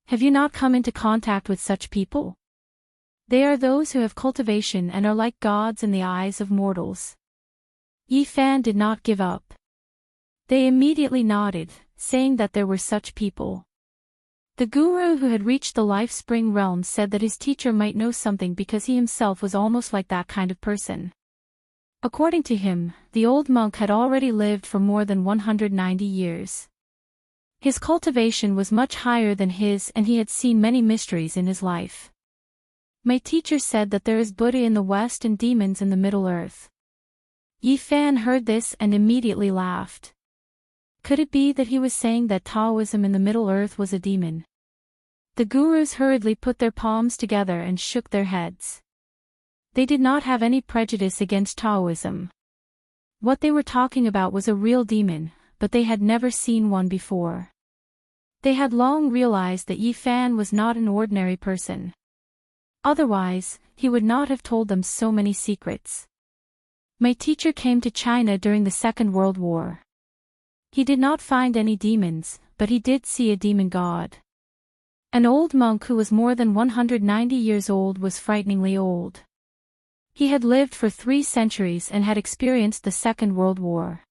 Speaker 1: Have you not come into contact with such people? They are those who have cultivation and are like gods in the eyes of mortals. Yi Fan did not give up. They immediately nodded, saying that there were such people. The guru who had reached the life spring realm said that his teacher might know something because he himself was almost like that kind of person. According to him, the old monk had already lived for more than 190 years. His cultivation was much higher than his and he had seen many mysteries in his life. My teacher said that there is Buddha in the West and demons in the Middle Earth. Yi Fan heard this and immediately laughed. Could it be that he was saying that Taoism in the Middle Earth was a demon? The gurus hurriedly put their palms together and shook their heads. They did not have any prejudice against Taoism. What they were talking about was a real demon, but they had never seen one before. They had long realized that Yi Fan was not an ordinary person. Otherwise, he would not have told them so many secrets. My teacher came to China during the Second World War. He did not find any demons, but he did see a demon god. An old monk who was more than 190 years old was frighteningly old. He had lived for 3 centuries and had experienced the Second World War.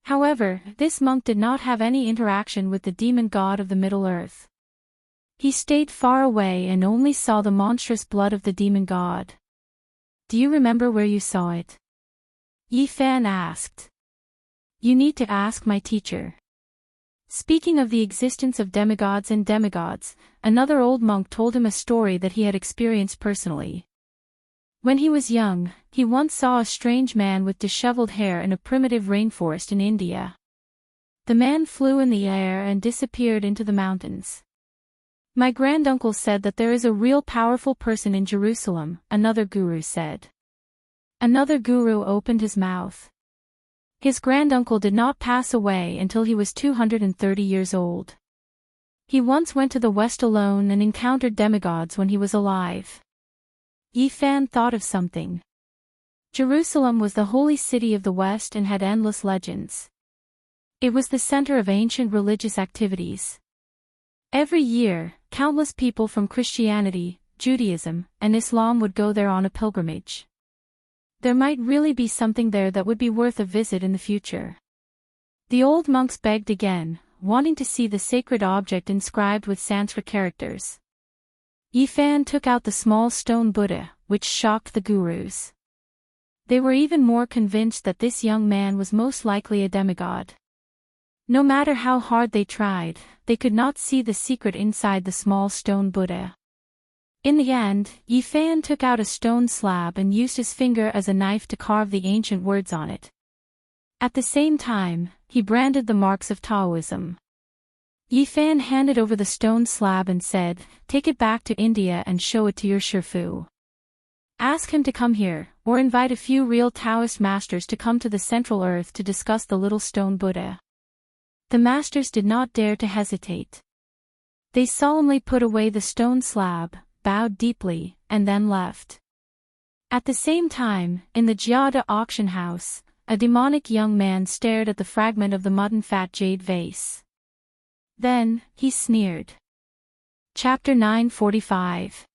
Speaker 1: However, this monk did not have any interaction with the demon god of the Middle Earth. He stayed far away and only saw the monstrous blood of the demon god. Do you remember where you saw it? Yi Fan asked. You need to ask my teacher. Speaking of the existence of demigods and demigods, another old monk told him a story that he had experienced personally. When he was young, he once saw a strange man with disheveled hair in a primitive rainforest in India. The man flew in the air and disappeared into the mountains. My granduncle said that there is a real powerful person in Jerusalem, another guru said. Another guru opened his mouth. His granduncle did not pass away until he was 230 years old. He once went to the West alone and encountered demigods when he was alive. Yi Fan thought of something. Jerusalem was the holy city of the West and had endless legends. It was the center of ancient religious activities. Every year, countless people from Christianity, Judaism, and Islam would go there on a pilgrimage. There might really be something there that would be worth a visit in the future. The old monks begged again, wanting to see the sacred object inscribed with Sanskrit characters. Yifan took out the small stone Buddha, which shocked the gurus. They were even more convinced that this young man was most likely a demigod. No matter how hard they tried, they could not see the secret inside the small stone Buddha. In the end, Yifan took out a stone slab and used his finger as a knife to carve the ancient words on it. At the same time, he branded the marks of Taoism. Yifan handed over the stone slab and said, "Take it back to India and show it to your Shifu. Ask him to come here, or invite a few real Taoist masters to come to the Central Earth to discuss the little stone Buddha." The masters did not dare to hesitate. They solemnly put away the stone slab, bowed deeply, and then left. At the same time, in the Gyada auction house, a demonic young man stared at the fragment of the mutton-fat jade vase. Then, he sneered. Chapter 945.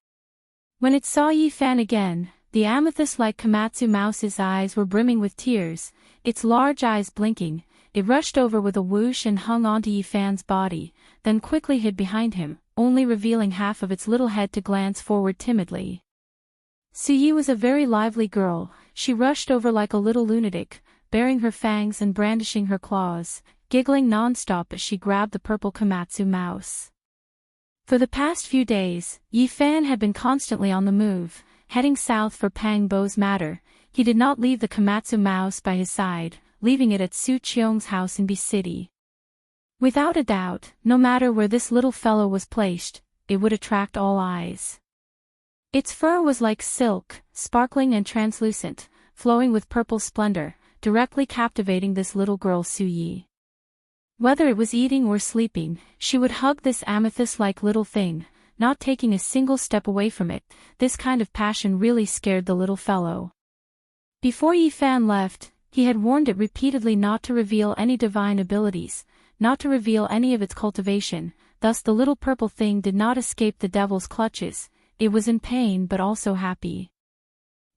Speaker 1: When it saw Yifan again, the amethyst-like Komatsu mouse's eyes were brimming with tears, its large eyes blinking. It rushed over with a whoosh and hung onto Yifan's body, then quickly hid behind him, only revealing half of its little head to glance forward timidly. Suyi was a very lively girl. She rushed over like a little lunatic, baring her fangs and brandishing her claws, giggling non-stop as she grabbed the purple Komatsu mouse. For the past few days, Yifan had been constantly on the move, heading south for Pang Bo's matter. He did not leave the Komatsu mouse by his side, leaving it at Su Qiong's house in B City. Without a doubt, no matter where this little fellow was placed, it would attract all eyes. Its fur was like silk, sparkling and translucent, flowing with purple splendor, directly captivating this little girl Suyi. Whether it was eating or sleeping, she would hug this amethyst-like little thing, not taking a single step away from it. This kind of passion really scared the little fellow. Before Yifan left, he had warned it repeatedly not to reveal any divine abilities, not to reveal any of its cultivation, thus the little purple thing did not escape the devil's clutches. It was in pain but also happy.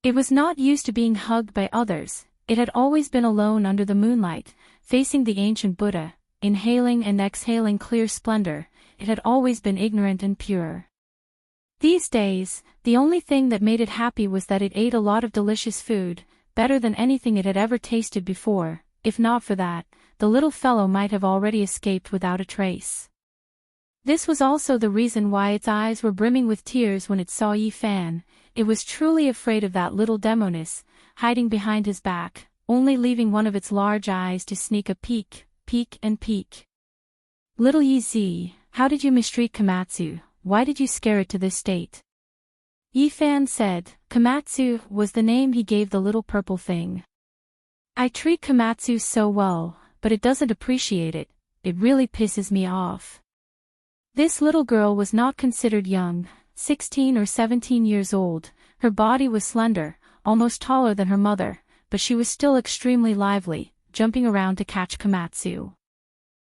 Speaker 1: It was not used to being hugged by others. It had always been alone under the moonlight, facing the ancient Buddha, inhaling and exhaling clear splendor. It had always been ignorant and pure. These days, the only thing that made it happy was that it ate a lot of delicious food, better than anything it had ever tasted before. If not for that, the little fellow might have already escaped without a trace. This was also the reason why its eyes were brimming with tears when it saw Yifan. It was truly afraid of that little demoness, hiding behind his back, only leaving one of its large eyes to sneak a peek, and peek. "Little Yi, how did you mistreat Komatsu? Why did you scare it to this state?" Yifan said. Komatsu was the name he gave the little purple thing. "I treat Komatsu so well, but it doesn't appreciate it. It really pisses me off." This little girl was not considered young, 16 or 17 years old. Her body was slender, almost taller than her mother, but she was still extremely lively, jumping around to catch Komatsu.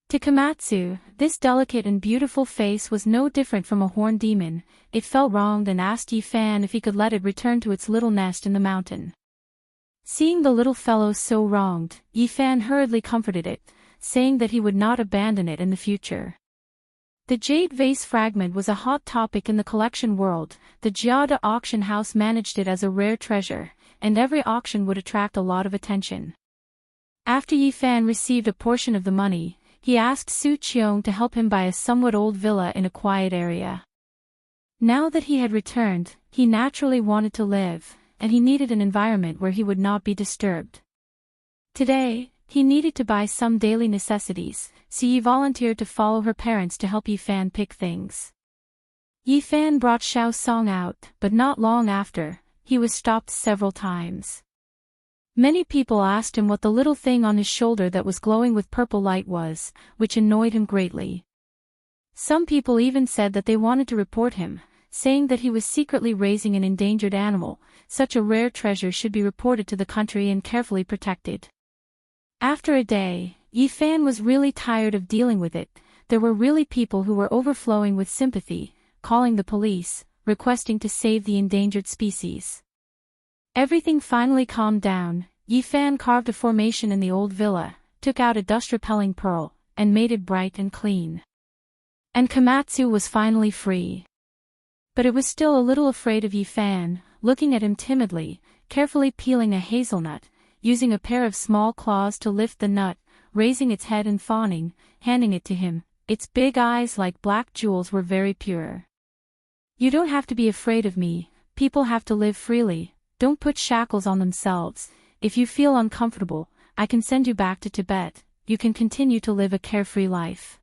Speaker 1: To Komatsu, this delicate and beautiful face was no different from a horned demon. It felt wronged and asked Yifan if he could let it return to its little nest in the mountain. Seeing the little fellow so wronged, Yifan hurriedly comforted it, saying that he would not abandon it in the future. The jade vase fragment was a hot topic in the collection world. The Gyada auction house managed it as a rare treasure, and every auction would attract a lot of attention. After Yifan received a portion of the money, he asked Su Qiong to help him buy a somewhat old villa in a quiet area. Now that he had returned, he naturally wanted to live, and he needed an environment where he would not be disturbed. Today, he needed to buy some daily necessities, so Yi volunteered to follow her parents to help Yifan pick things. Yifan brought Xiao Song out, but not long after, he was stopped several times. Many people asked him what the little thing on his shoulder that was glowing with purple light was, which annoyed him greatly. Some people even said that they wanted to report him, saying that he was secretly raising an endangered animal. Such a rare treasure should be reported to the country and carefully protected. After a day, Yifan was really tired of dealing with it. There were really people who were overflowing with sympathy, calling the police, requesting to save the endangered species. Everything finally calmed down. Yifan carved a formation in the old villa, took out a dust-repelling pearl, and made it bright and clean. And Komatsu was finally free. But it was still a little afraid of Yifan, looking at him timidly, carefully peeling a hazelnut, using a pair of small claws to lift the nut, raising its head and fawning, handing it to him. Its big eyes like black jewels were very pure. "You don't have to be afraid of me, people have to live freely, don't put shackles on themselves. If you feel uncomfortable, I can send you back to Tibet, you can continue to live a carefree life."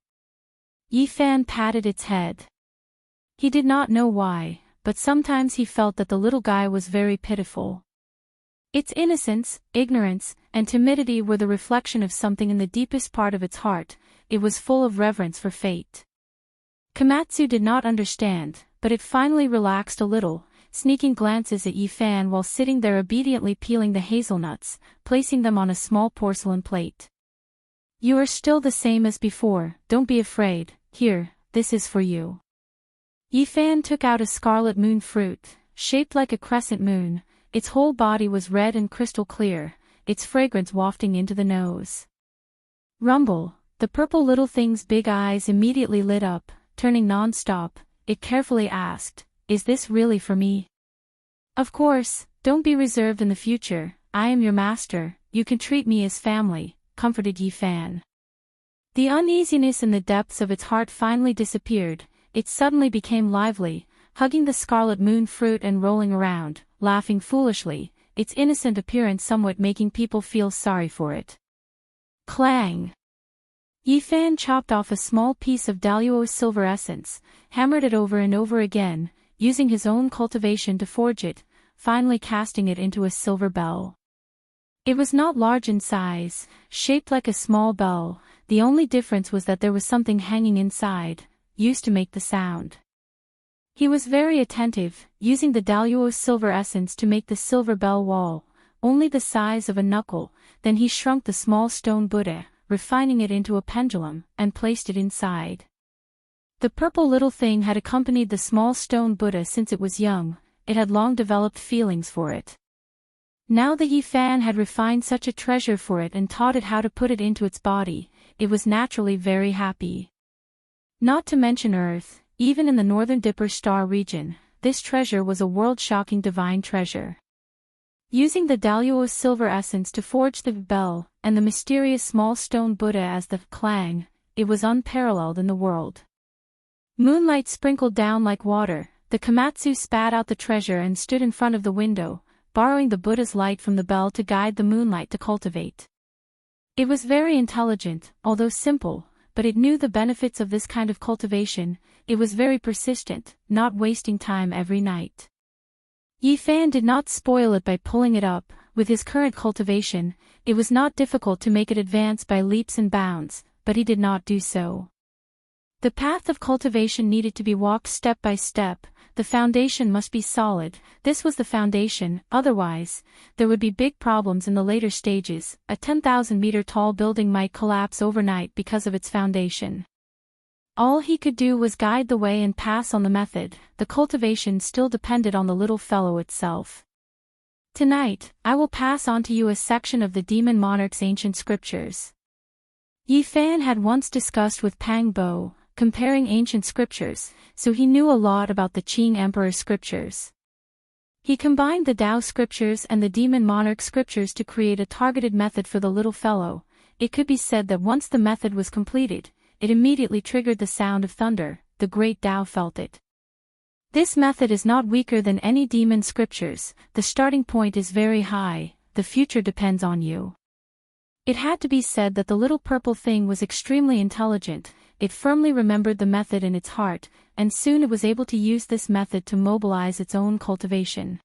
Speaker 1: Yifan patted its head. He did not know why, but sometimes he felt that the little guy was very pitiful. Its innocence, ignorance, and timidity were the reflection of something in the deepest part of its heart. It was full of reverence for fate. Komatsu did not understand, but it finally relaxed a little, sneaking glances at Yifan while sitting there obediently peeling the hazelnuts, placing them on a small porcelain plate. "You are still the same as before, don't be afraid, here, this is for you." Yifan took out a scarlet moon fruit, shaped like a crescent moon. Its whole body was red and crystal clear, its fragrance wafting into the nose. Rumble, the purple little thing's big eyes immediately lit up, turning non-stop. It carefully asked, "Is this really for me?" "Of course, don't be reserved in the future, I am your master, you can treat me as family," comforted Yifan. The uneasiness in the depths of its heart finally disappeared. It suddenly became lively, hugging the scarlet moon fruit and rolling around, laughing foolishly, its innocent appearance somewhat making people feel sorry for it. Clang! Yifan chopped off a small piece of Daluo's silver essence, hammered it over and over again, using his own cultivation to forge it, finally casting it into a silver bell. It was not large in size, shaped like a small bell, the only difference was that there was something hanging inside, used to make the sound. He was very attentive, using the Daluo's silver essence to make the silver bell wall, only the size of a knuckle. Then he shrunk the small stone Buddha, refining it into a pendulum, and placed it inside. The purple little thing had accompanied the small stone Buddha since it was young, it had long developed feelings for it. Now that Yifan had refined such a treasure for it and taught it how to put it into its body, it was naturally very happy. Not to mention Earth, even in the northern Dipper star region, this treasure was a world-shocking divine treasure. Using the Daluo's silver essence to forge the bell, and the mysterious small stone Buddha as the clang, it was unparalleled in the world. Moonlight sprinkled down like water, the Komatsu spat out the treasure and stood in front of the window, borrowing the Buddha's light from the bell to guide the moonlight to cultivate. It was very intelligent, although simple, but it knew the benefits of this kind of cultivation. It was very persistent, not wasting time every night. Yifan did not spoil it by pulling it up. With his current cultivation, it was not difficult to make it advance by leaps and bounds, but he did not do so. The path of cultivation needed to be walked step by step. The foundation must be solid. This was the foundation, otherwise, there would be big problems in the later stages. A 10,000-meter tall building might collapse overnight because of its foundation. All he could do was guide the way and pass on the method. The cultivation still depended on the little fellow itself. Tonight, I will pass on to you a section of the demon monarch's ancient scriptures. Yifan had once discussed with Pang Bo, comparing ancient scriptures, so he knew a lot about the Qing Emperor's scriptures. He combined the Tao scriptures and the demon monarch scriptures to create a targeted method for the little fellow. It could be said that once the method was completed, it immediately triggered the sound of thunder. The great Tao felt it. This method is not weaker than any demon scriptures. The starting point is very high, the future depends on you. It had to be said that the little purple thing was extremely intelligent. It firmly remembered the method in its heart, and soon it was able to use this method to mobilize its own cultivation.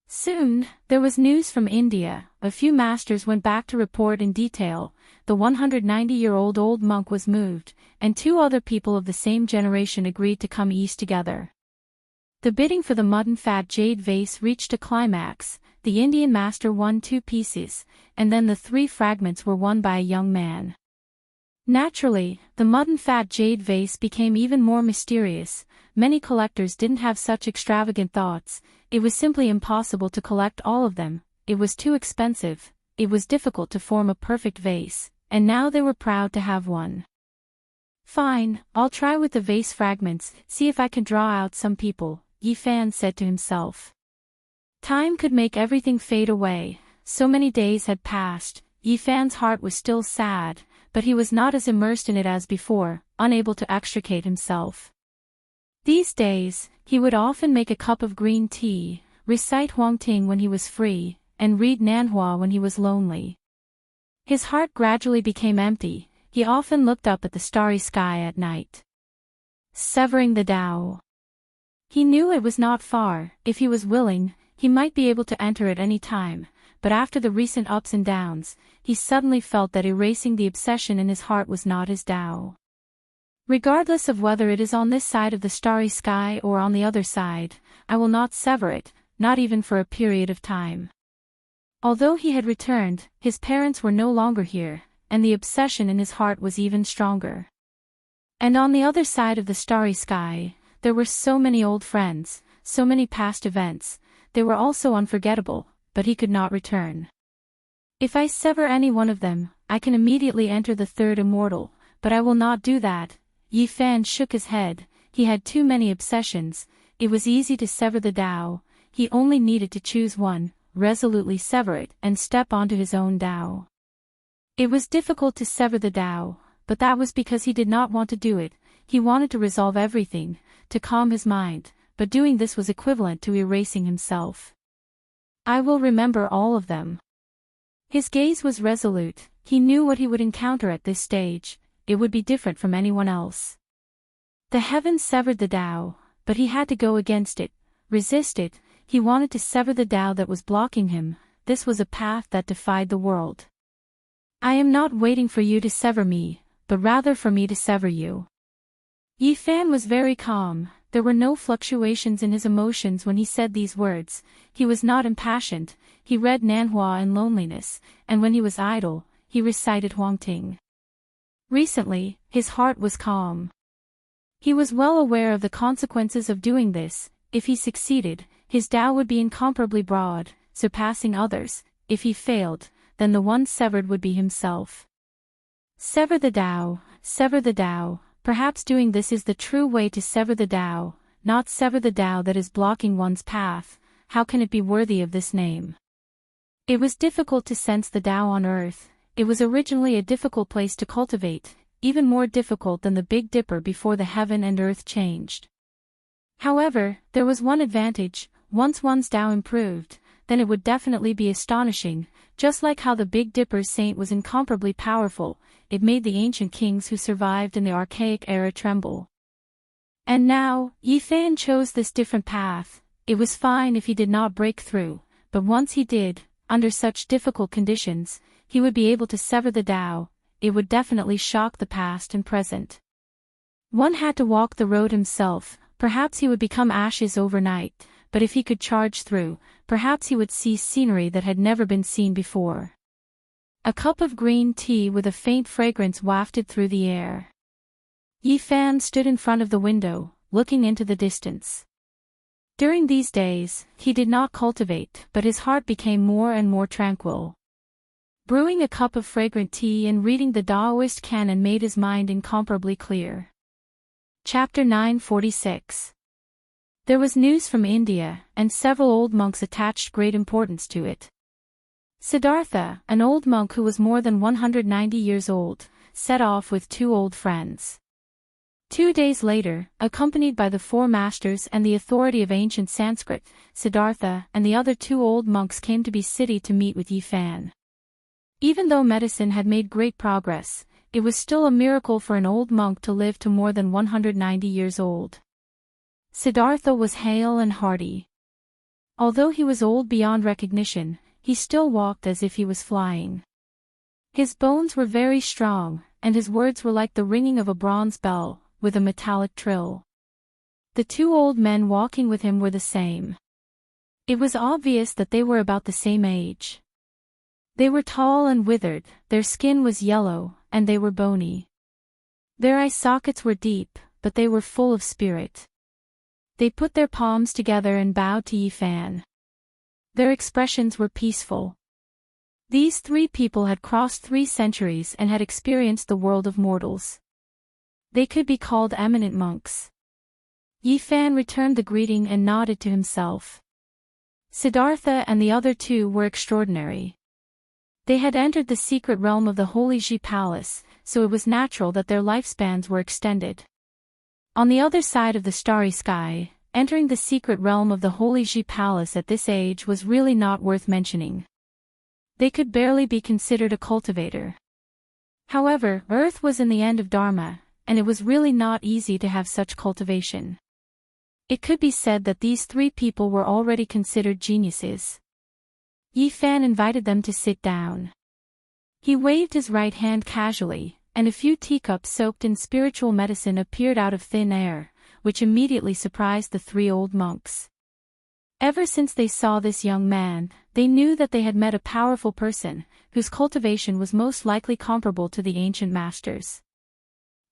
Speaker 1: Soon, there was news from India. A few masters went back to report in detail. The 190-year-old old monk was moved, and 2 other people of the same generation agreed to come east together. The bidding for the mutton-fat jade vase reached a climax. The Indian master won 2 pieces, and then the 3 fragments were won by a young man. Naturally, the mutton-fat jade vase became even more mysterious. Many collectors didn't have such extravagant thoughts. It was simply impossible to collect all of them. It was too expensive. It was difficult to form a perfect vase, and now they were proud to have one. Fine, I'll try with the vase fragments, see if I can draw out some people, Yifan said to himself. Time could make everything fade away. So many days had passed. Yifan's heart was still sad, but he was not as immersed in it as before, unable to extricate himself. These days, he would often make a cup of green tea, recite Huangting when he was free, and read Nanhua when he was lonely. His heart gradually became empty. He often looked up at the starry sky at night. Severing the Tao. He knew it was not far. If he was willing, he might be able to enter at any time, but after the recent ups and downs, he suddenly felt that erasing the obsession in his heart was not his Tao. Regardless of whether it is on this side of the starry sky or on the other side, I will not sever it, not even for a period of time. Although he had returned, his parents were no longer here, and the obsession in his heart was even stronger. And on the other side of the starry sky, there were so many old friends, so many past events. They were also unforgettable, but he could not return. If I sever any one of them, I can immediately enter the third immortal, but I will not do that. Yifan shook his head. He had too many obsessions. It was easy to sever the Tao. He only needed to choose one, resolutely sever it, and step onto his own Tao. It was difficult to sever the Tao, but that was because he did not want to do it. He wanted to resolve everything, to calm his mind, but doing this was equivalent to erasing himself. I will remember all of them. His gaze was resolute. He knew what he would encounter at this stage. It would be different from anyone else. The heavens severed the Tao, but he had to go against it, resist it. He wanted to sever the Tao that was blocking him. This was a path that defied the world. I am not waiting for you to sever me, but rather for me to sever you. Yifan was very calm. There were no fluctuations in his emotions when he said these words. He was not impassioned. He read Nanhua in loneliness, and when he was idle, he recited Huangting. Recently, his heart was calm. He was well aware of the consequences of doing this. If he succeeded, his Tao would be incomparably broad, surpassing others. If he failed, then the one severed would be himself. Sever the Tao, sever the Tao. Perhaps doing this is the true way to sever the Tao, not sever the Tao that is blocking one's path. How can it be worthy of this name? It was difficult to sense the Tao on earth. It was originally a difficult place to cultivate, even more difficult than the Big Dipper before the heaven and earth changed. However, there was one advantage. Once one's Tao improved, then it would definitely be astonishing. Just like how the Big Dipper's saint was incomparably powerful, it made the ancient kings who survived in the archaic era tremble. And now, Yifan chose this different path. It was fine if he did not break through, but once he did, under such difficult conditions, he would be able to sever the Tao. It would definitely shock the past and present. One had to walk the road himself. Perhaps he would become ashes overnight, but if he could charge through, perhaps he would see scenery that had never been seen before. A cup of green tea with a faint fragrance wafted through the air. Yifan stood in front of the window, looking into the distance. During these days, he did not cultivate, but his heart became more and more tranquil. Brewing a cup of fragrant tea and reading the Taoist canon made his mind incomparably clear. Chapter 946. There was news from India, and several old monks attached great importance to it. Siddhartha, an old monk who was more than 190 years old, set off with two old friends. 2 days later, accompanied by the 4 masters and the authority of ancient Sanskrit, Siddhartha and the other 2 old monks came to Be City to meet with Yifan. Even though medicine had made great progress, it was still a miracle for an old monk to live to more than 190 years old. Siddhartha was hale and hearty. Although he was old beyond recognition, he still walked as if he was flying. His bones were very strong, and his words were like the ringing of a bronze bell, with a metallic trill. The 2 old men walking with him were the same. It was obvious that they were about the same age. They were tall and withered, their skin was yellow, and they were bony. Their eye sockets were deep, but they were full of spirit. They put their palms together and bowed to Yifan. Their expressions were peaceful. These three people had crossed 3 centuries and had experienced the world of mortals. They could be called eminent monks. Yi Fan returned the greeting and nodded to himself. Siddhartha and the other two were extraordinary. They had entered the secret realm of the Holy Ji Palace, so it was natural that their lifespans were extended. On the other side of the starry sky, entering the secret realm of the Holy Ji Palace at this age was really not worth mentioning. They could barely be considered a cultivator. However, Earth was in the end of Dharma, and it was really not easy to have such cultivation. It could be said that these three people were already considered geniuses. Yi Fan invited them to sit down. He waved his right hand casually, and a few teacups soaked in spiritual medicine appeared out of thin air, which immediately surprised the three old monks. Ever since they saw this young man, they knew that they had met a powerful person, whose cultivation was most likely comparable to the ancient masters.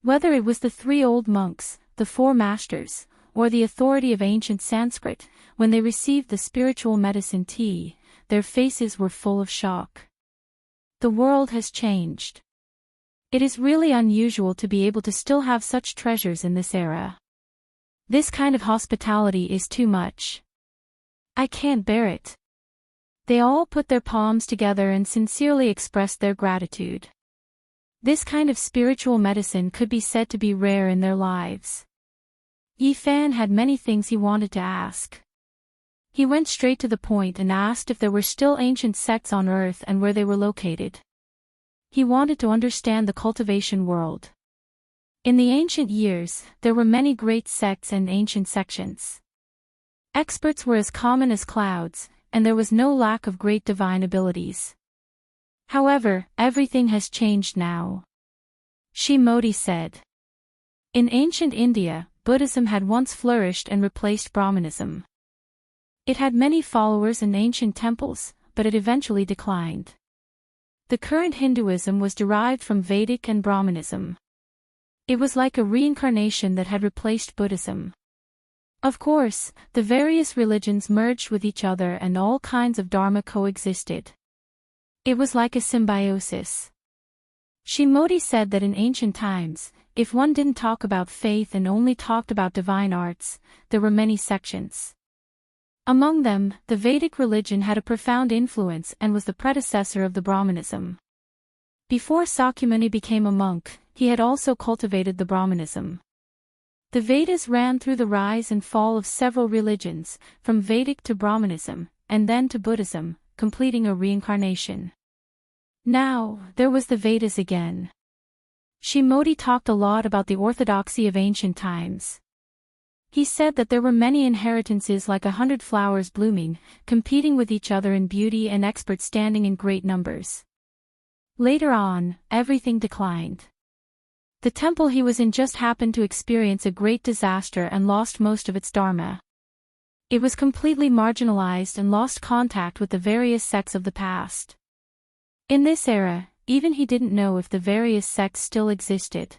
Speaker 1: Whether it was the three old monks, the four masters, or the authority of ancient Sanskrit, when they received the spiritual medicine tea, their faces were full of shock. The world has changed. It is really unusual to be able to still have such treasures in this era. This kind of hospitality is too much. I can't bear it. They all put their palms together and sincerely expressed their gratitude. This kind of spiritual medicine could be said to be rare in their lives. Yi Fan had many things he wanted to ask. He went straight to the point and asked if there were still ancient sects on Earth and where they were located. He wanted to understand the cultivation world. In the ancient years, there were many great sects and ancient sections. Experts were as common as clouds, and there was no lack of great divine abilities. However, everything has changed now. Shri Modi said. In ancient India, Buddhism had once flourished and replaced Brahmanism. It had many followers in ancient temples, but it eventually declined. The current Hinduism was derived from Vedic and Brahmanism. It was like a reincarnation that had replaced Buddhism. Of course, the various religions merged with each other and all kinds of dharma coexisted. It was like a symbiosis. Shri Modi said that in ancient times, if one didn't talk about faith and only talked about divine arts, there were many sections. Among them, the Vedic religion had a profound influence and was the predecessor of the Brahmanism. Before Sakyamuni became a monk, he had also cultivated the Brahmanism. The Vedas ran through the rise and fall of several religions, from Vedic to Brahmanism, and then to Buddhism, completing a reincarnation. Now, there was the Vedas again. Shri Modi talked a lot about the orthodoxy of ancient times. He said that there were many inheritances like 100 flowers blooming, competing with each other in beauty and experts standing in great numbers. Later on, everything declined. The temple he was in just happened to experience a great disaster and lost most of its dharma. It was completely marginalized and lost contact with the various sects of the past. In this era, even he didn't know if the various sects still existed.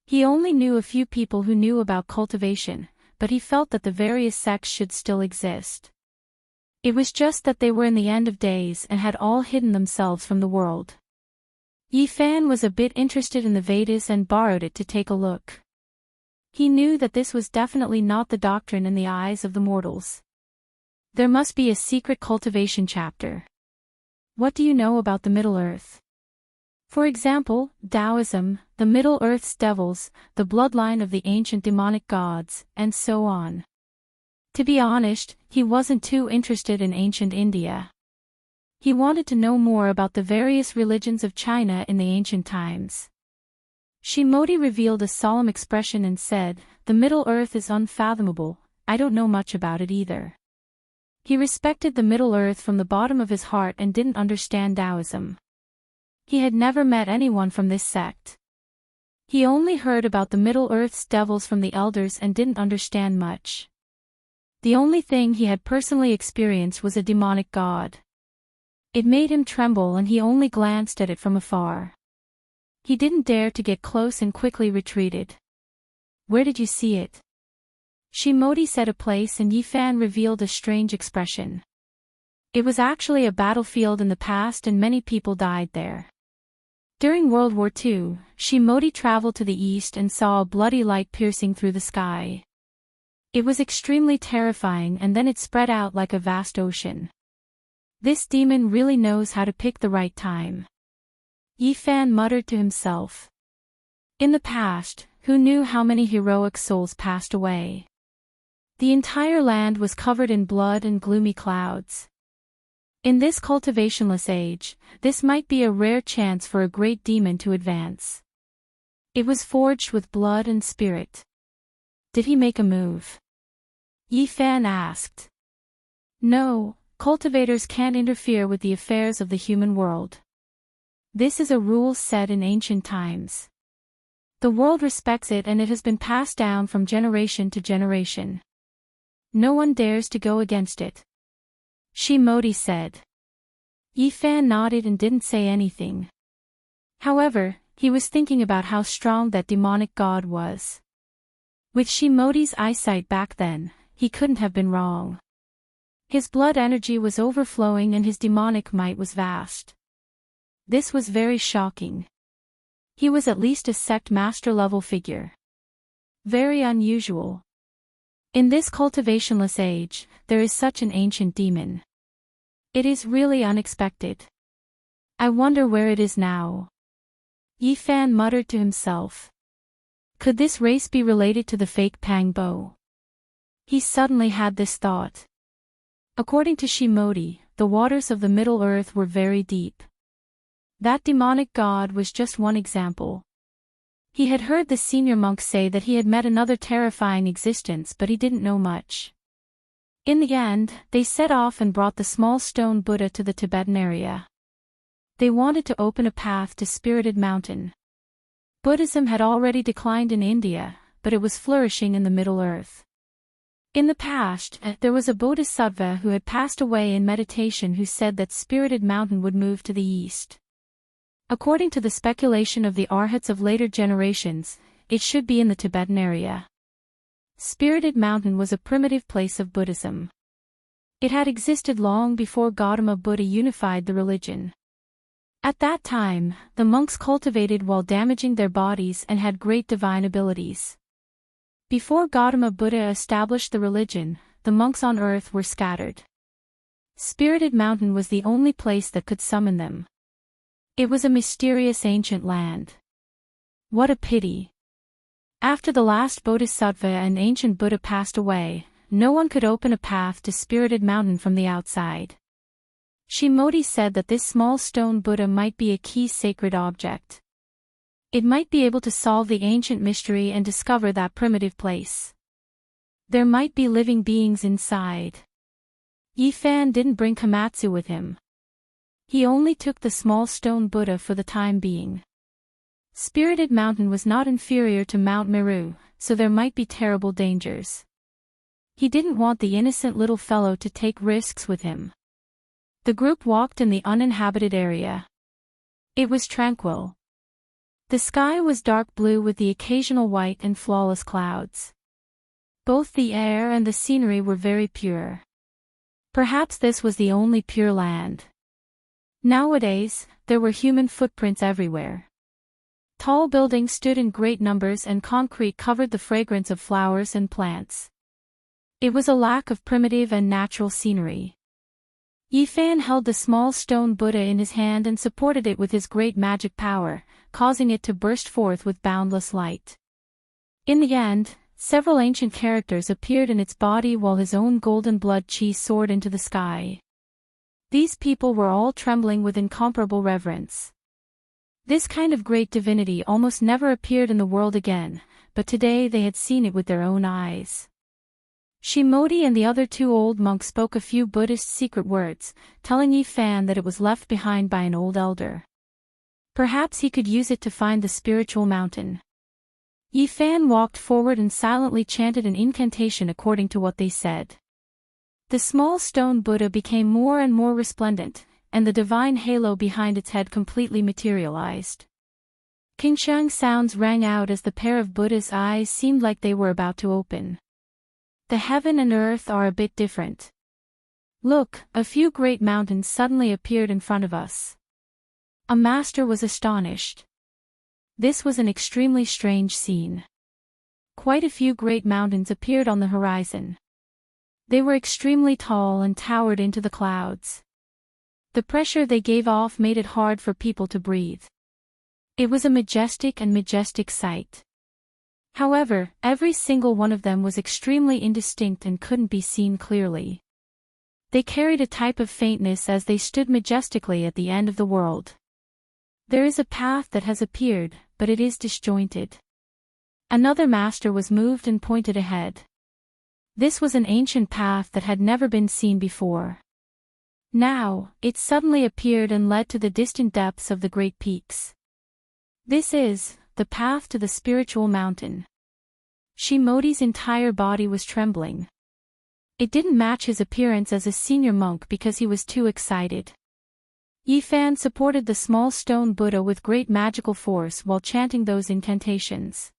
Speaker 1: He only knew a few people who knew about cultivation, but he felt that the various sects should still exist. It was just that they were in the end of days and had all hidden themselves from the world. Yi Fan was a bit interested in the Vedas and borrowed it to take a look. He knew that this was definitely not the doctrine in the eyes of the mortals. There must be a secret cultivation chapter. What do you know about the Middle Earth? For example, Taoism, the Middle Earth's devils, the bloodline of the ancient demonic gods, and so on. To be honest, he wasn't too interested in ancient India. He wanted to know more about the various religions of China in the ancient times. Shri Modi revealed a solemn expression and said, "The Middle Earth is unfathomable, I don't know much about it either." He respected the Middle Earth from the bottom of his heart and didn't understand Taoism. He had never met anyone from this sect. He only heard about the Middle Earth's devils from the elders and didn't understand much. The only thing he had personally experienced was a demonic god. It made him tremble and he only glanced at it from afar. He didn't dare to get close and quickly retreated. "Where did you see it?" Shri Modi said a place and Yi Fan revealed a strange expression. It was actually a battlefield in the past and many people died there. During World War II, Shimodi traveled to the east and saw a bloody light piercing through the sky. It was extremely terrifying, and then it spread out like a vast ocean. This demon really knows how to pick the right time. Yifan muttered to himself. In the past, who knew how many heroic souls passed away? The entire land was covered in blood and gloomy clouds. In this cultivationless age, this might be a rare chance for a great demon to advance. It was forged with blood and spirit. Did he make a move? Yifan asked. No, cultivators can't interfere with the affairs of the human world. This is a rule set in ancient times. The world respects it, and it has been passed down from generation to generation. No one dares to go against it. Shimodi said. Yifan nodded and didn't say anything. However, he was thinking about how strong that demonic god was. With Shimodi's eyesight back then, he couldn't have been wrong. His blood energy was overflowing and his demonic might was vast. This was very shocking. He was at least a sect master level figure. Very unusual. In this cultivationless age, there is such an ancient demon. It is really unexpected. I wonder where it is now. Yifan muttered to himself. Could this race be related to the fake Pangbo? He suddenly had this thought. According to Shimodi, the waters of the Middle Earth were very deep. That demonic god was just one example. He had heard the senior monk say that he had met another terrifying existence, but he didn't know much. In the end, they set off and brought the small stone Buddha to the Tibetan area. They wanted to open a path to Spirited Mountain. Buddhism had already declined in India, but it was flourishing in the Middle Earth. In the past, there was a bodhisattva who had passed away in meditation who said that Spirited Mountain would move to the east. According to the speculation of the arhats of later generations, it should be in the Tibetan area. Spirited Mountain was a primitive place of Buddhism. It had existed long before Gautama Buddha unified the religion. At that time, the monks cultivated while damaging their bodies and had great divine abilities. Before Gautama Buddha established the religion, the monks on earth were scattered. Spirited Mountain was the only place that could summon them. It was a mysterious ancient land. What a pity. After the last bodhisattva and ancient Buddha passed away, no one could open a path to Spirited Mountain from the outside. Shimodi said that this small stone Buddha might be a key sacred object. It might be able to solve the ancient mystery and discover that primitive place. There might be living beings inside. Yifan didn't bring Komatsu with him. He only took the small stone Buddha for the time being. Spirited Mountain was not inferior to Mount Meru, so there might be terrible dangers. He didn't want the innocent little fellow to take risks with him. The group walked in the uninhabited area. It was tranquil. The sky was dark blue with the occasional white and flawless clouds. Both the air and the scenery were very pure. Perhaps this was the only pure land. Nowadays, there were human footprints everywhere. Tall buildings stood in great numbers and concrete covered the fragrance of flowers and plants. It was a lack of primitive and natural scenery. Yifan held the small stone Buddha in his hand and supported it with his great magic power, causing it to burst forth with boundless light. In the end, several ancient characters appeared in its body while his own golden blood chi soared into the sky. These people were all trembling with incomparable reverence. This kind of great divinity almost never appeared in the world again, but today they had seen it with their own eyes. Shimodi and the other two old monks spoke a few Buddhist secret words, telling Yifan that it was left behind by an old elder. Perhaps he could use it to find the spiritual mountain. Yifan walked forward and silently chanted an incantation according to what they said. The small stone Buddha became more and more resplendent, and the divine halo behind its head completely materialized. King-shang sounds rang out as the pair of Buddha's eyes seemed like they were about to open. The heaven and earth are a bit different. Look, a few great mountains suddenly appeared in front of us. A master was astonished. This was an extremely strange scene. Quite a few great mountains appeared on the horizon. They were extremely tall and towered into the clouds. The pressure they gave off made it hard for people to breathe. It was a majestic sight. However, every single one of them was extremely indistinct and couldn't be seen clearly. They carried a type of faintness as they stood majestically at the end of the world. There is a path that has appeared, but it is disjointed. Another master was moved and pointed ahead. This was an ancient path that had never been seen before. Now, it suddenly appeared and led to the distant depths of the great peaks. This is the path to the spiritual mountain. Shimodi's entire body was trembling. It didn't match his appearance as a senior monk because he was too excited. Yifan supported the small stone Buddha with great magical force while chanting those incantations.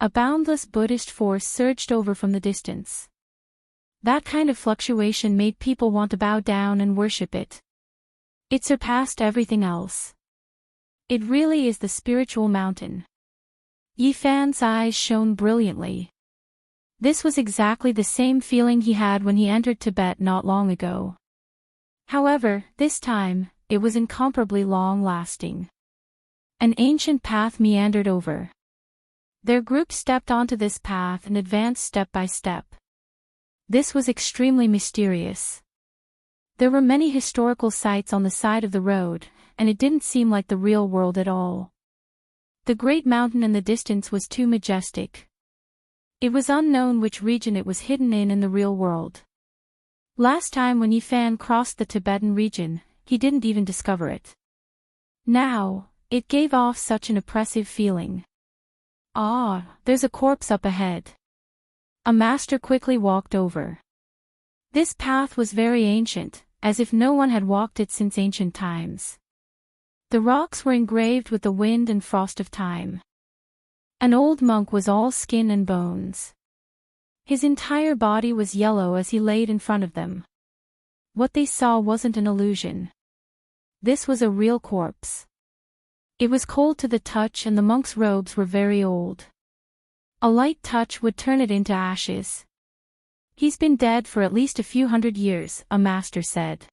Speaker 1: A boundless Buddhist force surged over from the distance. That kind of fluctuation made people want to bow down and worship it. It surpassed everything else. It really is the spiritual mountain. Yifan's eyes shone brilliantly. This was exactly the same feeling he had when he entered Tibet not long ago. However, this time, it was incomparably long-lasting. An ancient path meandered over. Their group stepped onto this path and advanced step by step. This was extremely mysterious. There were many historical sites on the side of the road, and it didn't seem like the real world at all. The great mountain in the distance was too majestic. It was unknown which region it was hidden in the real world. Last time when Yifan crossed the Tibetan region, he didn't even discover it. Now, it gave off such an oppressive feeling. Ah, there's a corpse up ahead. A master quickly walked over. This path was very ancient, as if no one had walked it since ancient times. The rocks were engraved with the wind and frost of time. An old monk was all skin and bones. His entire body was yellow as he laid in front of them. What they saw wasn't an illusion. This was a real corpse. It was cold to the touch and the monk's robes were very old. A light touch would turn it into ashes. He's been dead for at least a few hundred years, a master said.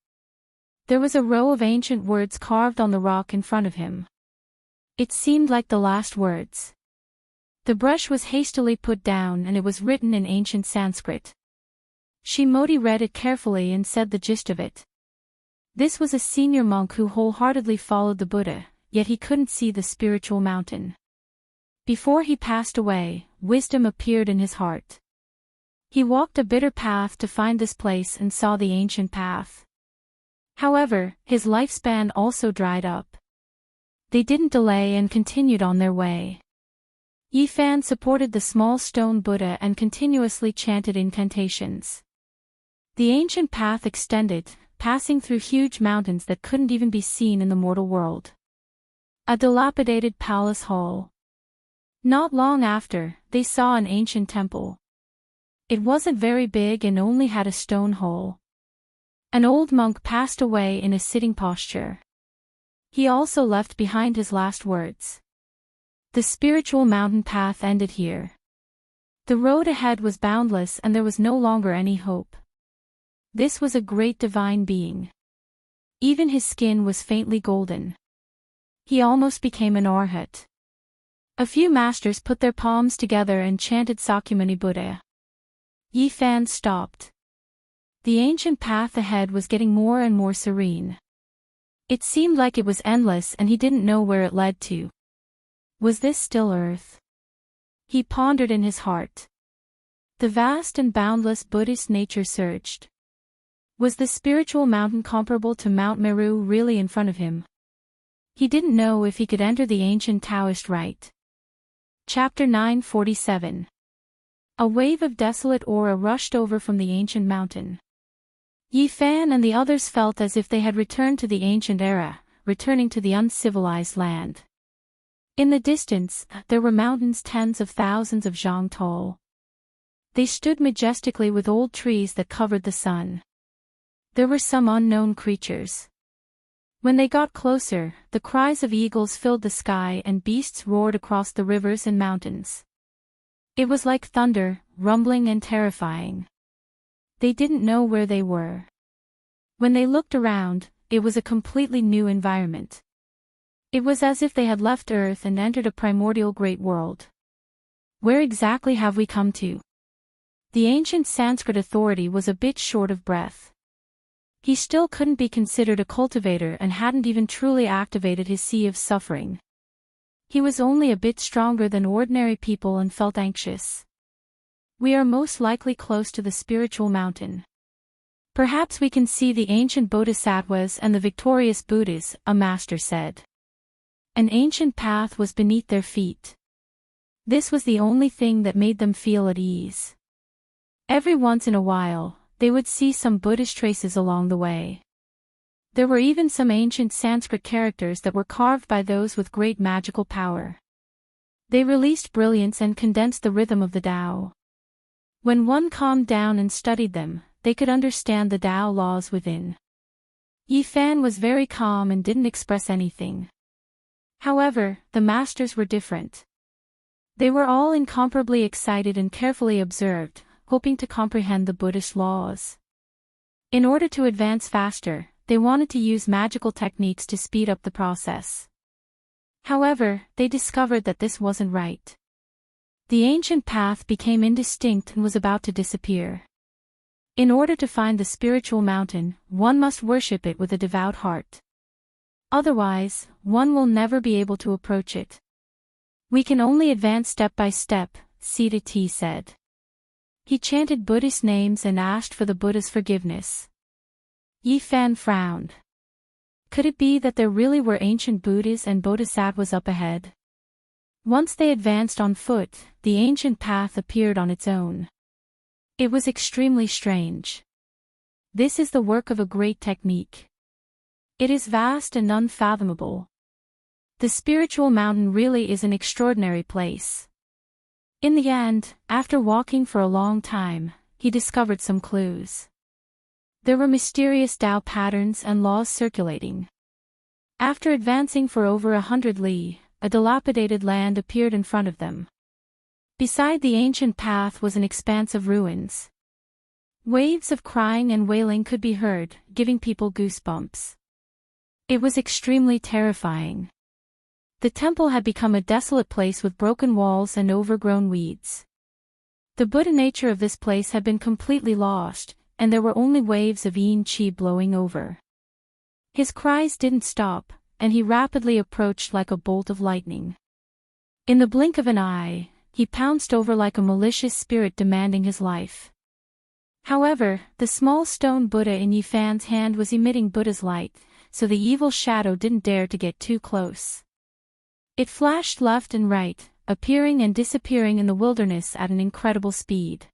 Speaker 1: There was a row of ancient words carved on the rock in front of him. It seemed like the last words. The brush was hastily put down and it was written in ancient Sanskrit. Shimodi read it carefully and said the gist of it. This was a senior monk who wholeheartedly followed the Buddha, yet he couldn't see the spiritual mountain. Before he passed away, wisdom appeared in his heart. He walked a bitter path to find this place and saw the ancient path. However, his lifespan also dried up. They didn't delay and continued on their way. Yifan supported the small stone Buddha and continuously chanted incantations. The ancient path extended, passing through huge mountains that couldn't even be seen in the mortal world. A dilapidated palace hall. Not long after, they saw an ancient temple. It wasn't very big and only had a stone hall. An old monk passed away in a sitting posture. He also left behind his last words. The spiritual mountain path ended here. The road ahead was boundless and there was no longer any hope. This was a great divine being. Even his skin was faintly golden. He almost became an arhat. A few masters put their palms together and chanted Sakyamuni Buddha. Yifan stopped. The ancient path ahead was getting more and more serene. It seemed like it was endless and he didn't know where it led to. Was this still Earth? He pondered in his heart. The vast and boundless Buddhist nature surged. Was the spiritual mountain comparable to Mount Meru really in front of him? He didn't know if he could enter the ancient Taoist rite. Chapter 947. A wave of desolate aura rushed over from the ancient mountain. Yifan and the others felt as if they had returned to the ancient era, returning to the uncivilized land. In the distance, there were mountains tens of thousands of zhang tall. They stood majestically with old trees that covered the sun. There were some unknown creatures. When they got closer, the cries of eagles filled the sky and beasts roared across the rivers and mountains. It was like thunder, rumbling and terrifying. They didn't know where they were. When they looked around, it was a completely new environment. It was as if they had left Earth and entered a primordial great world. Where exactly have we come to? The ancient Sanskrit authority was a bit short of breath. He still couldn't be considered a cultivator and hadn't even truly activated his sea of suffering. He was only a bit stronger than ordinary people and felt anxious. We are most likely close to the spiritual mountain. Perhaps we can see the ancient bodhisattvas and the victorious Buddhas, a master said. An ancient path was beneath their feet. This was the only thing that made them feel at ease. Every once in a while, they would see some Buddhist traces along the way. There were even some ancient Sanskrit characters that were carved by those with great magical power. They released brilliance and condensed the rhythm of the Tao. When one calmed down and studied them, they could understand the Tao laws within. Yi Fan was very calm and didn't express anything. However, the masters were different. They were all incomparably excited and carefully observed, hoping to comprehend the Buddhist laws. In order to advance faster, they wanted to use magical techniques to speed up the process. However, they discovered that this wasn't right. The ancient path became indistinct and was about to disappear. In order to find the spiritual mountain, one must worship it with a devout heart. Otherwise, one will never be able to approach it. We can only advance step by step, Siddha T said. He chanted Buddhist names and asked for the Buddha's forgiveness. Yi Fan frowned. Could it be that there really were ancient Buddhas and bodhisattvas up ahead? Once they advanced on foot, the ancient path appeared on its own. It was extremely strange. This is the work of a great technique. It is vast and unfathomable. The spiritual mountain really is an extraordinary place. In the end, after walking for a long time, he discovered some clues. There were mysterious Tao patterns and laws circulating. After advancing for over 100 li, a dilapidated land appeared in front of them. Beside the ancient path was an expanse of ruins. Waves of crying and wailing could be heard, giving people goosebumps. It was extremely terrifying. The temple had become a desolate place with broken walls and overgrown weeds. The Buddha nature of this place had been completely lost, and there were only waves of yin qi blowing over. His cries didn't stop, and he rapidly approached like a bolt of lightning. In the blink of an eye, he pounced over like a malicious spirit demanding his life. However, the small stone Buddha in Yi Fan's hand was emitting Buddha's light, so the evil shadow didn't dare to get too close. It flashed left and right, appearing and disappearing in the wilderness at an incredible speed.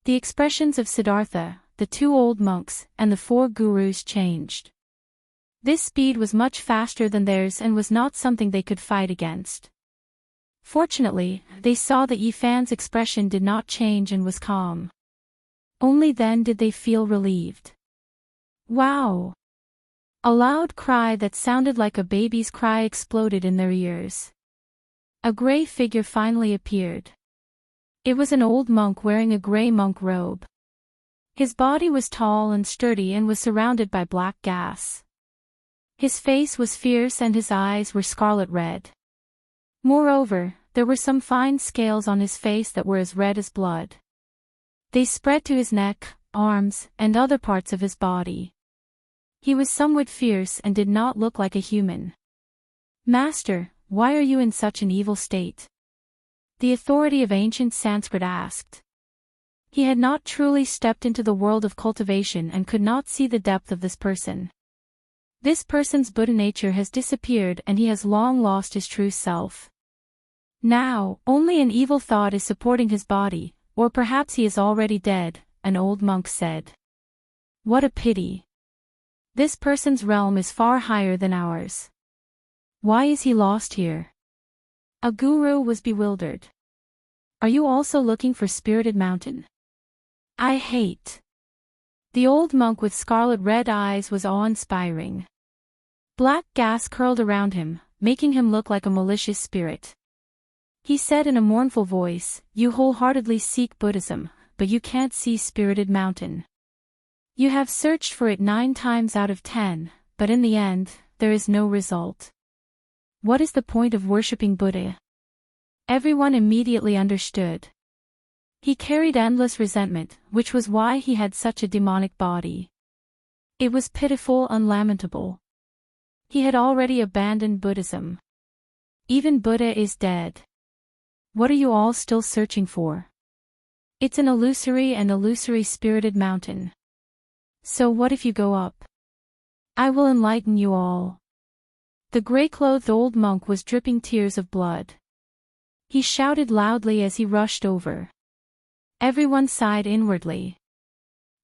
Speaker 1: The expressions of Siddhartha, the 2 old monks, and the 4 gurus changed. This speed was much faster than theirs and was not something they could fight against. Fortunately, they saw that Yi Fan's expression did not change and was calm. Only then did they feel relieved. Wow! A loud cry that sounded like a baby's cry exploded in their ears. A gray figure finally appeared. It was an old monk wearing a gray monk robe. His body was tall and sturdy and was surrounded by black gas. His face was fierce and his eyes were scarlet red. Moreover, there were some fine scales on his face that were as red as blood. They spread to his neck, arms, and other parts of his body. He was somewhat fierce and did not look like a human. Master, why are you in such an evil state? The authority of ancient Sanskrit asked. He had not truly stepped into the world of cultivation and could not see the depth of this person. This person's Buddha nature has disappeared and he has long lost his true self. Now, only an evil thought is supporting his body, or perhaps he is already dead, an old monk said. What a pity. This person's realm is far higher than ours. Why is he lost here? A guru was bewildered. Are you also looking for Spirited Mountain? I hate. The old monk with scarlet-red eyes was awe-inspiring. Black gas curled around him, making him look like a malicious spirit. He said in a mournful voice, "You wholeheartedly seek Buddhism, but you can't see Spirited Mountain. You have searched for it 9 times out of 10, but in the end, there is no result. What is the point of worshipping Buddha?" Everyone immediately understood. He carried endless resentment, which was why he had such a demonic body. It was pitiful and lamentable. He had already abandoned Buddhism. Even Buddha is dead. What are you all still searching for? It's an illusory spirited mountain. So what if you go up? I will enlighten you all. The gray-clothed old monk was dripping tears of blood. He shouted loudly as he rushed over. Everyone sighed inwardly.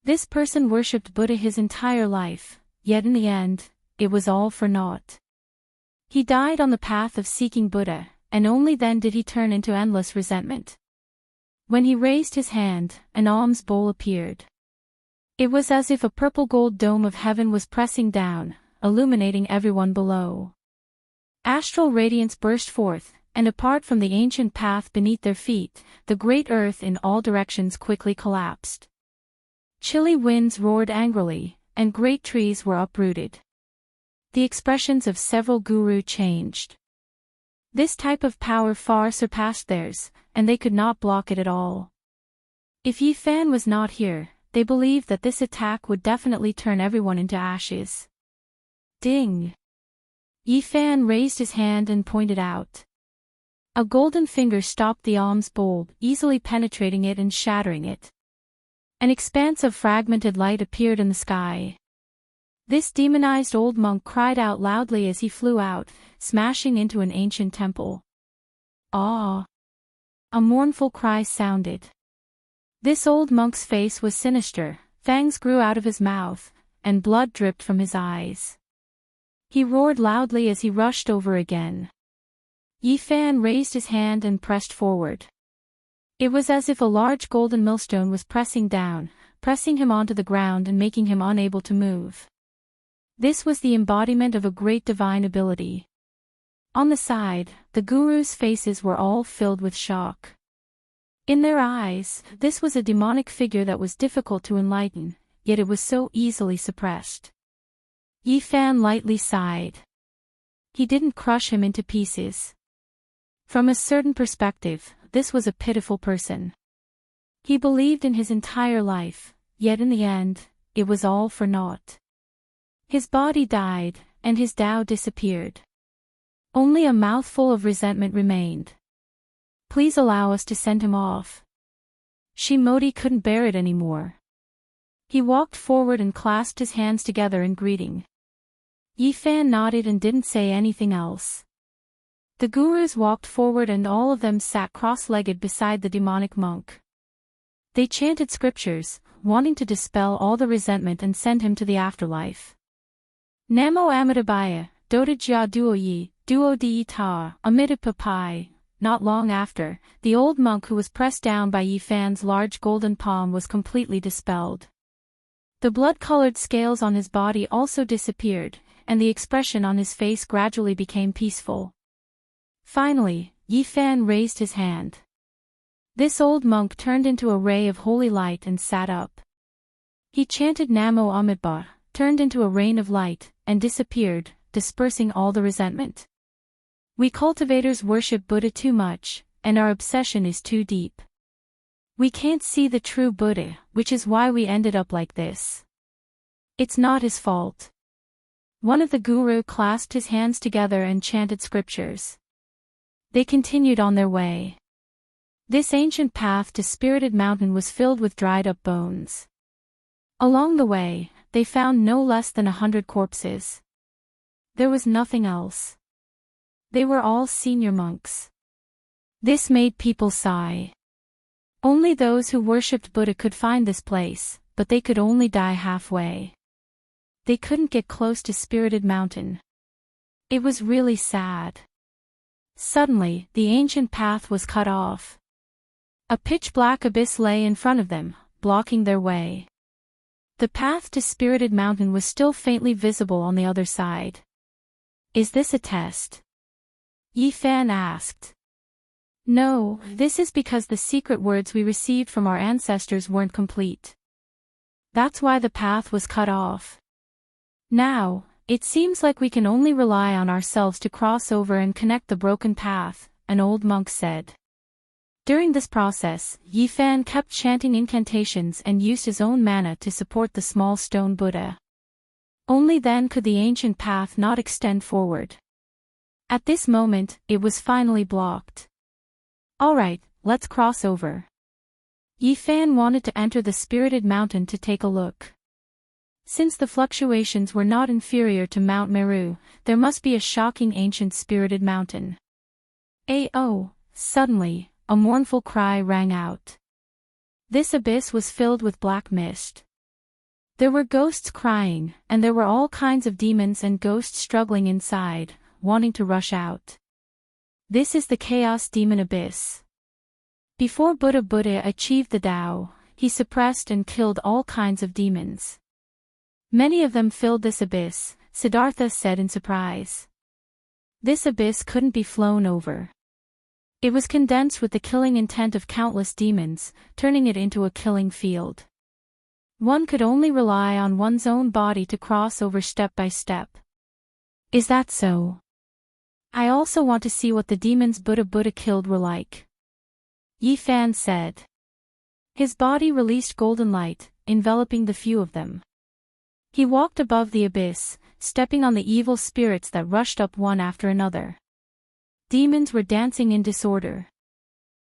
Speaker 1: This person worshipped Buddha his entire life, yet in the end, it was all for naught. He died on the path of seeking Buddha, and only then did he turn into endless resentment. When he raised his hand, an alms bowl appeared. It was as if a purple gold dome of heaven was pressing down, illuminating everyone below. Astral radiance burst forth, and apart from the ancient path beneath their feet, the great earth in all directions quickly collapsed. Chilly winds roared angrily, and great trees were uprooted. The expressions of several gurus changed. This type of power far surpassed theirs, and they could not block it at all. If Yi Fan was not here, they believed that this attack would definitely turn everyone into ashes. Ding! Yi Fan raised his hand and pointed out. A golden finger stopped the alms bowl, easily penetrating it and shattering it. An expanse of fragmented light appeared in the sky. This demonized old monk cried out loudly as he flew out, smashing into an ancient temple. Ah! A mournful cry sounded. This old monk's face was sinister, fangs grew out of his mouth, and blood dripped from his eyes. He roared loudly as he rushed over again. Yi Fan raised his hand and pressed forward. It was as if a large golden millstone was pressing down, pressing him onto the ground and making him unable to move. This was the embodiment of a great divine ability. On the side, the gurus' faces were all filled with shock. In their eyes, this was a demonic figure that was difficult to enlighten, yet it was so easily suppressed. Yi Fan lightly sighed. He didn't crush him into pieces. From a certain perspective, this was a pitiful person. He believed in his entire life, yet in the end, it was all for naught. His body died, and his Tao disappeared. Only a mouthful of resentment remained. Please allow us to send him off. Shimodi couldn't bear it anymore. He walked forward and clasped his hands together in greeting. Yi Fan nodded and didn't say anything else. The gurus walked forward and all of them sat cross-legged beside the demonic monk. They chanted scriptures, wanting to dispel all the resentment and send him to the afterlife. Namo Amitabhaya, Dota Jia Duoyi, Duo Di Ta, Amitabhapai. Not long after, the old monk who was pressed down by Yi Fan's large golden palm was completely dispelled. The blood-colored scales on his body also disappeared, and the expression on his face gradually became peaceful. Finally, Yi Fan raised his hand. This old monk turned into a ray of holy light and sat up. He chanted Namo Amitabha, turned into a rain of light, and disappeared, dispersing all the resentment. We cultivators worship Buddha too much, and our obsession is too deep. We can't see the true Buddha, which is why we ended up like this. It's not his fault. One of the guru clasped his hands together and chanted scriptures. They continued on their way. This ancient path to Spirited Mountain was filled with dried-up bones. Along the way, they found no less than 100 corpses. There was nothing else. They were all senior monks. This made people sigh. Only those who worshipped Buddha could find this place, but they could only die halfway. They couldn't get close to Spirited Mountain. It was really sad. Suddenly, the ancient path was cut off. A pitch-black abyss lay in front of them, blocking their way. The path to Spirited Mountain was still faintly visible on the other side. Is this a test? Yi Fan asked. No, this is because the secret words we received from our ancestors weren't complete. That's why the path was cut off. Now, it seems like we can only rely on ourselves to cross over and connect the broken path, an old monk said. During this process, Yi Fan kept chanting incantations and used his own mana to support the small stone Buddha. Only then could the ancient path not extend forward. At this moment, it was finally blocked. Alright, let's cross over. Yi Fan wanted to enter the Spirited Mountain to take a look. Since the fluctuations were not inferior to Mount Meru, there must be a shocking ancient Spirited Mountain. Oh! Suddenly, a mournful cry rang out. This abyss was filled with black mist. There were ghosts crying, and there were all kinds of demons and ghosts struggling inside, wanting to rush out. This is the Chaos Demon Abyss. Before Buddha achieved the Tao, he suppressed and killed all kinds of demons. Many of them filled this abyss, Siddhartha said in surprise. This abyss couldn't be flown over. It was condensed with the killing intent of countless demons, turning it into a killing field. One could only rely on one's own body to cross over step by step. Is that so? I also want to see what the demons Buddha killed were like. Yi Fan said. His body released golden light, enveloping the few of them. He walked above the abyss, stepping on the evil spirits that rushed up one after another. Demons were dancing in disorder.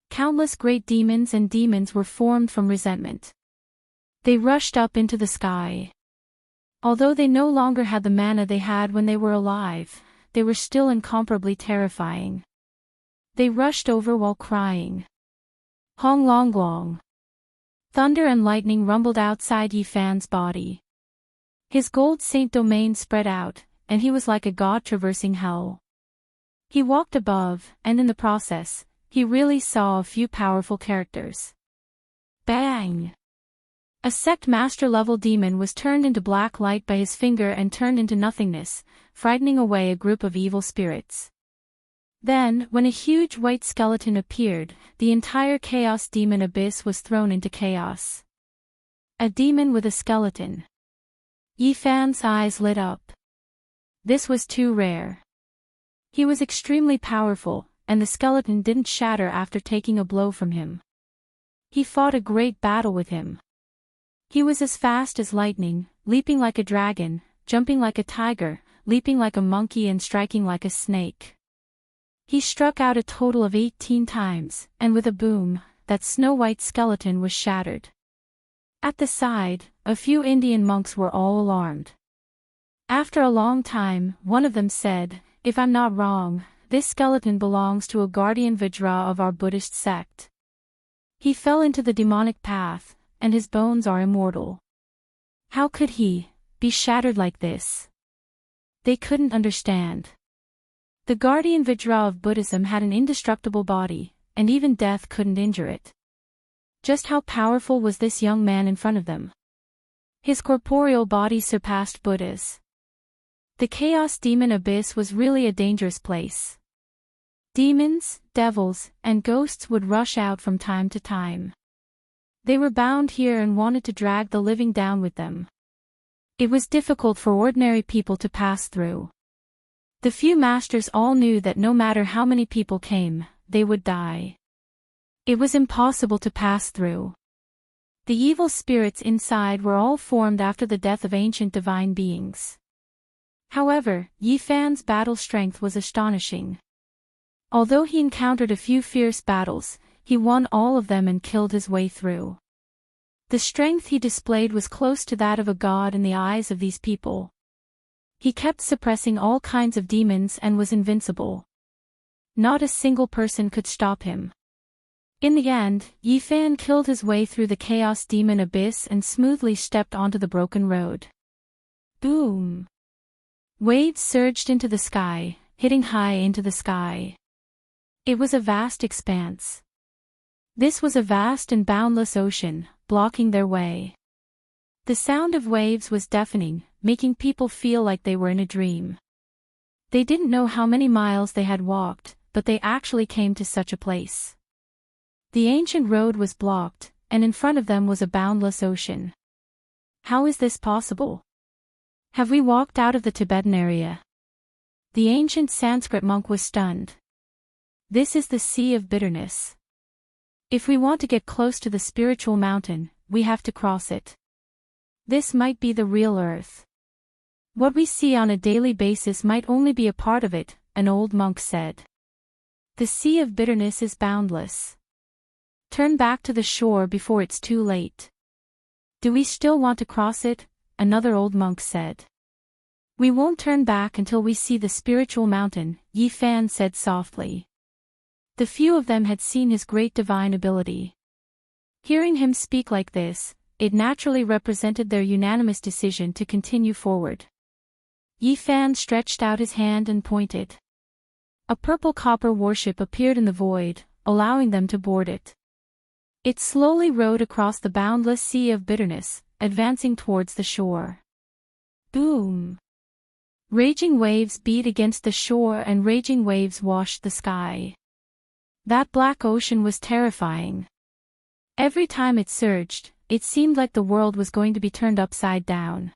Speaker 1: Countless great demons and demons were formed from resentment. They rushed up into the sky. Although they no longer had the mana they had when they were alive, they were still incomparably terrifying. They rushed over while crying. Hong long long. Thunder and lightning rumbled outside Yi Fan's body. His gold saint domain spread out, and he was like a god traversing hell. He walked above, and in the process, he really saw a few powerful characters. Bang! A sect master-level demon was turned into black light by his finger and turned into nothingness, frightening away a group of evil spirits. Then, when a huge white skeleton appeared, the entire Chaos Demon Abyss was thrown into chaos. A demon with a skeleton. Yi Fan's eyes lit up. This was too rare. He was extremely powerful, and the skeleton didn't shatter after taking a blow from him. He fought a great battle with him. He was as fast as lightning, leaping like a dragon, jumping like a tiger, leaping like a monkey and striking like a snake. He struck out a total of 18 times, and with a boom, that snow-white skeleton was shattered. At the side, a few Indian monks were all alarmed. After a long time, one of them said, "If I'm not wrong, this skeleton belongs to a guardian Vajra of our Buddhist sect. He fell into the demonic path, and his bones are immortal. How could he be shattered like this?" They couldn't understand. The guardian Vajra of Buddhism had an indestructible body, and even death couldn't injure it. Just how powerful was this young man in front of them? His corporeal body surpassed Buddha's. The Chaos Demon Abyss was really a dangerous place. Demons, devils, and ghosts would rush out from time to time. They were bound here and wanted to drag the living down with them. It was difficult for ordinary people to pass through. The few masters all knew that no matter how many people came, they would die. It was impossible to pass through. The evil spirits inside were all formed after the death of ancient divine beings. However, Yi Fan's battle strength was astonishing. Although he encountered a few fierce battles, he won all of them and killed his way through. The strength he displayed was close to that of a god in the eyes of these people. He kept suppressing all kinds of demons and was invincible. Not a single person could stop him. In the end, Yi Fan killed his way through the Chaos Demon Abyss and smoothly stepped onto the broken road. Boom! Waves surged into the sky, hitting high into the sky. It was a vast expanse. This was a vast and boundless ocean, blocking their way. The sound of waves was deafening, making people feel like they were in a dream. They didn't know how many miles they had walked, but they actually came to such a place. The ancient road was blocked, and in front of them was a boundless ocean. How is this possible? Have we walked out of the Tibetan area? The ancient Sanskrit monk was stunned. This is the Sea of Bitterness. If we want to get close to the spiritual mountain, we have to cross it. This might be the real earth. What we see on a daily basis might only be a part of it, an old monk said. The Sea of Bitterness is boundless. Turn back to the shore before it's too late. Do we still want to cross it? Another old monk said. We won't turn back until we see the spiritual mountain, Yi Fan said softly. The few of them had seen his great divine ability. Hearing him speak like this, it naturally represented their unanimous decision to continue forward. Yi Fan stretched out his hand and pointed. A purple copper warship appeared in the void, allowing them to board it. It slowly rowed across the boundless Sea of Bitterness, advancing towards the shore. Boom! Raging waves beat against the shore and raging waves washed the sky. That black ocean was terrifying. Every time it surged, it seemed like the world was going to be turned upside down.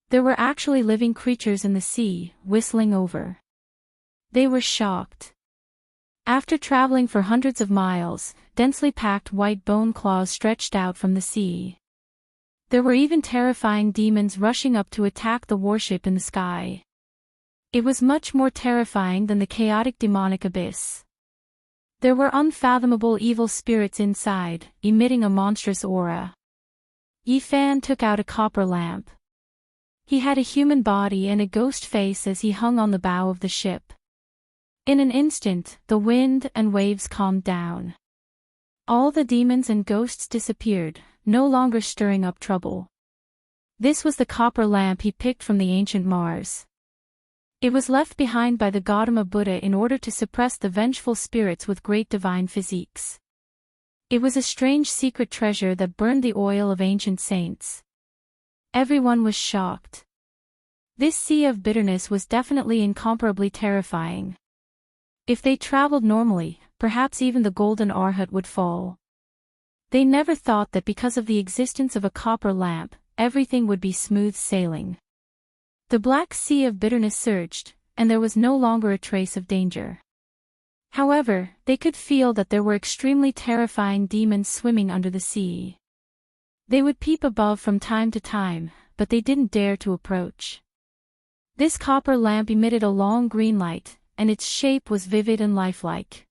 Speaker 1: There were actually living creatures in the sea, whistling over. They were shocked. After traveling for hundreds of miles, densely packed white bone claws stretched out from the sea. There were even terrifying demons rushing up to attack the warship in the sky. It was much more terrifying than the chaotic demonic abyss. There were unfathomable evil spirits inside, emitting a monstrous aura. Yi Fan took out a copper lamp. He had a human body and a ghost face as he hung on the bow of the ship. In an instant, the wind and waves calmed down. All the demons and ghosts disappeared, no longer stirring up trouble. This was the copper lamp he picked from the ancient Mars. It was left behind by the Gautama Buddha in order to suppress the vengeful spirits with great divine physiques. It was a strange secret treasure that burned the oil of ancient saints. Everyone was shocked. This Sea of Bitterness was definitely incomparably terrifying. If they traveled normally, perhaps even the golden Arhat would fall. They never thought that because of the existence of a copper lamp, everything would be smooth sailing. The black Sea of Bitterness surged, and there was no longer a trace of danger. However, they could feel that there were extremely terrifying demons swimming under the sea. They would peep above from time to time, but they didn't dare to approach. This copper lamp emitted a long green light, and its shape was vivid and lifelike.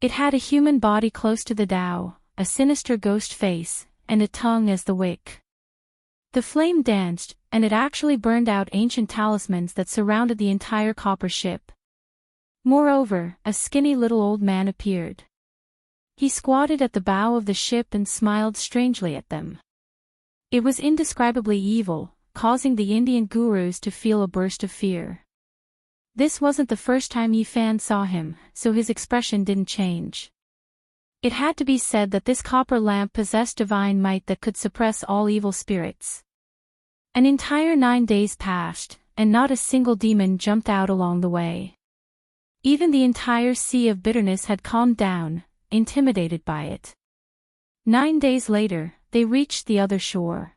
Speaker 1: It had a human body close to the Tao, a sinister ghost face, and a tongue as the wick. The flame danced, and it actually burned out ancient talismans that surrounded the entire copper ship. Moreover, a skinny little old man appeared. He squatted at the bow of the ship and smiled strangely at them. It was indescribably evil, causing the Indian gurus to feel a burst of fear. This wasn't the first time Yi Fan saw him, so his expression didn't change. It had to be said that this copper lamp possessed divine might that could suppress all evil spirits. An entire 9 days passed, and not a single demon jumped out along the way. Even the entire Sea of Bitterness had calmed down, intimidated by it. 9 days later, they reached the other shore.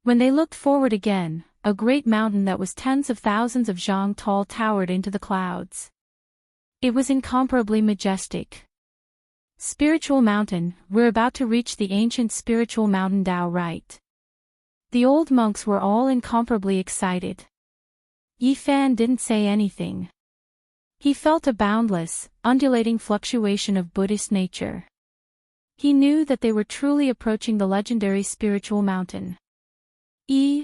Speaker 1: When they looked forward again, a great mountain that was tens of thousands of zhang tall towered into the clouds. It was incomparably majestic. Spiritual mountain, we're about to reach the ancient spiritual mountain Tao, right? The old monks were all incomparably excited. Yi Fan didn't say anything. He felt a boundless, undulating fluctuation of Buddhist nature. He knew that they were truly approaching the legendary spiritual mountain.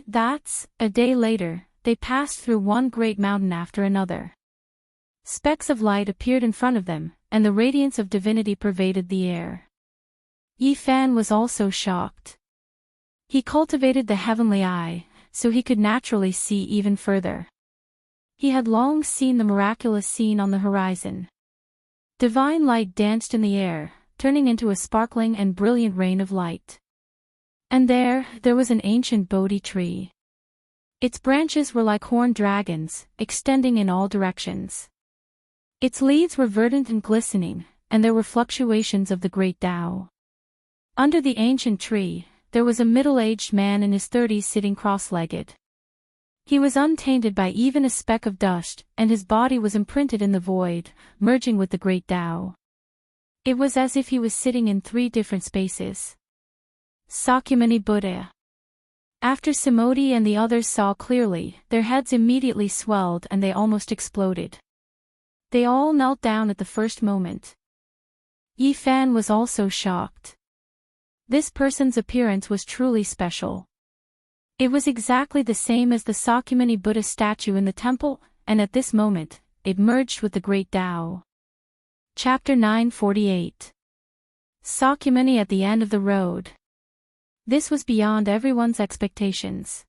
Speaker 1: That's, a day later, they passed through one great mountain after another. Specks of light appeared in front of them, and the radiance of divinity pervaded the air. Yi Fan was also shocked. He cultivated the heavenly eye, so he could naturally see even further. He had long seen the miraculous scene on the horizon. Divine light danced in the air, turning into a sparkling and brilliant rain of light. And there was an ancient Bodhi tree. Its branches were like horned dragons, extending in all directions. Its leaves were verdant and glistening, and there were fluctuations of the great Tao. Under the ancient tree, there was a middle-aged man in his 30s sitting cross-legged. He was untainted by even a speck of dust, and his body was imprinted in the void, merging with the great Tao. It was as if he was sitting in 3 different spaces. Sakyamuni Buddha. After Samodhi and the others saw clearly, their heads immediately swelled and they almost exploded. They all knelt down at the first moment. Yi Fan was also shocked. This person's appearance was truly special. It was exactly the same as the Sakyamuni Buddha statue in the temple, and at this moment, it merged with the great Tao. Chapter 948. Sakyamuni at the end of the road. This was beyond everyone's expectations.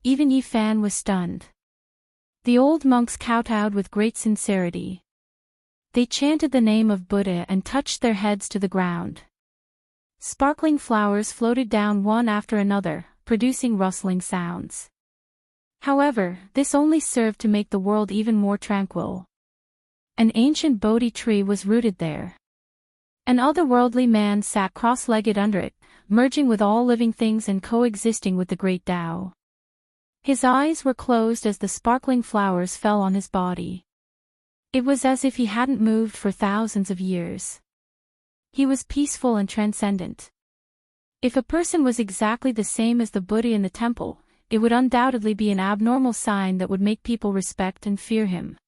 Speaker 1: Even Yi Fan was stunned. The old monks kowtowed with great sincerity. They chanted the name of Buddha and touched their heads to the ground. Sparkling flowers floated down one after another, producing rustling sounds. However, this only served to make the world even more tranquil. An ancient Bodhi tree was rooted there. An otherworldly man sat cross-legged under it, merging with all living things and coexisting with the great Tao. His eyes were closed as the sparkling flowers fell on his body. It was as if he hadn't moved for thousands of years. He was peaceful and transcendent. If a person was exactly the same as the Buddha in the temple, it would undoubtedly be an abnormal sign that would make people respect and fear him.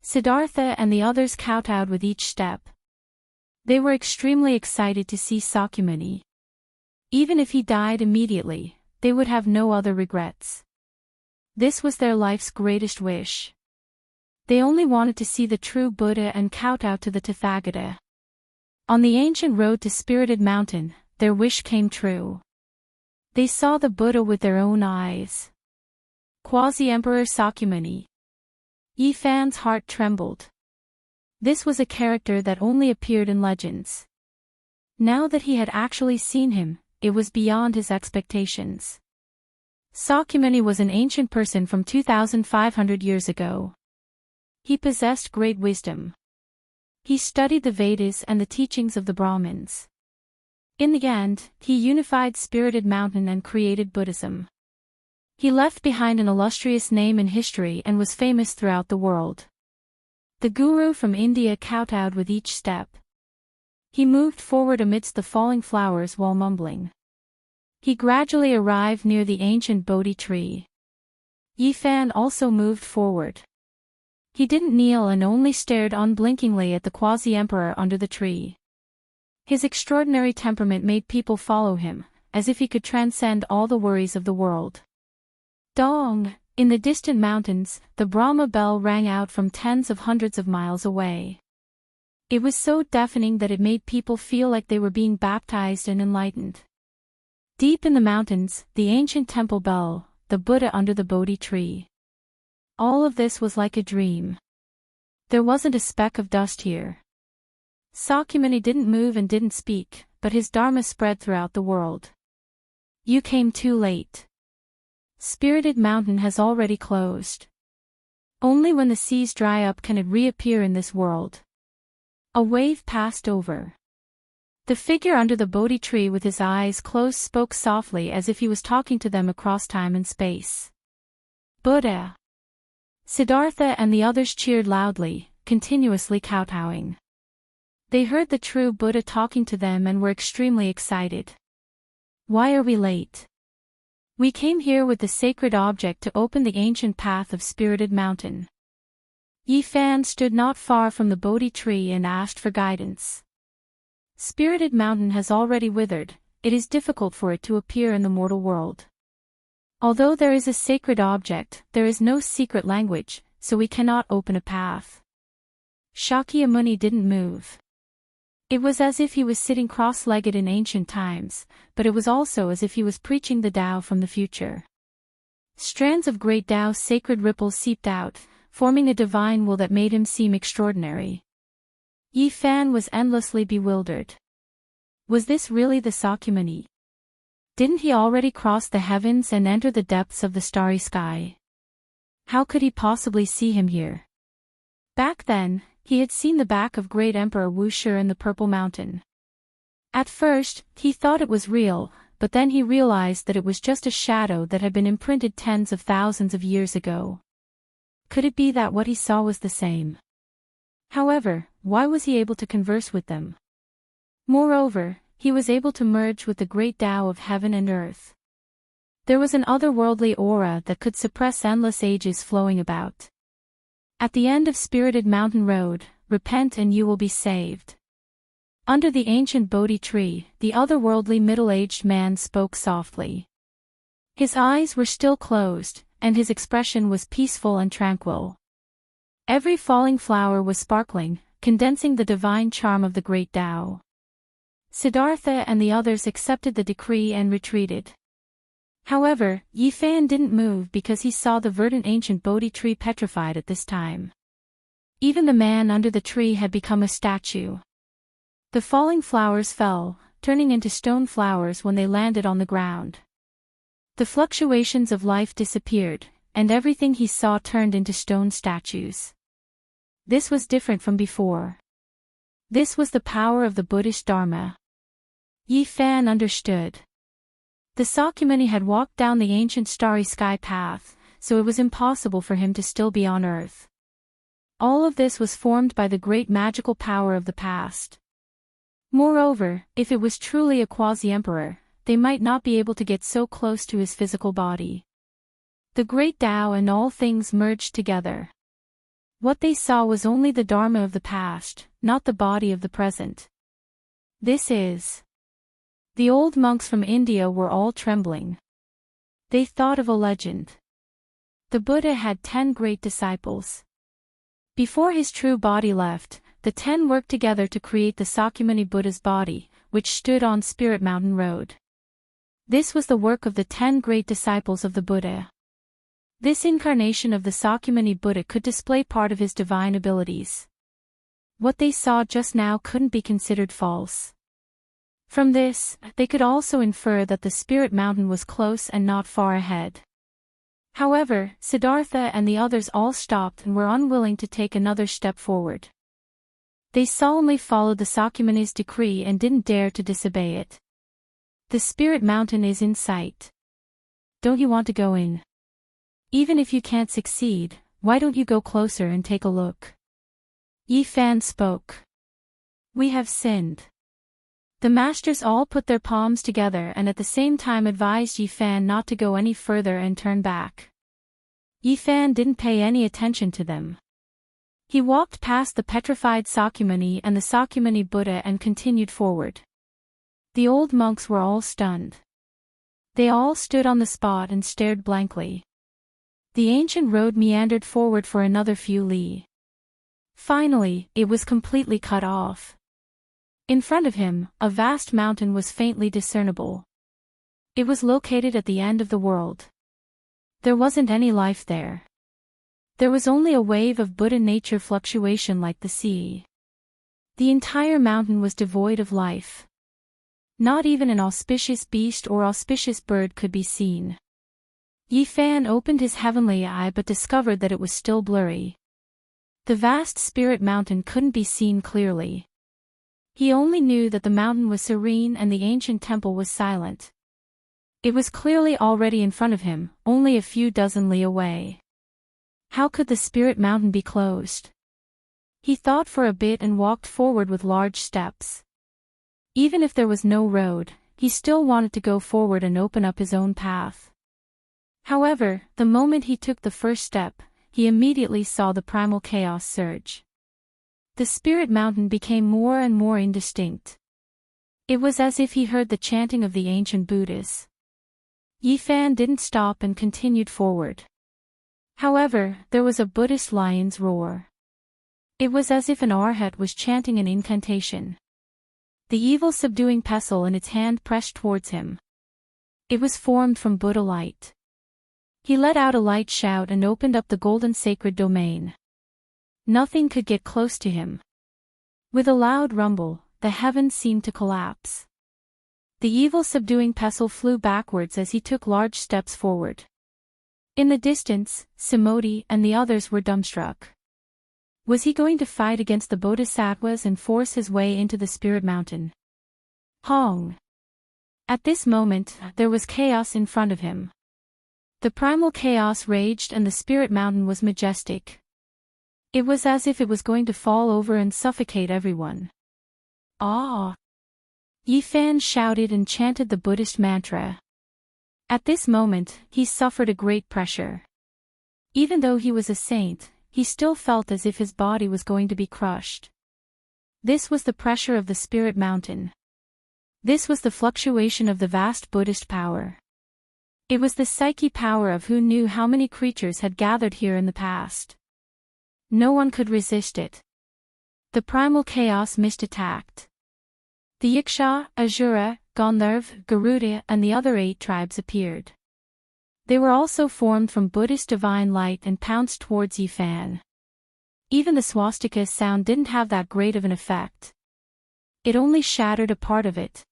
Speaker 1: Siddhartha and the others kowtowed with each step. They were extremely excited to see Sakyamuni. Even if he died immediately, they would have no other regrets. This was their life's greatest wish. They only wanted to see the true Buddha and kowtow to the Tathagata. On the ancient road to Spirited Mountain, their wish came true. They saw the Buddha with their own eyes. Quasi-Emperor Sakyamuni. Yi Fan's heart trembled. This was a character that only appeared in legends. Now that he had actually seen him, it was beyond his expectations. Sakyamuni was an ancient person from 2,500 years ago. He possessed great wisdom. He studied the Vedas and the teachings of the Brahmins. In the end, he unified Spirited Mountain and created Buddhism. He left behind an illustrious name in history and was famous throughout the world. The guru from India kowtowed with each step. He moved forward amidst the falling flowers while mumbling. He gradually arrived near the ancient Bodhi tree. Yi Fan also moved forward. He didn't kneel and only stared unblinkingly at the quasi-emperor under the tree. His extraordinary temperament made people follow him, as if he could transcend all the worries of the world. Dong! In the distant mountains, the Brahma bell rang out from tens of hundreds of miles away. It was so deafening that it made people feel like they were being baptized and enlightened. Deep in the mountains, the ancient temple bell, the Buddha under the Bodhi tree. All of this was like a dream. There wasn't a speck of dust here. Sakyamuni didn't move and didn't speak, but his dharma spread throughout the world. You came too late. Spirited Mountain has already closed. Only when the seas dry up can it reappear in this world. A wave passed over. The figure under the Bodhi tree with his eyes closed spoke softly as if he was talking to them across time and space. Buddha! Siddhartha and the others cheered loudly, continuously kowtowing. They heard the true Buddha talking to them and were extremely excited. Why are we late? We came here with the sacred object to open the ancient path of Spirited Mountain. Yi Fan stood not far from the Bodhi tree and asked for guidance. Spirited Mountain has already withered, it is difficult for it to appear in the mortal world. Although there is a sacred object, there is no secret language, so we cannot open a path. Shakyamuni didn't move. It was as if he was sitting cross-legged in ancient times, but it was also as if he was preaching the Tao from the future. Strands of great Tao's sacred ripples seeped out, forming a divine will that made him seem extraordinary. Yi Fan was endlessly bewildered. Was this really the Sakyamuni? Didn't he already cross the heavens and enter the depths of the starry sky? How could he possibly see him here? Back then, he had seen the back of great Emperor Wuxia in the Purple Mountain. At first, he thought it was real, but then he realized that it was just a shadow that had been imprinted tens of thousands of years ago. Could it be that what he saw was the same? However, why was he able to converse with them? Moreover, he was able to merge with the great Tao of heaven and earth. There was an otherworldly aura that could suppress endless ages flowing about. At the end of Spirited Mountain Road, repent and you will be saved. Under the ancient Bodhi tree, the otherworldly middle-aged man spoke softly. His eyes were still closed, and his expression was peaceful and tranquil. Every falling flower was sparkling, condensing the divine charm of the great Tao. Siddhartha and the others accepted the decree and retreated. However, Yifan didn't move because he saw the verdant ancient Bodhi tree petrified at this time. Even the man under the tree had become a statue. The falling flowers fell, turning into stone flowers when they landed on the ground. The fluctuations of life disappeared, and everything he saw turned into stone statues. This was different from before. This was the power of the Buddhist Dharma. Yifan understood. The Sakyamuni had walked down the ancient starry sky path, so it was impossible for him to still be on earth. All of this was formed by the great magical power of the past. Moreover, if it was truly a quasi-emperor, they might not be able to get so close to his physical body. The great Tao and all things merged together. What they saw was only the Dharma of the past, not the body of the present. This is. The old monks from India were all trembling. They thought of a legend. The Buddha had 10 great disciples. Before his true body left, the 10 worked together to create the Sakyamuni Buddha's body, which stood on Spirit Mountain Road. This was the work of the 10 great disciples of the Buddha. This incarnation of the Sakyamuni Buddha could display part of his divine abilities. What they saw just now couldn't be considered false. From this, they could also infer that the Spirit Mountain was close and not far ahead. However, Siddhartha and the others all stopped and were unwilling to take another step forward. They solemnly followed the Sakyamuni's decree and didn't dare to disobey it. The Spirit Mountain is in sight. Don't you want to go in? Even if you can't succeed, why don't you go closer and take a look? Yifan spoke. We have sinned. The masters all put their palms together and at the same time advised Yifan not to go any further and turn back. Yifan didn't pay any attention to them. He walked past the petrified Sakyamuni and the Sakyamuni Buddha and continued forward. The old monks were all stunned. They all stood on the spot and stared blankly. The ancient road meandered forward for another few li. Finally, it was completely cut off. In front of him, a vast mountain was faintly discernible. It was located at the end of the world. There wasn't any life there. There was only a wave of Buddha nature fluctuation like the sea. The entire mountain was devoid of life. Not even an auspicious beast or auspicious bird could be seen. Yifan opened his heavenly eye but discovered that it was still blurry. The vast spirit mountain couldn't be seen clearly. He only knew that the mountain was serene and the ancient temple was silent. It was clearly already in front of him, only a few dozen li away. How could the spirit mountain be closed? He thought for a bit and walked forward with large steps. Even if there was no road, he still wanted to go forward and open up his own path. However, the moment he took the first step, he immediately saw the primal chaos surge. The spirit mountain became more and more indistinct. It was as if he heard the chanting of the ancient Buddhas. Yifan didn't stop and continued forward. However, there was a Buddhist lion's roar. It was as if an arhat was chanting an incantation. The evil subduing pestle in its hand pressed towards him. It was formed from Buddha light. He let out a light shout and opened up the golden sacred domain. Nothing could get close to him. With a loud rumble, the heavens seemed to collapse. The evil subduing pestle flew backwards as he took large steps forward. In the distance, Simodi and the others were dumbstruck. Was he going to fight against the bodhisattvas and force his way into the spirit mountain? Hong! At this moment, there was chaos in front of him. The primal chaos raged and the spirit mountain was majestic. It was as if it was going to fall over and suffocate everyone. Ah! Yifan shouted and chanted the Buddhist mantra. At this moment, he suffered a great pressure. Even though he was a saint, he still felt as if his body was going to be crushed. This was the pressure of the spirit mountain. This was the fluctuation of the vast Buddhist power. It was the psyche power of who knew how many creatures had gathered here in the past. No one could resist it. The primal chaos mist attacked. The Yiksha, Asura, Gandharv, Garuda and the other 8 tribes appeared. They were also formed from Buddhist divine light and pounced towards Yifan. Even the swastika sound didn't have that great of an effect. It only shattered a part of it.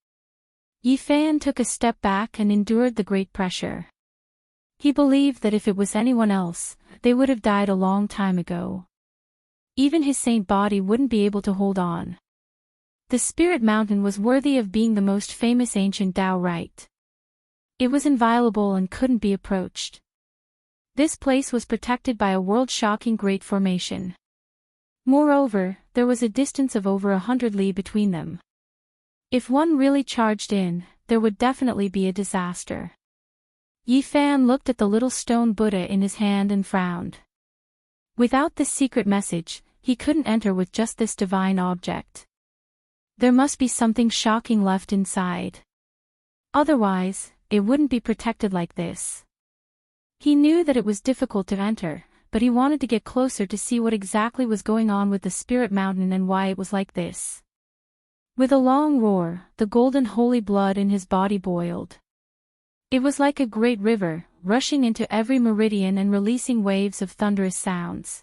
Speaker 1: Yifan took a step back and endured the great pressure. He believed that if it was anyone else, they would have died a long time ago. Even his saint body wouldn't be able to hold on. The spirit mountain was worthy of being the most famous ancient Tao rite. It was inviolable and couldn't be approached. This place was protected by a world-shocking great formation. Moreover, there was a distance of over 100 li between them. If one really charged in, there would definitely be a disaster. Yifan looked at the little stone Buddha in his hand and frowned. Without this secret message, he couldn't enter with just this divine object. There must be something shocking left inside. Otherwise, it wouldn't be protected like this. He knew that it was difficult to enter, but he wanted to get closer to see what exactly was going on with the spirit mountain and why it was like this. With a long roar, the golden holy blood in his body boiled. It was like a great river, rushing into every meridian and releasing waves of thunderous sounds.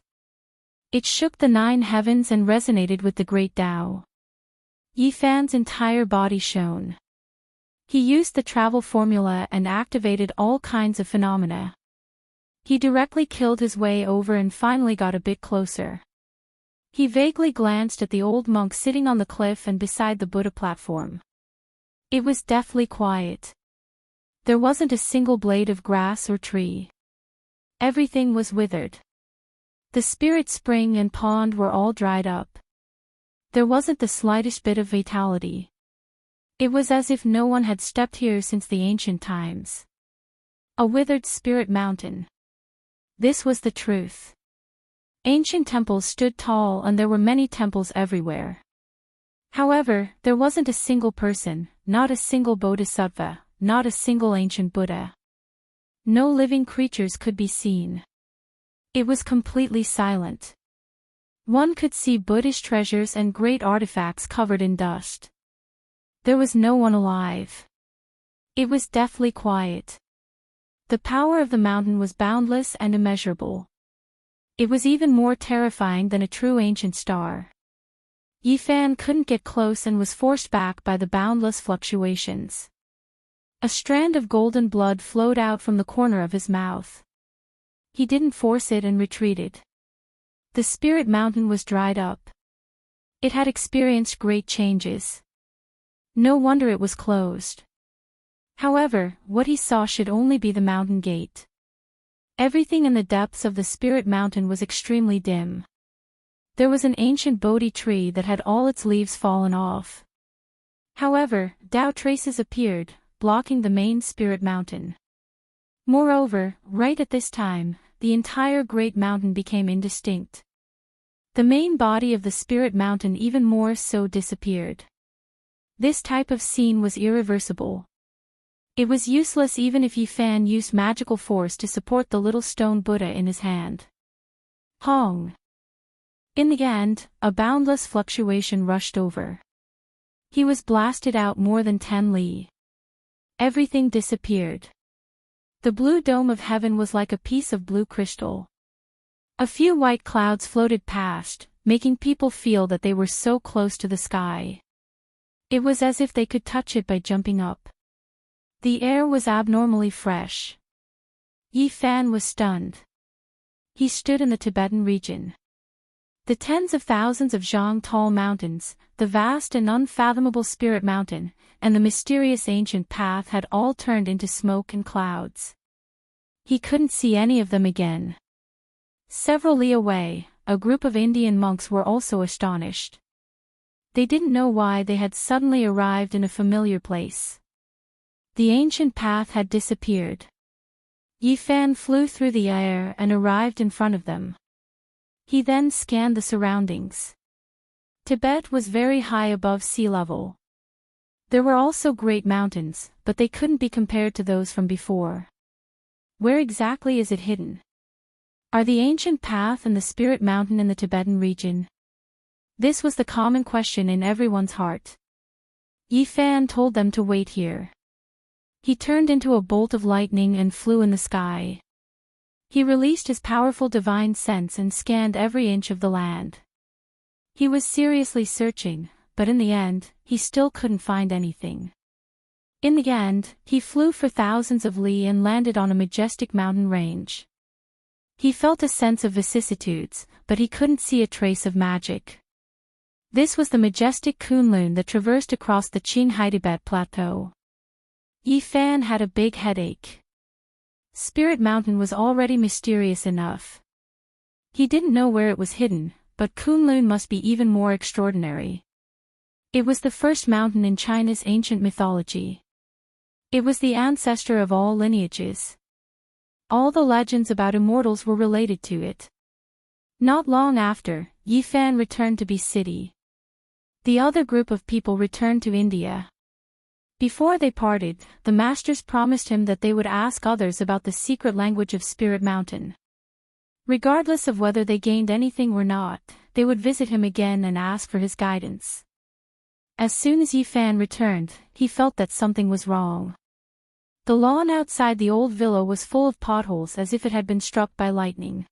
Speaker 1: It shook the 9 heavens and resonated with the great Tao. Yifan's entire body shone. He used the travel formula and activated all kinds of phenomena. He directly killed his way over and finally got a bit closer. He vaguely glanced at the old monk sitting on the cliff and beside the Buddha platform. It was deathly quiet. There wasn't a single blade of grass or tree. Everything was withered. The spirit spring and pond were all dried up. There wasn't the slightest bit of vitality. It was as if no one had stepped here since the ancient times. A withered spirit mountain. This was the truth. Ancient temples stood tall and there were many temples everywhere. However, there wasn't a single person, not a single bodhisattva, not a single ancient Buddha. No living creatures could be seen. It was completely silent. One could see Buddhist treasures and great artifacts covered in dust. There was no one alive. It was deathly quiet. The power of the mountain was boundless and immeasurable. It was even more terrifying than a true ancient star. Yifan couldn't get close and was forced back by the boundless fluctuations. A strand of golden blood flowed out from the corner of his mouth. He didn't force it and retreated. The spirit mountain was dried up. It had experienced great changes. No wonder it was closed. However, what he saw should only be the mountain gate. Everything in the depths of the spirit mountain was extremely dim. There was an ancient Bodhi tree that had all its leaves fallen off. However, Tao traces appeared, blocking the main spirit mountain. Moreover, right at this time, the entire great mountain became indistinct. The main body of the spirit mountain even more so disappeared. This type of scene was irreversible. It was useless even if Yifan used magical force to support the little stone Buddha in his hand. Hong! In the end, a boundless fluctuation rushed over. He was blasted out more than 10 li. Everything disappeared. The blue dome of heaven was like a piece of blue crystal. A few white clouds floated past, making people feel that they were so close to the sky. It was as if they could touch it by jumping up. The air was abnormally fresh. Yi Fan was stunned. He stood in the Tibetan region. The tens of thousands of Zhang tall mountains, the vast and unfathomable Spirit Mountain, and the mysterious ancient path had all turned into smoke and clouds. He couldn't see any of them again. Several li away, a group of Indian monks were also astonished. They didn't know why they had suddenly arrived in a familiar place. The ancient path had disappeared. Yi Fan flew through the air and arrived in front of them. He then scanned the surroundings. Tibet was very high above sea level. There were also great mountains, but they couldn't be compared to those from before. Where exactly is it hidden? Are the ancient path and the Spirit Mountain in the Tibetan region? This was the common question in everyone's heart. Yi Fan told them to wait here. He turned into a bolt of lightning and flew in the sky. He released his powerful divine sense and scanned every inch of the land. He was seriously searching, but in the end, he still couldn't find anything. In the end, he flew for thousands of li and landed on a majestic mountain range. He felt a sense of vicissitudes, but he couldn't see a trace of magic. This was the majestic Kunlun that traversed across the Qinghai Tibet Plateau. Yi Fan had a big headache. Spirit Mountain was already mysterious enough. He didn't know where it was hidden, but Kunlun must be even more extraordinary. It was the first mountain in China's ancient mythology. It was the ancestor of all lineages. All the legends about immortals were related to it. Not long after, Yi Fan returned to Bi City. The other group of people returned to India. Before they parted, the masters promised him that they would ask others about the secret language of Spirit Mountain. Regardless of whether they gained anything or not, they would visit him again and ask for his guidance. As soon as Yi Fan returned, he felt that something was wrong. The lawn outside the old villa was full of potholes as if it had been struck by lightning.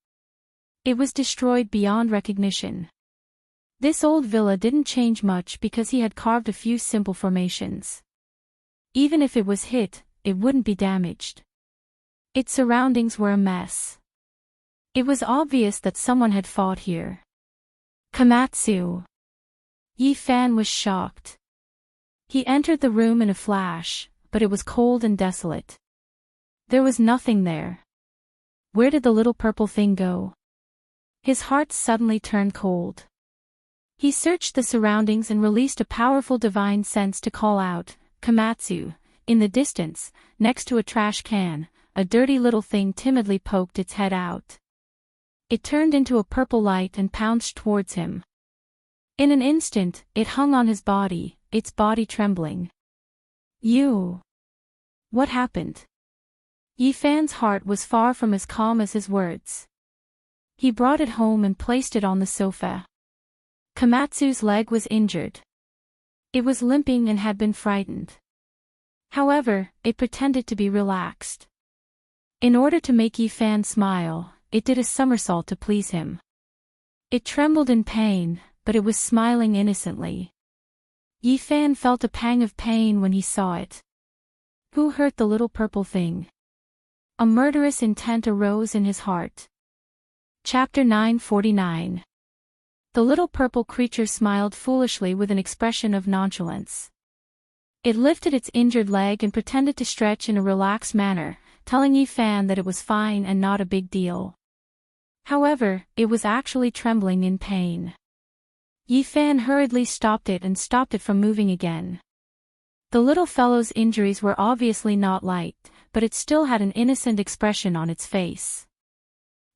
Speaker 1: It was destroyed beyond recognition. This old villa didn't change much because he had carved a few simple formations. Even if it was hit, it wouldn't be damaged. Its surroundings were a mess. It was obvious that someone had fought here. Komatsu. Yi Fan was shocked. He entered the room in a flash, but it was cold and desolate. There was nothing there. Where did the little purple thing go? His heart suddenly turned cold. He searched the surroundings and released a powerful divine sense to call out, Komatsu. In the distance, next to a trash can, a dirty little thing timidly poked its head out. It turned into a purple light and pounced towards him. In an instant, it hung on his body, its body trembling. You. What happened? Yi Fan's heart was far from as calm as his words. He brought it home and placed it on the sofa. Komatsu's leg was injured. It was limping and had been frightened. However, it pretended to be relaxed. In order to make Yi Fan smile, it did a somersault to please him. It trembled in pain, but it was smiling innocently. Yi Fan felt a pang of pain when he saw it. Who hurt the little purple thing? A murderous intent arose in his heart. Chapter 949. The little purple creature smiled foolishly with an expression of nonchalance. It lifted its injured leg and pretended to stretch in a relaxed manner, telling Yi Fan that it was fine and not a big deal. However, it was actually trembling in pain. Yi Fan hurriedly stopped it from moving again. The little fellow's injuries were obviously not light, but it still had an innocent expression on its face.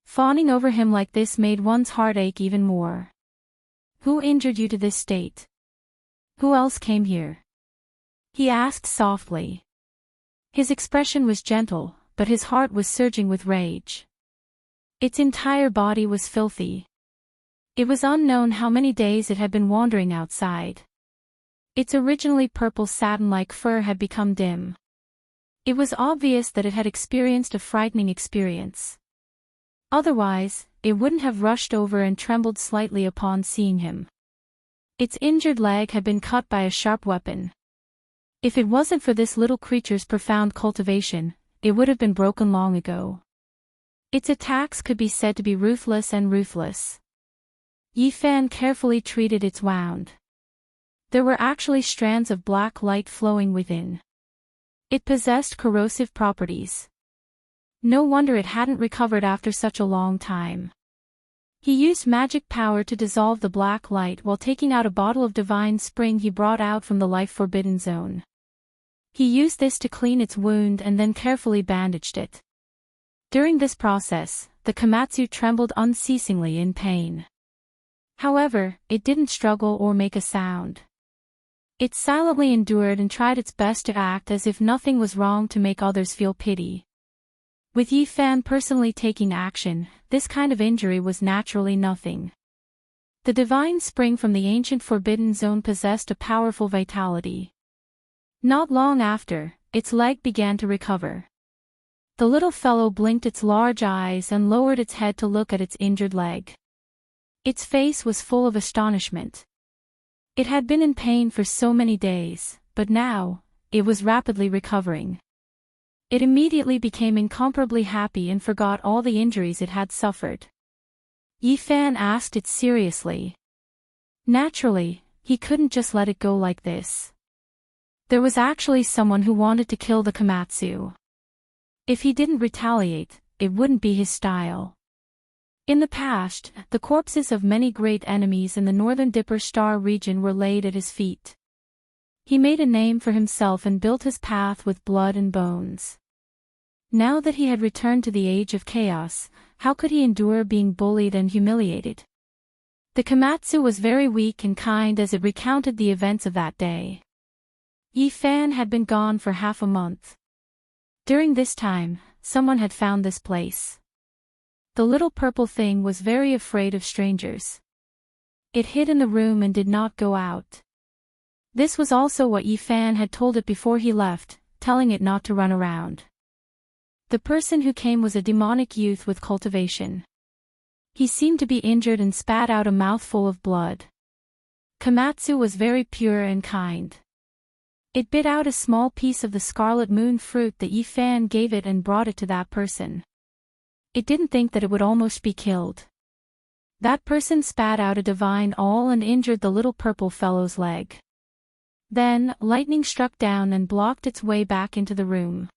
Speaker 1: Fawning over him like this made one's heart ache even more. Who injured you to this state? Who else came here? He asked softly. His expression was gentle, but his heart was surging with rage. Its entire body was filthy. It was unknown how many days it had been wandering outside. Its originally purple satin-like fur had become dim. It was obvious that it had experienced a frightening experience. Otherwise, it wouldn't have rushed over and trembled slightly upon seeing him. Its injured leg had been cut by a sharp weapon. If it wasn't for this little creature's profound cultivation, it would have been broken long ago. Its attacks could be said to be ruthless and ruthless. Yifan carefully treated its wound. There were actually strands of black light flowing within. It possessed corrosive properties. No wonder it hadn't recovered after such a long time. He used magic power to dissolve the black light while taking out a bottle of divine spring he brought out from the life-forbidden zone. He used this to clean its wound and then carefully bandaged it. During this process, the Komatsu trembled unceasingly in pain. However, it didn't struggle or make a sound. It silently endured and tried its best to act as if nothing was wrong to make others feel pity. With Yifan personally taking action, this kind of injury was naturally nothing. The divine spring from the ancient forbidden zone possessed a powerful vitality. Not long after, its leg began to recover. The little fellow blinked its large eyes and lowered its head to look at its injured leg. Its face was full of astonishment. It had been in pain for so many days, but now, it was rapidly recovering. It immediately became incomparably happy and forgot all the injuries it had suffered. Yifan asked it seriously. Naturally, he couldn't just let it go like this. There was actually someone who wanted to kill the Komatsu. If he didn't retaliate, it wouldn't be his style. In the past, the corpses of many great enemies in the northern Dipper Star region were laid at his feet. He made a name for himself and built his path with blood and bones. Now that he had returned to the age of chaos, how could he endure being bullied and humiliated? The Komatsu was very weak and kind as it recounted the events of that day. Yifan had been gone for half a month. During this time, someone had found this place. The little purple thing was very afraid of strangers. It hid in the room and did not go out. This was also what Yifan had told it before he left, telling it not to run around. The person who came was a demonic youth with cultivation. He seemed to be injured and spat out a mouthful of blood. Komatsu was very pure and kind. It bit out a small piece of the scarlet moon fruit that Yifan gave it and brought it to that person. It didn't think that it would almost be killed. That person spat out a divine all and injured the little purple fellow's leg. Then, lightning struck down and blocked its way back into the room.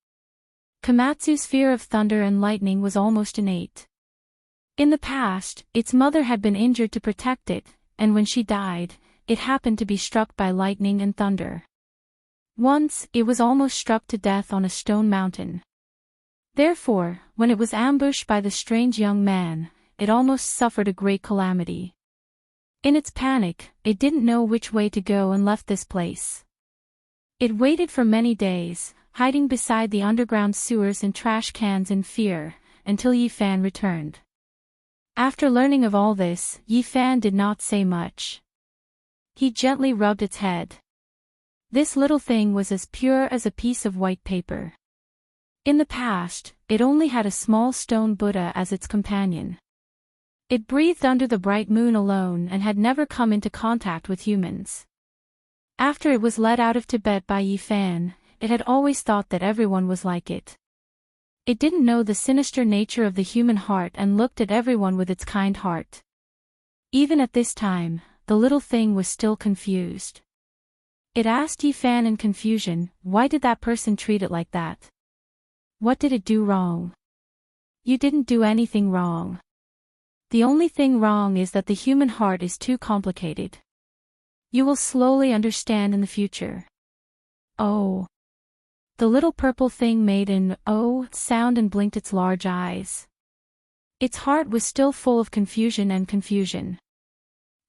Speaker 1: Komatsu's fear of thunder and lightning was almost innate. In the past, its mother had been injured to protect it, and when she died, it happened to be struck by lightning and thunder. Once, it was almost struck to death on a stone mountain. Therefore, when it was ambushed by the strange young man, it almost suffered a great calamity. In its panic, it didn't know which way to go and left this place. It waited for many days, hiding beside the underground sewers and trash cans in fear, until Yifan returned. After learning of all this, Yifan did not say much. He gently rubbed its head. This little thing was as pure as a piece of white paper. In the past, it only had a small stone Buddha as its companion. It breathed under the bright moon alone and had never come into contact with humans. After it was led out of Tibet by Yifan, it had always thought that everyone was like it. It didn't know the sinister nature of the human heart and looked at everyone with its kind heart. Even at this time, the little thing was still confused. It asked Yifan in confusion, why did that person treat it like that? What did it do wrong? You didn't do anything wrong. The only thing wrong is that the human heart is too complicated. You will slowly understand in the future. Oh. The little purple thing made an oh sound and blinked its large eyes. Its heart was still full of confusion and confusion.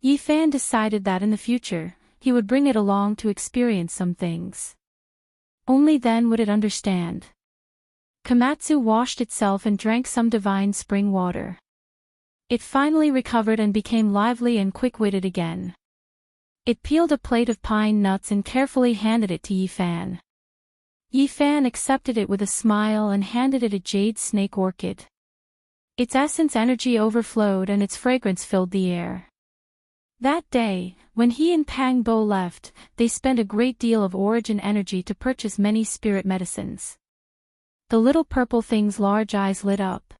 Speaker 1: Yifan decided that in the future, he would bring it along to experience some things. Only then would it understand. Komatsu washed itself and drank some divine spring water. It finally recovered and became lively and quick-witted again. It peeled a plate of pine nuts and carefully handed it to Yifan. Yifan accepted it with a smile and handed it a jade snake orchid. Its essence energy overflowed and its fragrance filled the air. That day, when he and Pang Bo left, they spent a great deal of origin energy to purchase many spirit medicines. The little purple thing's large eyes lit up.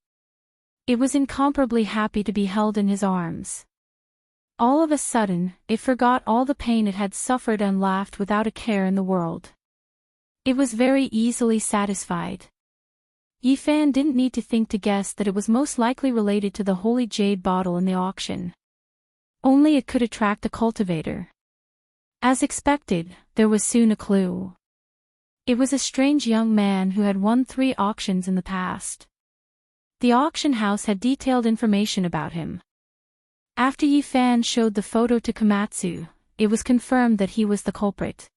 Speaker 1: It was incomparably happy to be held in his arms. All of a sudden, it forgot all the pain it had suffered and laughed without a care in the world. It was very easily satisfied. Yifan didn't need to think to guess that it was most likely related to the holy jade bottle in the auction. Only it could attract a cultivator. As expected, there was soon a clue. It was a strange young man who had won 3 auctions in the past. The auction house had detailed information about him. After Yifan showed the photo to Komatsu, it was confirmed that he was the culprit.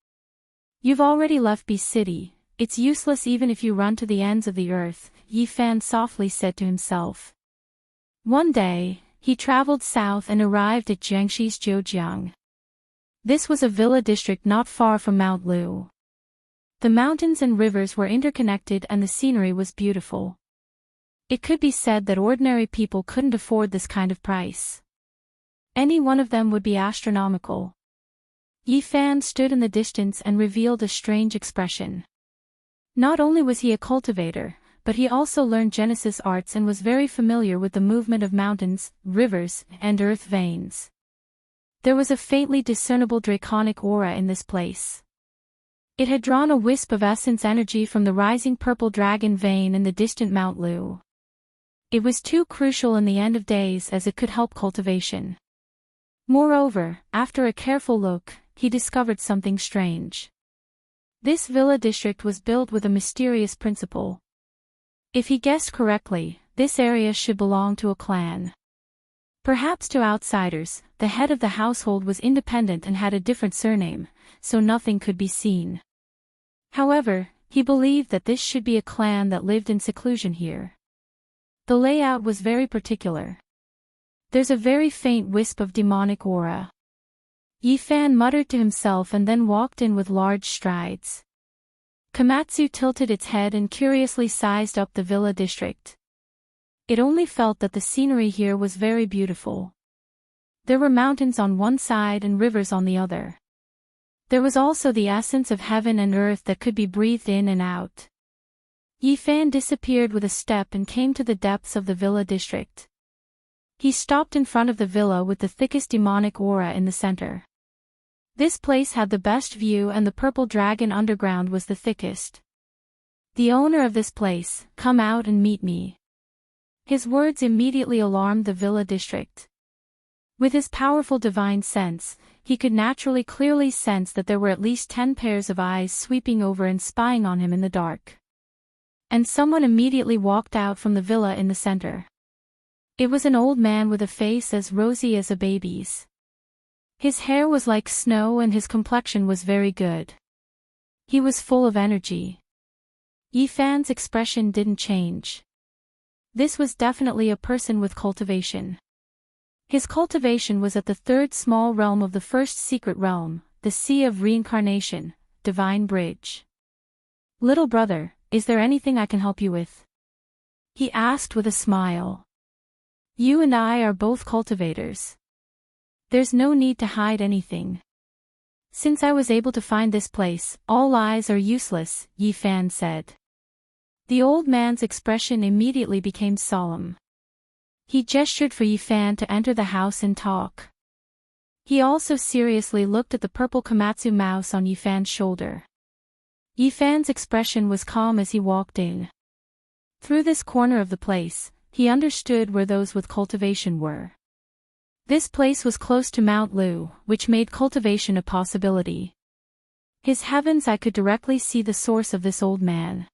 Speaker 1: "You've already left B City, it's useless even if you run to the ends of the earth," Yifan softly said to himself. One day, he traveled south and arrived at Jiangxi's Zhejiang. This was a villa district not far from Mount Lu. The mountains and rivers were interconnected and the scenery was beautiful. It could be said that ordinary people couldn't afford this kind of price. Any one of them would be astronomical. Yifan stood in the distance and revealed a strange expression. Not only was he a cultivator, but he also learned Genesis arts and was very familiar with the movement of mountains, rivers, and earth veins. There was a faintly discernible draconic aura in this place. It had drawn a wisp of essence energy from the rising purple dragon vein in the distant Mount Lu. It was too crucial in the end of days as it could help cultivation. Moreover, after a careful look, he discovered something strange. This villa district was built with a mysterious principle. If he guessed correctly, this area should belong to a clan. Perhaps to outsiders, the head of the household was independent and had a different surname, so nothing could be seen. However, he believed that this should be a clan that lived in seclusion here. The layout was very particular. There's a very faint wisp of demonic aura. Yifan muttered to himself and then walked in with large strides. Komatsu tilted its head and curiously sized up the villa district. It only felt that the scenery here was very beautiful. There were mountains on one side and rivers on the other. There was also the essence of heaven and earth that could be breathed in and out. Yifan disappeared with a step and came to the depths of the villa district. He stopped in front of the villa with the thickest demonic aura in the center. This place had the best view and the purple dragon underground was the thickest. "The owner of this place, come out and meet me." His words immediately alarmed the villa district. With his powerful divine sense, he could naturally clearly sense that there were at least 10 pairs of eyes sweeping over and spying on him in the dark. And someone immediately walked out from the villa in the center. It was an old man with a face as rosy as a baby's. His hair was like snow and his complexion was very good. He was full of energy. Yifan's expression didn't change. This was definitely a person with cultivation. His cultivation was at the 3rd small realm of the 1st secret realm, the Sea of Reincarnation, Divine Bridge. "Little brother, is there anything I can help you with?" he asked with a smile. "You and I are both cultivators. There's no need to hide anything. Since I was able to find this place, all lies are useless," Yifan said. The old man's expression immediately became solemn. He gestured for Yifan to enter the house and talk. He also seriously looked at the purple Komatsu mouse on Yifan's shoulder. Yifan's expression was calm as he walked in. Through this corner of the place, he understood where those with cultivation were. This place was close to Mount Lu, which made cultivation a possibility. His heavens, I could directly see the source of this old man.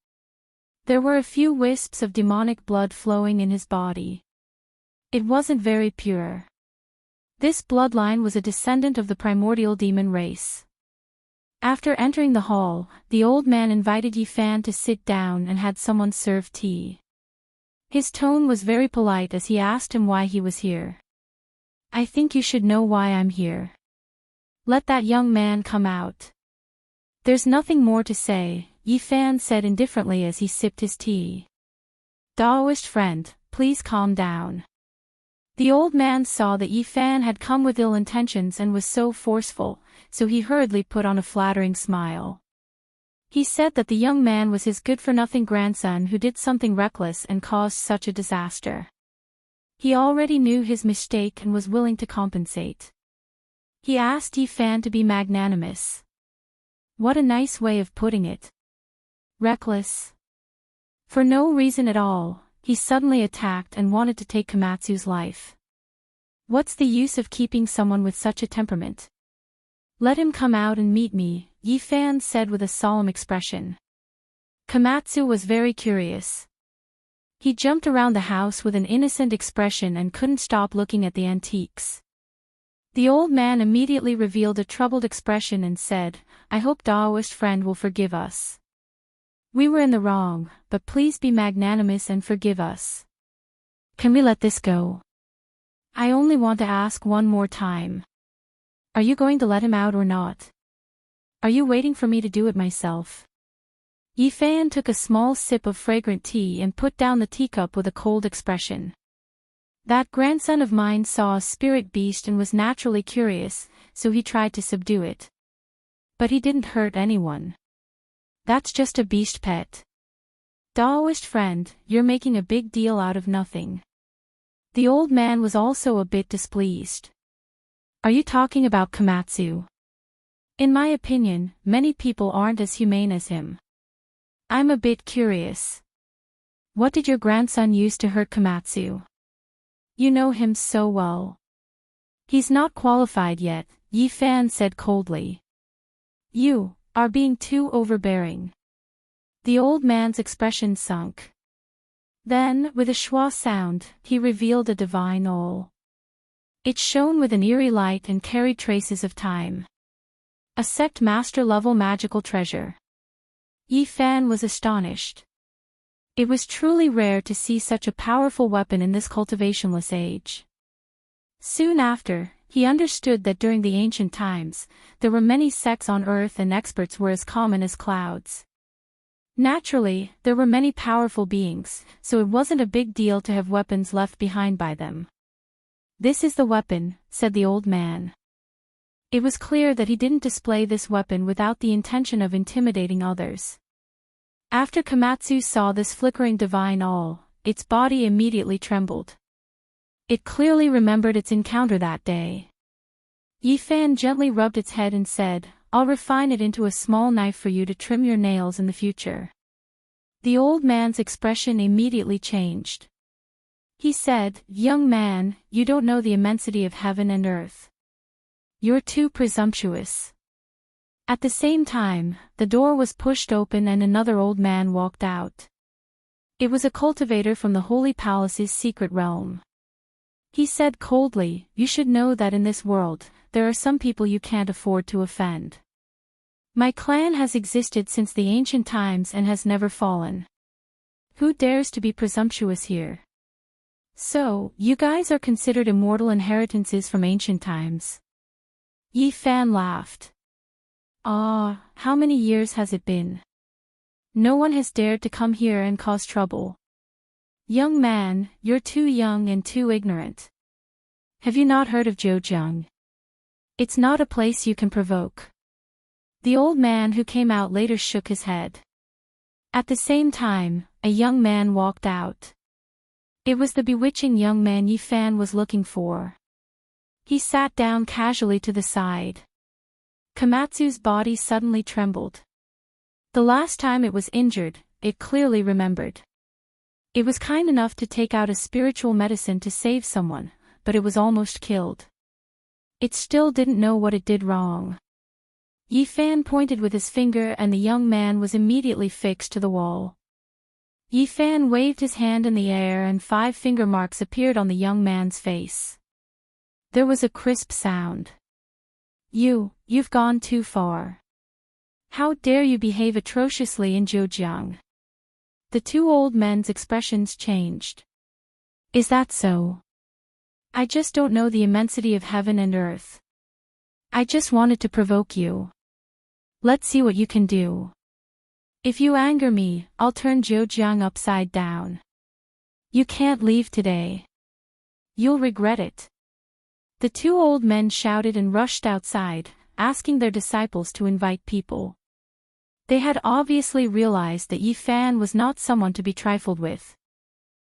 Speaker 1: There were a few wisps of demonic blood flowing in his body. It wasn't very pure. This bloodline was a descendant of the primordial demon race. After entering the hall, the old man invited Yifan to sit down and had someone serve tea. His tone was very polite as he asked him why he was here. "I think you should know why I'm here. Let that young man come out." "There's nothing more to say," Yifan said indifferently as he sipped his tea. "Daoist friend, please calm down. The old man saw that Yi Fan had come with ill intentions and was so forceful, so he hurriedly put on a flattering smile. He said that the young man was his good-for-nothing grandson who did something reckless and caused such a disaster. He already knew his mistake and was willing to compensate. He asked Yi Fan to be magnanimous. What a nice way of putting it. Reckless. For no reason at all, he suddenly attacked and wanted to take Komatsu's life. What's the use of keeping someone with such a temperament? Let him come out and meet me, Yi Fan said with a solemn expression. Komatsu was very curious. He jumped around the house with an innocent expression and couldn't stop looking at the antiques. The old man immediately revealed a troubled expression and said, I hope Daoist friend will forgive us. We were in the wrong, but please be magnanimous and forgive us. Can we let this go? I only want to ask one more time. Are you going to let him out or not? Are you waiting for me to do it myself? Yi Fan took a small sip of fragrant tea and put down the teacup with a cold expression. That grandson of mine saw a spirit beast and was naturally curious, so he tried to subdue it. But he didn't hurt anyone. That's just a beast pet. Daoist friend, you're making a big deal out of nothing. The old man was also a bit displeased. Are you talking about Komatsu? In my opinion, many people aren't as humane as him. I'm a bit curious. What did your grandson use to hurt Komatsu? You know him so well. He's not qualified yet, Yi Fan said coldly. You are being too overbearing. The old man's expression sunk. Then, with a schwa sound, he revealed a divine owl. It shone with an eerie light and carried traces of time. A sect master-level magical treasure. Yi Fan was astonished. It was truly rare to see such a powerful weapon in this cultivationless age. Soon after, he understood that during the ancient times, there were many sects on Earth and experts were as common as clouds. Naturally, there were many powerful beings, so it wasn't a big deal to have weapons left behind by them. This is the weapon, said the old man. It was clear that he didn't display this weapon without the intention of intimidating others. After Komatsu saw this flickering divine awl, its body immediately trembled. It clearly remembered its encounter that day. Yi Fan gently rubbed its head and said, I'll refine it into a small knife for you to trim your nails in the future. The old man's expression immediately changed. He said, Young man, you don't know the immensity of heaven and earth. You're too presumptuous. At the same time, the door was pushed open and another old man walked out. It was a cultivator from the Holy Palace's secret realm. He said coldly, You should know that in this world, there are some people you can't afford to offend. My clan has existed since the ancient times and has never fallen. Who dares to be presumptuous here? So, you guys are considered immortal inheritances from ancient times. Yi Fan laughed. Ah, how many years has it been? No one has dared to come here and cause trouble. Young man, you're too young and too ignorant. Have you not heard of Zhejiang? It's not a place you can provoke. The old man who came out later shook his head. At the same time, a young man walked out. It was the bewitching young man Yi Fan was looking for. He sat down casually to the side. Komatsu's body suddenly trembled. The last time it was injured, it clearly remembered. It was kind enough to take out a spiritual medicine to save someone, but it was almost killed. It still didn't know what it did wrong. Yi Fan pointed with his finger and the young man was immediately fixed to the wall. Yi Fan waved his hand in the air and 5 finger marks appeared on the young man's face. There was a crisp sound. You've gone too far. How dare you behave atrociously in Zhejiang? The two old men's expressions changed. Is that so? I just don't know the immensity of heaven and earth. I just wanted to provoke you. Let's see what you can do. If you anger me, I'll turn Zhejiang upside down. You can't leave today. You'll regret it." The two old men shouted and rushed outside, asking their disciples to invite people. They had obviously realized that Yi Fan was not someone to be trifled with.